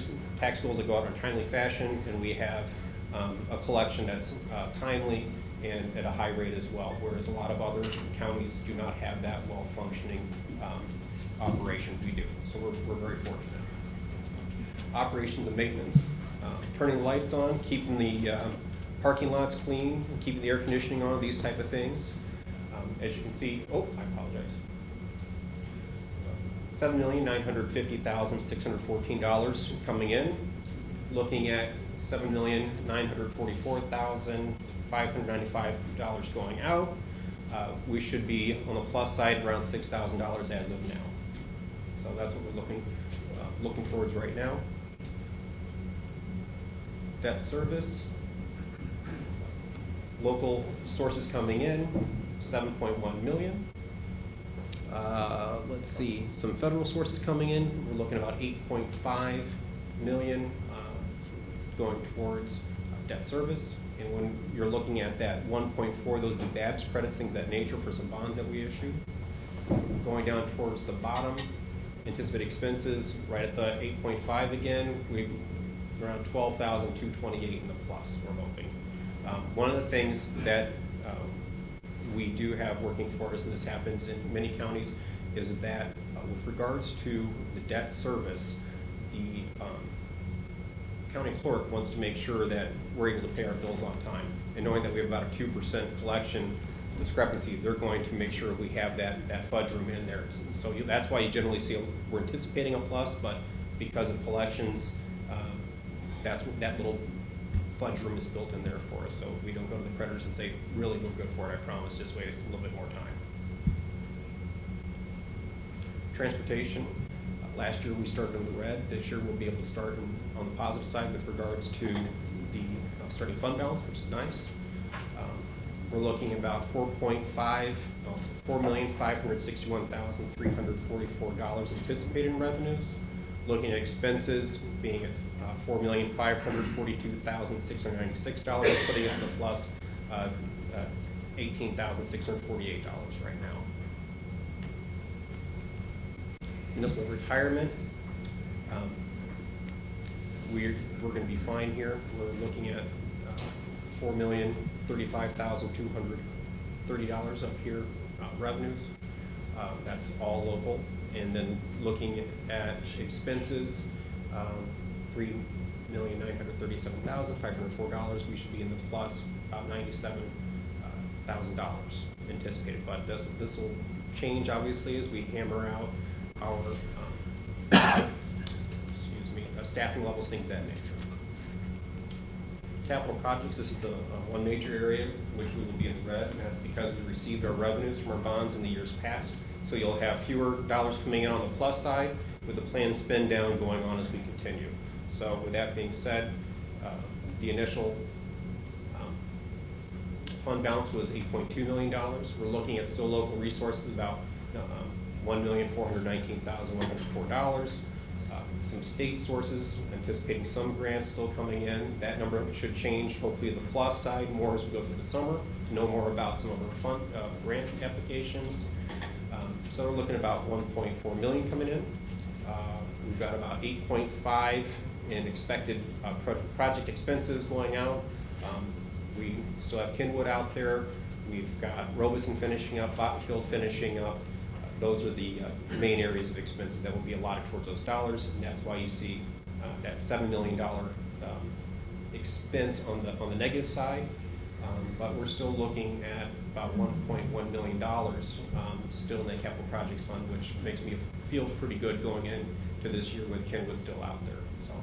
bills that go out in a timely fashion, and we have a collection that's timely and at a high rate as well, whereas a lot of other counties do not have that well-functioning operation. We do, so we're very fortunate. Operations and maintenance, turning the lights on, keeping the parking lots clean, keeping the air conditioning on, these type of things. As you can see, I apologize. $7,950,614 coming in. Looking at $7,944,595 going out. We should be on the plus side around $6,000 as of now. So that's what we're looking towards right now. Debt service. Local sources coming in, 7.1 million. Let's see, some federal sources coming in. We're looking at about 8.5 million going towards debt service. And when you're looking at that 1.4, those BABS credits, things of that nature for some bonds that we issued. Going down towards the bottom, anticipated expenses, right at the 8.5 again, we're around 12,228 in the plus, we're hoping. One of the things that we do have working for us, and this happens in many counties, is that with regards to the debt service, the county clerk wants to make sure that we're able to pay our bills on time. And knowing that we have about a 2% collection discrepancy, they're going to make sure we have that fudge room in there. So that's why you generally see we're anticipating a plus, but because of collections, that little fudge room is built in there for us. So we don't go to the creditors and say, really, we're good for it, I promise, just wait us a little bit more time. Transportation. Last year we started in the red. This year we'll be able to start on the positive side with regards to the starting fund balance, which is nice. We're looking at about $4,561,344 anticipated in revenues. Looking at expenses being at $4,542,696, putting us in the plus $18,648 right now. Municipal retirement, we're going to be fine here. We're looking at $4,035,230 up here revenues. That's all local. And then looking at expenses, $3,937,504. We should be in the plus about $97,000 anticipated. But this will change obviously as we hammer out our staffing levels, things of that nature. Capital projects, this is the one major area which we will be in red, and that's because we received our revenues from our bonds in the years past. So you'll have fewer dollars coming in on the plus side with the planned spend down going on as we continue. So with that being said, the initial fund balance was $8.2 million. We're looking at still local resources about $1,419,104. Some state sources, anticipating some grants still coming in. That number should change, hopefully the plus side more as we go through the summer, to know more about some of our fund grant applications. So we're looking at about 1.4 million coming in. We've got about 8.5 in expected project expenses going out. We still have Kenwood out there. We've got Robeson finishing up, Bottenfield finishing up. Those are the main areas of expenses that will be allotted towards those dollars, and that's why you see that $7 million expense on the negative side. But we're still looking at about $1.1 million still in the capital projects fund, which makes me feel pretty good going into this year with Kenwood still out there. So,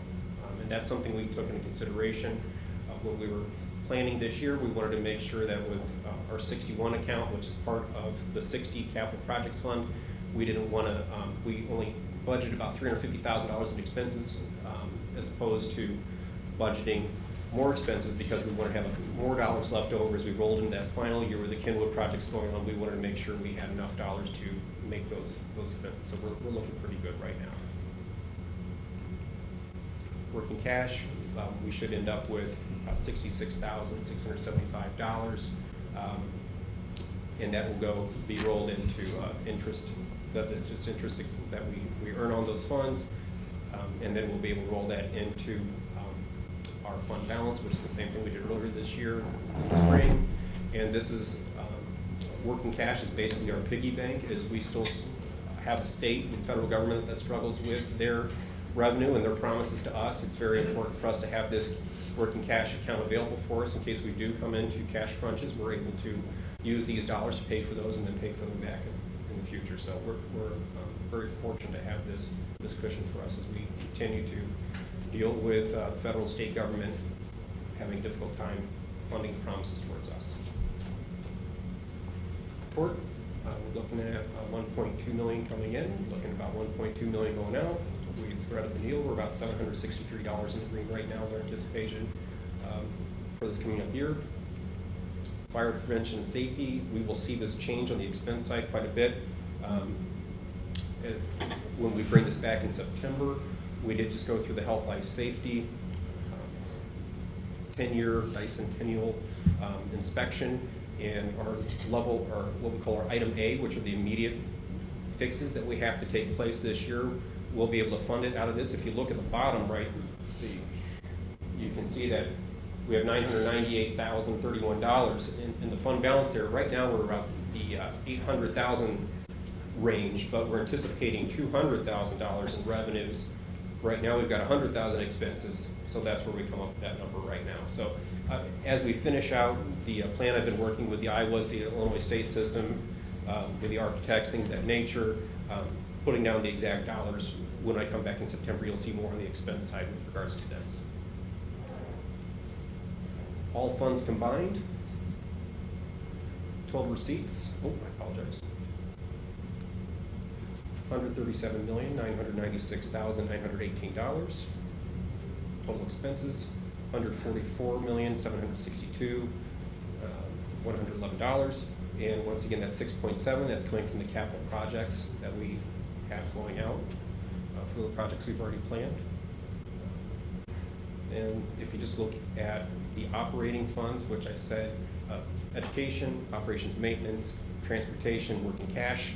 and that's something we took into consideration when we were planning this year. We wanted to make sure that with our 61 account, which is part of the 60 capital projects fund, we didn't want to, we only budgeted about $350,000 in expenses as opposed to budgeting more expenses because we wanted to have more dollars left over as we rolled into that final year with the Kenwood projects going on. We wanted to make sure we had enough dollars to make those expenses. So we're looking pretty good right now. Working cash, we should end up with $66,675, and that will be rolled into interest. That's just interest that we earn on those funds, and then we'll be able to roll that into our fund balance, which is the same thing we did earlier this year in the spring. And this is, working cash is basically our piggy bank, as we still have a state and federal government that struggles with their revenue and their promises to us. It's very important for us to have this working cash account available for us in case we do come into cash crunches. We're able to use these dollars to pay for those and then pay for them back in the future. So we're very fortunate to have this cushion for us as we continue to deal with federal and state government having a difficult time funding the promises towards us. Report, we're looking at 1.2 million coming in, looking at about 1.2 million going out. We've threaded the needle. We're about $763 in the green right now is our anticipation for this coming up year. Fire prevention and safety, we will see this change on the expense side quite a bit. When we bring this back in September, we did just go through the health, life, safety 10-year bicentennial inspection, and our level, or what we call our item A, which are the immediate fixes that we have to take place this year, we'll be able to fund it out of this. If you look at the bottom right, see, you can see that we have $998,031 in the fund balance there. Right now, we're about the 800,000 range, but we're anticipating $200,000 in revenues. Right now, we've got 100,000 expenses, so that's where we come up with that number right now. So as we finish out the plan, I've been working with the Iowa's, the Illinois State System, with the architects, things of that nature, putting down the exact dollars. When I come back in September, you'll see more on the expense side with regards to this. All funds combined, 12 receipts, oh, I apologize. $137,996,918. Total expenses, $144,762,111. And once again, that's 6.7. That's coming from the capital projects that we have going out for the projects we've already planned. And if you just look at the operating funds, which I said, education, operations, maintenance, transportation, working cash.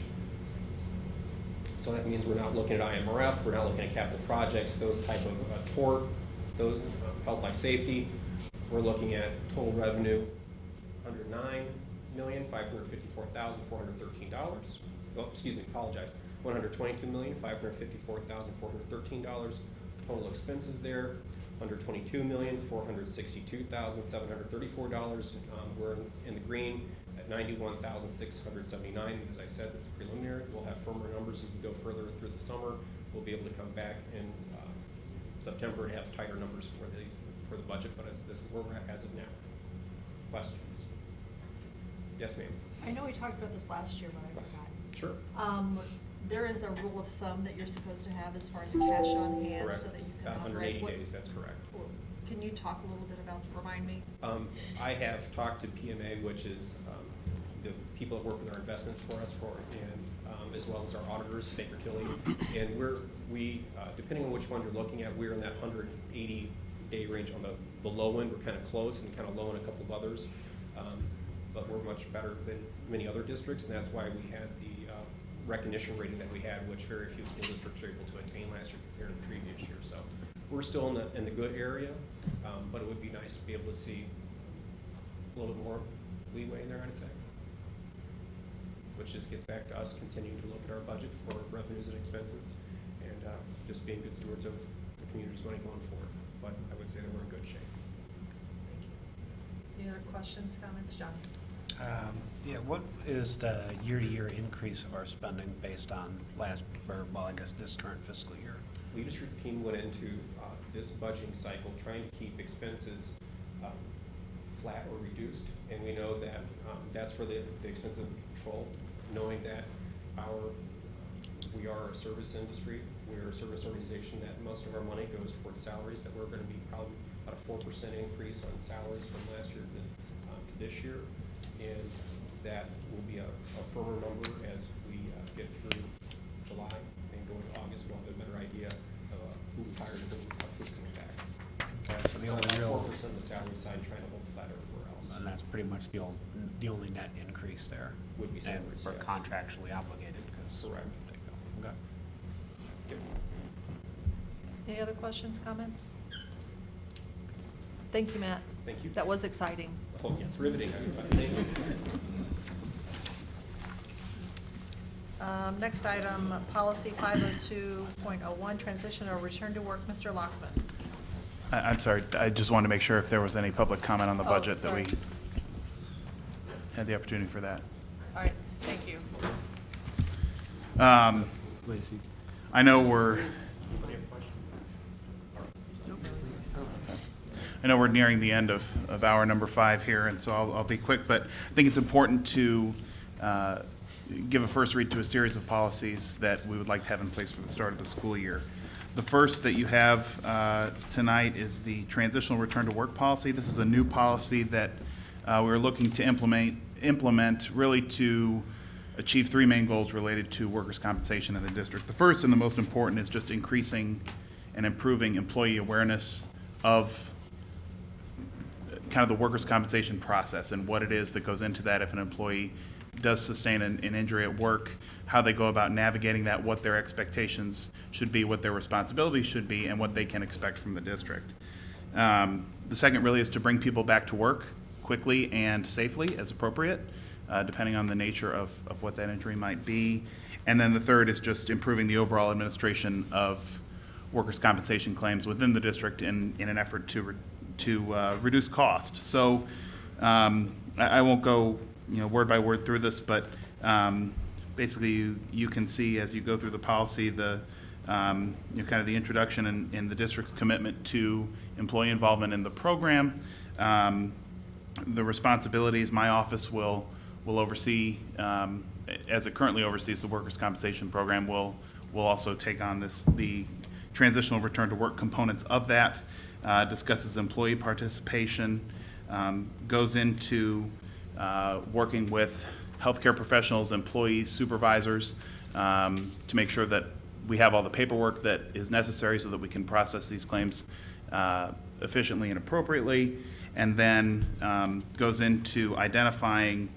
So that means we're not looking at IMRF, we're not looking at capital projects, those type of tort, those health, life, safety. We're looking at total revenue, $109,554,413. Oh, excuse me, apologize. $122,554,413. Total expenses there, $122,462,734. We're in the green at $91,679. As I said, this is preliminary. We'll have firmer numbers as we go further through the summer. We'll be able to come back in September and have tighter numbers for the budget, but this is where we're at as of now. Questions? Yes, ma'am. I know we talked about this last year, but I forgot. Sure. There is a rule of thumb that you're supposed to have as far as cash on hand, Correct. so that you can About operate. 180 days, that's correct. Can you talk a little bit about, remind me? I have talked to PMA, which is the people that work with our investments for us, and as well as our auditors, Baker Tilly. And we depending on which fund you're looking at, we're in that 180-day range on the low end. We're kind of close and kind of low in a couple of others. But we're much better than many other districts, and that's why we had the recognition rating that we had, which very few school districts were able to attain last year compared to the previous year. So we're still in the good area, but it would be nice to be able to see a little bit more leeway in there, I'd say. Which just gets back to us continuing to look at our budget for revenues and expenses, and just being good stewards of the community's money going forward. But I would say that we're in good shape. Thank you. Any other questions, comments, John? Yeah, what is the year-to-year increase of our spending based on this current fiscal year? Leadership team went into this budgeting cycle trying to keep expenses flat or reduced, and we know that that's for the expenses of control, knowing that we are a service industry, we're a service organization, that most of our money goes towards salaries, that we're going to be probably about a 4% increase on salaries from last year to this year, and that will be a firmer number as we get through July and go into August. We'll have a better idea of who we hired and who's coming back. Okay, so the only real 4% on the salary side, trying to hold flat everywhere else. And that's pretty much the only net increase there. Would be salaries, we're yes. contractually obligated, because. Correct. There you go. Okay. Yep. Any other questions, comments? Thank you, Matt. Thank you. That was exciting. Oh, yes, riveting, everybody. Thank you. Next item, policy 502.01, transition or return to work. Mr. Lockman. I'm sorry, I just wanted to make sure if there was any public comment on the Oh, budget that we sorry. had the opportunity for that. All right, thank you. I know we're nearing the end of hour number 5 here, and so I'll be quick, but I think it's important to give a first read to a series of policies that we would like to have in place for the start of the school year. The first that you have tonight is the transitional return to work policy. This is a new policy that we're looking to implement really to achieve 3 main goals related to workers' compensation in the district. The first and the most important is just increasing and improving employee awareness of kind of the workers' compensation process and what it is that goes into that if an employee does sustain an injury at work, how they go about navigating that, what their expectations should be, what their responsibilities should be, and what they can expect from the district. The second really is to bring people back to work quickly and safely as appropriate, depending on the nature of what that injury might be. And then the third is just improving the overall administration of workers' compensation claims within the district in an effort to reduce cost. So I won't go word by word through this, but basically you can see as you go through the policy the kind of the introduction and the district's commitment to employee involvement in the program. The responsibilities my office will oversee, as it currently oversees the workers' compensation program, will also take on the transitional return to work components of that, discusses employee participation, goes into working with healthcare professionals, employees, supervisors, to make sure that we have all the paperwork that is necessary so that we can process these claims efficiently and appropriately, and then goes into identifying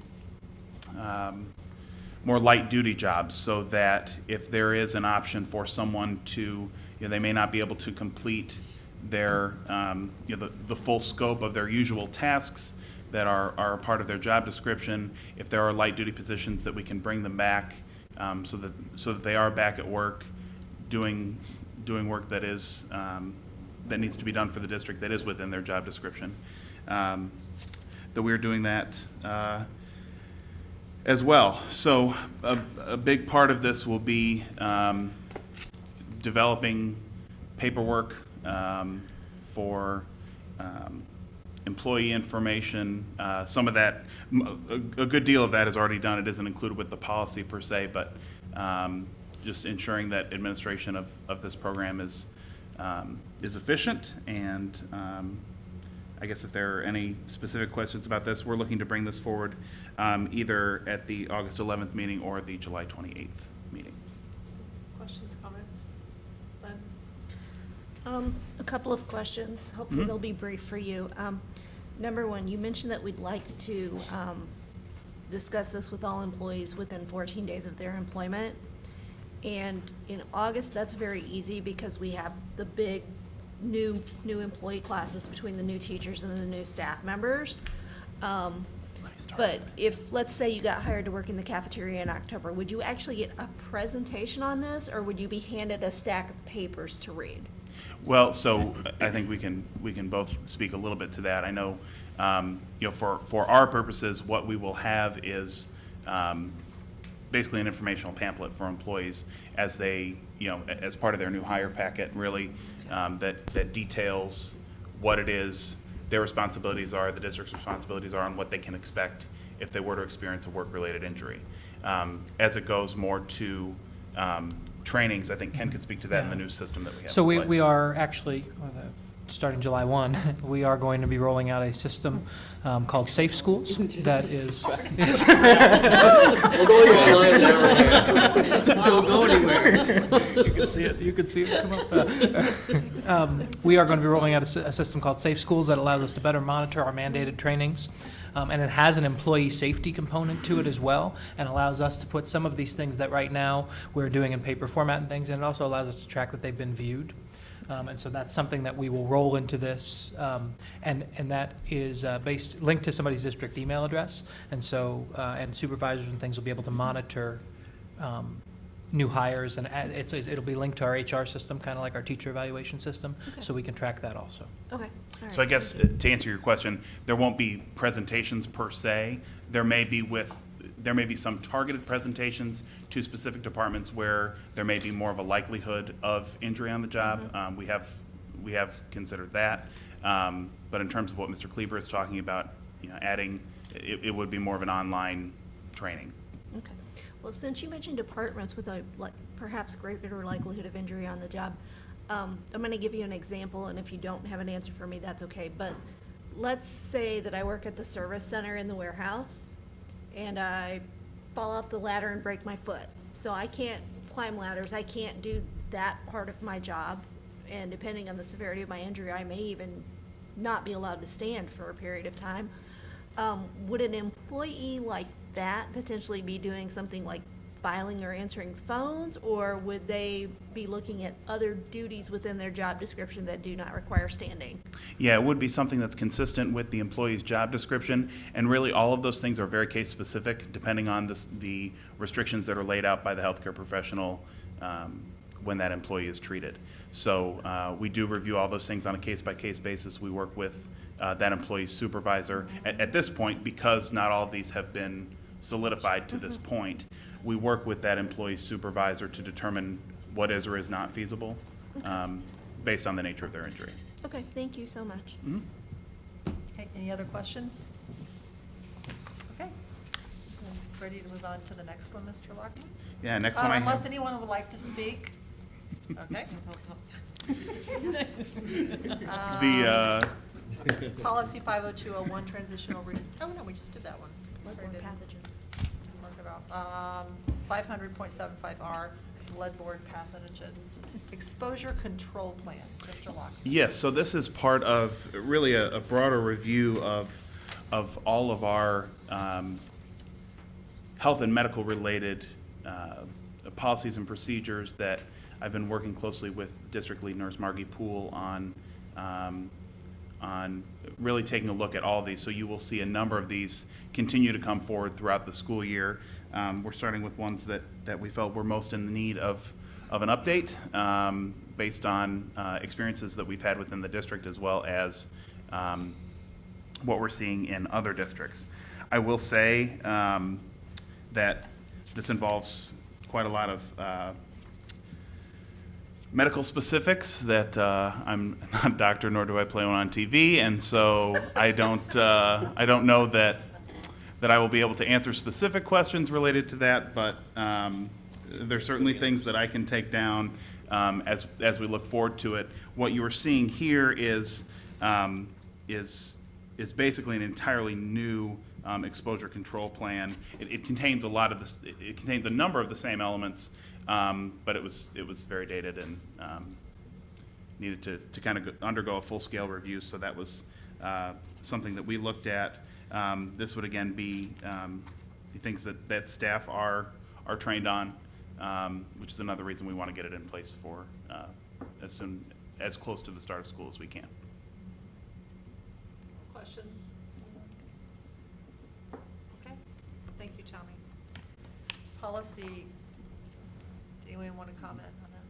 more light duty jobs so that if there is an option for someone to, they may not be able to complete their, the full scope of their usual tasks that are a part of their job description, if there are light duty positions that we can bring them back so that they are back at work doing work that is that needs to be done for the district that is within their job description. That we're doing that as well. So a big part of this will be developing paperwork for employee information. Some of that, a good deal of that is already done. It isn't included with the policy per se, but just ensuring that administration of this program is efficient. And I guess if there are any specific questions about this, we're looking to bring this forward either at the August 11th meeting or the July 28th meeting. Questions, comments? Len? A couple of questions. Hopefully they'll be brief for you. Number one, you mentioned that we'd like to discuss this with all employees within 14 days of their employment. And in August, that's very easy because we have the big new employee classes between the new teachers and the new staff members. But if, let's say you got hired to work in the cafeteria in October, would you actually get a presentation on this, or would you be handed a stack of papers to read? Well, so I think we can both speak a little bit to that. I know, for our purposes, what we will have is basically an informational pamphlet for employees as they, as part of their new hire packet, really, that details what it is their responsibilities are, the district's responsibilities are, and what they can expect if they were to experience a work-related injury. As it goes more to trainings, I think Ken could speak to that in the new system that we have So in place. we are actually, starting July 1, we are going to be rolling out a system called Safe Schools that is. We're going online now. Just don't go anywhere. You can see it. You can see it come up. We are going to be rolling out a system called Safe Schools that allows us to better monitor our mandated trainings. And it has an employee safety component to it as well, and allows us to put some of these things that right now we're doing in paper format and things, and it also allows us to track that they've been viewed. And so that's something that we will roll into this, and that is linked to somebody's district email address. And so, and supervisors and things will be able to monitor new hires, and it'll be linked to our HR system, kind of like our teacher evaluation system, so we can track that also. Okay. All right. So I guess to answer your question, there won't be presentations per se. There may be some targeted presentations to specific departments where there may be more of a likelihood of injury on the job. We have considered that. But in terms of what Mr. Kleber is talking about, adding, it would be more of an online training. Okay. Well, since you mentioned departments with a perhaps greater likelihood of injury on the job, I'm going to give you an example, and if you don't have an answer for me, that's okay. But let's say that I work at the service center in the warehouse, and I fall off the ladder and break my foot. So I can't climb ladders. I can't do that part of my job. And depending on the severity of my injury, I may even not be allowed to stand for a period of time. Would an employee like that potentially be doing something like filing or answering phones, or would they be looking at other duties within their job description that do not require standing? Yeah, it would be something that's consistent with the employee's job description, and really all of those things are very case specific, depending on the restrictions that are laid out by the healthcare professional when that employee is treated. So we do review all those things on a case-by-case basis. We work with that employee's supervisor. At this point, because not all of these have been solidified to this point, we work with that employee's supervisor to determine what is or is not feasible based on the nature of their injury. Okay, thank you so much. Okay, any other questions? Okay. Ready to move on to the next one, Mr. Lockman? Yeah, next one I have. Unless anyone would like to speak. Okay. Policy 50201, transitional, oh no, we just did that one. Bloodborne pathogens. Mark it off. 500.75R, bloodborne pathogens, exposure control plan. Mr. Lockman. Yes, so this is part of really a broader review of all of our health and medical related policies and procedures that I've been working closely with District Lead Nurse Margie Poole on really taking a look at all of these. So you will see a number of these continue to come forward throughout the school year. We're starting with ones that we felt were most in the need of an update based on experiences that we've had within the district, as well as what we're seeing in other districts. I will say that this involves quite a lot of medical specifics that I'm not a doctor, nor do I play one on TV, and so I don't know that I will be able to answer specific questions related to that, but there's certainly things that I can take down as we look forward to it. What you are seeing here is basically an entirely new exposure control plan. It contains a lot of this. It contains a number of the same elements, but it was very dated and needed to kind of undergo a full-scale review. So that was something that we looked at. This would again be the things that staff are trained on, which is another reason we want to get it in place for as close to the start of school as we can. Questions? Okay, thank you, Tommy. Policy, anyone want to comment on that?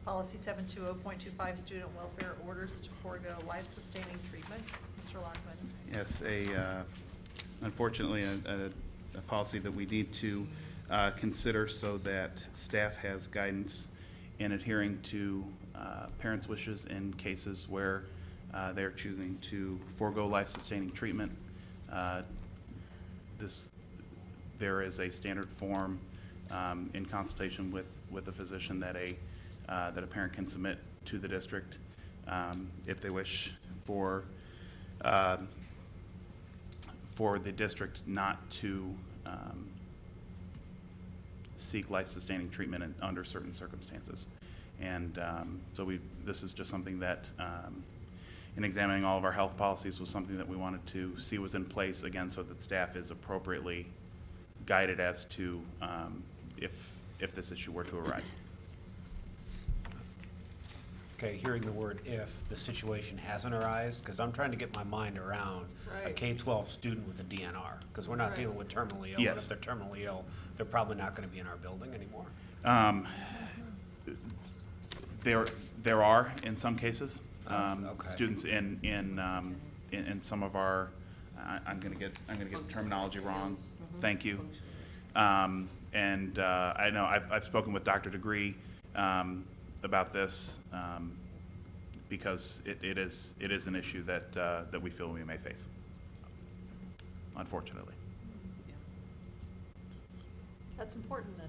Policy 720.25, student welfare orders to forego life-sustaining treatment. Mr. Lockman. Yes, unfortunately, a policy that we need to consider so that staff has guidance in adhering to parents' wishes in cases where they're choosing to forego life-sustaining treatment. There is a standard form in consultation with a physician that a parent can submit to the district if they wish for the district not to seek life-sustaining treatment under certain circumstances. And so this is just something that, in examining all of our health policies, was something that we wanted to see was in place, again, so that staff is appropriately guided as to if this issue were to arise. okay, hearing the word if, the situation hasn't arisen, because I'm trying to get my mind around a Right. K-12 student with a DNR, because we're not Right. dealing with terminally ill. Yes. And if they're terminally ill, they're probably not going to be in our building anymore. There are, in some cases, Okay. students in some of our, I'm gonna get the terminology wrong. Thank you. I know I've spoken with Dr. Degree about this because it is an issue that we feel we may face, unfortunately. That's important then.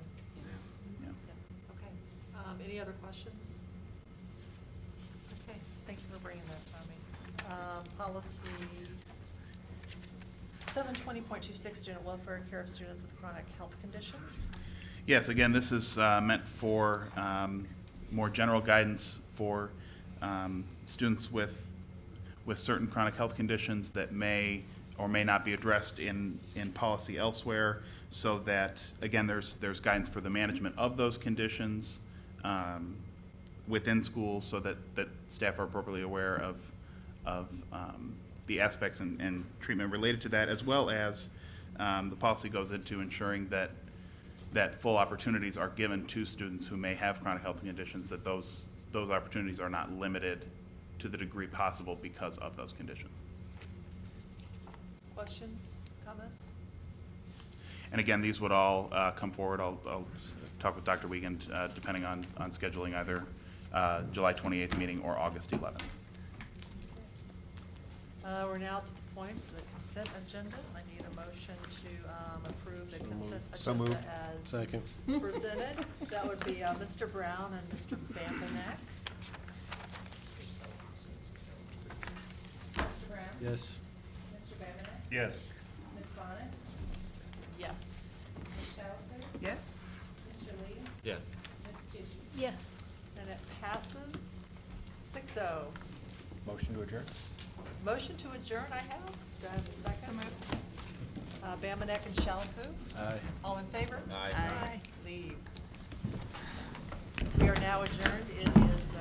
Yeah. Okay. Any other questions? Okay, thank you for bringing that, Tommy. Policy 720.26, student welfare, care of students with chronic health conditions. Yes, again, this is meant for more general guidance for students with certain chronic health conditions that may or may not be addressed in policy elsewhere, so that, again, there's guidance for the management of those conditions within schools, so that staff are appropriately aware of the aspects and treatment related to that, as well as the policy goes into ensuring that full opportunities are given to students who may have chronic health conditions, that those opportunities are not limited to the degree possible because of those conditions. Questions, comments? And again, these would all come forward. I'll talk with Dr. Wiegand, depending on scheduling either July 28th meeting or August 11th. We're now to the point of the consent agenda. I need a motion to approve the consent So agenda moved. as Second. presented. That would be Mr. Brown and Mr. Bambanek. Mr. Brown? Yes. Mr. Bamanek? Yes. Ms. Bonnet? Yes. Ms. Shelter? Yes. Mr. Lee? Yes. Ms. Stuckey? Yes. And it passes 6-0. Motion to adjourn? Motion to adjourn I have. Do I have a second? So moved. Bambanek and Shalhoub. Aye. All in favor? Aye. Leave. We are now adjourned. It is